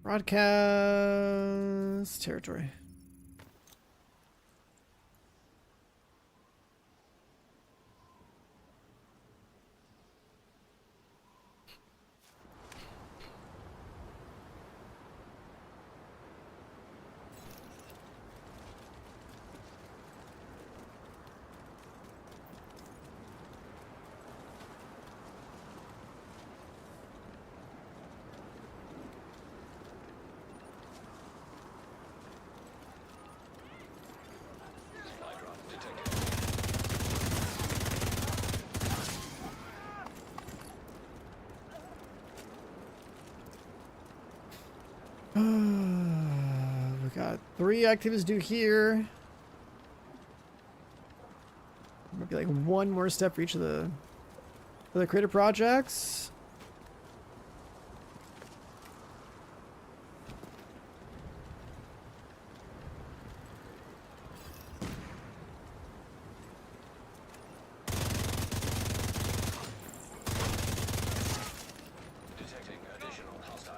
Broadcast territory. Supply drop detected. We got 3 activities due here. Might be like one more step for each of the other creative projects. Detecting additional hostile.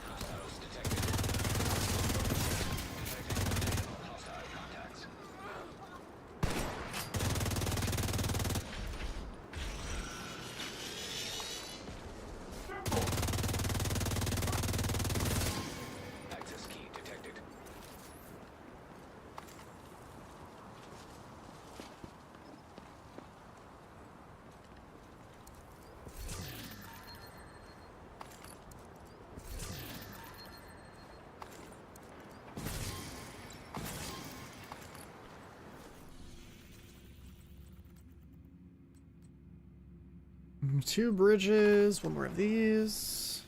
Hostiles detected. Detecting additional hostile contacts. Access key detected. Two bridges, one more of these.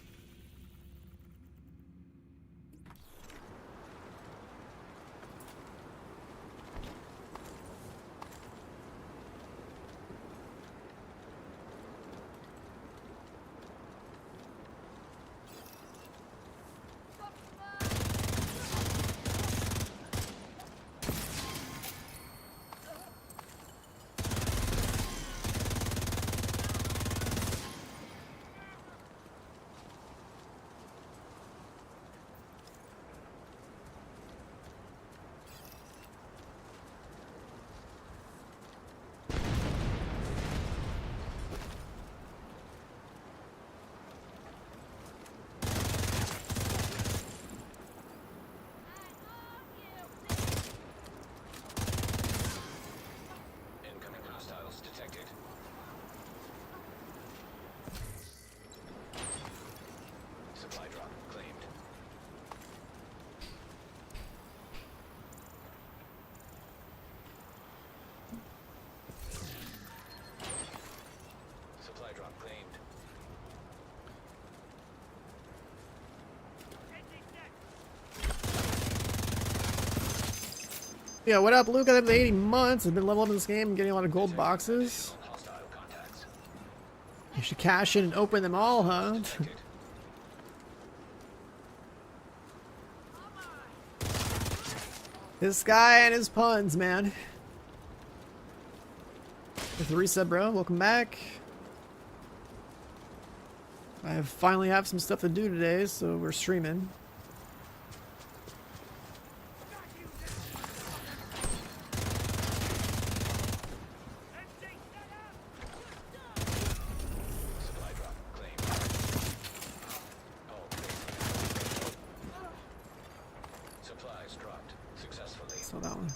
Incoming hostiles detected. Supply drop claimed. Supply drop claimed. Yeah, what up, Luke? I've been 80 months. I've been leveling up in this game and getting a lot of gold boxes. Additional hostile contacts. You should cash in and open them all, huh? Detected. This guy and his puns, man. With the reset, bro. Welcome back. I finally have some stuff to do today, so we're streaming. Supply drop claimed. All claimed. Supplies dropped successfully. So that one.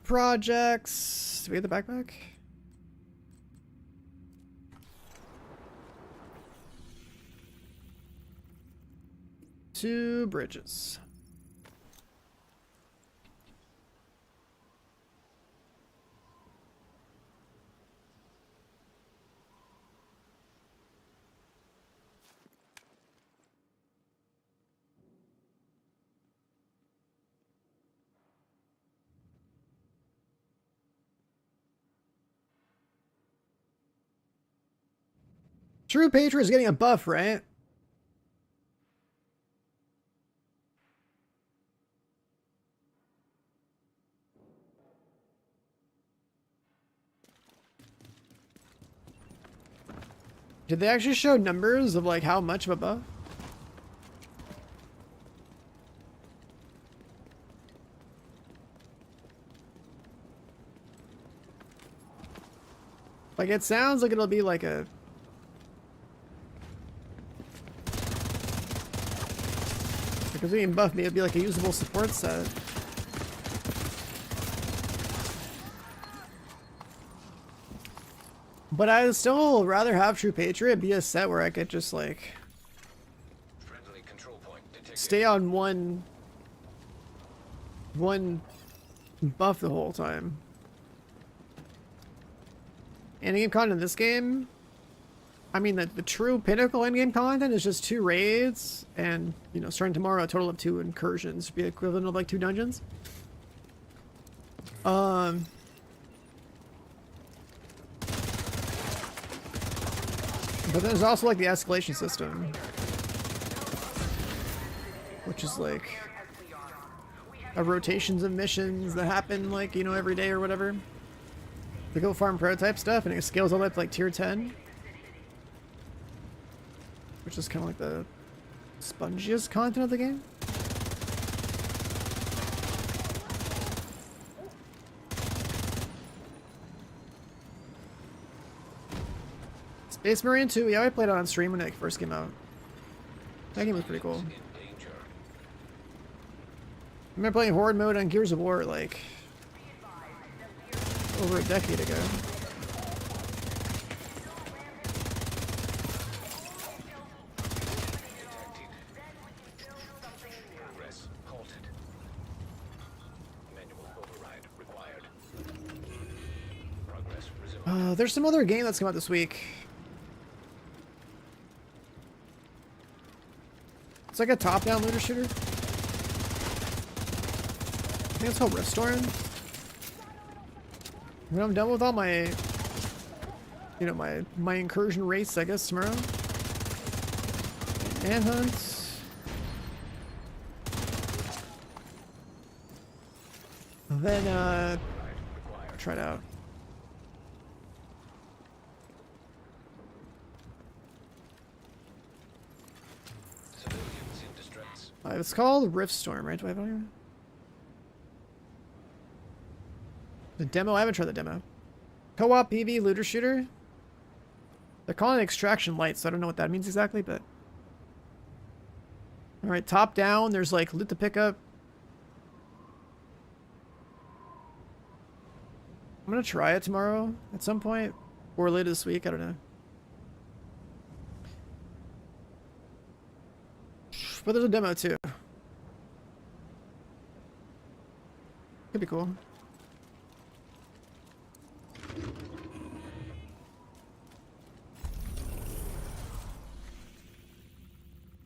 Projects. Do we get the backpack? Two bridges. True Patriot is getting a buff, right? Did they actually show numbers of like how much of a buff? Like it sounds like it'll be like a because we can buff me, it'd be like a usable support set. But I'd still rather have True Patriot be a set where I could just like Friendly control point detected. stay on one buff the whole time. Endgame content in this game, I mean the true pinnacle endgame content is just 2 raids and, you know, starting tomorrow a total of 2 incursions, be equivalent of like 2 dungeons. But there's also like the escalation system, which is like a rotations of missions that happen like, you know, every day or whatever. They go farm prototype stuff and it scales all the way up to like tier 10, which is kind of like the spongiest content of the game. Space Marine 2, yeah, I played it on stream when it first came out. That game was pretty cool. In danger. I remember playing Horde mode on Gears of War like over a decade ago. Progress halted. Manual override required. Progress resumed. There's some other game that's come out this week. It's like a top-down looter shooter. I think it's called Riftstorm. When I'm done with all my, you know, my incursion race, I guess, tomorrow. Manhunt. And then, try it out. Civilians in distress. It's called Riftstorm, right? Do I have it on here? The demo? I haven't tried the demo. Co-op PV looter shooter? They're calling it Extraction Light, so I don't know what that means exactly, but... Alright, top down, there's like loot to pick up. I'm gonna try it tomorrow at some point. Or later this week, I don't know. But there's a demo too. Could be cool.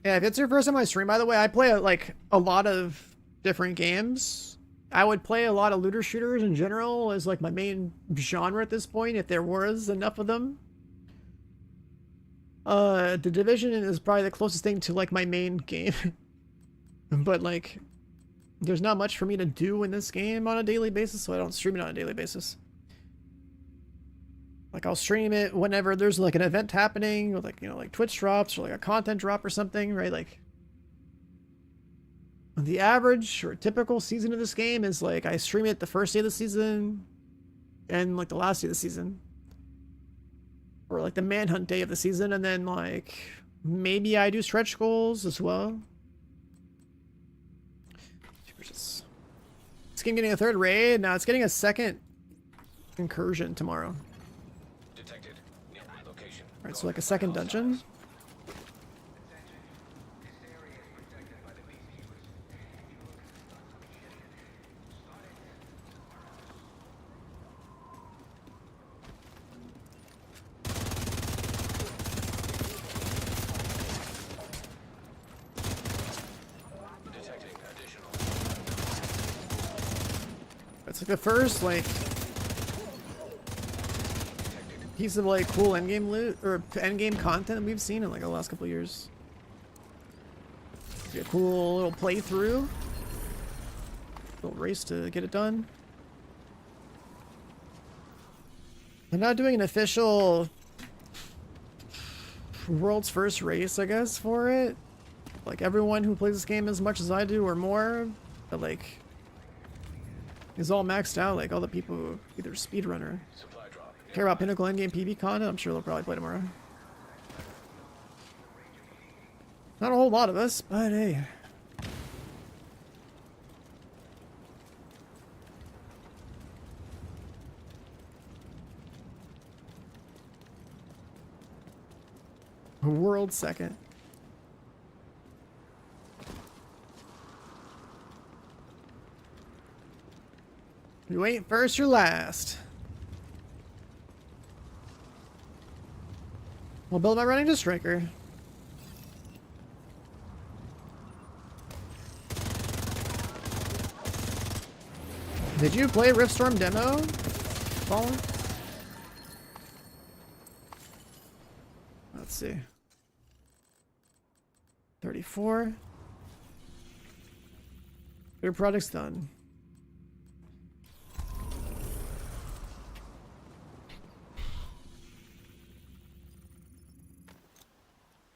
Yeah, if it's your first time on my stream, by the way, I play like a lot of different games. I would play a lot of looter shooters in general as like my main genre at this point, if there was enough of them. The Division is probably the closest thing to like my main game. But like, there's not much for me to do in this game on a daily basis, so I don't stream it on a daily basis. Like I'll stream it whenever there's like an event happening, or like, you know, like Twitch drops or like a content drop or something, right? Like the average or typical season of this game is like I stream it the first day of the season and like the last day of the season, or like the manhunt day of the season, and then like maybe I do stretch goals as well. This game getting a 3rd raid. Now it's getting a 2nd incursion tomorrow. Detected. Near location. Alright, so like a 2nd dungeon. Detecting additional. It's like the first like piece of like cool endgame loot or endgame content we've seen in like the last couple of years. Be a cool little playthrough, little race to get it done. They're not doing an official world's first race, I guess, for it. Like, everyone who plays this game as much as I do or more, but like, is all maxed out. Like, all the people who either speedrun or Supply drop. care about Pinnacle endgame PB content, I'm sure they'll probably play tomorrow. Not a whole lot of us, but hey. A world second. You ain't first, you're last. We'll build my running to striker. Did you play Riftstorm demo, Fallen? Let's see. 34. Your project's done.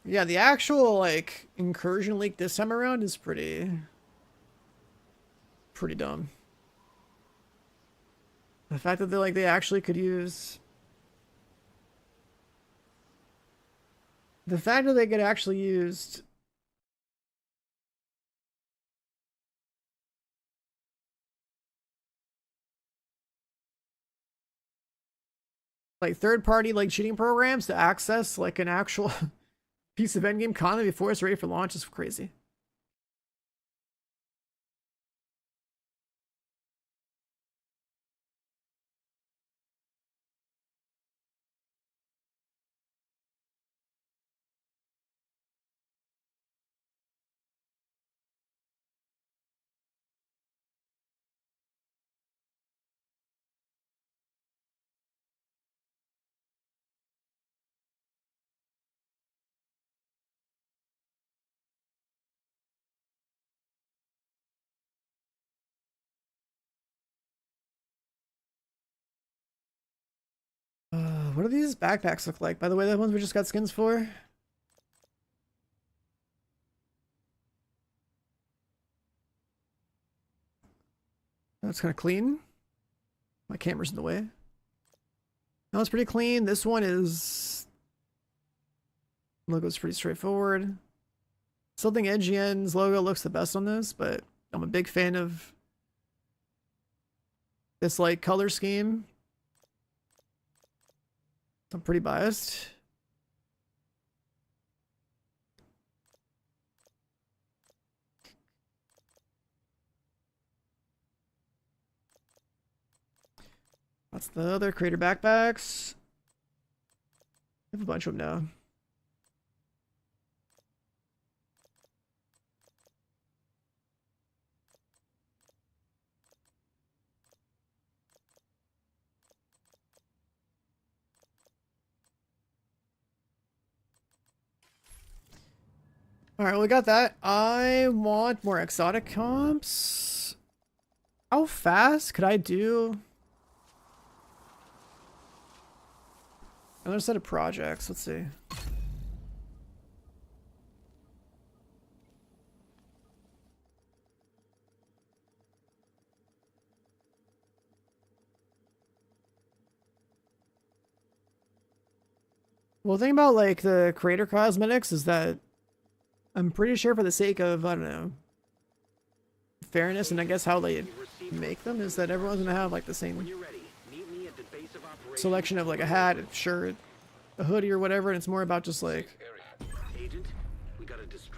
Yeah, the actual, like, Incursion leak this time around is pretty dumb. The fact that they actually could use... The fact that they could actually use... like, third-party, like, cheating programs to access, like, an actual... piece of endgame content before it's ready for launch is crazy. What do these backpacks look like? By the way, the ones we just got skins for? That's kind of clean. My camera's in the way. That one's pretty clean. This one is... Logo's pretty straightforward. Something NGN's logo looks the best on this, but I'm a big fan of this, like, color scheme. I'm pretty biased. That's the other creator backpacks. I have a bunch of them now. Alright, well, we got that. I want more exotic comps. How fast could I do another set of projects? Let's see. Well, the thing about, like, the creator cosmetics is that I'm pretty sure for the sake of, I don't know, fairness and I guess how they make them, is that everyone's gonna have, like, the same selection of, like, a hat, a shirt, a hoodie or whatever, and it's more about just, like,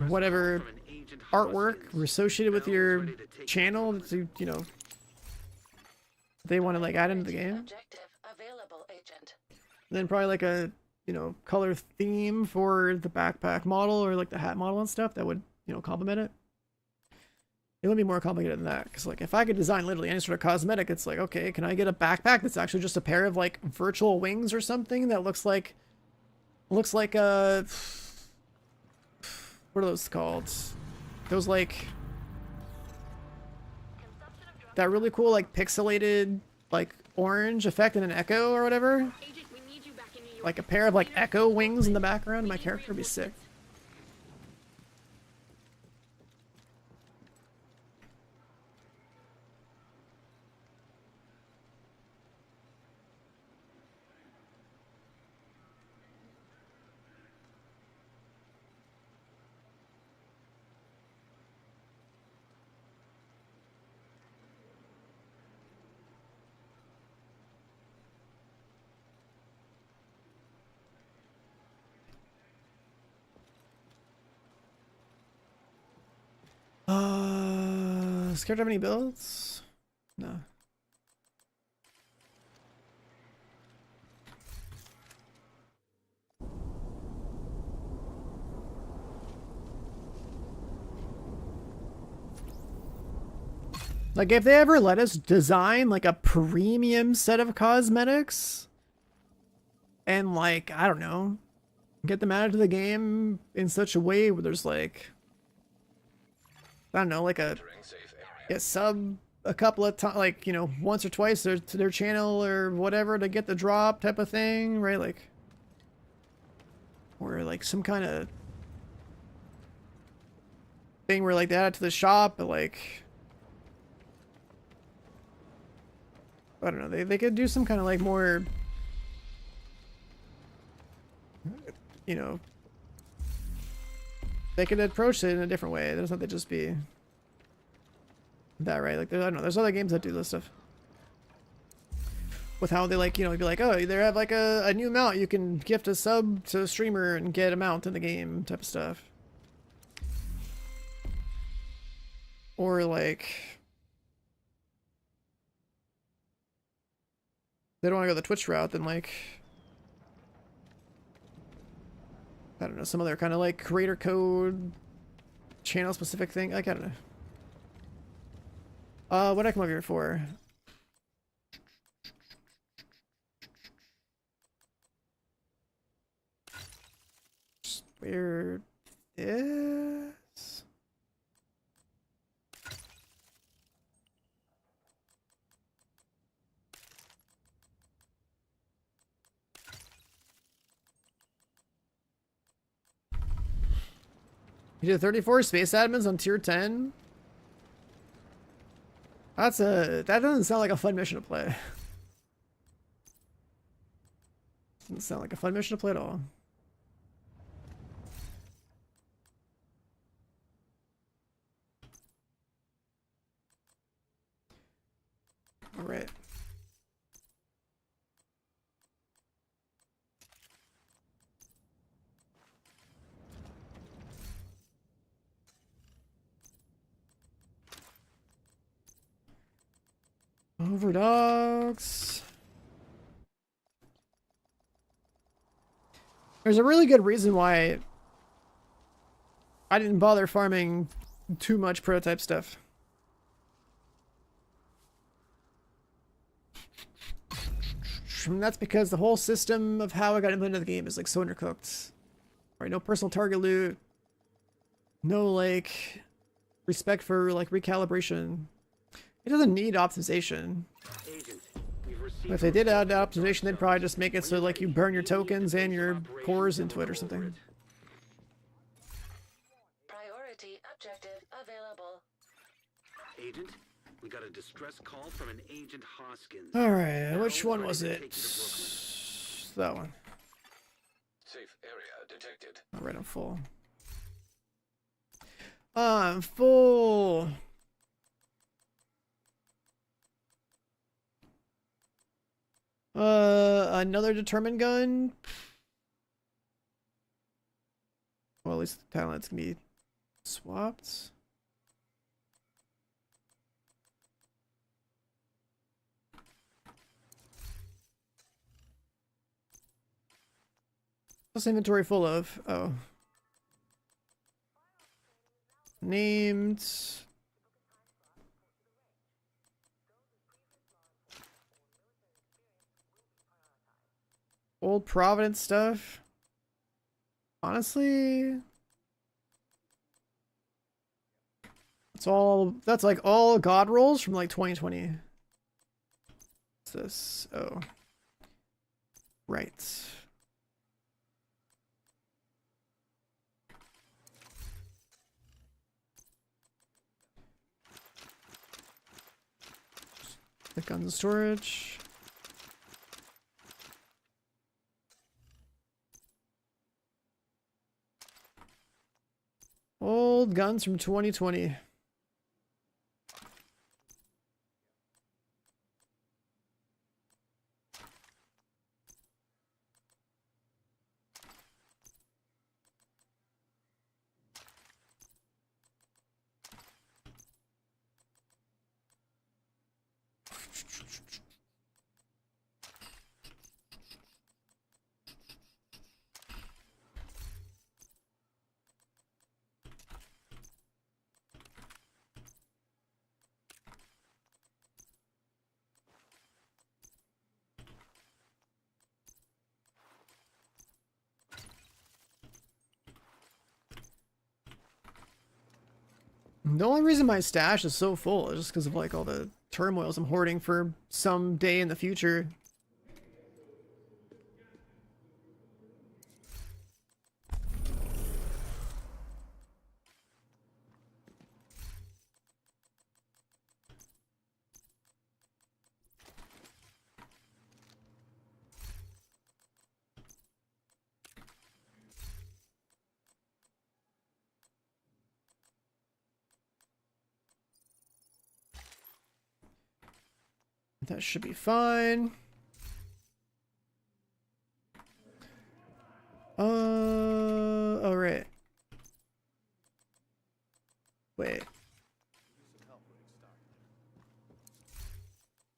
whatever artwork associated with your channel to, you know, they want to, like, add into the game. And then probably, like, a, you know, color theme for the backpack model or, like, the hat model and stuff that would, you know, complement it. It would be more complicated than that, because, like, if I could design literally any sort of cosmetic, it's like, okay, can I get a backpack that's actually just a pair of, like, virtual wings or something that looks like a, what are those called? Those, like, that really cool, like, pixelated, like, orange effect in an echo or whatever. Agent, we need you back in New like a pair of like echo wings in the background, my character would be sick. Scared to have any builds? No. Like, if they ever let us design, like, a premium set of cosmetics, and, like, I don't know, get them added to the game in such a way where there's, like, I don't know, like a sub a couple of times, like, you know, once or twice to their channel or whatever to get the drop type of thing, right? Like, or like some kind of thing where like they add it to the shop, but like, I don't know, they could do some kind of like more, you know, they could approach it in a different way. It doesn't have to just be that, right? Like, I don't know, there's other games that do this stuff with how they, like, you know, be like, oh, they have like a new mount you can gift a sub to a streamer and get a mount in the game type of stuff. Or like, they don't want to go the Twitch route, then like, I don't know, some other kind of like creator code channel specific thing. Like, I don't know. What did I come over here for? Just where is? You did 34 space admins on tier 10? That doesn't sound like a fun mission to play. Doesn't sound like a fun mission to play at all. All right. Overdogs. There's a really good reason why I didn't bother farming too much prototype stuff. And that's because the whole system of how I got implemented in the game is like so undercooked. Right, no personal target loot. No like respect for like recalibration. It doesn't need optimization. If they did add optimization, they'd probably just make it so like you burn your tokens and your cores into it or something. Priority objective available. Agent, we got a distress call from an Agent Hoskins. Alright, which one was it? That one. Safe area detected. Alright, I'm full. I'm full. Another determined gun. Well, at least the talents can be swapped. What's inventory full of? Oh. Named. Old Providence stuff. Honestly, that's like all god rolls from like 2020. What's this? Oh. Right. The gun storage. Old guns from 2020. The only reason my stash is so full is just because of like all the turmoils I'm hoarding for some day in the future. That should be fine. Oh, right. Wait.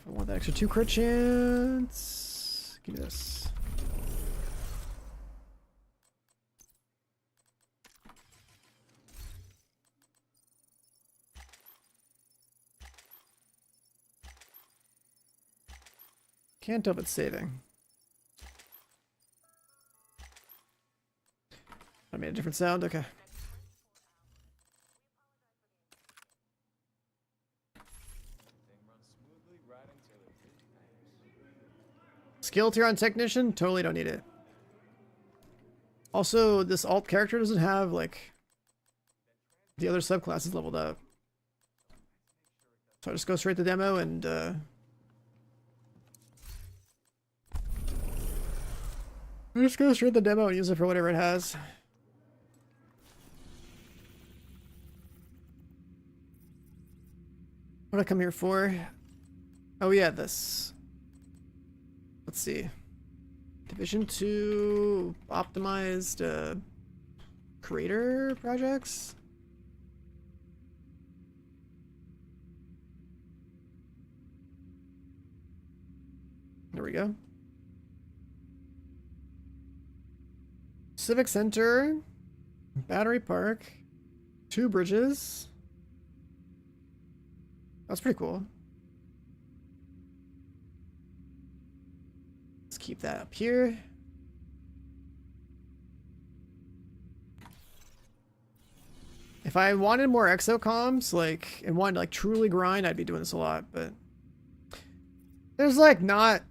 I want that extra 2 crit chance. Give me this. Can't tell if it's saving. I made a different sound, okay. Skill tier on technician? Totally don't need it. Also, this alt character doesn't have, like, the other subclasses leveled up. So I just go straight to demo and, I just go straight to the demo and use it for whatever it has. What did I come here for? Oh yeah, this. Let's see. Division 2 optimized creator projects. There we go. Civic Center, Battery Park, 2 bridges. That's pretty cool. Let's keep that up here. If I wanted more exocomms, like, and wanted to, like, truly grind, I'd be doing this a lot, but there's, like, not,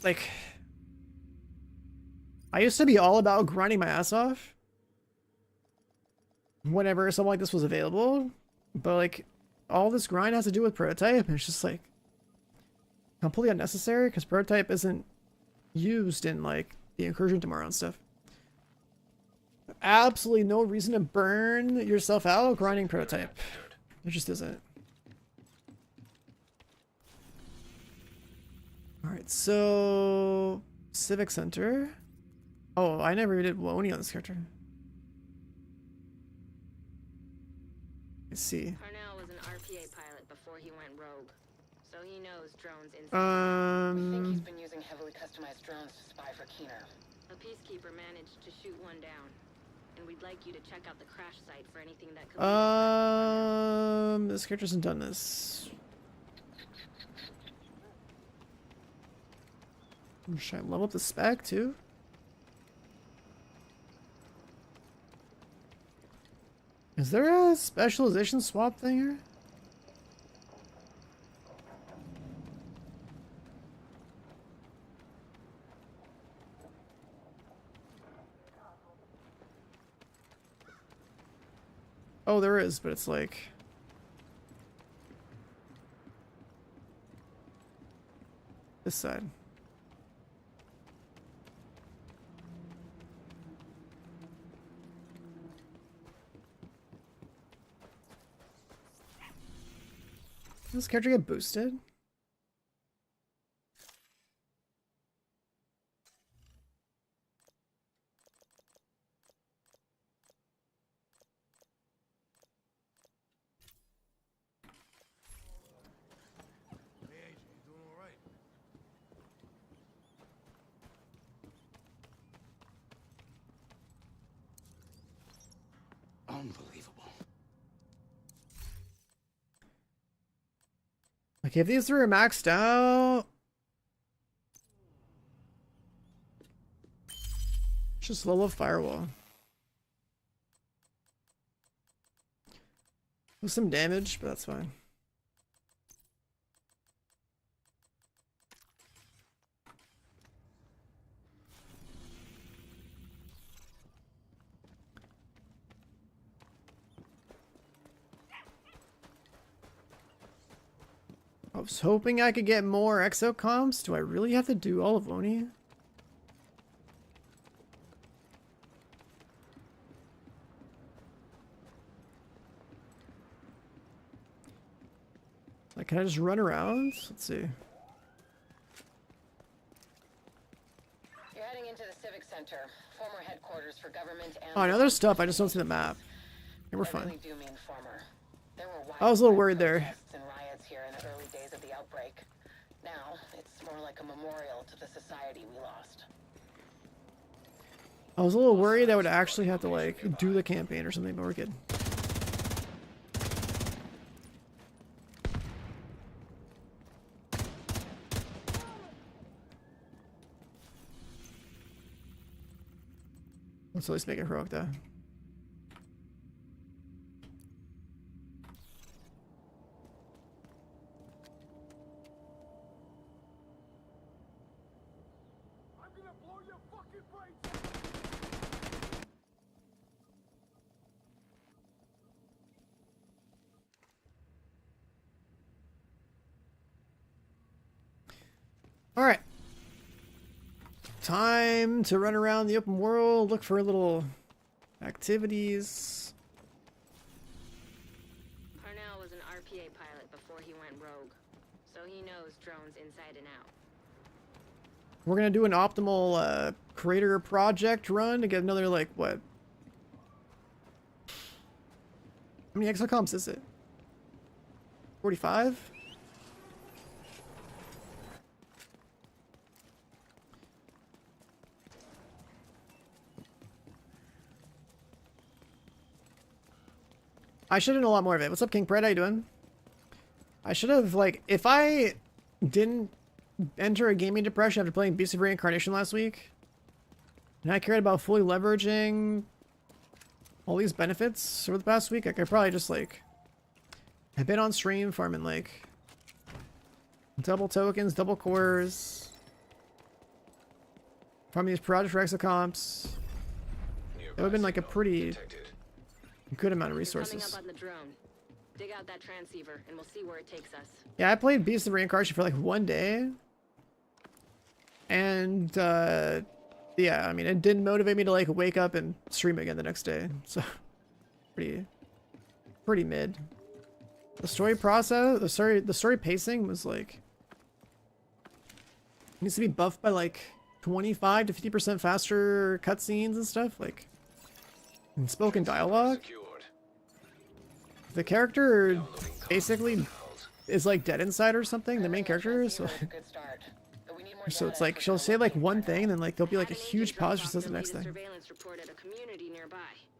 like, I used to be all about grinding my ass off whenever something like this was available, but, like, all this grind has to do with prototype, and it's just, like, completely unnecessary, because prototype isn't used in, like, the Incursion tomorrow and stuff. Absolutely no reason to burn yourself out grinding prototype. There just isn't. Alright, so Civic Center. Oh, I never did Woni on this character. Let's see. Parnell was an RPA pilot before he went rogue, so he knows drones inside. I think he's been using heavily customized drones to spy for Keener. A peacekeeper managed to shoot one down, and we'd like you to check out the crash site for anything that could. This character hasn't done this. Should I level up the spec too? Is there a specialization swap thing here? Oh, there is, but it's like... This side. Does this character get boosted? Unbelievable. Okay, if these three are maxed out, just level firewall. With some damage, but that's fine. I was hoping I could get more exocomps. Do I really have to do all of Oni? Like, can I just run around? Let's see. You're heading into the Civic Center, former headquarters for government and... Oh, I know there's stuff. I just don't see the map. Yeah, we're I fine. really do mean former. There were I was a little widespread worried there. protests and riots here in the early days of the outbreak. Now, it's more like a memorial to the society we lost. I was a little worried I would actually have to, like, do the campaign or something, but we're good. Let's at least make it heroic, though. Alright. Time to run around the open world, look for little activities. Parnell was an RPA pilot before he went rogue, so he knows drones inside and out. We're gonna do an optimal crater project run to get another, like, what? How many exocomps is it? 45? I should have known a lot more of it. What's up, King Pred? How you doing? I should have, like, if I didn't enter a gaming depression after playing Beast of Reincarnation last week, and I cared about fully leveraging all these benefits over the past week, I could probably just, like, have been on stream farming, like, double tokens, double cores, farming these project for exocomps. It would have been, like, a pretty good amount of resources. Coming up on the drone. Dig out that transceiver, and we'll see where it takes us. Yeah, I played Beast of Reincarnation for like 1 day. And, yeah, I mean, it didn't motivate me to, like, wake up and stream again the next day. So, pretty mid. The story process, the story pacing was, like, needs to be buffed by, like, 25 to 50% faster cutscenes and stuff, like, and spoken dialogue. The character basically is, like, dead inside or something, the main character, so so it's like she'll say, like, one thing and then, like, there'll be, like, a huge pause, she says the next thing.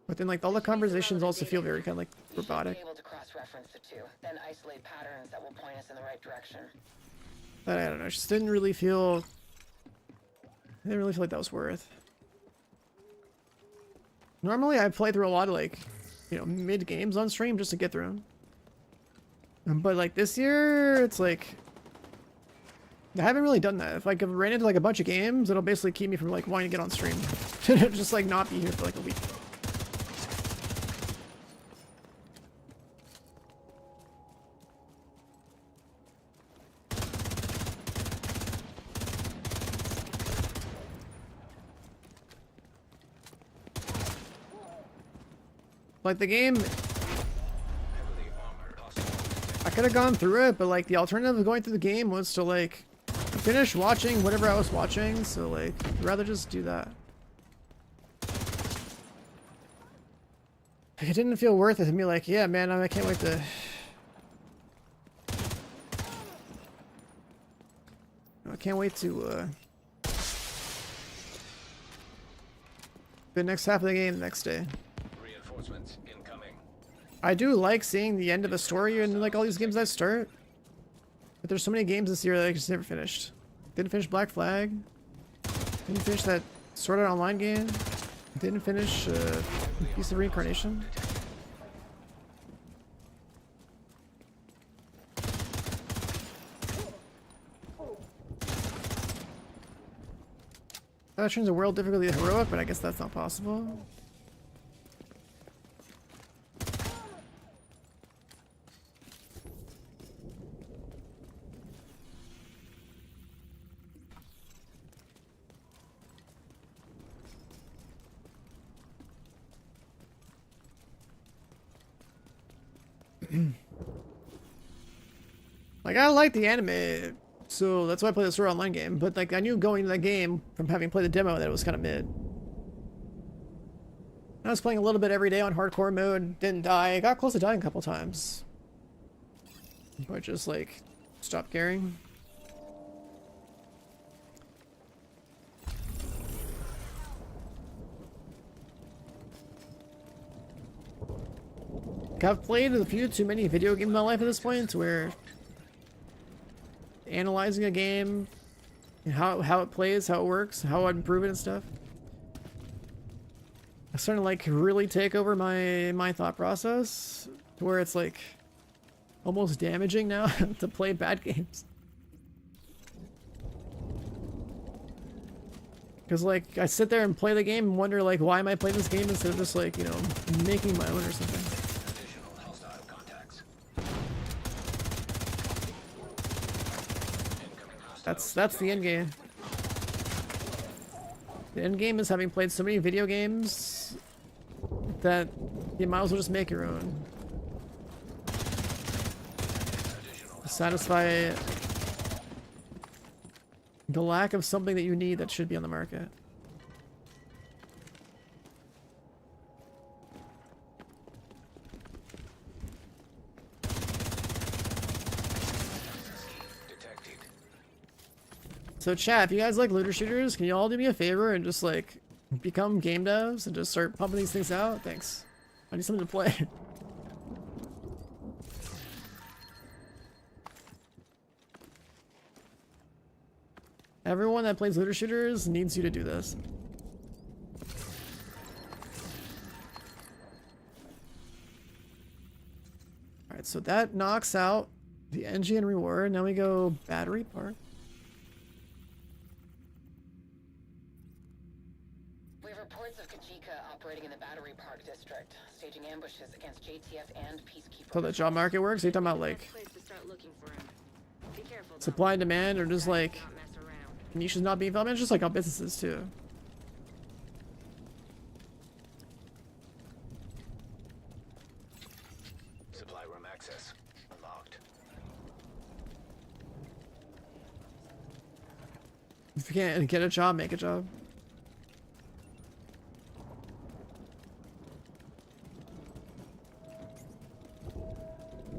But then, like, all the conversations also feel very kind of, like, robotic. Able to cross-reference the two, then isolate patterns that will point us in the right direction. But I don't know, it just didn't really feel like that was worth. Normally I play through a lot of, like, you know, mid games on stream just to get through them. But, like, this year, it's like I haven't really done that. If I ran into, like, a bunch of games, it'll basically keep me from, like, wanting to get on stream. Just, like, not be here for, like, a week. Like the game, Heavily armored hostile. I could have gone through it, but like the alternative of going through the game was to like finish watching whatever I was watching. So like, I'd rather just do that. Like, it didn't feel worth it to me. Like, yeah, man, I can't wait to. I can't wait to the next half of the game the next day. Reinforcements incoming. I do like seeing the end of the story in like all these games I start. But there's so many games this year that I just never finished. Didn't finish Black Flag. Didn't finish that Sword Art Online game. Didn't finish Piece of Reincarnation. That turns the world difficulty heroic, but I guess that's not possible. Like, I like the anime, so that's why I played the Sword Art Online game, but like I knew going into that game from having played the demo that it was kind of mid. I was playing a little bit every day on hardcore mode, didn't die, I got close to dying a couple times. I just like stopped caring. I've played a few too many video games in my life at this point where analyzing a game and how it plays, how it works, how I'd improve it and stuff. I'm starting to like really take over my thought process to where it's like almost damaging now to play bad games. Because like I sit there and play the game and wonder like why am I playing this game instead of just like, you know, making my own or something. Additional hostile contacts. Incoming hostile. That's the end game. The end game is having played so many video games that you might as well just make your own. Satisfy the lack of something that you need that should be on the market. Detected. So chat, if you guys like looter shooters, can you all do me a favor and just like become game devs and just start pumping these things out? Thanks. I need something to play. Everyone that plays looter shooters needs you to do this. Alright, so that knocks out the engine reward. Now we go battery part. We have reports of Kajika operating in the Battery Park district, staging ambushes against JTF and Peacekeeper. So the job market works? Are you talking about like Place to start looking for him. Be careful, though. supply and demand, or just Guys like do not mess around. niches not being filled? I mean, it's just like how businesses too. Supply room access unlocked. If you can't get a job, make a job.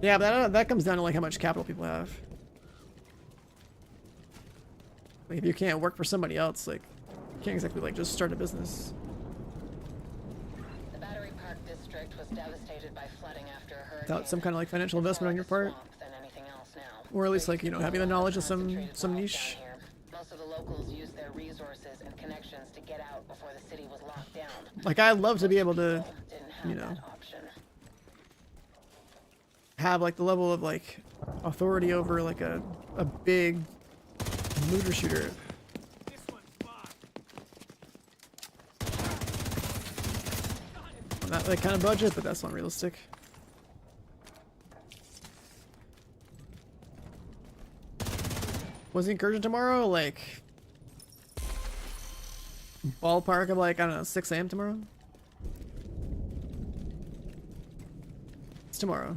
Yeah, but that comes down to like how much capital people have. Like if you can't work for somebody else, like you can't exactly like just start a business. The Battery Park district was devastated by flooding after a hurricane. Without some kind of like financial investment on your part, Than anything else now. or at least like, you know, having the knowledge of some Concentrated wealth niche. down here. Most of the locals used their resources and connections to get out before the city was locked down. Like I'd love to be able to, Didn't have you know, that option. have like the level of like authority over like a big looter shooter. Not that kind of budget, but that's not realistic. Was the Incursion tomorrow? Like ballpark of like, I don't know, 6 AM tomorrow? tomorrow.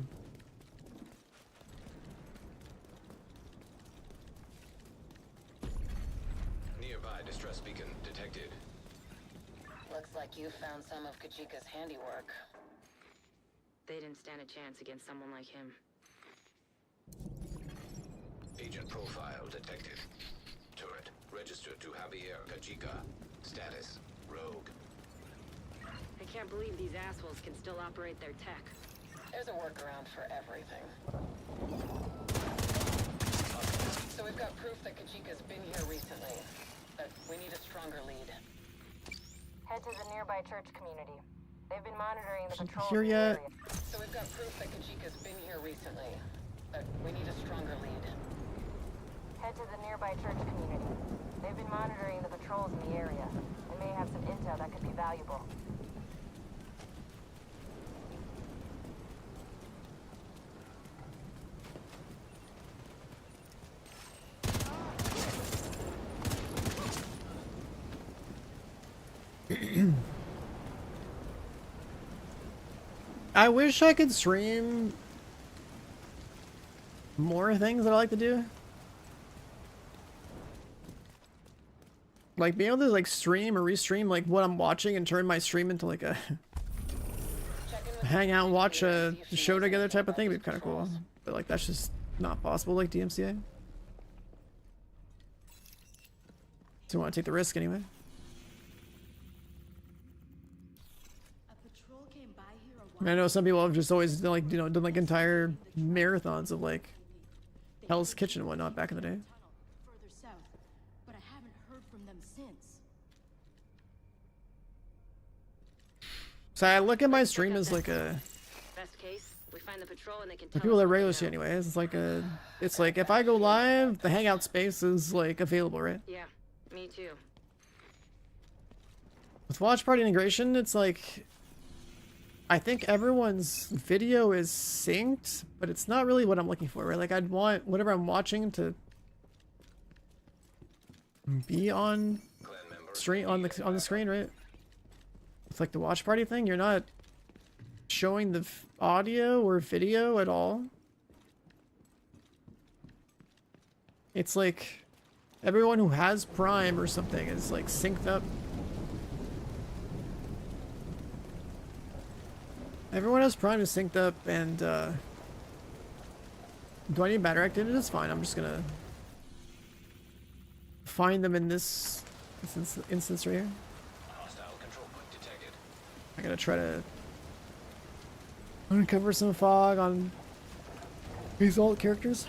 Nearby distress beacon detected. Looks like you found some of Kajika's handiwork. They didn't stand a chance against someone like him. Agent profile detected. Turret registered to Javier Kajika. Status rogue. I can't believe these assholes can still operate their tech. There's a workaround for everything. So we've got proof that Kajika's been here recently, but we need a stronger lead. Head to the nearby church community. They've been monitoring the patrol Here of the yet? area. So we've got proof that Kajika's been here recently, but we need a stronger lead. Head to the nearby church community. They've been monitoring the patrols in the area. They may have some intel that could be valuable. I wish I could stream more things that I like to do. Like being able to like stream or restream like what I'm watching and turn my stream into like a hang out and watch a show together type of thing would be kind of cool. But like that's just not possible like DMCA. Don't want to take the risk anyway. I know some people have just always like, you know, done like entire marathons of like Hell's Kitchen and whatnot back in the day. Further south, but I haven't heard from them since. So I look at my stream as like a Best case, we find the patrol and they can the tell people us that what they regularly see know. anyways. It's like if I go live, the hangout space is like available, right? Yeah, me too. With watch party integration, it's like I think everyone's video is synced, but it's not really what I'm looking for, right? Like I'd want whatever I'm watching to be on stream on the screen, right? It's like the watch party thing. You're not showing the audio or video at all. It's like everyone who has Prime or something is like synced up. Everyone has Prime is synced up, and do I need battery activity? It's fine. I'm just gonna find them in this instance right here. Hostile control point detected. I gotta try to uncover some fog on these alt characters.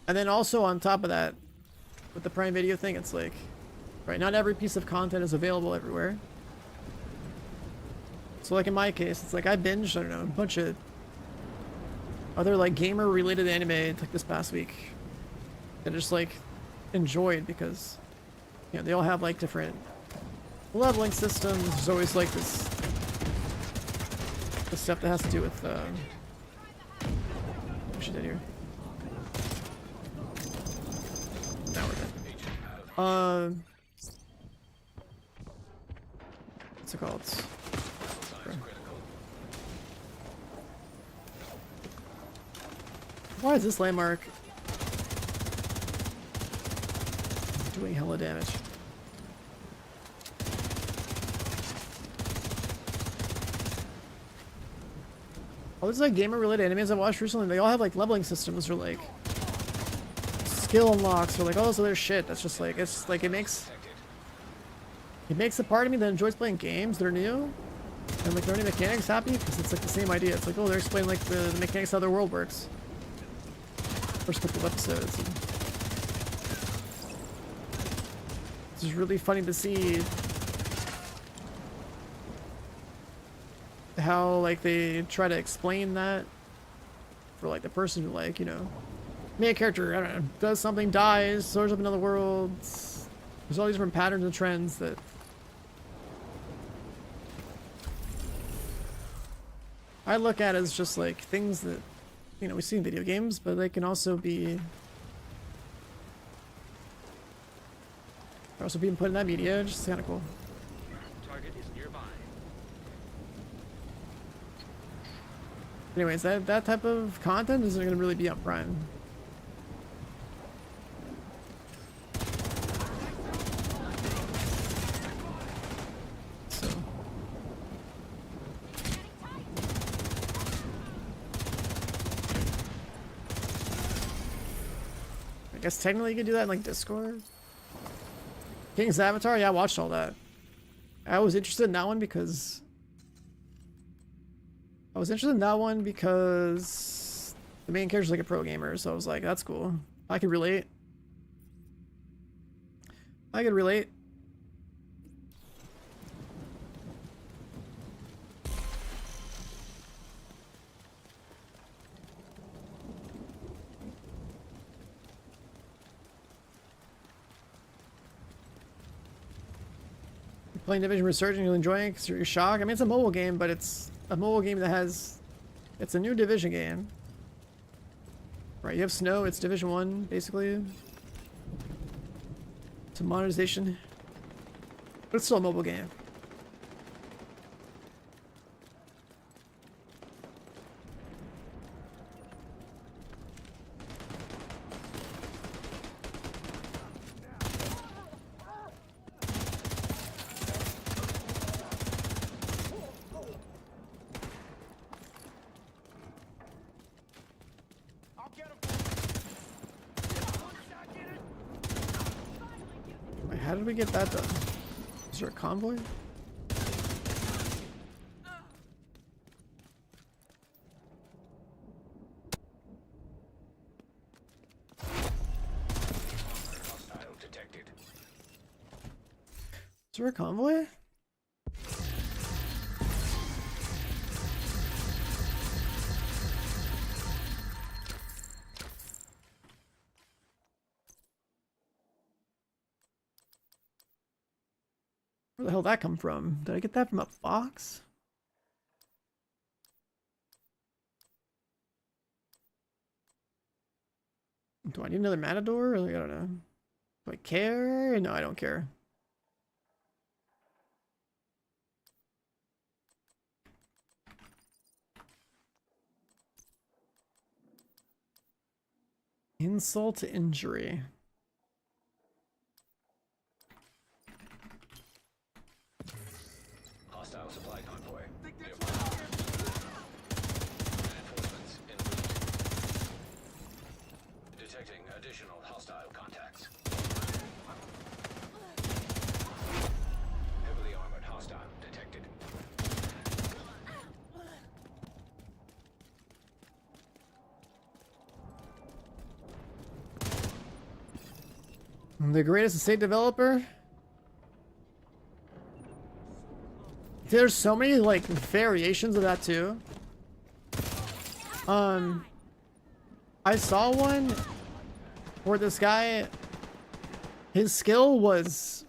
And then also on top of that, with the Prime Video thing, it's like, right, not every piece of content is available everywhere. So like in my case, it's like I binged, I don't know, a bunch of other like gamer related anime like this past week that I just like enjoyed because, you know, they all have like different leveling systems. There's always like this stuff that has to do with, what she did here. Now we're good. What's it called? Why is this landmark doing hella damage? All these like gamer related animes I watched recently, they all have like leveling systems or like skill unlocks or like all this other shit. That's just like, it's like it makes a part of me that enjoys playing games that are new and like learning mechanics happy because it's like the same idea. It's like, oh, they're explaining like the mechanics how their world works. First couple of episodes. And it's just really funny to see how like they try to explain that for like the person who like, you know, main character, I don't know, does something, dies, soars up another world. There's all these different patterns and trends that I look at as just like things that, you know, we see in video games, but they can also be Also being put in that media, just kind of cool. Target is nearby. Anyways, that type of content isn't going to really be on Prime. So. I guess technically you could do that in like Discord. King's Avatar? Yeah, I watched all that. I was interested in that one because the main character's like a pro gamer, so I was like, that's cool. I could relate. I could relate. Playing Division Resurgent, you're enjoying it because you're shocked. I mean, it's a mobile game, but it's a mobile game that has... It's a new Division game. Right, you have snow, it's Division 1, basically. It's a monetization. But it's still a mobile game. Wait, how did we get that done? Is there a convoy? Hostile detected. Is there a convoy? Where the hell did that come from? Did I get that from a box? Do I need another matador? I don't know. Do I care? No, I don't care. Insult to injury. Hostile supply convoy. Nearby. Reinforcements en route. Detecting additional hostile contacts. Heavily armored hostile detected. The greatest estate developer? There's so many like variations of that too. I saw one where this guy, his skill was,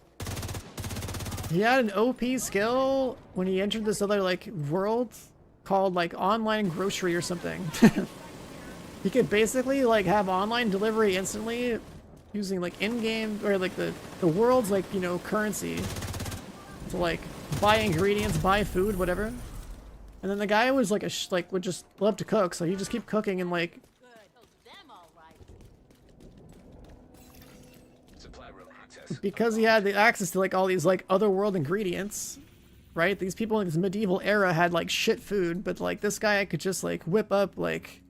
he had an OP skill when he entered this other like world called like online grocery or something. He could basically like have online delivery instantly using like in-game or like the world's like, you know, currency to like buy ingredients, buy food, whatever. And then the guy was like would just love to cook, so he'd just keep cooking and like Supply room access. because he had the access to like all these like other world ingredients, right? These people in this medieval era had like shit food, but like this guy could just like whip up like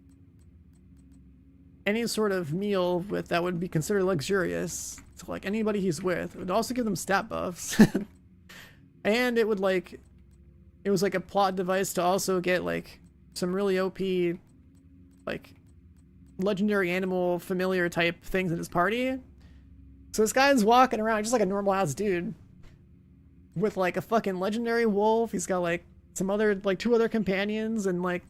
any sort of meal with that would be considered luxurious to like anybody he's with. It would also give them stat buffs. And it would like, it was like a plot device to also get like some really OP like legendary animal familiar type things in his party. So this guy's walking around just like a normal ass dude with like a fucking legendary wolf. He's got like some other like 2 other companions, and like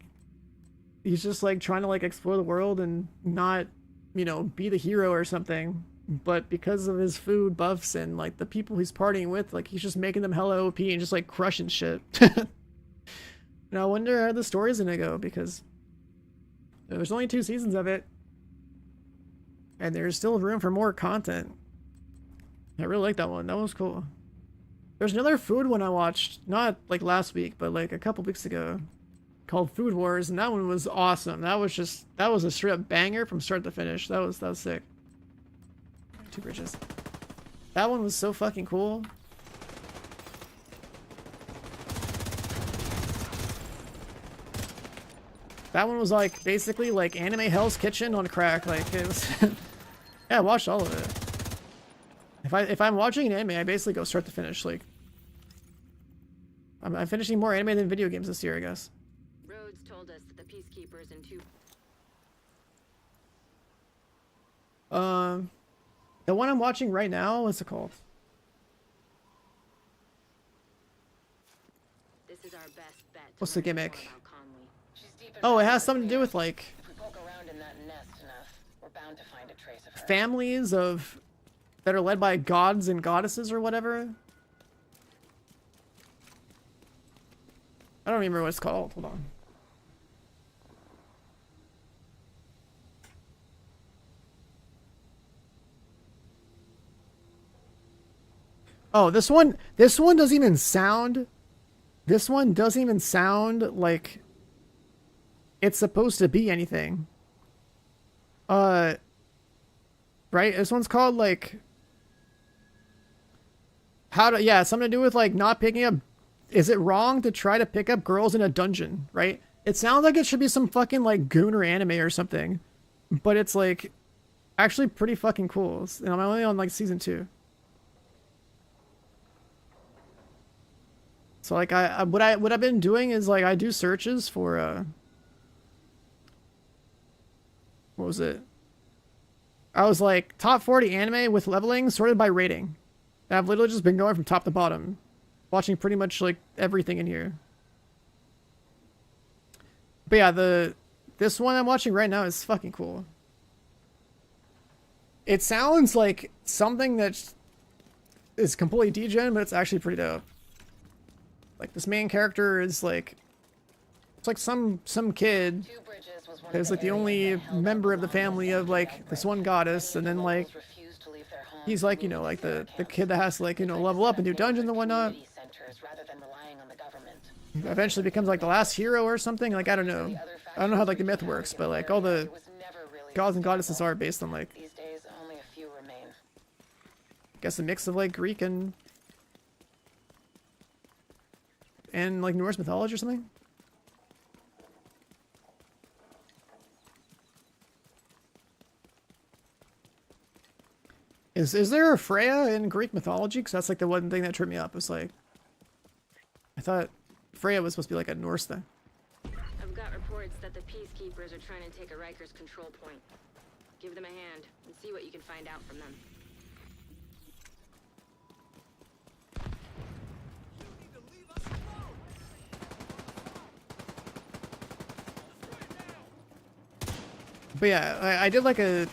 he's just like trying to like explore the world and not, you know, be the hero or something. But because of his food buffs and like the people he's partying with, like he's just making them hella OP and just like crushing shit. And I wonder how the story's gonna go, because there's only 2 seasons of it and there's still room for more content. I really like that one. That was cool. There's another food one I watched, not like last week, but like a couple weeks ago, called Food Wars, and that one was awesome. That was a straight up banger from start to finish. That was sick. 2 bridges. That one was so fucking cool. That one was like basically like anime Hell's Kitchen on crack. Like it was. Yeah, I watched all of it. If I'm watching an anime, I basically go start to finish. Like I'm finishing more anime than video games this year, I guess. Rhodes told us that the peacekeepers and 2. The one I'm watching right now, what's it called? This is our best bet. What's the gimmick? She's deep in Oh, it has something to do with like If we poke around in that nest enough, we're bound to find a trace of her. families of that are led by gods and goddesses or whatever. I don't remember what it's called. Hold on. Oh, this one doesn't even sound. This one doesn't even sound like it's supposed to be anything. Right? This one's called like yeah, something to do with like not picking up. Is it wrong to try to pick up girls in a dungeon, right? It sounds like it should be some fucking like Gooner anime or something. But it's like actually pretty fucking cool. And I'm only on like season 2. So like what I've been doing is like I do searches for what was it? I was like top 40 anime with leveling sorted by rating. And I've literally just been going from top to bottom, watching pretty much like everything in here. But yeah, this one I'm watching right now is fucking cool. It sounds like something that is completely degen, but it's actually pretty dope. Like this main character is like, it's like some kid who's like the only member of the family of like this one goddess, and then like he's like, you know, like the kid that has to like, you know, level up and do dungeons and whatnot. Eventually becomes like the last hero or something. Like I don't know how like the myth works, but like all the gods and goddesses are based on like, I guess a mix of like Greek and like Norse mythology or something. Is there a Freya in Greek mythology? Because that's like the one thing that tripped me up. It's like, I thought Freya was supposed to be like a Norse thing. I've got reports that the peacekeepers are trying to take a Riker's control point. Give them a hand and see what you can find out from them. But yeah, I did like a.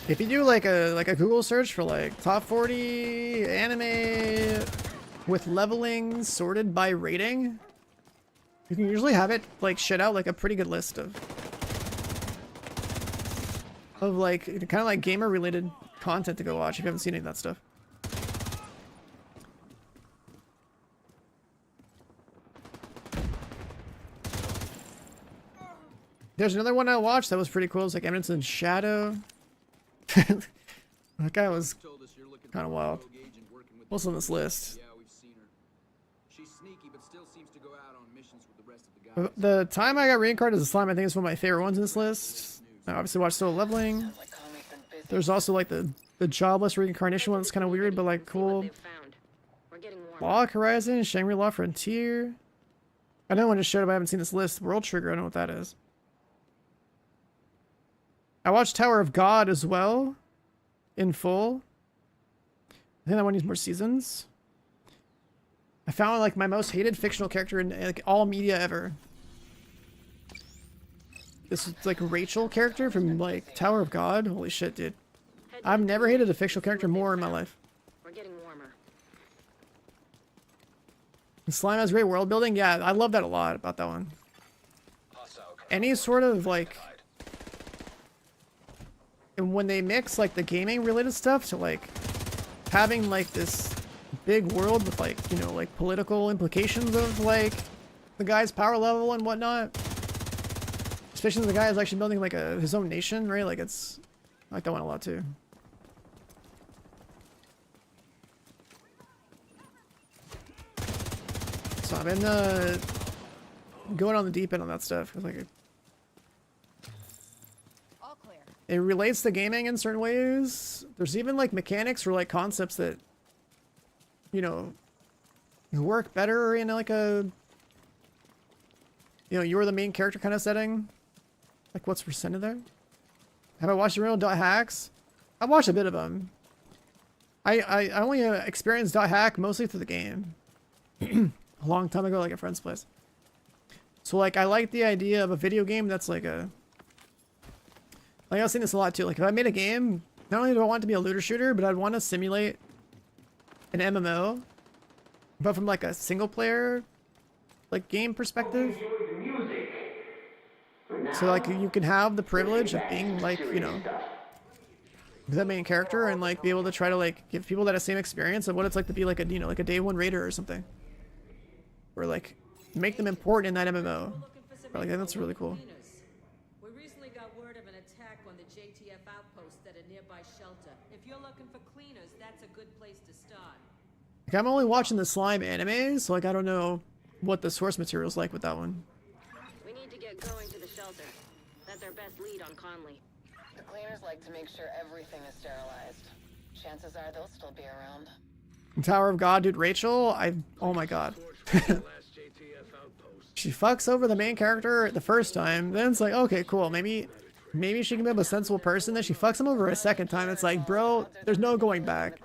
If you do like a Google search for like top 40 anime with leveling sorted by rating, you can usually have it like shit out like a pretty good list of like kind of like gamer related content to go watch if you haven't seen any of that stuff. There's another one I watched that was pretty cool. It's like Eminence in Shadow. That guy was kind of wild. What's on this list? The time I got reincarnated as a slime, I think is one of my favorite ones in this list. I obviously watched Solo Leveling. There's also like the jobless reincarnation one that's kind of weird, but like cool. Log Horizon, Shangri-La Frontier. I know one just showed up, I haven't seen this list. World Trigger, I don't know what that is. I watched Tower of God as well, in full. I think that one needs more seasons. I found like my most hated fictional character in like all media ever. This is like Rachel character from like Tower of God. Holy shit, dude! I've never hated a fictional character more in my life. We're getting warmer. And Slime has great world building. Yeah, I love that a lot about that one. Any sort of like. And when they mix like the gaming related stuff to like having like this big world with like, you know, like political implications of like the guy's power level and whatnot. Especially the guy is actually building like his own nation, right? Like it's, I like that one a lot too. So I've been going on the deep end on that stuff. 'Cause, like All clear. it relates to gaming in certain ways. There's even like mechanics or like concepts that, you know, work better in like a, you know, you're the main character kind of setting. Like what's presented there? Have I watched the real dot hacks? I've watched a bit of them. I only experienced dot hack mostly through the game. A long time ago, like at friend's place. So like I like the idea of a video game that's like a, like I was saying this a lot too, like if I made a game, not only do I want it to be a looter shooter, but I'd want to simulate an MMO, but from like a single player like game perspective. So like you can have the privilege of being like, you know, the main character and like be able to try to like give people that same experience of what it's like to be like a, you know, like a day one raider or something. Or like make them important in that MMO. Or, like that's really cool. We recently got word of an attack on the JTF outpost at a nearby shelter. If you're looking for cleaners, that's a good place to start. Like I'm only watching the slime anime, so like I don't know what the source material's like with that one. We need to get going to the shelter. That's our best lead on Conley. The cleaners like to make sure everything is sterilized. Chances are they'll still be around. Tower of God, dude, Rachel, oh my god. She fucks over the main character the first time, then it's like, okay, cool, maybe she can be a sensible person, then she fucks him over a second time, it's like, bro, there's no going back.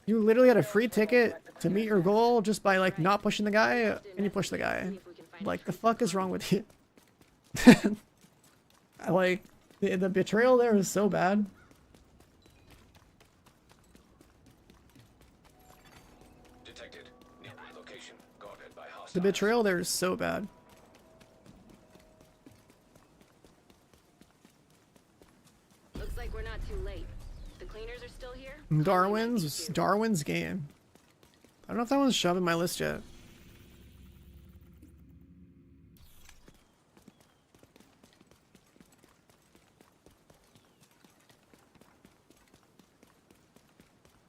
You literally had a free ticket to meet your goal just by like not pushing the guy, and you push the guy. Like, the fuck is wrong with you? Like, the betrayal there is so bad. The betrayal there is so bad. Looks like we're not too late. The cleaners are still here? Darwin's game. I don't know if that one's shoved in my list yet.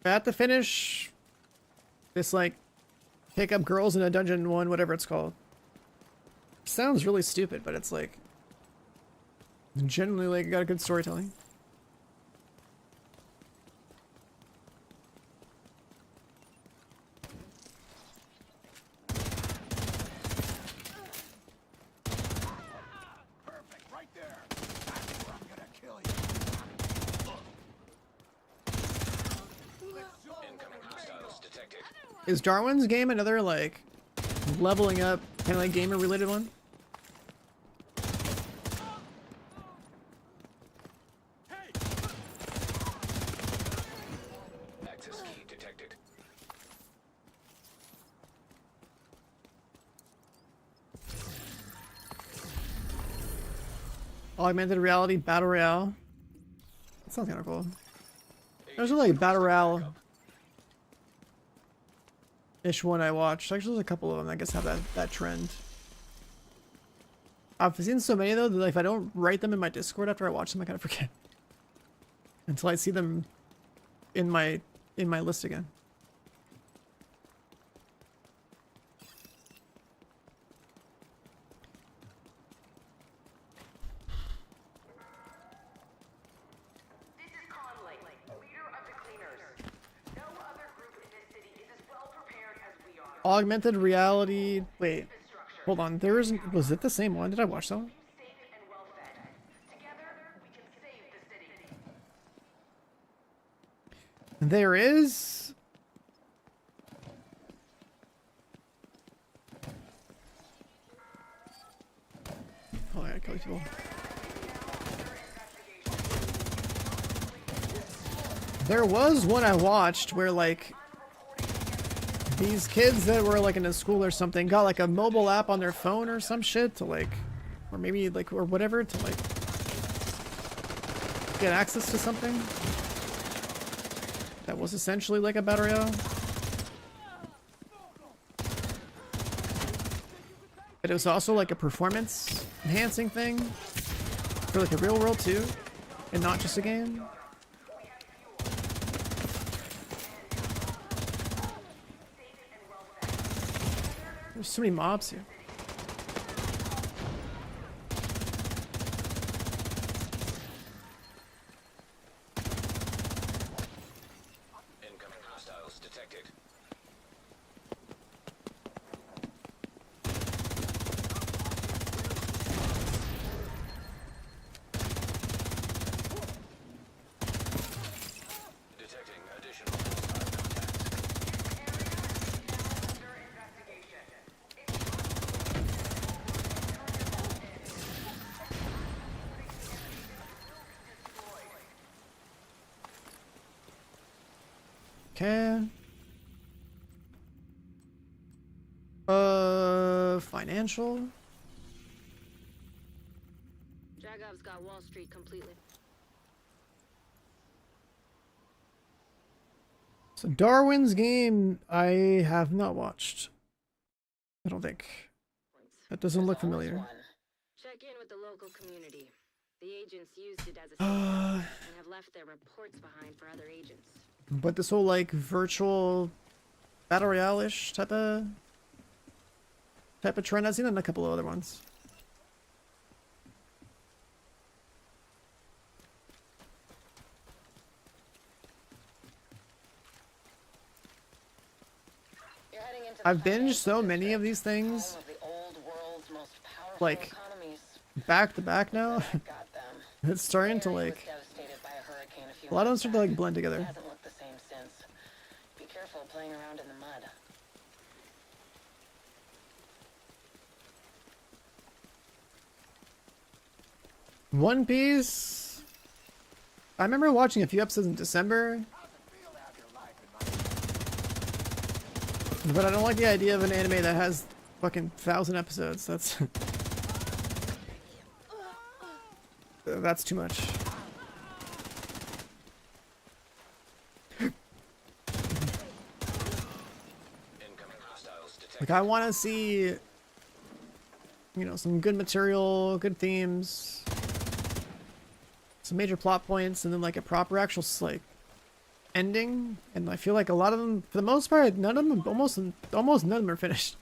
I have to finish this like pick up girls in a dungeon one, whatever it's called. Sounds really stupid, but it's like generally like got a good storytelling. Is Darwin's game another like leveling up kind of like gamer related one? Access key detected. Augmented reality battle royale. That sounds kind of cool. There's really a battle royale ish one I watched. Actually, there's a couple of them that I guess have that trend. I've seen so many though that like, if I don't write them in my Discord after I watch them, I kind of forget until I see them in my list again. This is Conley, leader of the cleaners. No other group in this city is as well prepared as we are. Augmented reality. Wait, hold on. There isn't. Was it the same one? Did I watch that one? There is. Oh, I gotta kill these people. There was one I watched where like these kids that were like in a school or something got like a mobile app on their phone or some shit to like, or maybe like, or whatever to like get access to something. that was essentially like a battle royale. But it was also like a performance enhancing thing for like a real world too, and not just a game. There's so many mobs here. Incoming hostiles detected. Detecting additional hostile contacts. Okay. Financial. Dragov's got Wall Street completely. So Darwin's game, I have not watched. I don't think. That doesn't look familiar. Check in with the local community. The agents used it as a safe house and have left their reports behind for other agents. But this whole like virtual battle royale-ish type of trend, I've seen it in a couple of other ones. I've binged so many of these things, like, back to back now. It's starting to like, a lot of them start to like blend together. Hasn't looked the same since. Be careful playing around in the mud. One Piece. I remember watching a few episodes in December, but I don't like the idea of an anime that has fucking 1,000 episodes. That's too much. Like, I want to see, you know, some good material, good themes, some major plot points, and then like a proper actual like ending. And I feel like a lot of them, for the most part, none of them, almost none of them are finished.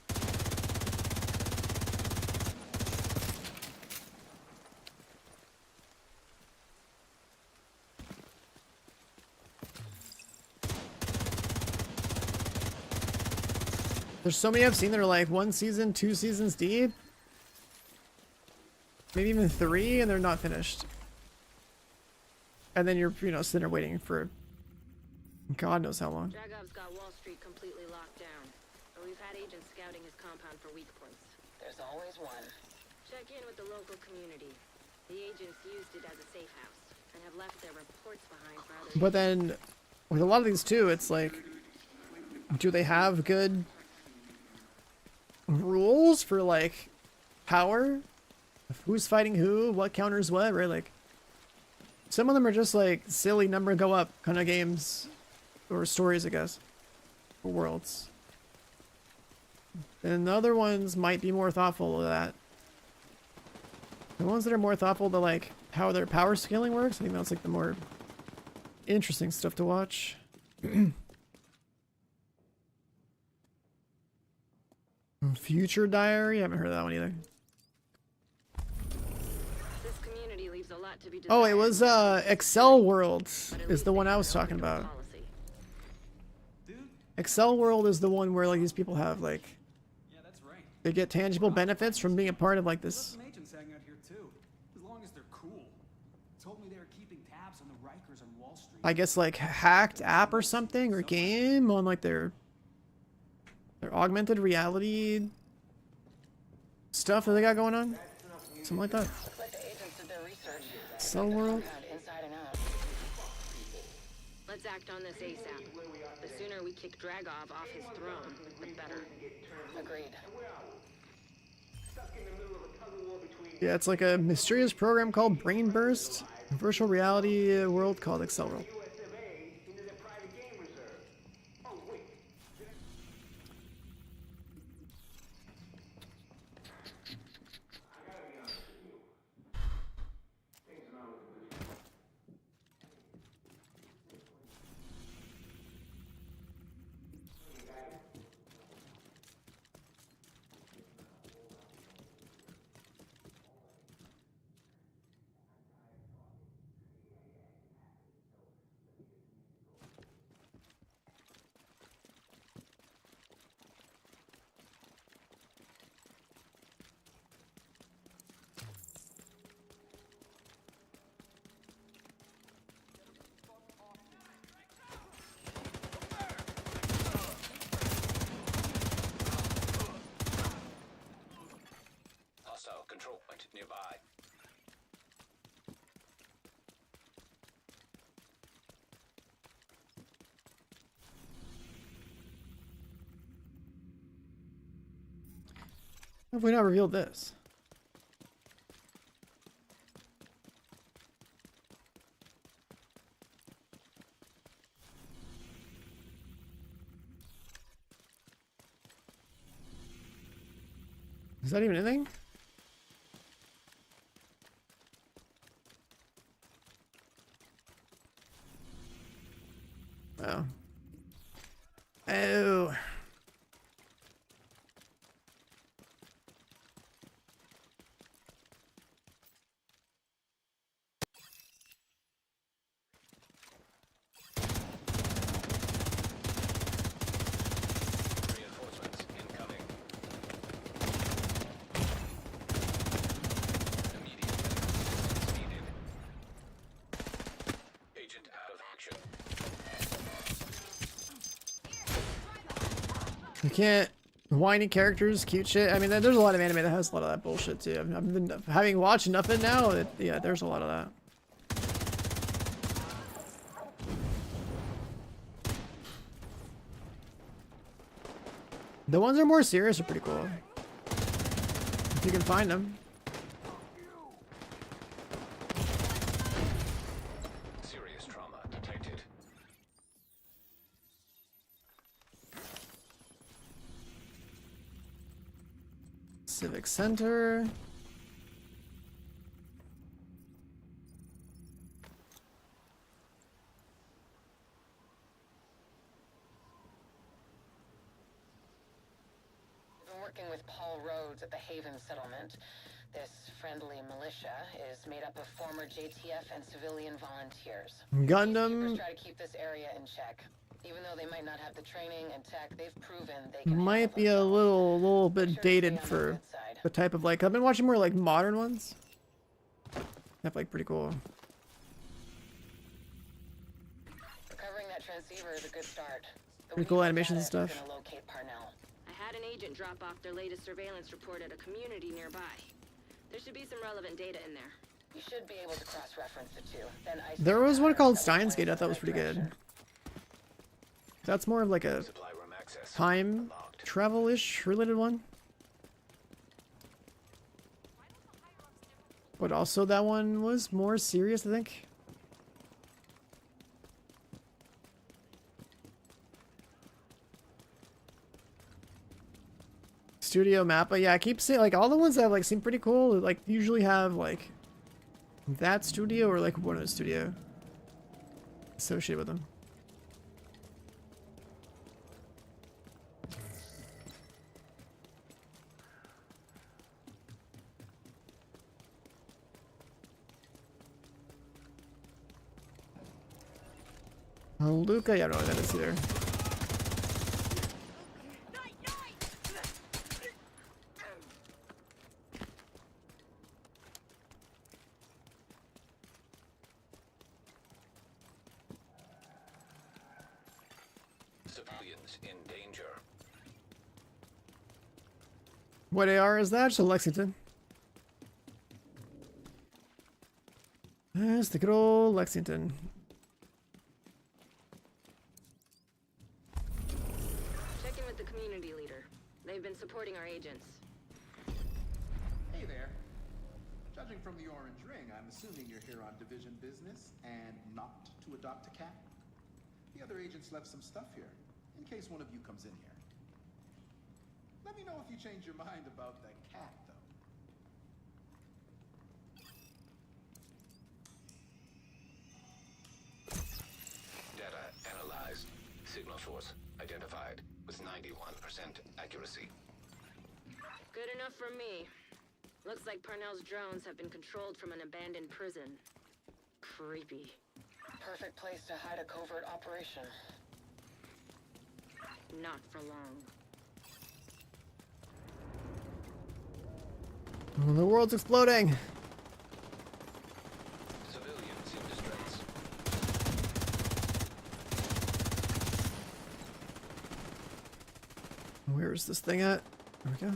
There's so many I've seen that are like 1 season, 2 seasons deep. Maybe even 3, and they're not finished. And then you're, you know, sitting there waiting for God knows how long. Dragov's got Wall Street completely locked down, but we've had agents scouting his compound for weak points. There's always one. Check in with the local community. The agents used it as a safe house and have left their reports behind for others. But then, with a lot of these too, it's like, do they have good rules for like power? Who's fighting who? What counters what? Right? Like, some of them are just like silly number go up kind of games or stories, I guess, or worlds. And the other ones might be more thoughtful of that. The ones that are more thoughtful to like how their power scaling works, I think that's like the more interesting stuff to watch. Future Diary? I haven't heard of that one either. This community leaves a lot to be Oh, it desired, was Excel World but at is least the they one I have was their talking own about. policy. Excel World is the one where like these people have like, Yeah, that's right. they get tangible benefits from being a part of like There's this, some agents hanging out here too, as long as they're cool. Told me they were keeping tabs on the Rikers on Wall Street. I guess like hacked app or something or game on like their augmented reality stuff that they got going on, something like that. Looks like the agents did their research. Excel World. Compound inside and out. Let's act on this ASAP. The sooner we kick Dragov off his throne, the better. Agreed. Yeah, it's like a mysterious program called Brain Burst, a virtual reality world called Excel World. How have we not revealed this? Is that even anything? Oh. Oh. Reinforcements incoming. Immediate assistance needed. Agent out of action. You can't. Whiny characters, cute shit. I mean, there's a lot of anime that has a lot of that bullshit too. I've been having watched enough of it now. Yeah, there's a lot of that. The ones that are more serious are pretty cool. If you can find them. Serious trauma detected. Civic Center. Been working with Paul Rhodes at the Haven settlement. This friendly militia is made up of former JTF and civilian volunteers. Gundam Try to keep this area in check. Even though they might not have the training and tech, they've proven they can might be a little bit dated for the type of like. I've been watching more like modern ones. That's like pretty cool. Recovering that transceiver is a good start. Pretty cool animations and stuff. Gonna locate Parnell. I had an agent drop off their latest surveillance report at a community nearby. There should be some relevant data in there. You should be able to cross-reference the two. Then There was one called Steins Gate I thought was pretty good. That's more of like a time travel-ish related one. But also that one was more serious, I think. Studio Mappa, yeah, I keep saying like all the ones that like seem pretty cool, like usually have like that studio or like one of the studio associated with them. Luca, yeah, I don't know what that is either. Civilians in danger. What AR is that? Just a Lexington. There's the good old Lexington. Check in with the community leader. They've been supporting our agents. Hey there. Judging from the orange ring, I'm assuming you're here on division business and not to adopt a cat. The other agents left some stuff here, in case one of you comes in here. Let me know if you change your mind about the cat, though. Data analyzed. Signal source identified with 91% accuracy. Good enough for me. Looks like Parnell's drones have been controlled from an abandoned prison. Creepy. Perfect place to hide a covert operation. Not for long. Oh, the world's exploding. Civilians in distress. Where's this thing at? There we go.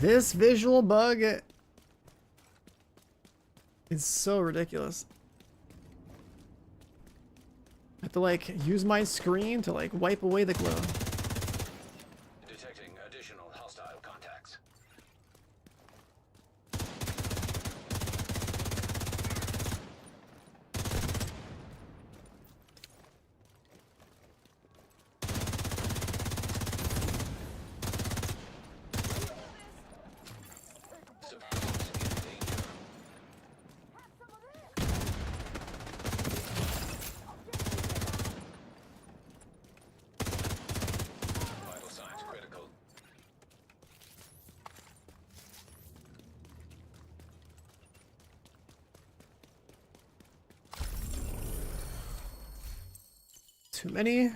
This visual bug is so ridiculous. I have to like use my screen to like wipe away the glow. Detecting additional hostile contacts. Vital signs critical. Too many.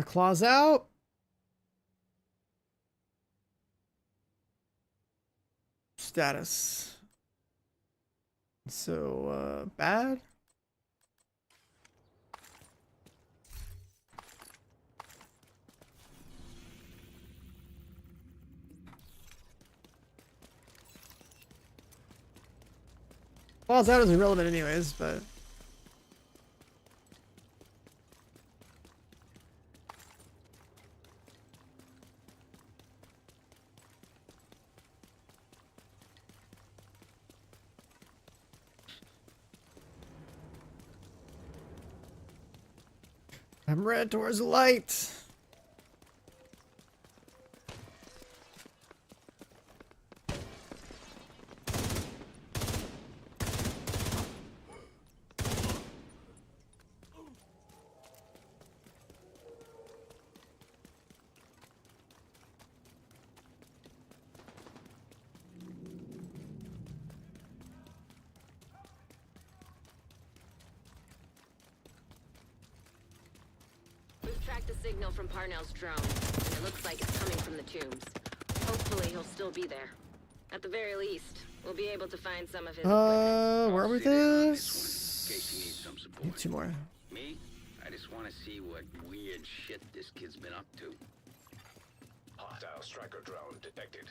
Claws out. Status. So, bad. Claws out is irrelevant anyways, but... I'm red towards the light. We've tracked a signal from Parnell's drone, and it looks like it's coming from the tombs. Hopefully he'll still be there. At the very least, we'll be able to find some of his equipment. Where are we this? In case you need some support. Need 2 more. Me? I just want to see what weird shit this kid's been up to. Hostile striker drone detected.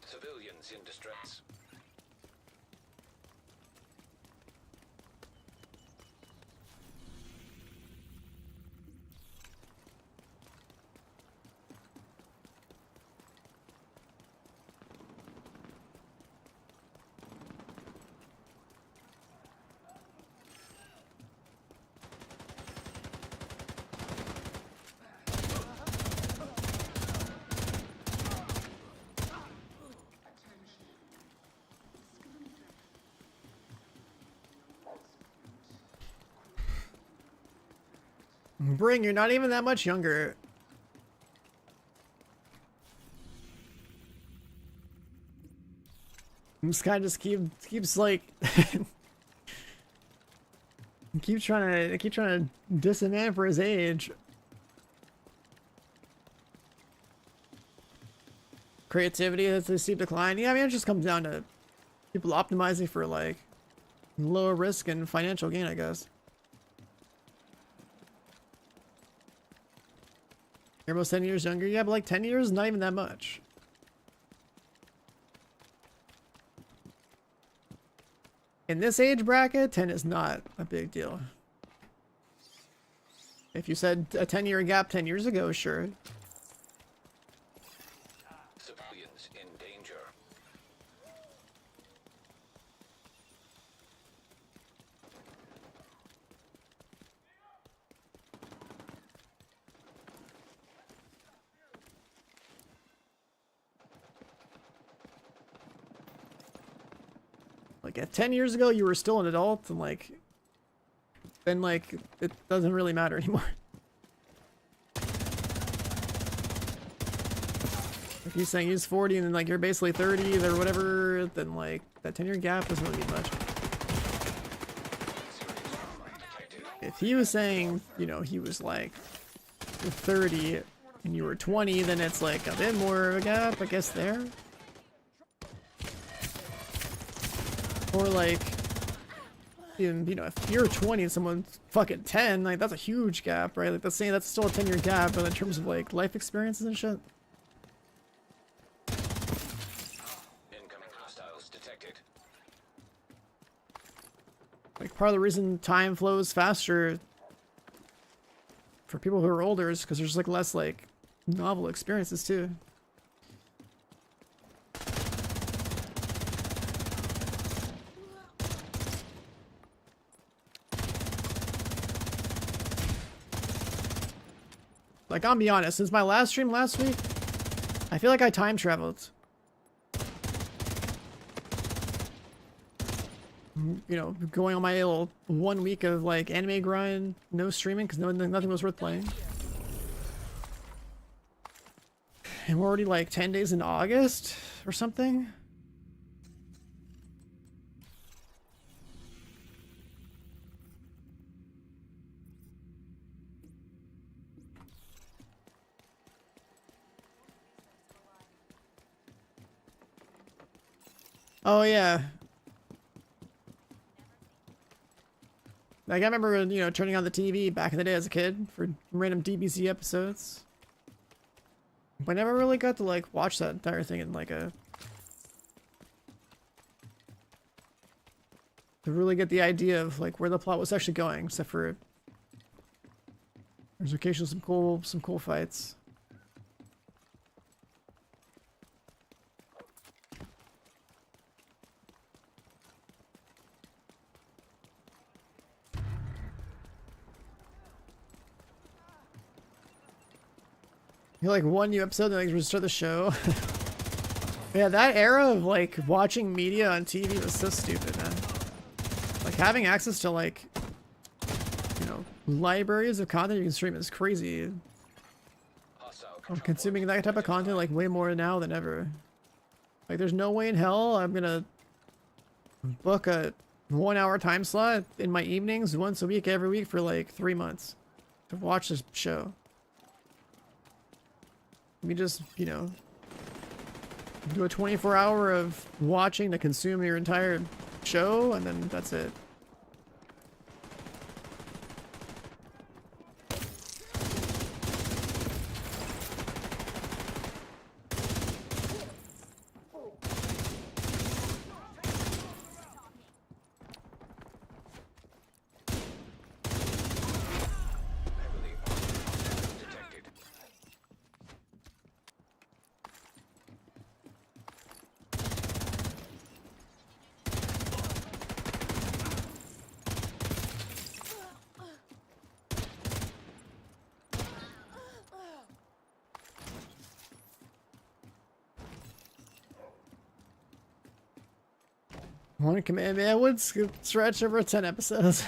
Civilians in distress. Bring, you're not even that much younger. This guy just keeps like keep trying to diss a man for his age. Creativity has a steep decline. Yeah, I mean it just comes down to people optimizing for like lower risk and financial gain, I guess. You're almost 10 years younger? Yeah, but like 10 years, not even that much. In this age bracket, 10 is not a big deal. If you said a 10-year gap 10 years ago, sure. Civilians in danger. Like, 10 years ago, you were still an adult, and like, then like, it doesn't really matter anymore. If you're saying he's 40 and then like you're basically 30 or whatever, then like, that 10-year gap doesn't really mean much. If he was saying, you know, he was like 30 and you were 20, then it's like a bit more of a gap, I guess, there. Or like, you know, if you're 20 and someone's fucking 10, like that's a huge gap, right? Like that's saying that's still a 10-year gap, but in terms of like life experiences and shit. Incoming hostiles detected. Like part of the reason time flows faster for people who are older is because there's like less like novel experiences too. Like, I'll be honest, since my last stream last week, I feel like I time traveled. You know, going on my little 1 week of like anime grind, no streaming because nothing was worth playing. And we're already like 10 days in August or something. Oh yeah. Like I remember, you know, turning on the TV back in the day as a kid for random DBZ episodes. But I never really got to like watch that entire thing in like a... to really get the idea of like where the plot was actually going, except for there's occasionally some cool fights. You like one new episode and like restart the show. Yeah, that era of like watching media on TV was so stupid, man. Like having access to like, you know, libraries of content you can stream is crazy. I'm consuming that type of content like way more now than ever. Like there's no way in hell I'm gonna book a 1 hour time slot in my evenings once a week every week for like 3 months to watch this show. We just, you know, do a 24-hour of watching to consume your entire show, and then that's it. One command man would stretch over 10 episodes.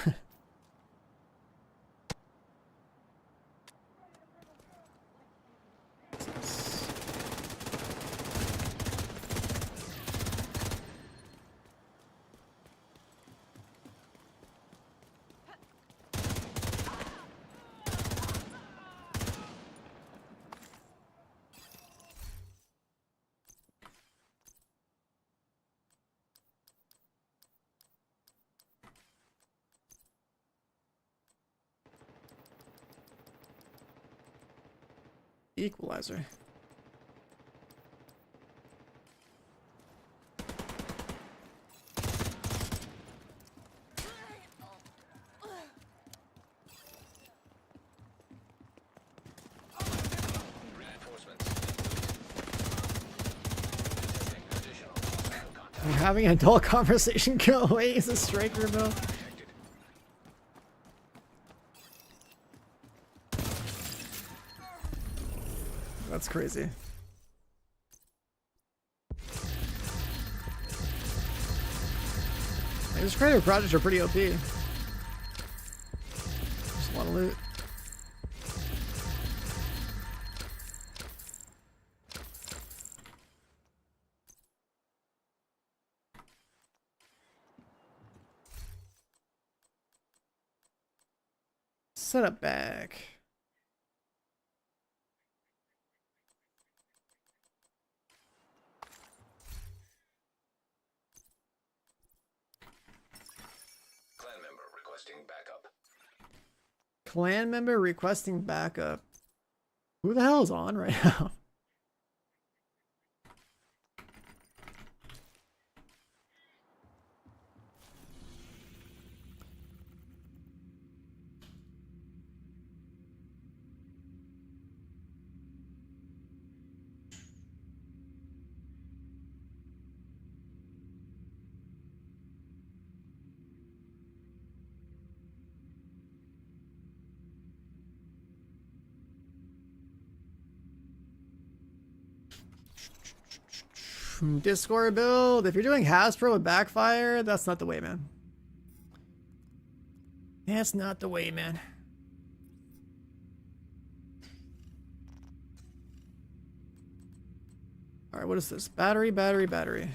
Equalizer. We're having an adult conversation. Go away, he's a striker, Bill. That's crazy. These creative projects are pretty OP. Just a lot of loot. set up back. Clan member requesting backup. Clan member requesting backup. Who the hell is on right now? Discord build. If you're doing Hasbro with backfire, that's not the way, man. That's not the way, man. All right, what is this? Battery, battery, battery.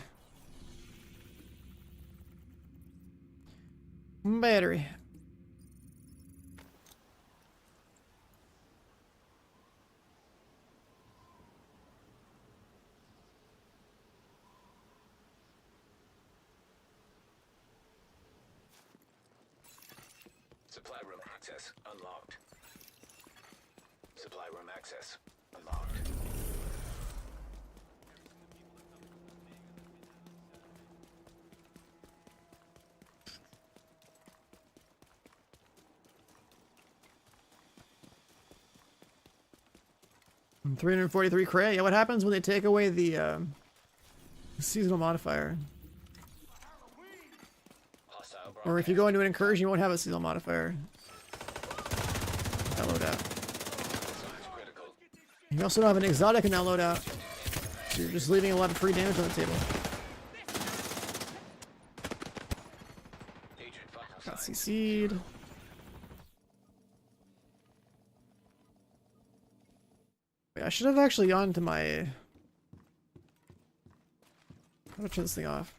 Battery. Supply room access unlocked. Supply room access unlocked. And 343 credit. Yeah, what happens when they take away the seasonal modifier? Or if you go into an incursion, you won't have a seasonal modifier. That loadout. You also don't have an exotic in that loadout. So you're just leaving a lot of free damage on the table. Got CC'd. Wait, I should have actually gone to my... How do I turn this thing off?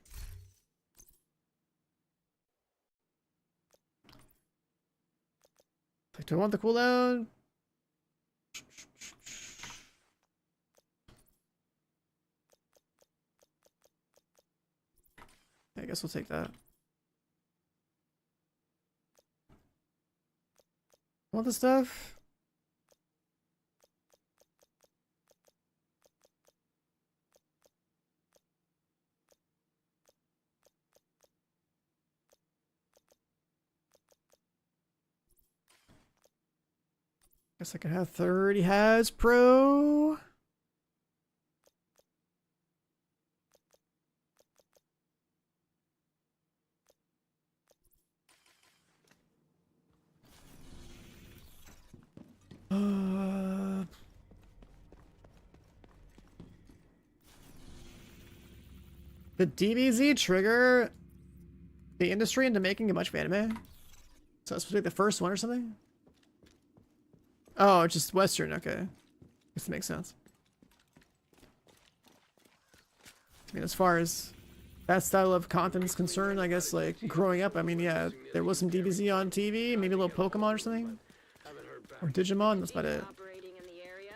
Do I want the cooldown? I guess we'll take that. Want the stuff? Guess I could have 30 Hasbro. The DBZ trigger the industry into making a bunch of anime? So that's supposed to be the first one or something? Oh, it's just Western, okay. This makes sense. I mean, as far as that style of content is concerned, I guess, like, growing up, I mean, yeah, there was some DBZ on TV, maybe a little Pokemon or something. Or Digimon, that's about it. Operating in the area,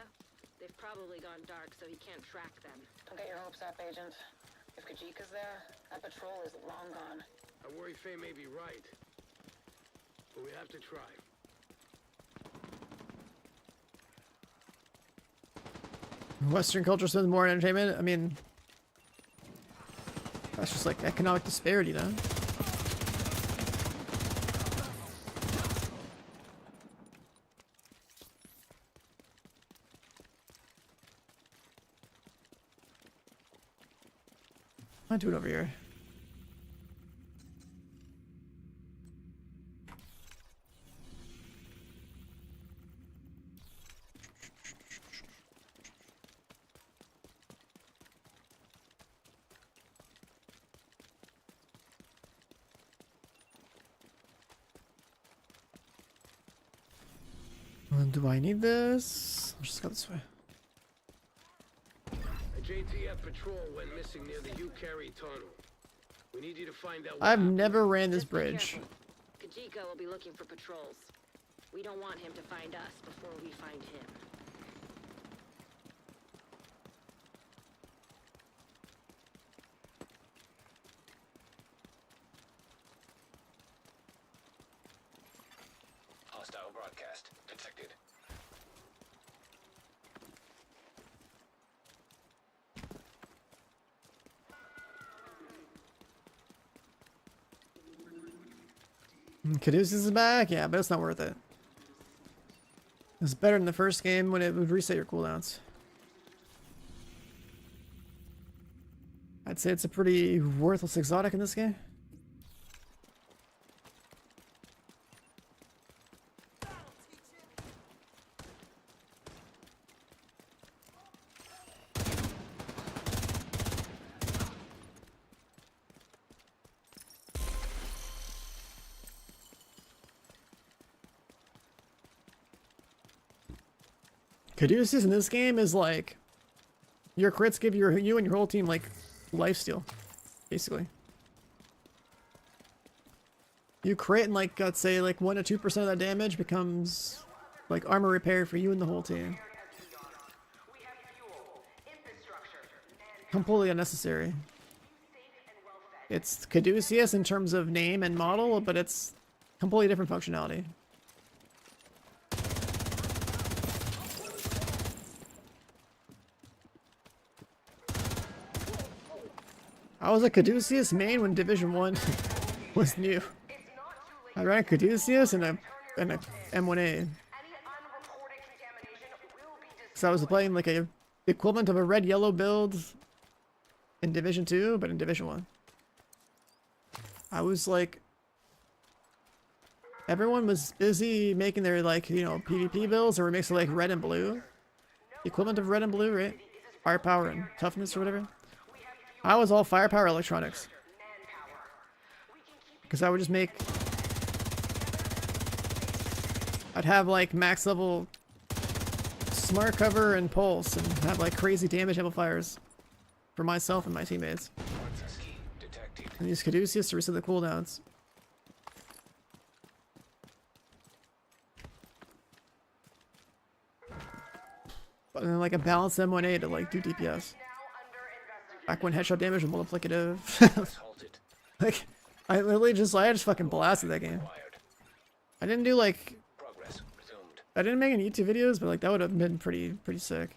they've probably gone dark, so he can't track them. Don't get your hopes up, Agent. If Kajika's there, that patrol is long gone. I worry Faye may be right. But we have to try. Western culture spends more on entertainment. I mean, that's just like economic disparity, though. I'll do it over here. Do I need this? I'll just go this way. A JTF patrol went missing near the Ukari tunnel. We need you to find out. I've never ran this bridge. Kajika will be looking for patrols. We don't want him to find us before we find him. Hostile broadcast detected. Caduceus is back? Yeah, but it's not worth it. It's better than the first game when it would reset your cooldowns. I'd say it's a pretty worthless exotic in this game. Caduceus in this game is like, your crits give you and your whole team like lifesteal, basically. You crit and like, let's say like 1 to 2% of that damage becomes like armor repair for you and the whole team. Completely unnecessary. It's Caduceus in terms of name and model, but it's completely different functionality. I was a Caduceus main when Division 1 was new. I ran a Caduceus and a M1A. So I was playing like a equivalent of a red-yellow build in Division 2, but in Division 1. I was like... Everyone was busy making their like, you know, PvP builds, or were mixing like red and blue. The equivalent of red and blue, right? Firepower and toughness or whatever. I was all firepower electronics. Because I would just make... I'd have like max level smart cover and pulse and have like crazy damage amplifiers for myself and my teammates. And use Caduceus to reset the cooldowns. But then like a balanced M1A to like do DPS. Back when headshot damage was multiplicative. Like, I just fucking blasted that game. I didn't do like... I didn't make any YouTube videos, but like that would have been pretty sick.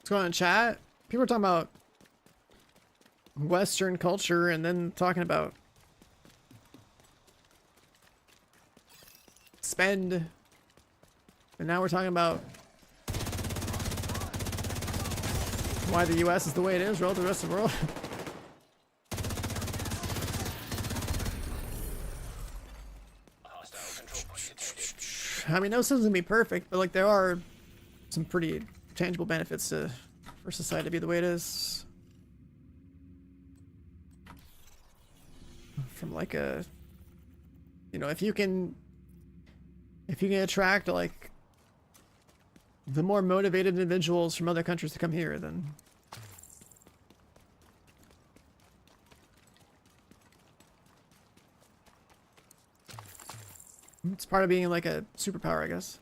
What's going on in chat? People are talking about Western culture and then talking about spend. And now we're talking about why the US is the way it is relative to the rest of the world. I mean, no system's gonna be perfect, but like there are some pretty tangible benefits for society to be the way it is. From like a, you know, if you can attract like the more motivated individuals from other countries to come here, then it's part of being like a superpower, I guess.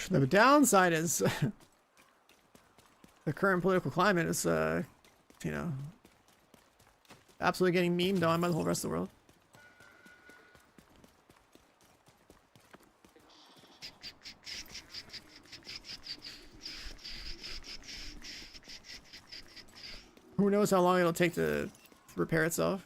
The downside is the current political climate is, you know, absolutely getting memed on by the whole rest of the world. Who knows how long it'll take to repair itself?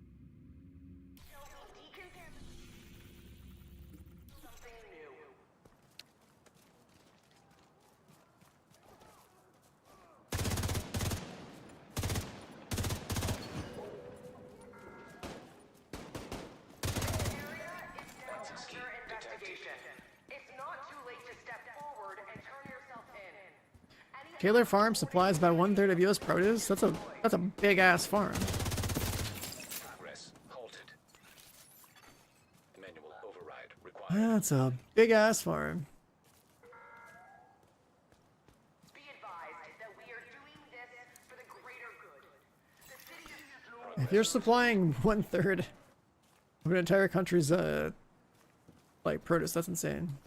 Taylor Farm supplies about 1/3 of U.S. produce. That's a big ass farm. Progress halted. Manual override required. That's a big ass farm. Be advised that we are doing this for the greater good. The city is If you're supplying 1/3 of an entire country's like produce, that's insane.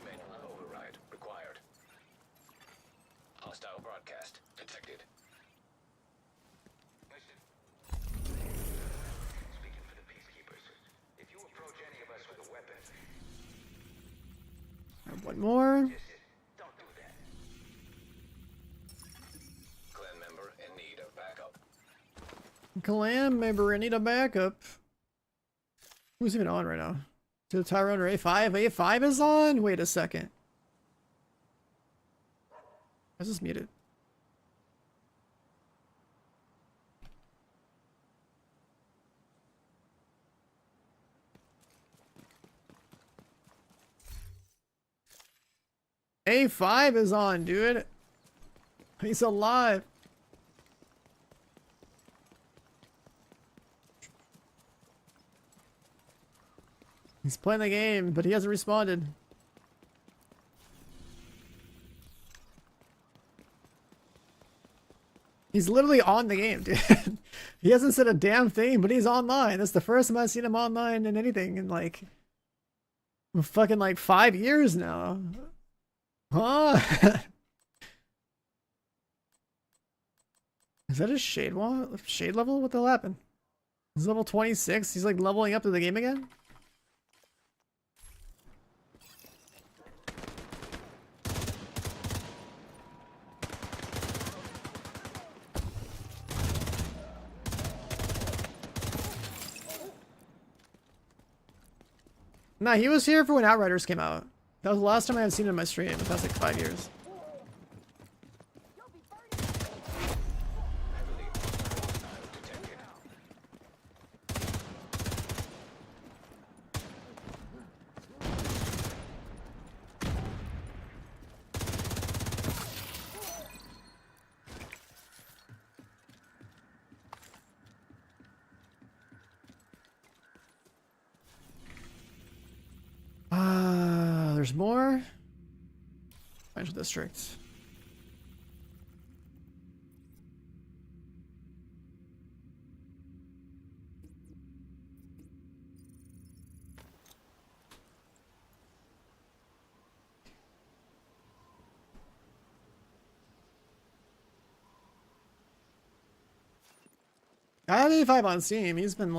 Manual override required. Hostile broadcast detected. Speaking for the peacekeepers, if you approach any of us with a weapon, One more. don't do that. Clan member in need of backup. Clan member, I need a backup. Who's even on right now? To the Tyrone or A5? A5 is on? Wait a second. I just muted. A5 is on, dude. He's alive. He's playing the game, but he hasn't responded. He's literally on the game, dude. He hasn't said a damn thing, but he's online. That's the first time I've seen him online in anything in like fucking like 5 years now. Huh? Is that a shade wall? Shade level? What the hell happened? He's level 26. He's like leveling up to the game again? Nah, he was here for when Outriders came out. That was the last time I had seen him in my stream in the past like 5 years. There's more. Financial district. I have 85 on Steam. He's been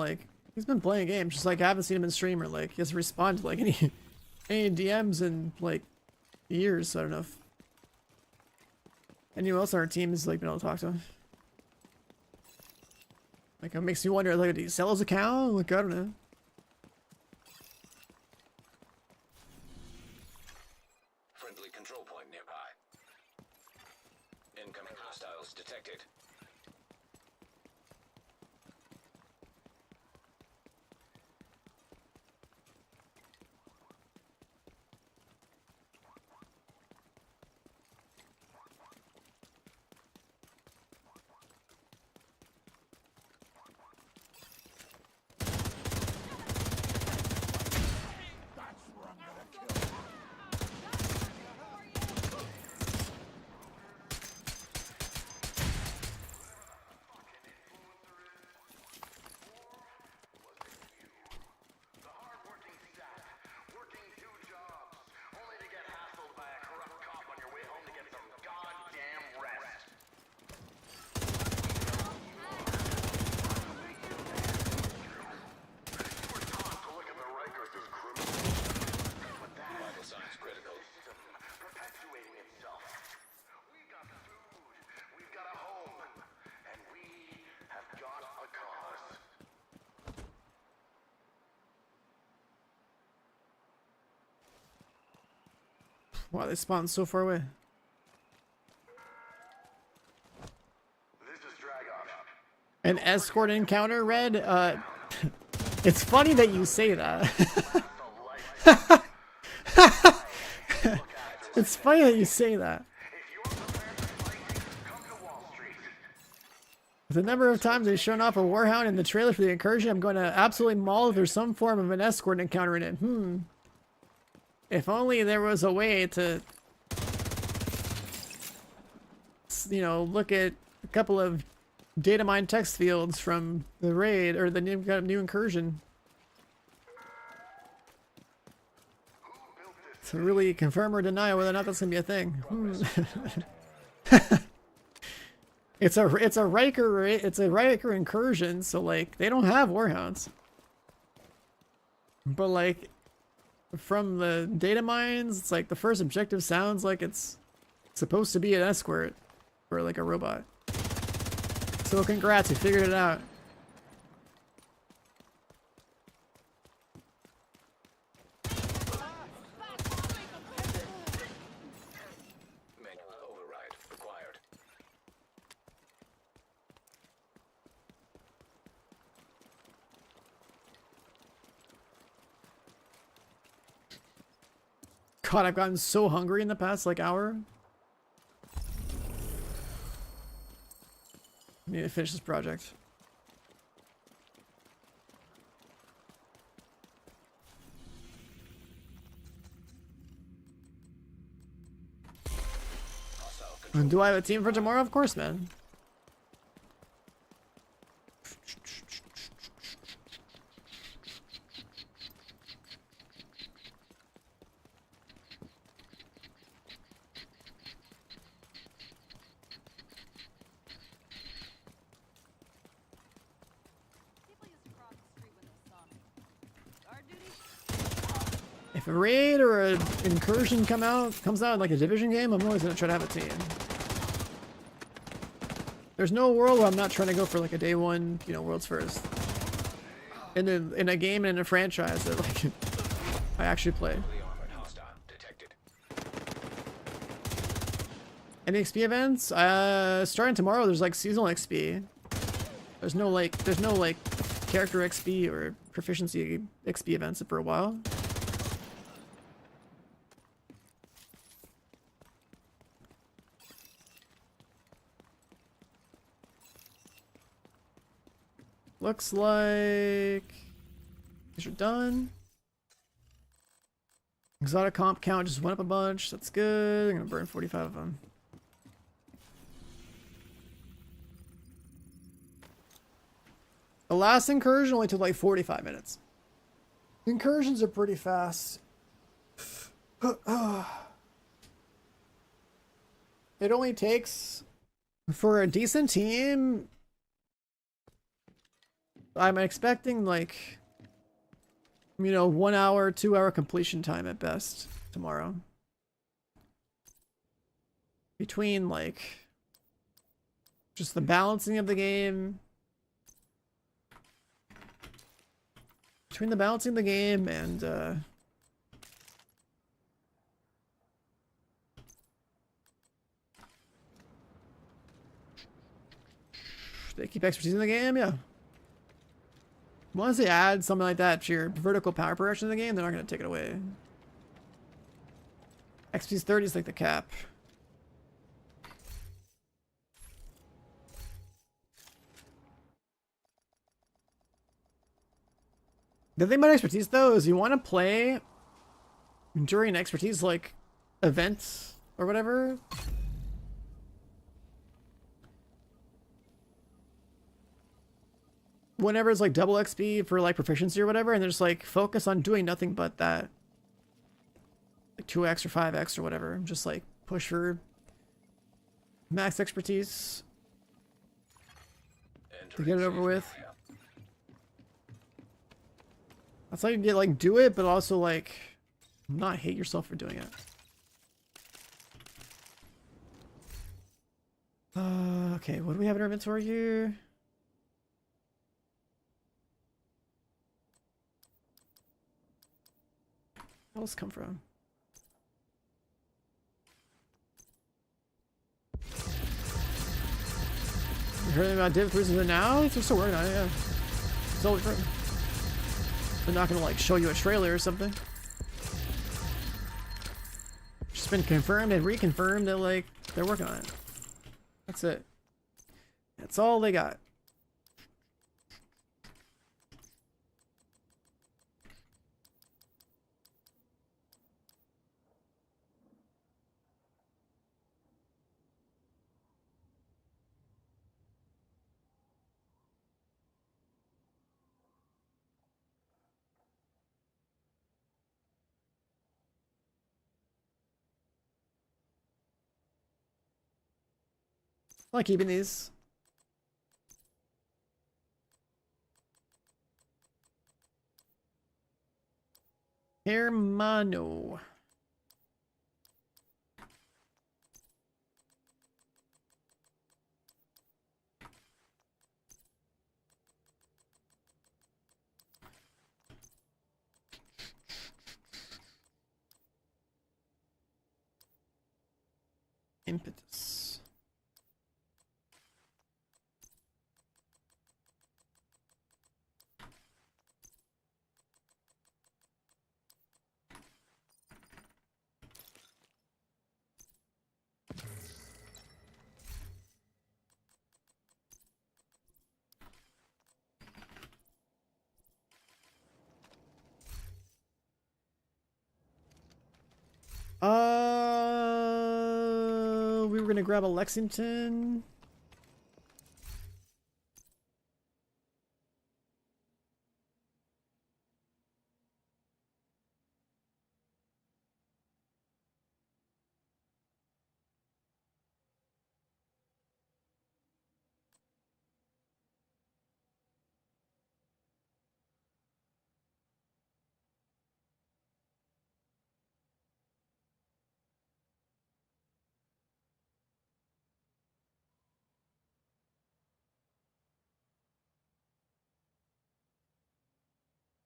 playing games. Just like I haven't seen him in stream or like he hasn't responded to like any DMs in like years, so I don't know if anyone else on our team has like been able to talk to him. Like it makes me wonder, like, did he sell his account? Like I don't know. Friendly control point nearby. Incoming hostiles detected. Wow, they spawned so far away. An escort encounter, Red? It's funny that you say that. It's funny that you say that. The number of times they've shown off a Warhound in the trailer for the Incursion, I'm going to absolutely maul if there's some form of an escort encounter in it. If only there was a way to, you know, look at a couple of data mine text fields from the raid or the new Incursion to really confirm or deny whether or not that's gonna be a thing. It's a Riker Incursion, so like they don't have Warhounds, but like from the data mines, it's like the first objective sounds like it's supposed to be an escort or like a robot. So congrats, you figured it out. Manual override required. God, I've gotten so hungry in the past like hour. I need to finish this project. And do I have a team for tomorrow? Of course, man. If a raid or an incursion comes out in like a division game, I'm always gonna try to have a team. There's no world where I'm not trying to go for like a day one, you know, world's first. And then in a game and in a franchise that like I actually play. Any XP events? Starting tomorrow, there's like seasonal XP. There's no like character XP or proficiency XP events for a while. Looks like these are done. Exotic comp count just went up a bunch. That's good. I'm gonna burn 45 of them. The last incursion only took like 45 minutes. Incursions are pretty fast. It only takes, for a decent team, I'm expecting like, you know, 1 hour, 2 hour completion time at best tomorrow. Between like just the balancing of the game. Between the balancing of the game and they keep expertise in the game, yeah. Once they add something like that to your vertical power progression in the game, they're not going to take it away. XP's 30 is like the cap. The thing about expertise though is you want to play during expertise like events or whatever. Whenever it's like double XP for like proficiency or whatever, and there's like focus on doing nothing but that. Like 2x or 5x or whatever. Just like push for max expertise to get it over with. That's how you get like do it, but also like not hate yourself for doing it. Okay, what do we have in our inventory here? Where else come from? Heard about Div 3s now? They're still working on it, yeah. It's always right. They're not gonna like show you a trailer or something. Just been confirmed and reconfirmed that like they're working on it. That's it. That's all they got. I like keeping these. Hermano. Impetus. We were gonna grab a Lexington.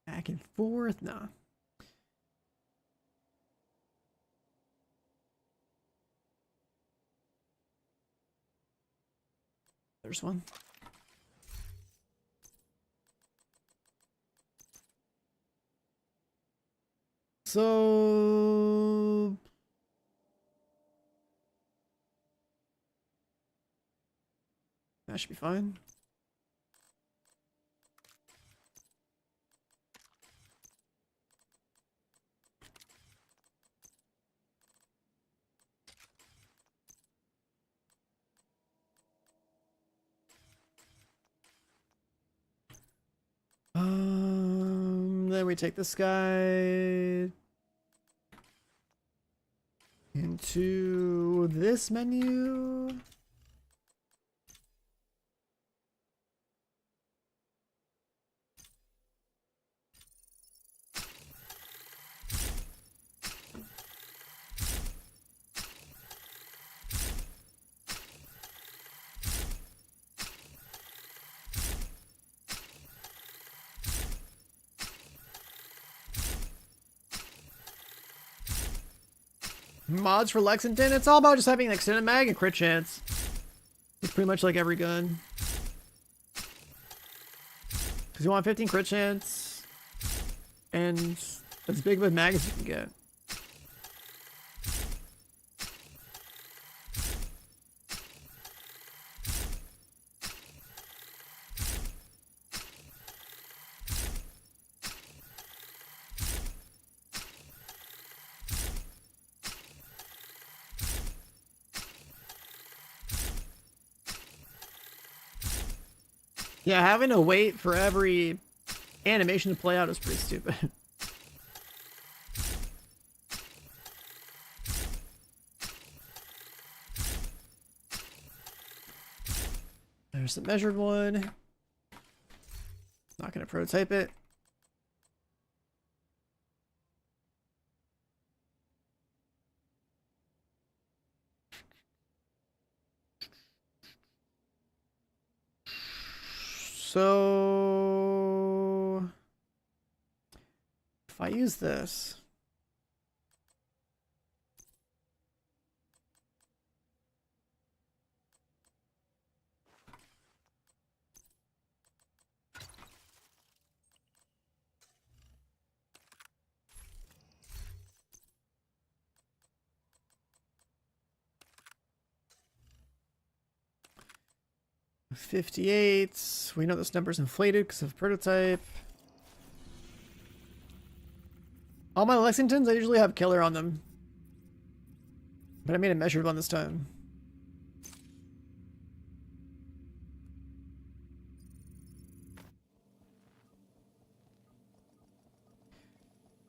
Back and forth, nah. There's one. So that should be fine. Then we take this guy into this menu. Mods for Lexington, it's all about just having an extended mag and crit chance. It's pretty much like every gun. Because you want 15 crit chance and as big of a mag as you can get. Yeah, having to wait for every animation to play out is pretty stupid. There's the measured one. Not gonna prototype it. So if I use this, 58. We know this number's inflated because of prototype. All my Lexingtons, I usually have killer on them. But I made a measured one this time.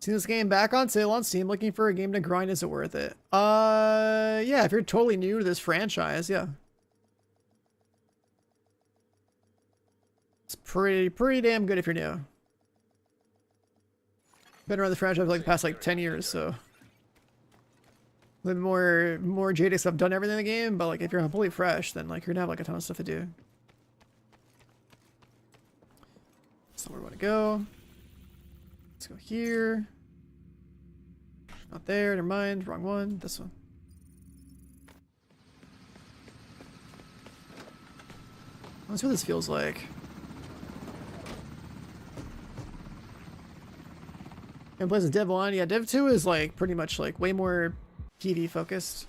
Seen this game back on sale on Steam, looking for a game to grind. Is it worth it? Yeah, if you're totally new to this franchise, yeah. It's pretty damn good if you're new. Been around the franchise for like the past like 10 years, so a little more jaded stuff. Done everything in the game, but like if you're completely fresh, then like you're gonna have like a ton of stuff to do. That's not where we want to go. Let's go here. Not there, never mind. Wrong one. This one. Let's see what this feels like. And plays a Dev 1. Yeah, Dev 2 is like pretty much like way more PV focused.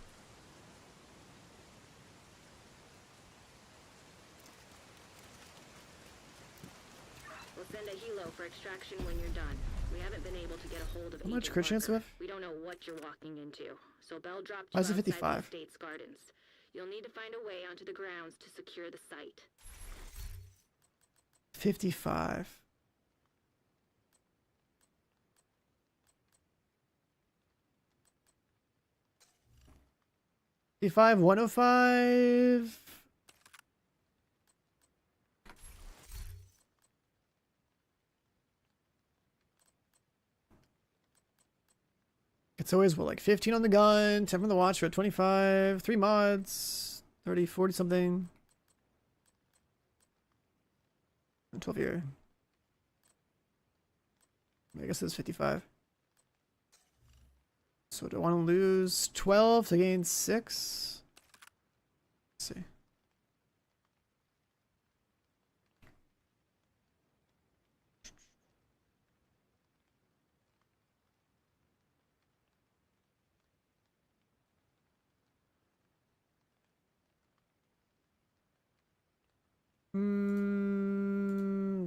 We'll send a helo for extraction when you're done. We haven't been able to get a hold of How much Agent crit chance do I Parker. have? We don't know what you're walking into. So Bell dropped you Why is it outside the 55? State's gardens. You'll need to find a way onto the grounds to secure the site. 55. 55, 105. It's always what, like 15 on the gun, 10 from the watch, we're at 25, 3 mods, 30, 40 something. And 12 here. I guess it's 55. So do I want to lose 12 to gain 6? Let's see.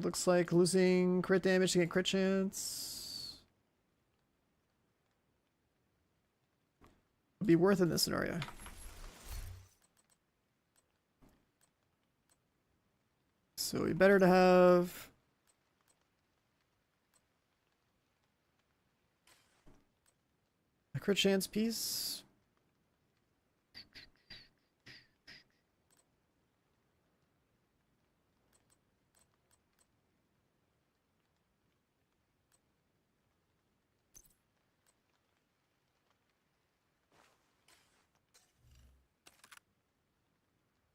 Looks like losing crit damage to get crit chance would be worth in this scenario. So we better to have a crit chance piece.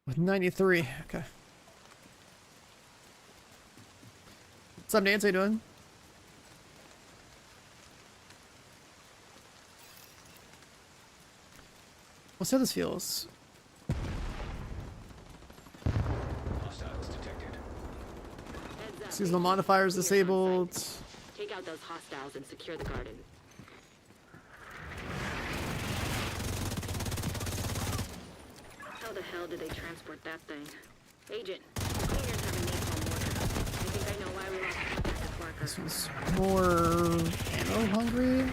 With 93, okay. What's up, Nancy? How you doing? We'll see how this feels. Hostiles detected. Heads up. Seasonal modifiers disabled. Take out those hostiles and secure the garden. How the hell did they transport that thing? Agent, the cleaners have a napalm mortar. I think I know why we lost contact with Parker. This one's more ammo hungry.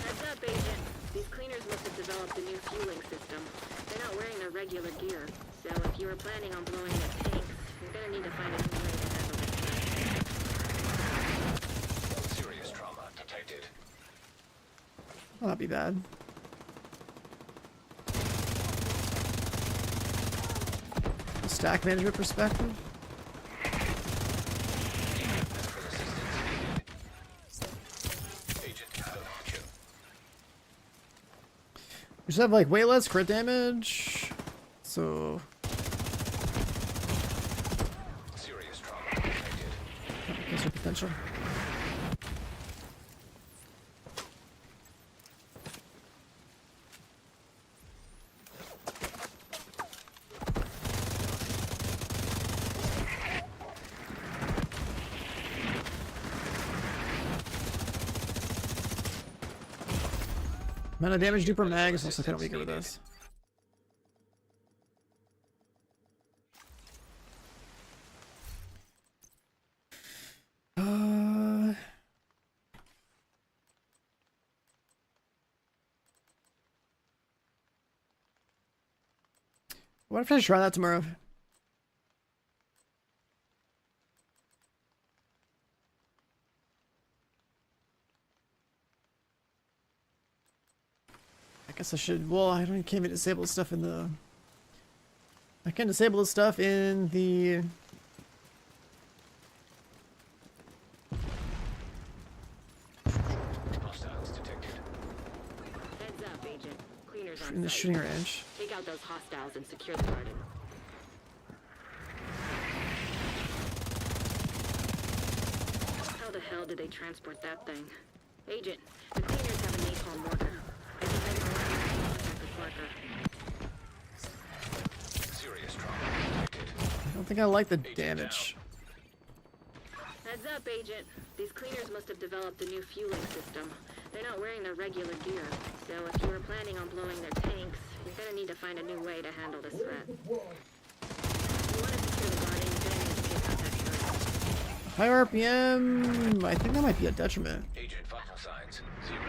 Heads up, Agent. These cleaners must have developed a new fueling system. They're not wearing their regular gear. So if you were planning on blowing their tanks, you're gonna need to find a new way to handle this. Serious trauma detected. Well, that'd be bad. Stack management perspective. We just have like way less crit damage, so Serious trauma detected. there's your potential. Amount of damage due per mag is also kind of weaker with this. What if I try that tomorrow? I guess I should. Well, I can't even disable stuff in the. I can disable the stuff in the. Hostiles detected. Heads up, Agent. Cleaners on In the site. shooting range. Take out those hostiles and secure the garden. How the hell did they transport that thing? Agent, the cleaners have a napalm mortar. I think I know where to contact Serious trauma detected. I don't think I like the damage. Heads up, Agent. These cleaners must have developed a new fueling system. They're not wearing their regular gear, so if you were planning on blowing their tanks, you're gonna need to find a new way to handle this threat. If you want to secure the garden, you're gonna need to take out that turret. High RPM. I think that might be a detriment. Agent vital signs 0.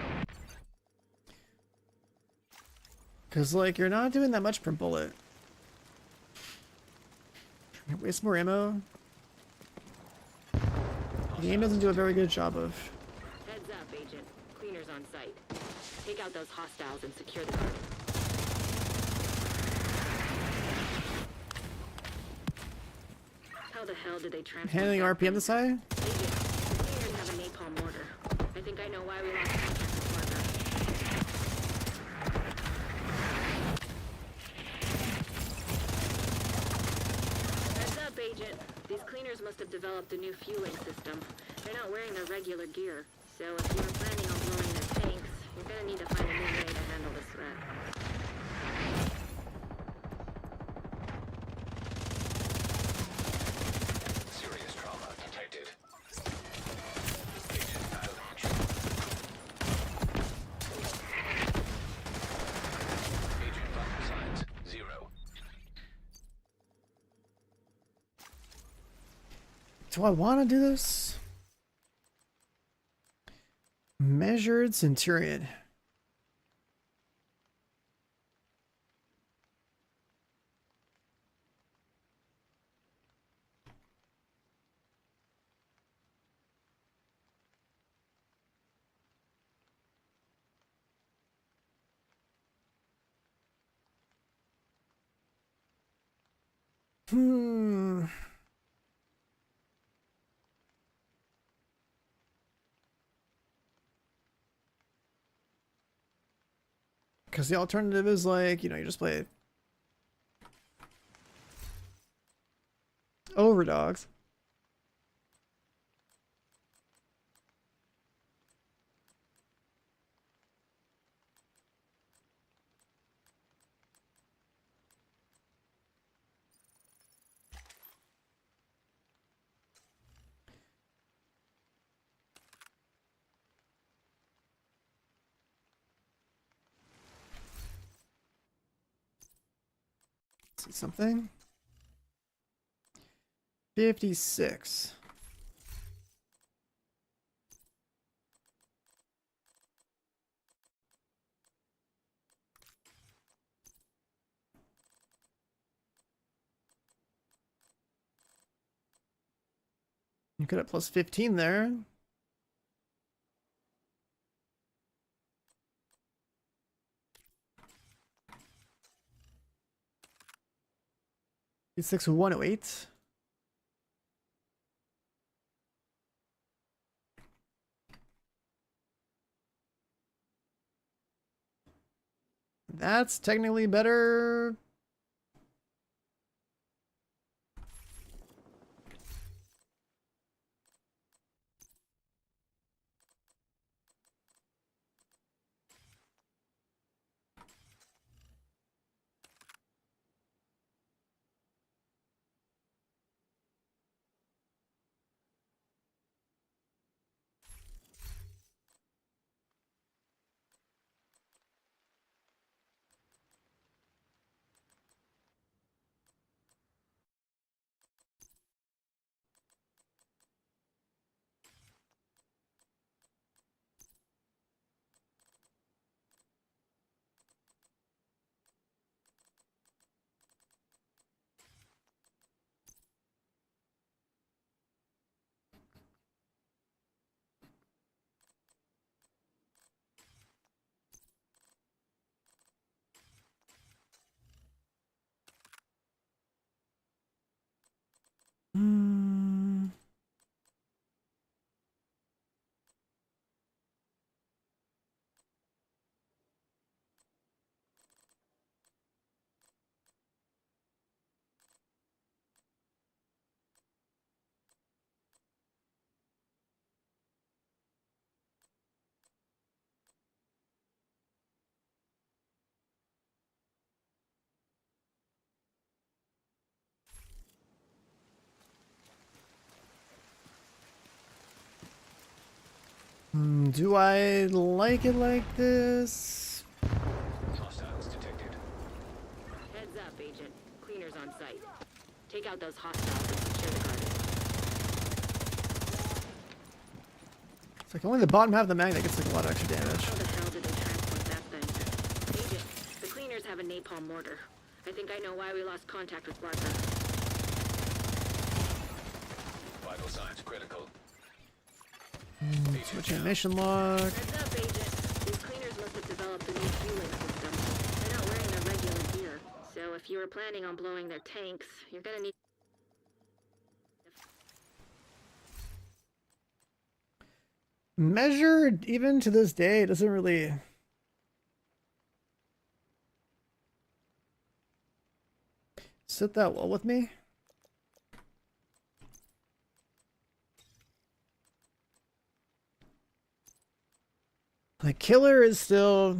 Cause like you're not doing that much per bullet. Waste more ammo. The game doesn't do a very good job of. Heads up, Agent. Cleaners on site. Take out those hostiles and secure the garden. How the hell did they transport Handling that RPM thing? this high? Agent, the cleaners have a napalm mortar. I think I know why we lost contact with Parker. Heads up, Agent. These cleaners must have developed a new fueling system. They're not wearing their regular gear, so if you were planning on blowing their tanks, you're gonna need to find a new way to handle this threat. Serious trauma detected. Agent out of action. Agent vital signs 0. Do I want to do this? Measured Centurion. Hmm. Because the alternative is like, you just play Overdogs. See something? 56. You could have plus 15 there. It's 108. That's technically better. Do I like it like this? Hostiles detected. Heads up, Agent. Cleaners on site. Take out those hostiles and secure the garden. It's like only the bottom half of the mag that gets like a lot of extra damage. How the hell did they transport that thing? Agent, the cleaners have a napalm mortar. I think I know why we lost contact with Barker. Vital signs critical. Switching mission log. Heads up, Agent. These cleaners must have developed a new fueling system. They're not wearing their regular gear. So if you were planning on blowing their tanks, you're gonna need... Measured, even to this day, it doesn't really... sit that well with me. The killer is still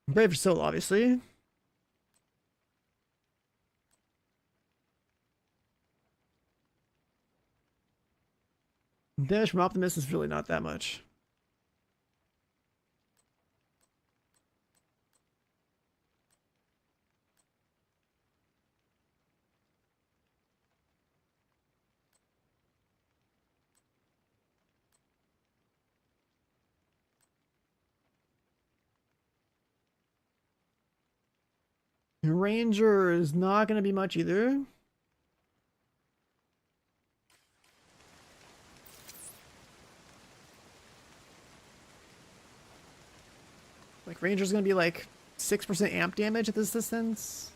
brave for soul, obviously. Damage from Optimus is really not that much. Ranger is not going to be much either. Like Ranger's going to be like 6% amp damage at this distance.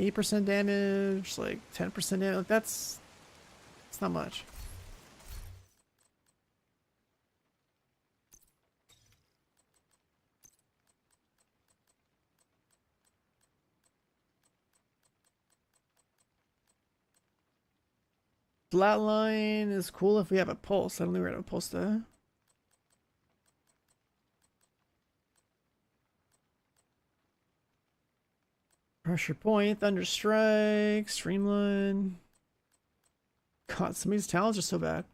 8% damage, like 10% damage. Like that's not much. Flatline is cool if we have a pulse. I don't think we're gonna have a pulse though. Pressure point, thunder strike, streamline. God, some of these talents are so bad.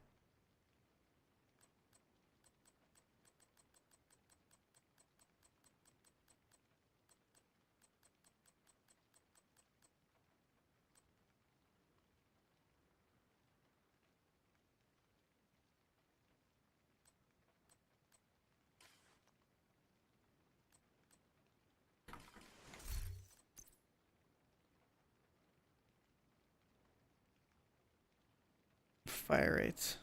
Fire rate.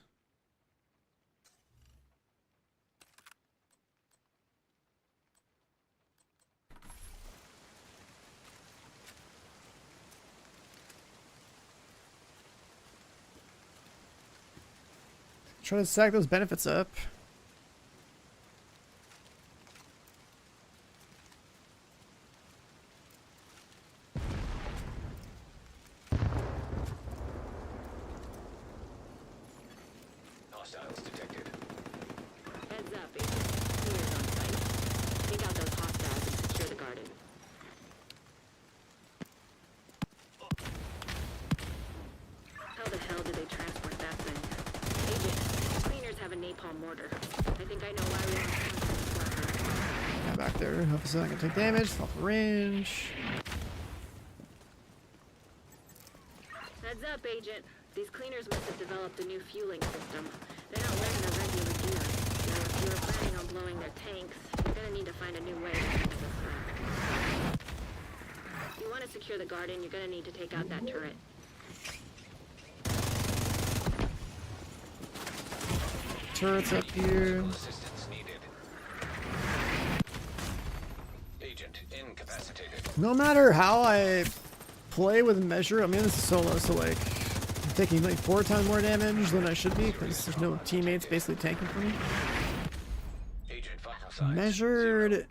Try to stack those benefits up. Hostiles detected. Heads up, Agent. Cleaners on site. Take out those hostiles and secure the garden. How the hell did they transport that thing? Agent, cleaners have a napalm mortar. I think I know why we lost contact with Barker. Yeah, back there. Hopefully I can take damage. Off the range. Heads up, Agent. These cleaners must have developed a new fueling system. They're not wearing their regular gear. So if you were planning on blowing their tanks, you're gonna need to find a new way to handle this thing. If you want to secure the garden, you're gonna need to take out that turret. Turrets up here. Assistance needed. Agent incapacitated. No matter how I play with measure, I mean this is solo, so like I'm taking like 4 times more damage than I should be because there's no teammates basically tanking for me. Agent vital signs. Measured 0.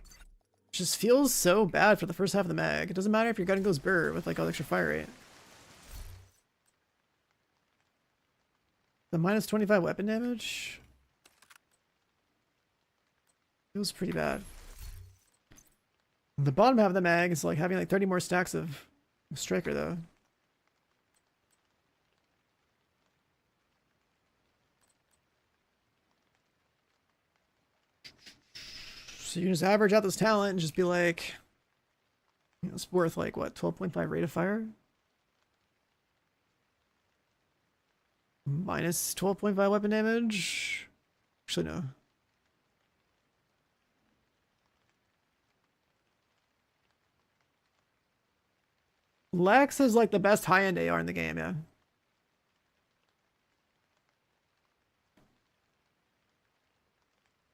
just feels so bad for the first half of the mag. It doesn't matter if your gun goes burr with like all the extra fire rate. The minus 25 weapon damage feels pretty bad. The bottom half of the mag is like having like 30 more stacks of striker though. So you can just average out this talent and just be like, you know, it's worth like what, 12.5 rate of fire? Minus 12.5 weapon damage? Actually, no. Lex is like the best high-end AR in the game, yeah.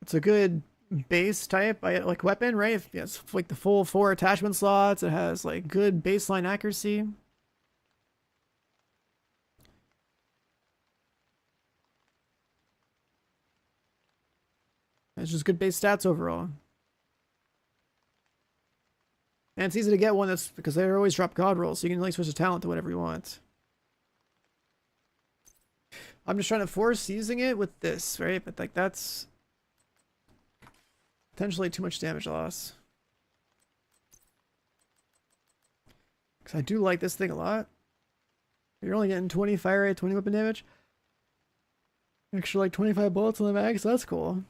It's a good base type, like weapon, right? It's like the full 4 attachment slots. It has like good baseline accuracy. It's just good base stats overall. And it's easy to get one that's because they always drop god rolls, so you can like switch a talent to whatever you want. I'm just trying to force using it with this, right? But like that's potentially too much damage loss. Because I do like this thing a lot. You're only getting 20 fire rate, 20 weapon damage. Extra like 25 bullets in the mag, so that's cool.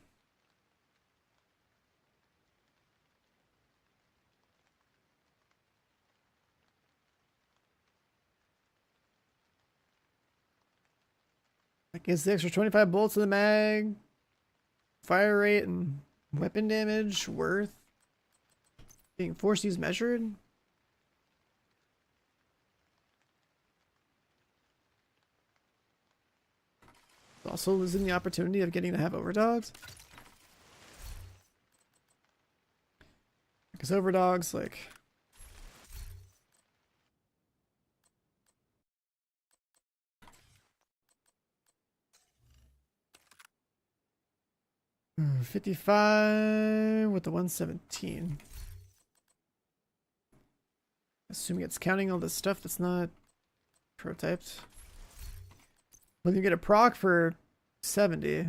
Like is the extra 25 bullets in the mag, fire rate, and weapon damage worth being forced to use measured? Also losing the opportunity of getting to have overdogs. Because overdogs, like... Hmm, 55 with the 117. Assuming it's counting all this stuff that's not prototyped. Well, you get a proc for 70.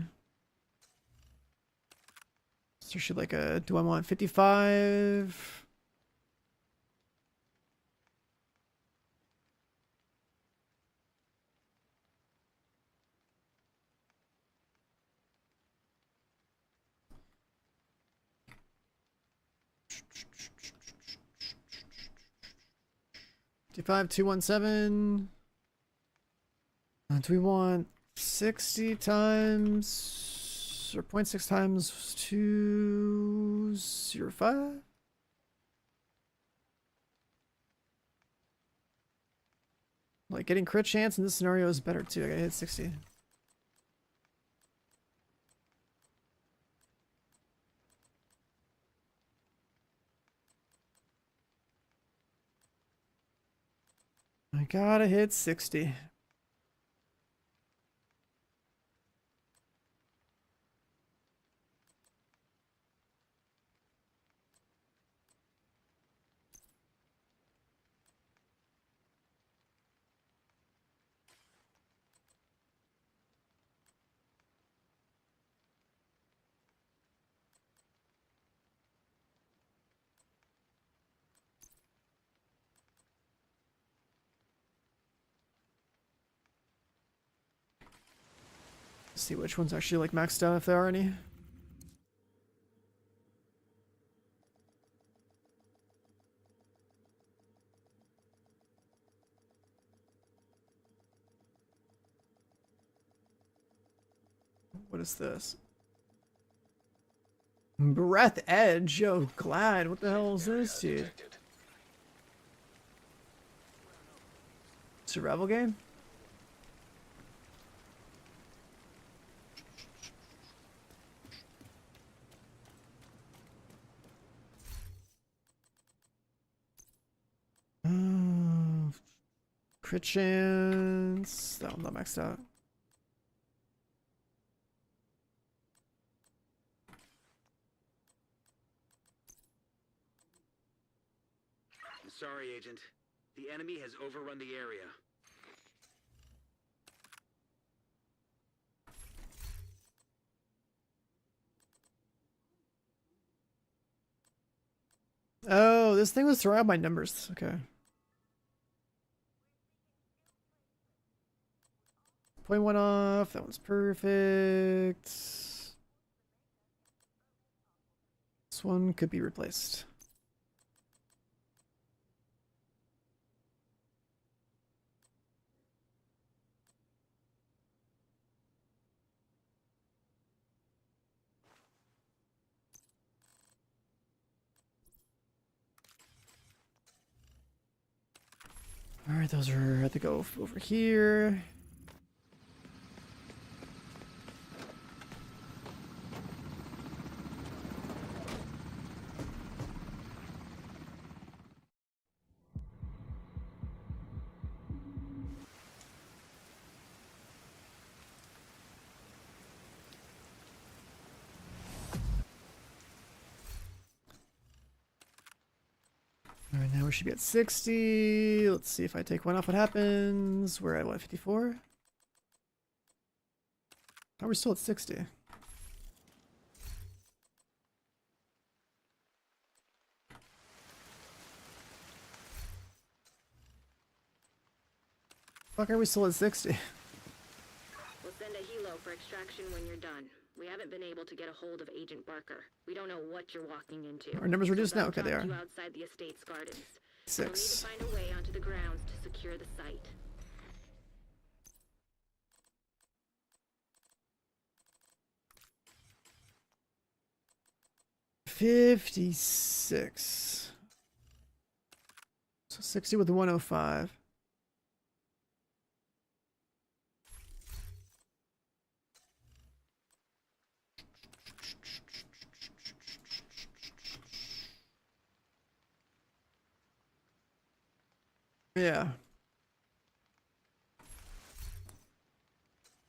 So should like a, do I want 55? $55, 217. Do we want 60 times or 0.6 times 205? Like getting crit chance in this scenario is better too. I gotta hit 60. I gotta hit 60. See which ones actually like maxed out if there are any. What is this? Breath Edge? Yo, Glad. What the hell is this, dude? Survival game? Crit chance. That one's not maxed out. I'm sorry, Agent. The enemy has overrun the area. Oh, this thing was throwing out my numbers. Okay. 0.1 off. That one's perfect. This This one could be replaced. All right, those are have to go over here. All right, now we should be at 60. Let's see if I take one off, what happens? We're at what, 54? How are we still at 60? Fuck, are we still at 60? We'll send a helo for extraction when you're done. We haven't been able to get a hold of Agent Barker. We don't know what you're walking into. Our numbers reduced now? Okay, they are. You outside the estate's gardens. 6. We'll need to find a way onto the grounds to secure the site. $56. So 60 with the 105. Yeah.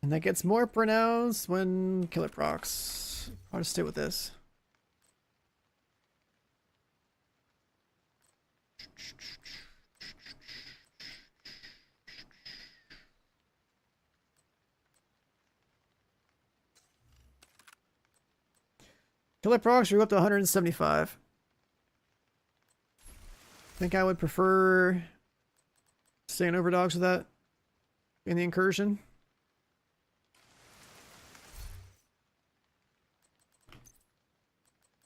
And that gets more pronounced when killer procs. I'll just stay with this. Killer procs are up to 175. I think I would prefer staying over dogs with that in the incursion.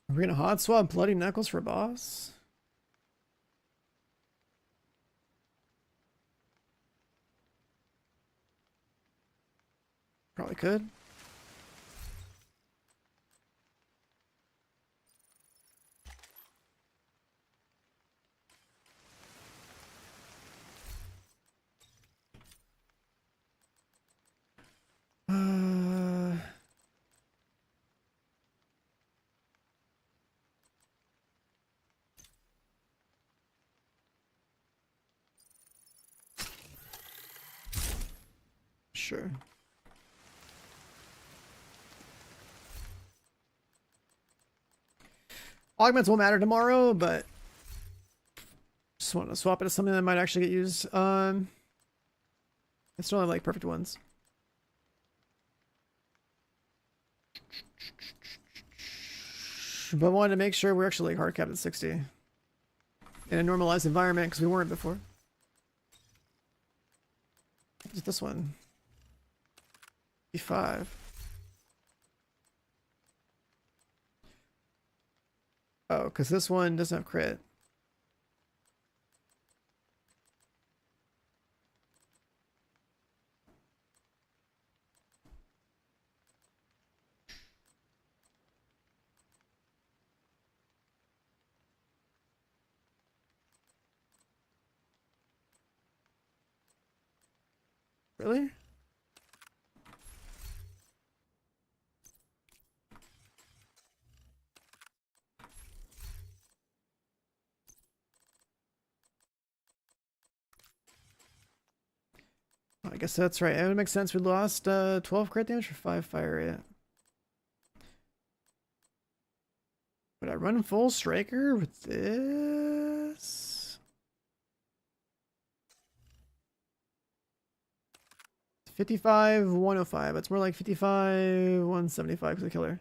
Are we gonna hot swap Bloody Knuckles for boss? Probably could. Sure. Augments won't matter tomorrow, but just want to swap it to something that might actually get used. It's not like perfect ones. But I wanted to make sure we're actually like hard capped at 60 in a normalized environment because we weren't before. What's this one? B5. Oh, because this one doesn't have crit. Really? I guess that's right. It would make sense. We lost 12 crit damage for 5 fire rate. Would I run full striker with this? 55, 105. It's more like 55, 175 because of killer.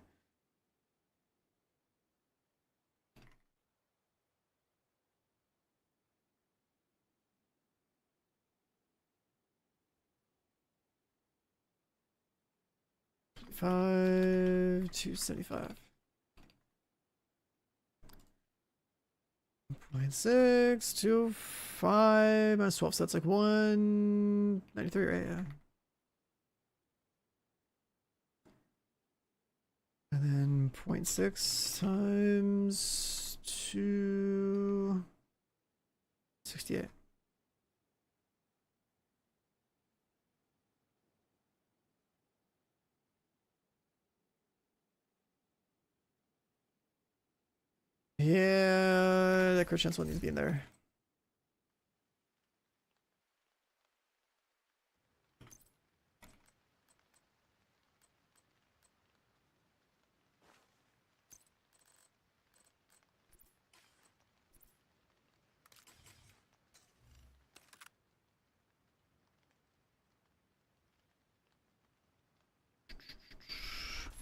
Five, 275. 0.6, 205 minus 12, so that's like 193, right? Yeah. And then 0.6 times 268. Yeah, that crit chance will need to be in there.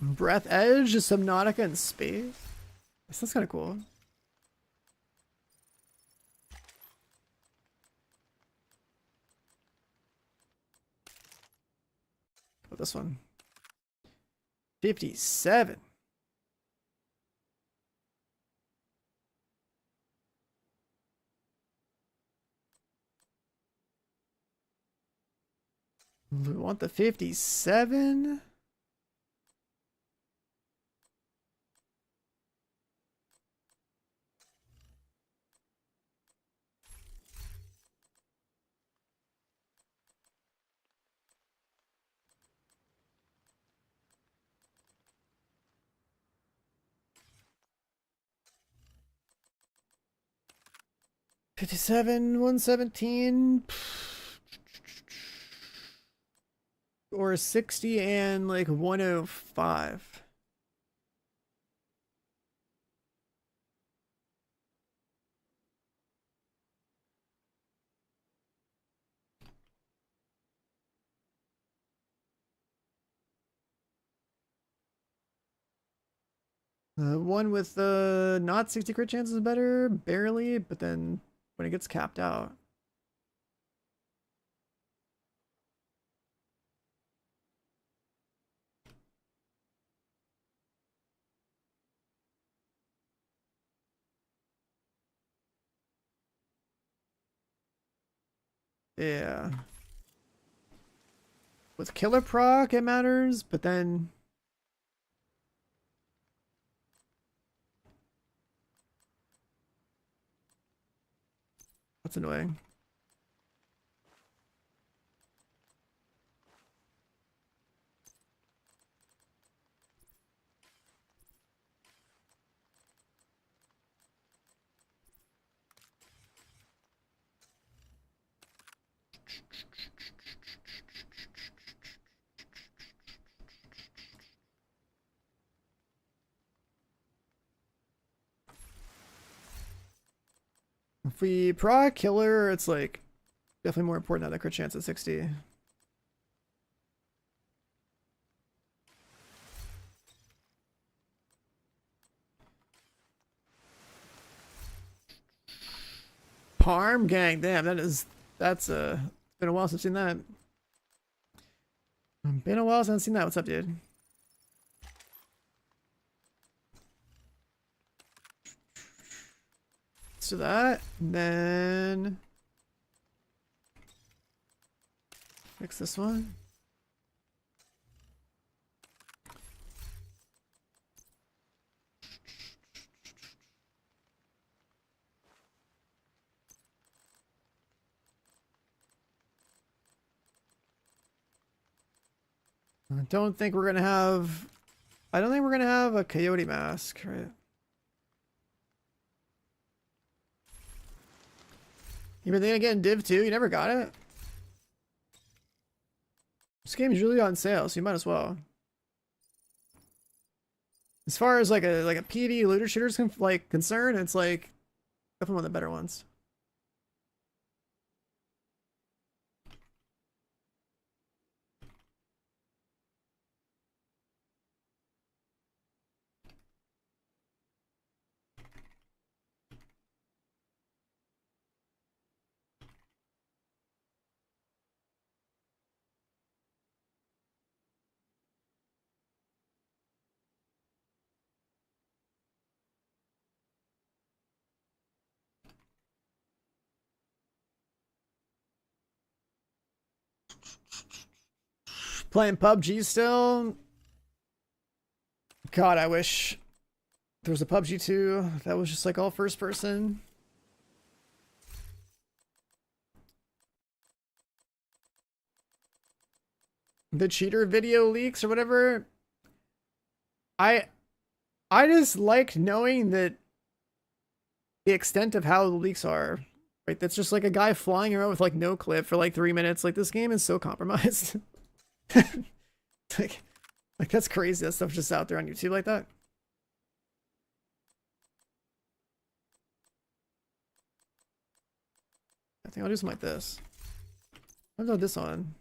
Breath Edge, Subnautica in space. That's kind of cool. Oh, this one. 57. We want the 57. $57, 117, or 60 and like 105. The one with the not 60 crit chance is better, barely, but then when it gets capped out. Yeah. With killer proc, it matters, but then that's annoying. If we proc killer, it's like definitely more important than the crit chance at 60. Parm gang, damn, that's been a while since I've seen that. Been a while since I've seen that. What's up, dude? Let's do that, and then fix this one. I don't think we're gonna have. I don't think we're gonna have a coyote mask, right? You been thinking of getting Div 2? You never got it? This game is really on sale, so you might as well. As far as like a PvE looter shooter's concerned, it's like definitely one of the better ones. Playing PUBG still? God, I wish there was a PUBG 2 that was just like all first person. The cheater video leaks or whatever. I just like knowing that the extent of how the leaks are. Right, that's just like a guy flying around with like no clip for like 3 minutes. Like, this game is so compromised. like that's crazy. That stuff's just out there on YouTube like that. I think I'll do something like this. I'll throw this on.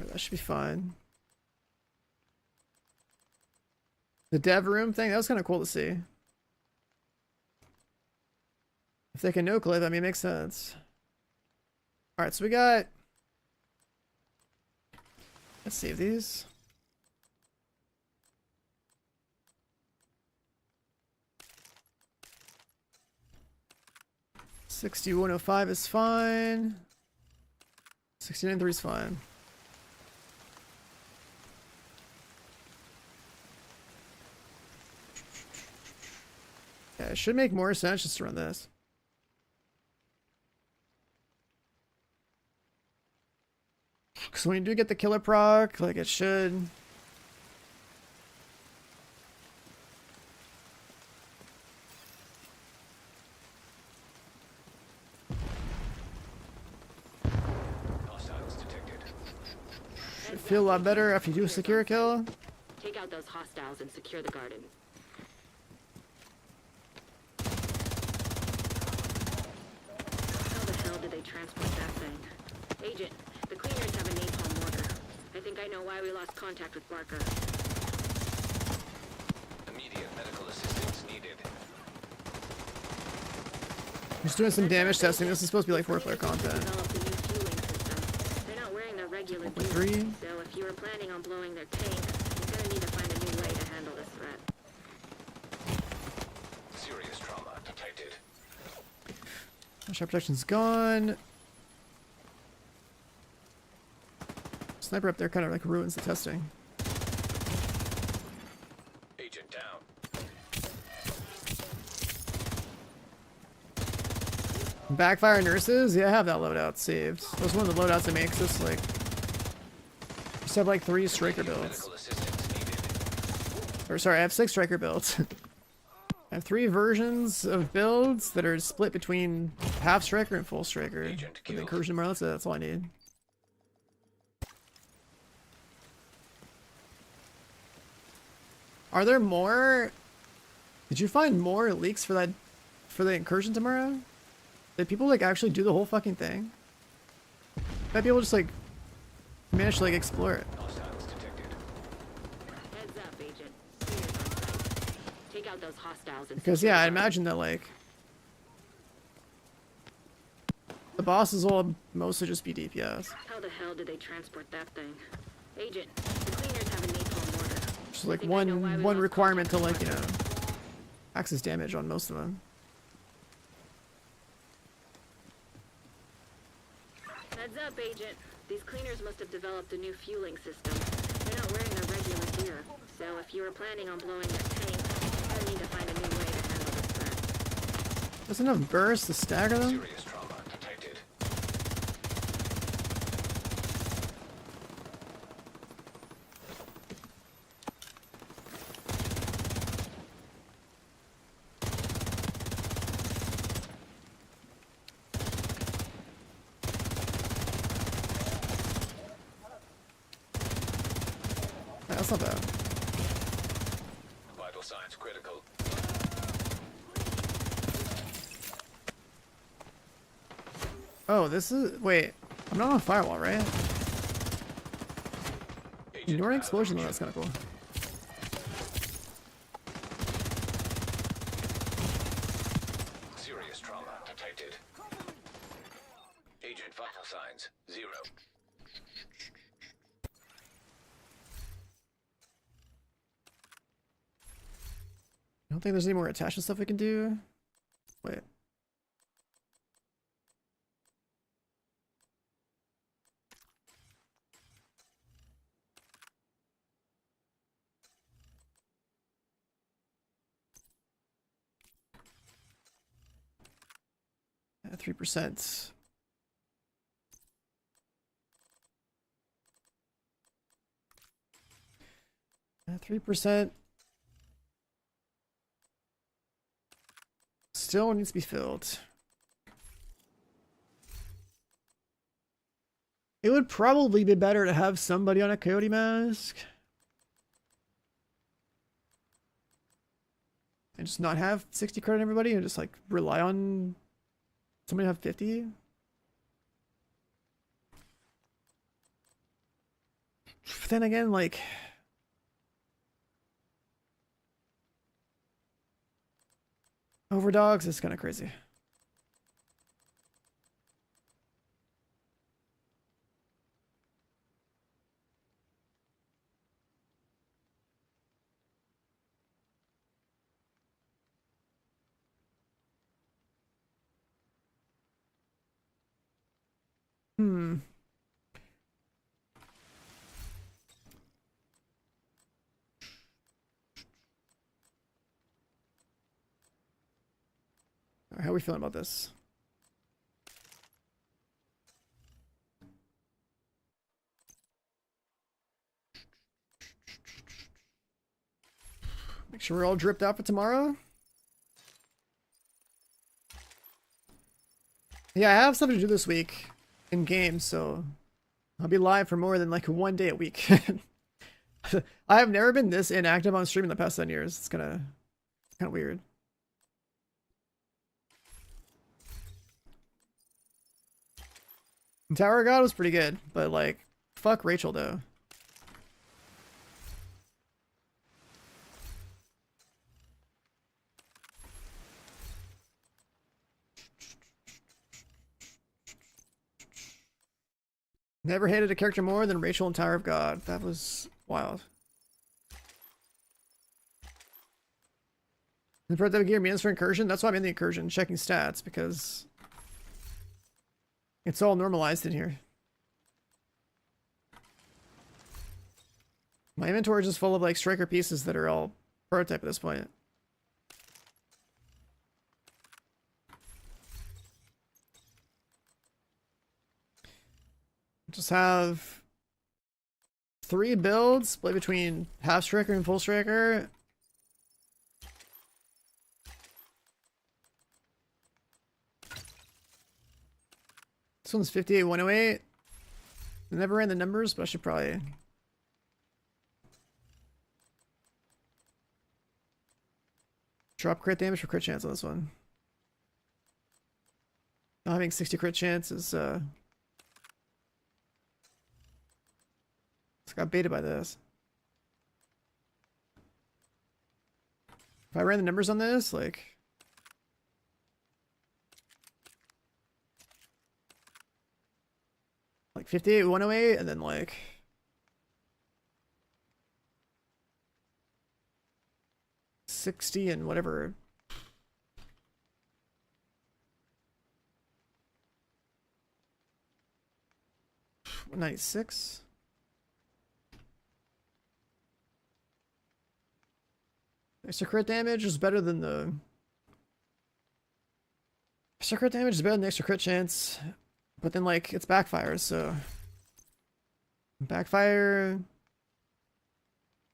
That should be fine. The dev room thing, that was kind of cool to see. If they can no clip, I mean, it makes sense. Alright, so we got... Let's save these. $61.05 is fine. $69.03 is fine. Yeah, it should make more sense just to run this. Because when you do get the killer proc, like, it should... should feel a lot better after you do a secure kill. Take out those hostiles and secure the garden. How the hell did they transport that thing? Agent, the cleaners have a napalm mortar. I think I know why we lost contact with Barker. Immediate medical assistance needed. Just doing some damage testing. This is supposed to be like 4-player content. They're not wearing their regular gear, 3. so if you were planning on blowing their tanks, you're gonna need to find a new way to handle this threat. Serious trauma detected. Sharp protection's gone. Sniper up there kind of like ruins the testing. Agent down. Backfire nurses? Yeah, I have that loadout saved. That was one of the loadouts that makes this like... Just have like 3 striker builds. Or sorry, I have 6 striker builds. I have 3 versions of builds that are split between half striker and full striker. With the incursion tomorrow, that's all I need. Are there more? Did you find more leaks for that, for the incursion tomorrow? Did people like actually do the whole fucking thing? Might be able to just like manage to like explore it. Heads up, Agent. Cleaners on site. Take out those hostiles and Because yeah, I imagine that like the bosses will mostly just be DPS. How the hell did they transport that thing? Agent, the cleaners have a napalm mortar. Just like one requirement to like, you know, access damage on most of them. Heads up, Agent. These cleaners must have developed a new fueling system. They're not wearing their regular gear, so if you were planning on blowing their tanks, you're gonna need to find a new way to handle this threat. There's enough bursts to stagger them? Serious trauma detected. That's not bad. Vital signs critical. Oh, this is... Wait. I'm not on firewall, right? Ignoring explosion, though, that's kind of cool. I don't think there's any more attachment stuff we can do. Wait. At 3%. 3%. Still needs to be filled. It would probably be better to have somebody on a coyote mask. And just not have 60 credit on everybody and just like rely on somebody to have 50. But then again, like... Overdogs is kind of crazy. Hmm. How are we feeling about this? Make sure we're all dripped out for tomorrow. Yeah, I have stuff to do this week in game, so I'll be live for more than like 1 day a week. I have never been this inactive on stream in the past 10 years. It's kind of weird. Tower God was pretty good, but like, fuck Rachel though. Never hated a character more than Rachel in Tower of God. That was wild. The prototype gear means for Incursion? That's why I'm in the Incursion, checking stats, because it's all normalized in here. My inventory is just full of like striker pieces that are all prototype at this point. Just have 3 builds split between half striker and full striker. This one's 58, 108. I never ran the numbers, but I should probably... drop crit damage for crit chance on this one. Not having 60 crit chance is, it's got baited by this. If I ran the numbers on this, like... like 58, 108, and then like... 60 and whatever. $96. Extra crit damage is better than the... extra crit damage is better than the extra crit chance. But then, like, it's backfires, so... backfire...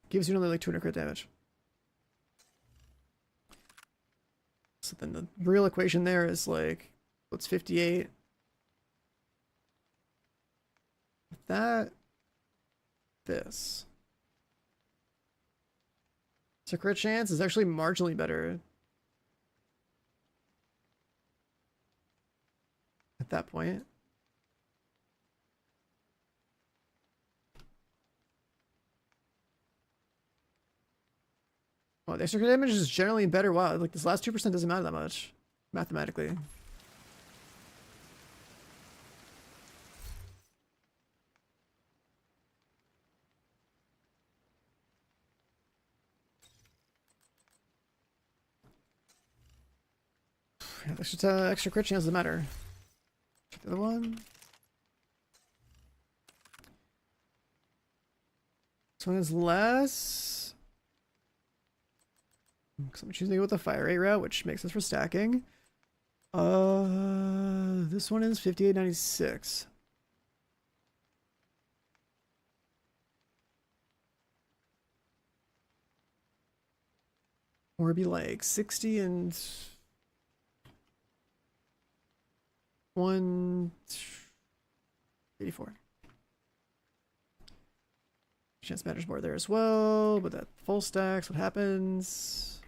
gives you only, like, 200 crit damage. So then the real equation there is, like... what's 58? That... this. So crit chance is actually marginally better. At that point. Well, the extra crit damage is generally better. Wow, like this last 2% doesn't matter that much. Mathematically. Extra crit chance doesn't matter. Check the other one. This one is less. Because I'm choosing to go with the fire rate route, which makes sense for stacking. This one is 58.96. Or it'd be like 60 and 184. Chance matters more there as well, but that full stacks, what happens?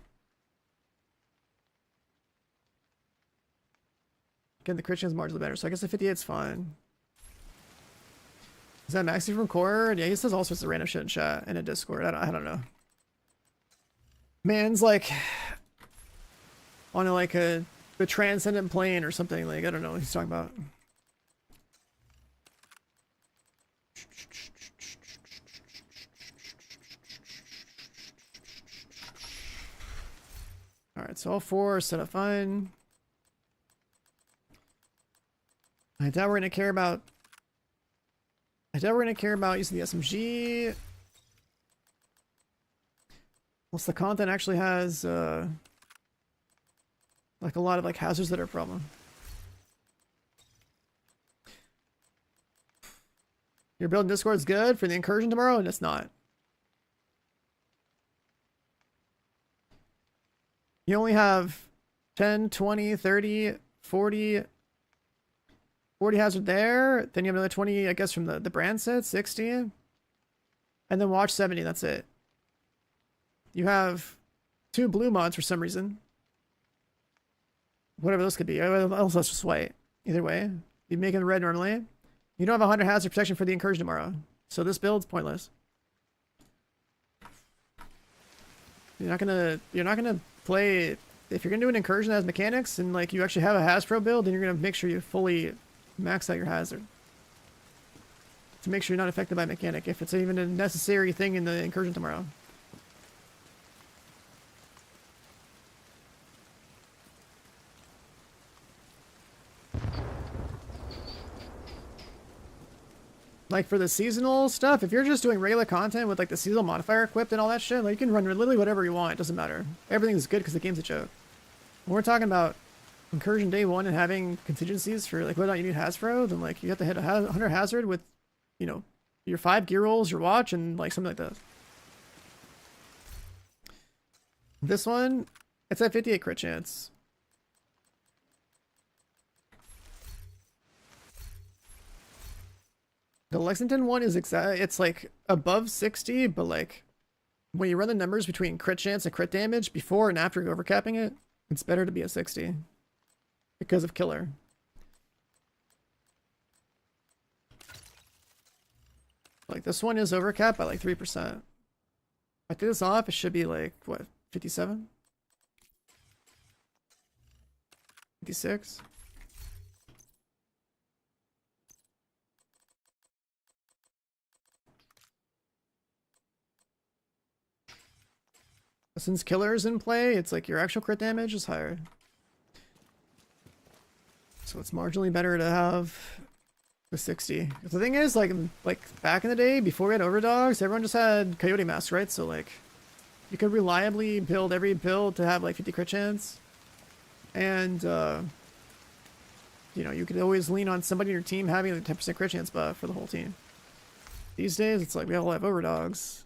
Again, the crit chance marginally better, so I guess the 58's fine. Is that Maxi from Core? Yeah, he says all sorts of random shit in chat and in Discord. I don't know. Man's like on the transcendent plane or something. Like, I don't know what he's talking about. Alright, so all four are set up fine. I doubt we're gonna care about using the SMG. Unless the content actually has like a lot of like hazards that are a problem. Your build in Discord is good for the incursion tomorrow, and it's not. You only have 10, 20, 30, 40 hazard there. Then you have another 20, I guess, from the brand set, 60. And then watch 70, that's it. You have 2 blue mods for some reason. Whatever those could be. Else that's just white. Either way. You're making red normally. You don't have 100 hazard protection for the incursion tomorrow. So this build's pointless. You're not gonna play, if you're gonna do an incursion that has mechanics and like you actually have a Hasbro build, then you're gonna make sure you fully max out your hazard. To make sure you're not affected by mechanic, if it's even a necessary thing in the incursion tomorrow. Like for the seasonal stuff, if you're just doing regular content with like the seasonal modifier equipped and all that shit, like you can run literally whatever you want, it doesn't matter. Everything's good because the game's a joke. When we're talking about incursion day 1 and having contingencies for like whether or not you need Hasbro, then like you have to hit 100 hazard with, you know, your 5 gear rolls, your watch, and like something like that. This one, it's at 58 crit chance. The Lexington one is it's like above 60, but like when you run the numbers between crit chance and crit damage before and after overcapping it, it's better to be a 60 because of killer. Like this one is overcapped by like 3%. If I take this off, it should be like what, 57? 56? Since killer is in play, it's like your actual crit damage is higher. So it's marginally better to have the 60. The thing is, like back in the day, before we had overdogs, everyone just had coyote masks, right? So like, you could reliably build every build to have like 50 crit chance. And, you know, you could always lean on somebody in your team having a 10% crit chance buff for the whole team. These days, it's like we all have overdogs.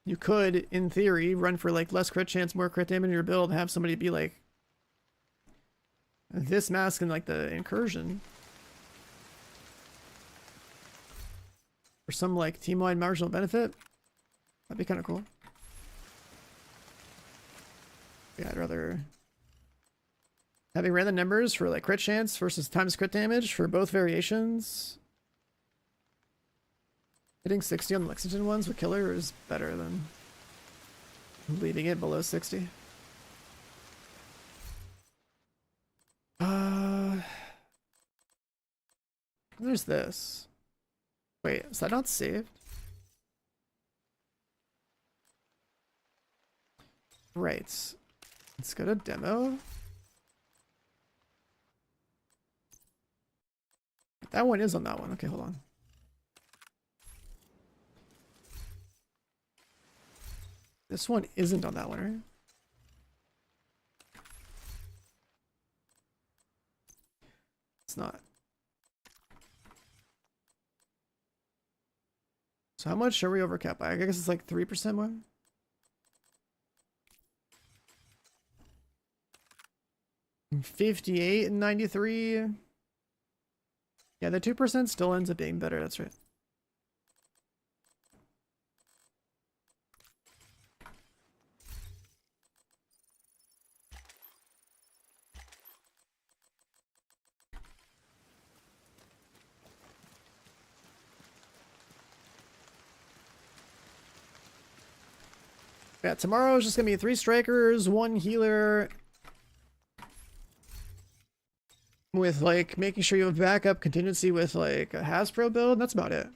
You could, in theory, run for like less crit chance, more crit damage in your build, and have somebody be like this mask in like the incursion. For some like team-wide marginal benefit. That'd be kind of cool. Yeah, I'd rather having random numbers for like crit chance versus times crit damage for both variations. Hitting 60 on the Lexington ones with killer is better than leaving it below 60. There's this. Wait, is that not saved? Right. Let's go to demo. That one is on that one. Okay, hold on. This one isn't on that one, right? It's not. So how much are we over cap by? I guess it's like 3% more. $58 and $93. Yeah, the 2% still ends up being better. That's right. Yeah, tomorrow is just gonna be 3 strikers, 1 healer, with like making sure you have backup contingency with like a Hasbro build. That's about it.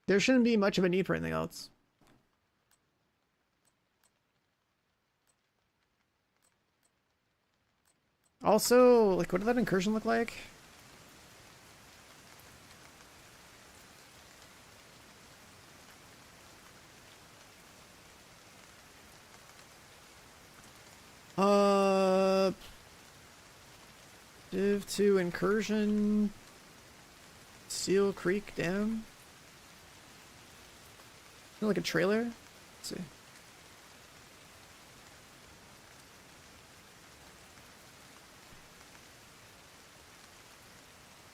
There shouldn't be much of a need for anything else. Also, like, what did that incursion look like? Div 2 Incursion, Seal Creek Dam. Like a trailer? Let's see.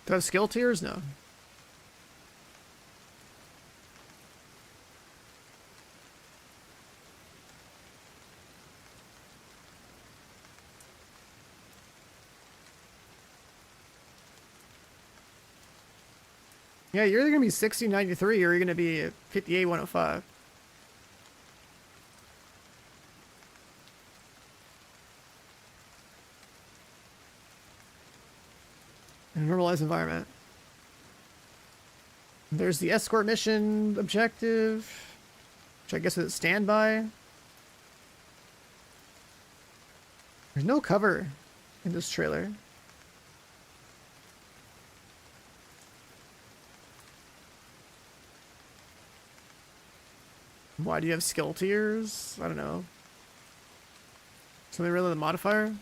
Do I have skill tiers? No. Yeah, you're either going to be 6093 or you're going to be 58-105. In a normalized environment. There's the escort mission objective, which I guess is standby. There's no cover in this trailer. Why do you have skill tiers? I don't know. Something really the modifier?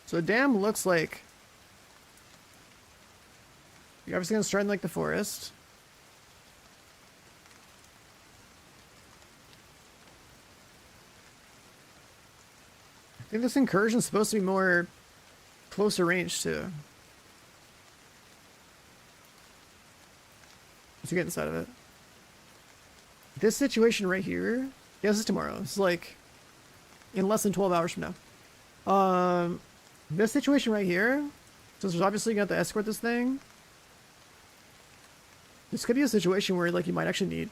So the dam looks like you're obviously gonna start in like the forest. I think this incursion is supposed to be more closer range too. Let's get inside of it. This situation right here, yeah, this is tomorrow. It's like in less than 12 hours from now. This situation right here, so there's obviously got to escort this thing. This could be a situation where like you might actually need.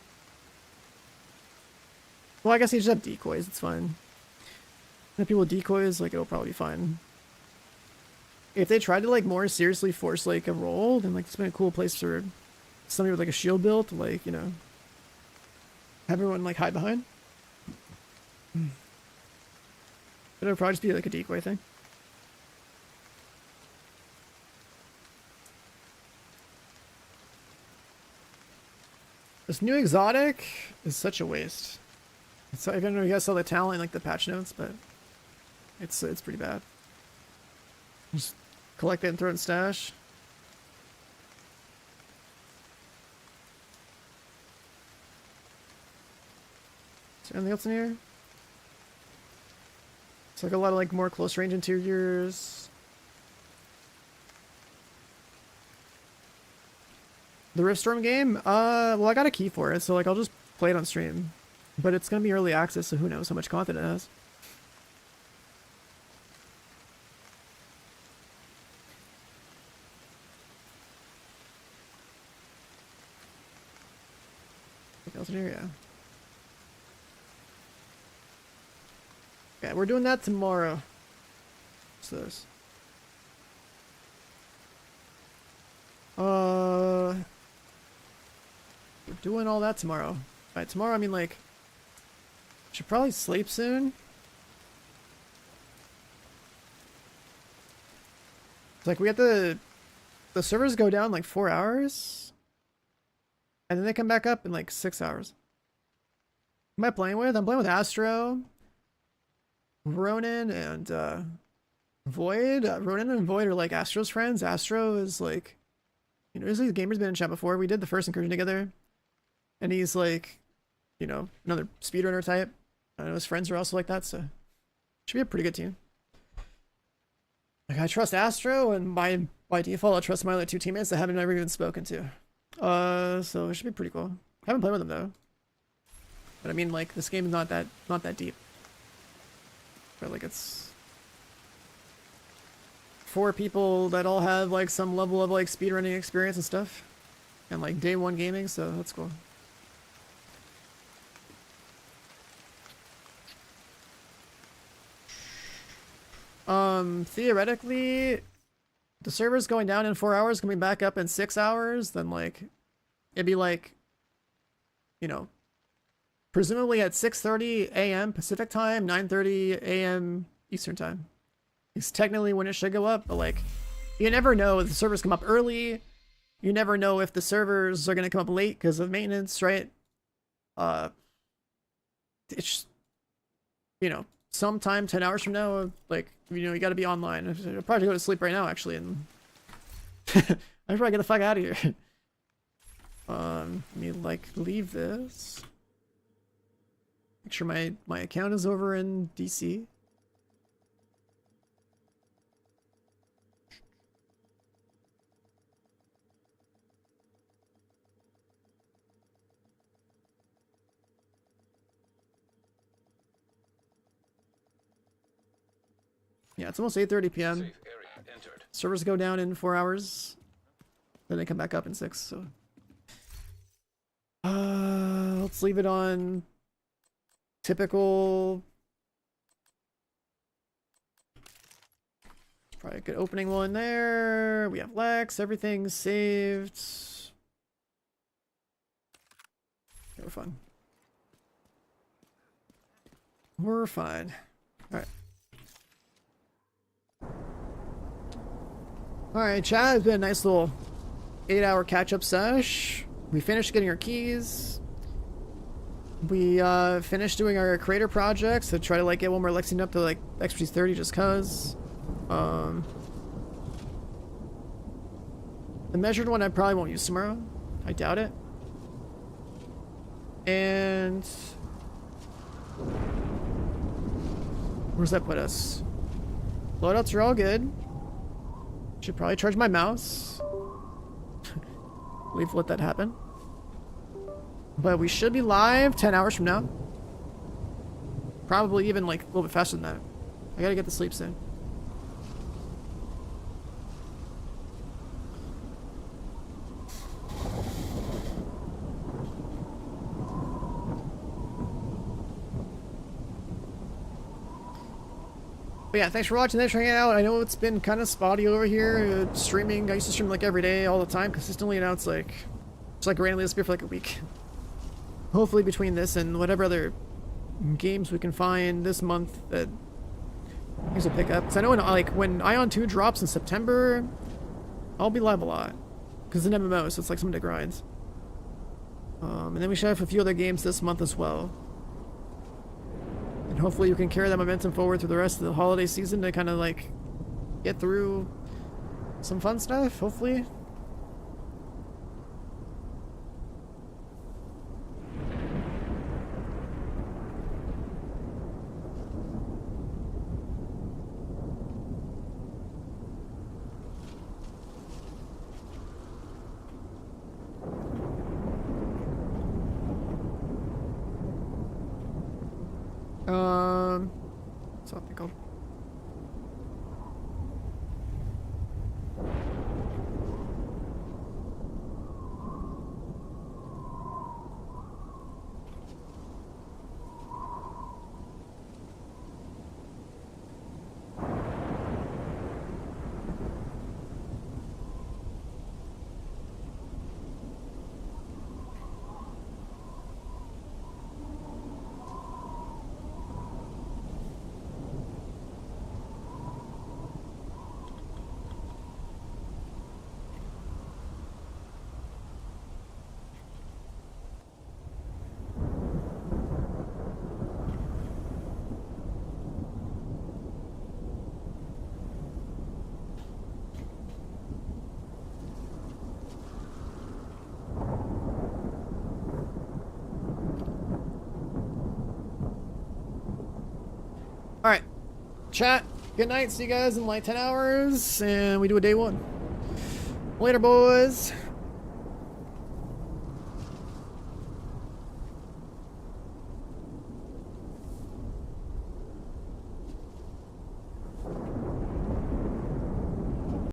Well, I guess you just have decoys. It's fine. If people with decoys, like it'll probably be fine. If they tried to like more seriously force like a roll, then like it's been a cool place for somebody with like a shield built, like, you know, have everyone like hide behind. But it'll probably just be like a decoy thing. This new exotic is such a waste. It's, I don't know if you guys saw the talent in like the patch notes, but it's pretty bad. Just collect it and throw it in stash. Is there anything else in here? It's like a lot of like more close range interiors. The Riftstorm game? Well, I got a key for it, so like I'll just play it on stream. But it's gonna be early access, so who knows how much content it has. Anything else in here? Yeah. Okay, we're doing that tomorrow. What's this? We're doing all that tomorrow. Alright, tomorrow I mean like should probably sleep soon. It's like we have the servers go down like 4 hours. And then they come back up in like 6 hours. Who am I playing with? I'm playing with Astro, Ronan, and Void. Ronan and Void are like Astro's friends. Astro is like, you know, this gamer's been in chat before. We did the first Incursion together. And he's like, you know, another speedrunner type. I know his friends are also like that, so should be a pretty good team. Like I trust Astro, and by default I trust my other two teammates that I haven't ever even spoken to. So it should be pretty cool. I haven't played with them though. But I mean like this game is not that deep. But like it's 4 people that all have like some level of like speedrunning experience and stuff. And like day 1 gaming, so that's cool. Theoretically, the server's going down in 4 hours, coming back up in 6 hours, then like, it'd be like, you know, presumably at 6:30 a.m. Pacific time, 9:30 a.m. Eastern time. It's technically when it should go up, but like, you never know if the servers come up early. You never know if the servers are going to come up late because of maintenance, right? It's, you know, sometime 10 hours from now, like, you know, you got to be online. I'll probably go to sleep right now, actually, and I should probably get the fuck out of here. Let me, like, leave this. Make sure my account is over in DC. Yeah, it's almost 8:30 p.m. Servers go down in 4 hours. Then they come back up in 6, so. Let's leave it on typical. Probably a good opening one there. We have Lex, everything's saved. Okay, we're fine. We're fine. Alright. Alright, chat, it's been a nice little 8-hour catch-up sesh. We finished getting our keys. We finished doing our creator projects to try to like get one more Lexington up to like expertise 30 just cuz. The measured one I probably won't use tomorrow. I doubt it. And where's that put us? Loadouts are all good. Should probably charge my mouse. Let that happen. But we should be live 10 hours from now. Probably even like a little bit faster than that. I gotta get to sleep soon. But yeah, thanks for watching, thanks for hanging out. I know it's been kind of spotty over here, streaming. I used to stream like every day, all the time, consistently, and now it's like randomly disappear for like a week. Hopefully between this and whatever other games we can find this month that things will pick up. Because I know when Ion 2 drops in September, I'll be live a lot. Because it's an MMO, so it's like something to grind. And then we should have a few other games this month as well. And hopefully you can carry that momentum forward through the rest of the holiday season to kind of like get through some fun stuff, hopefully. Something called. Alright. Chat. Good night. See you guys in like 10 hours. And we do a day 1. Later, boys.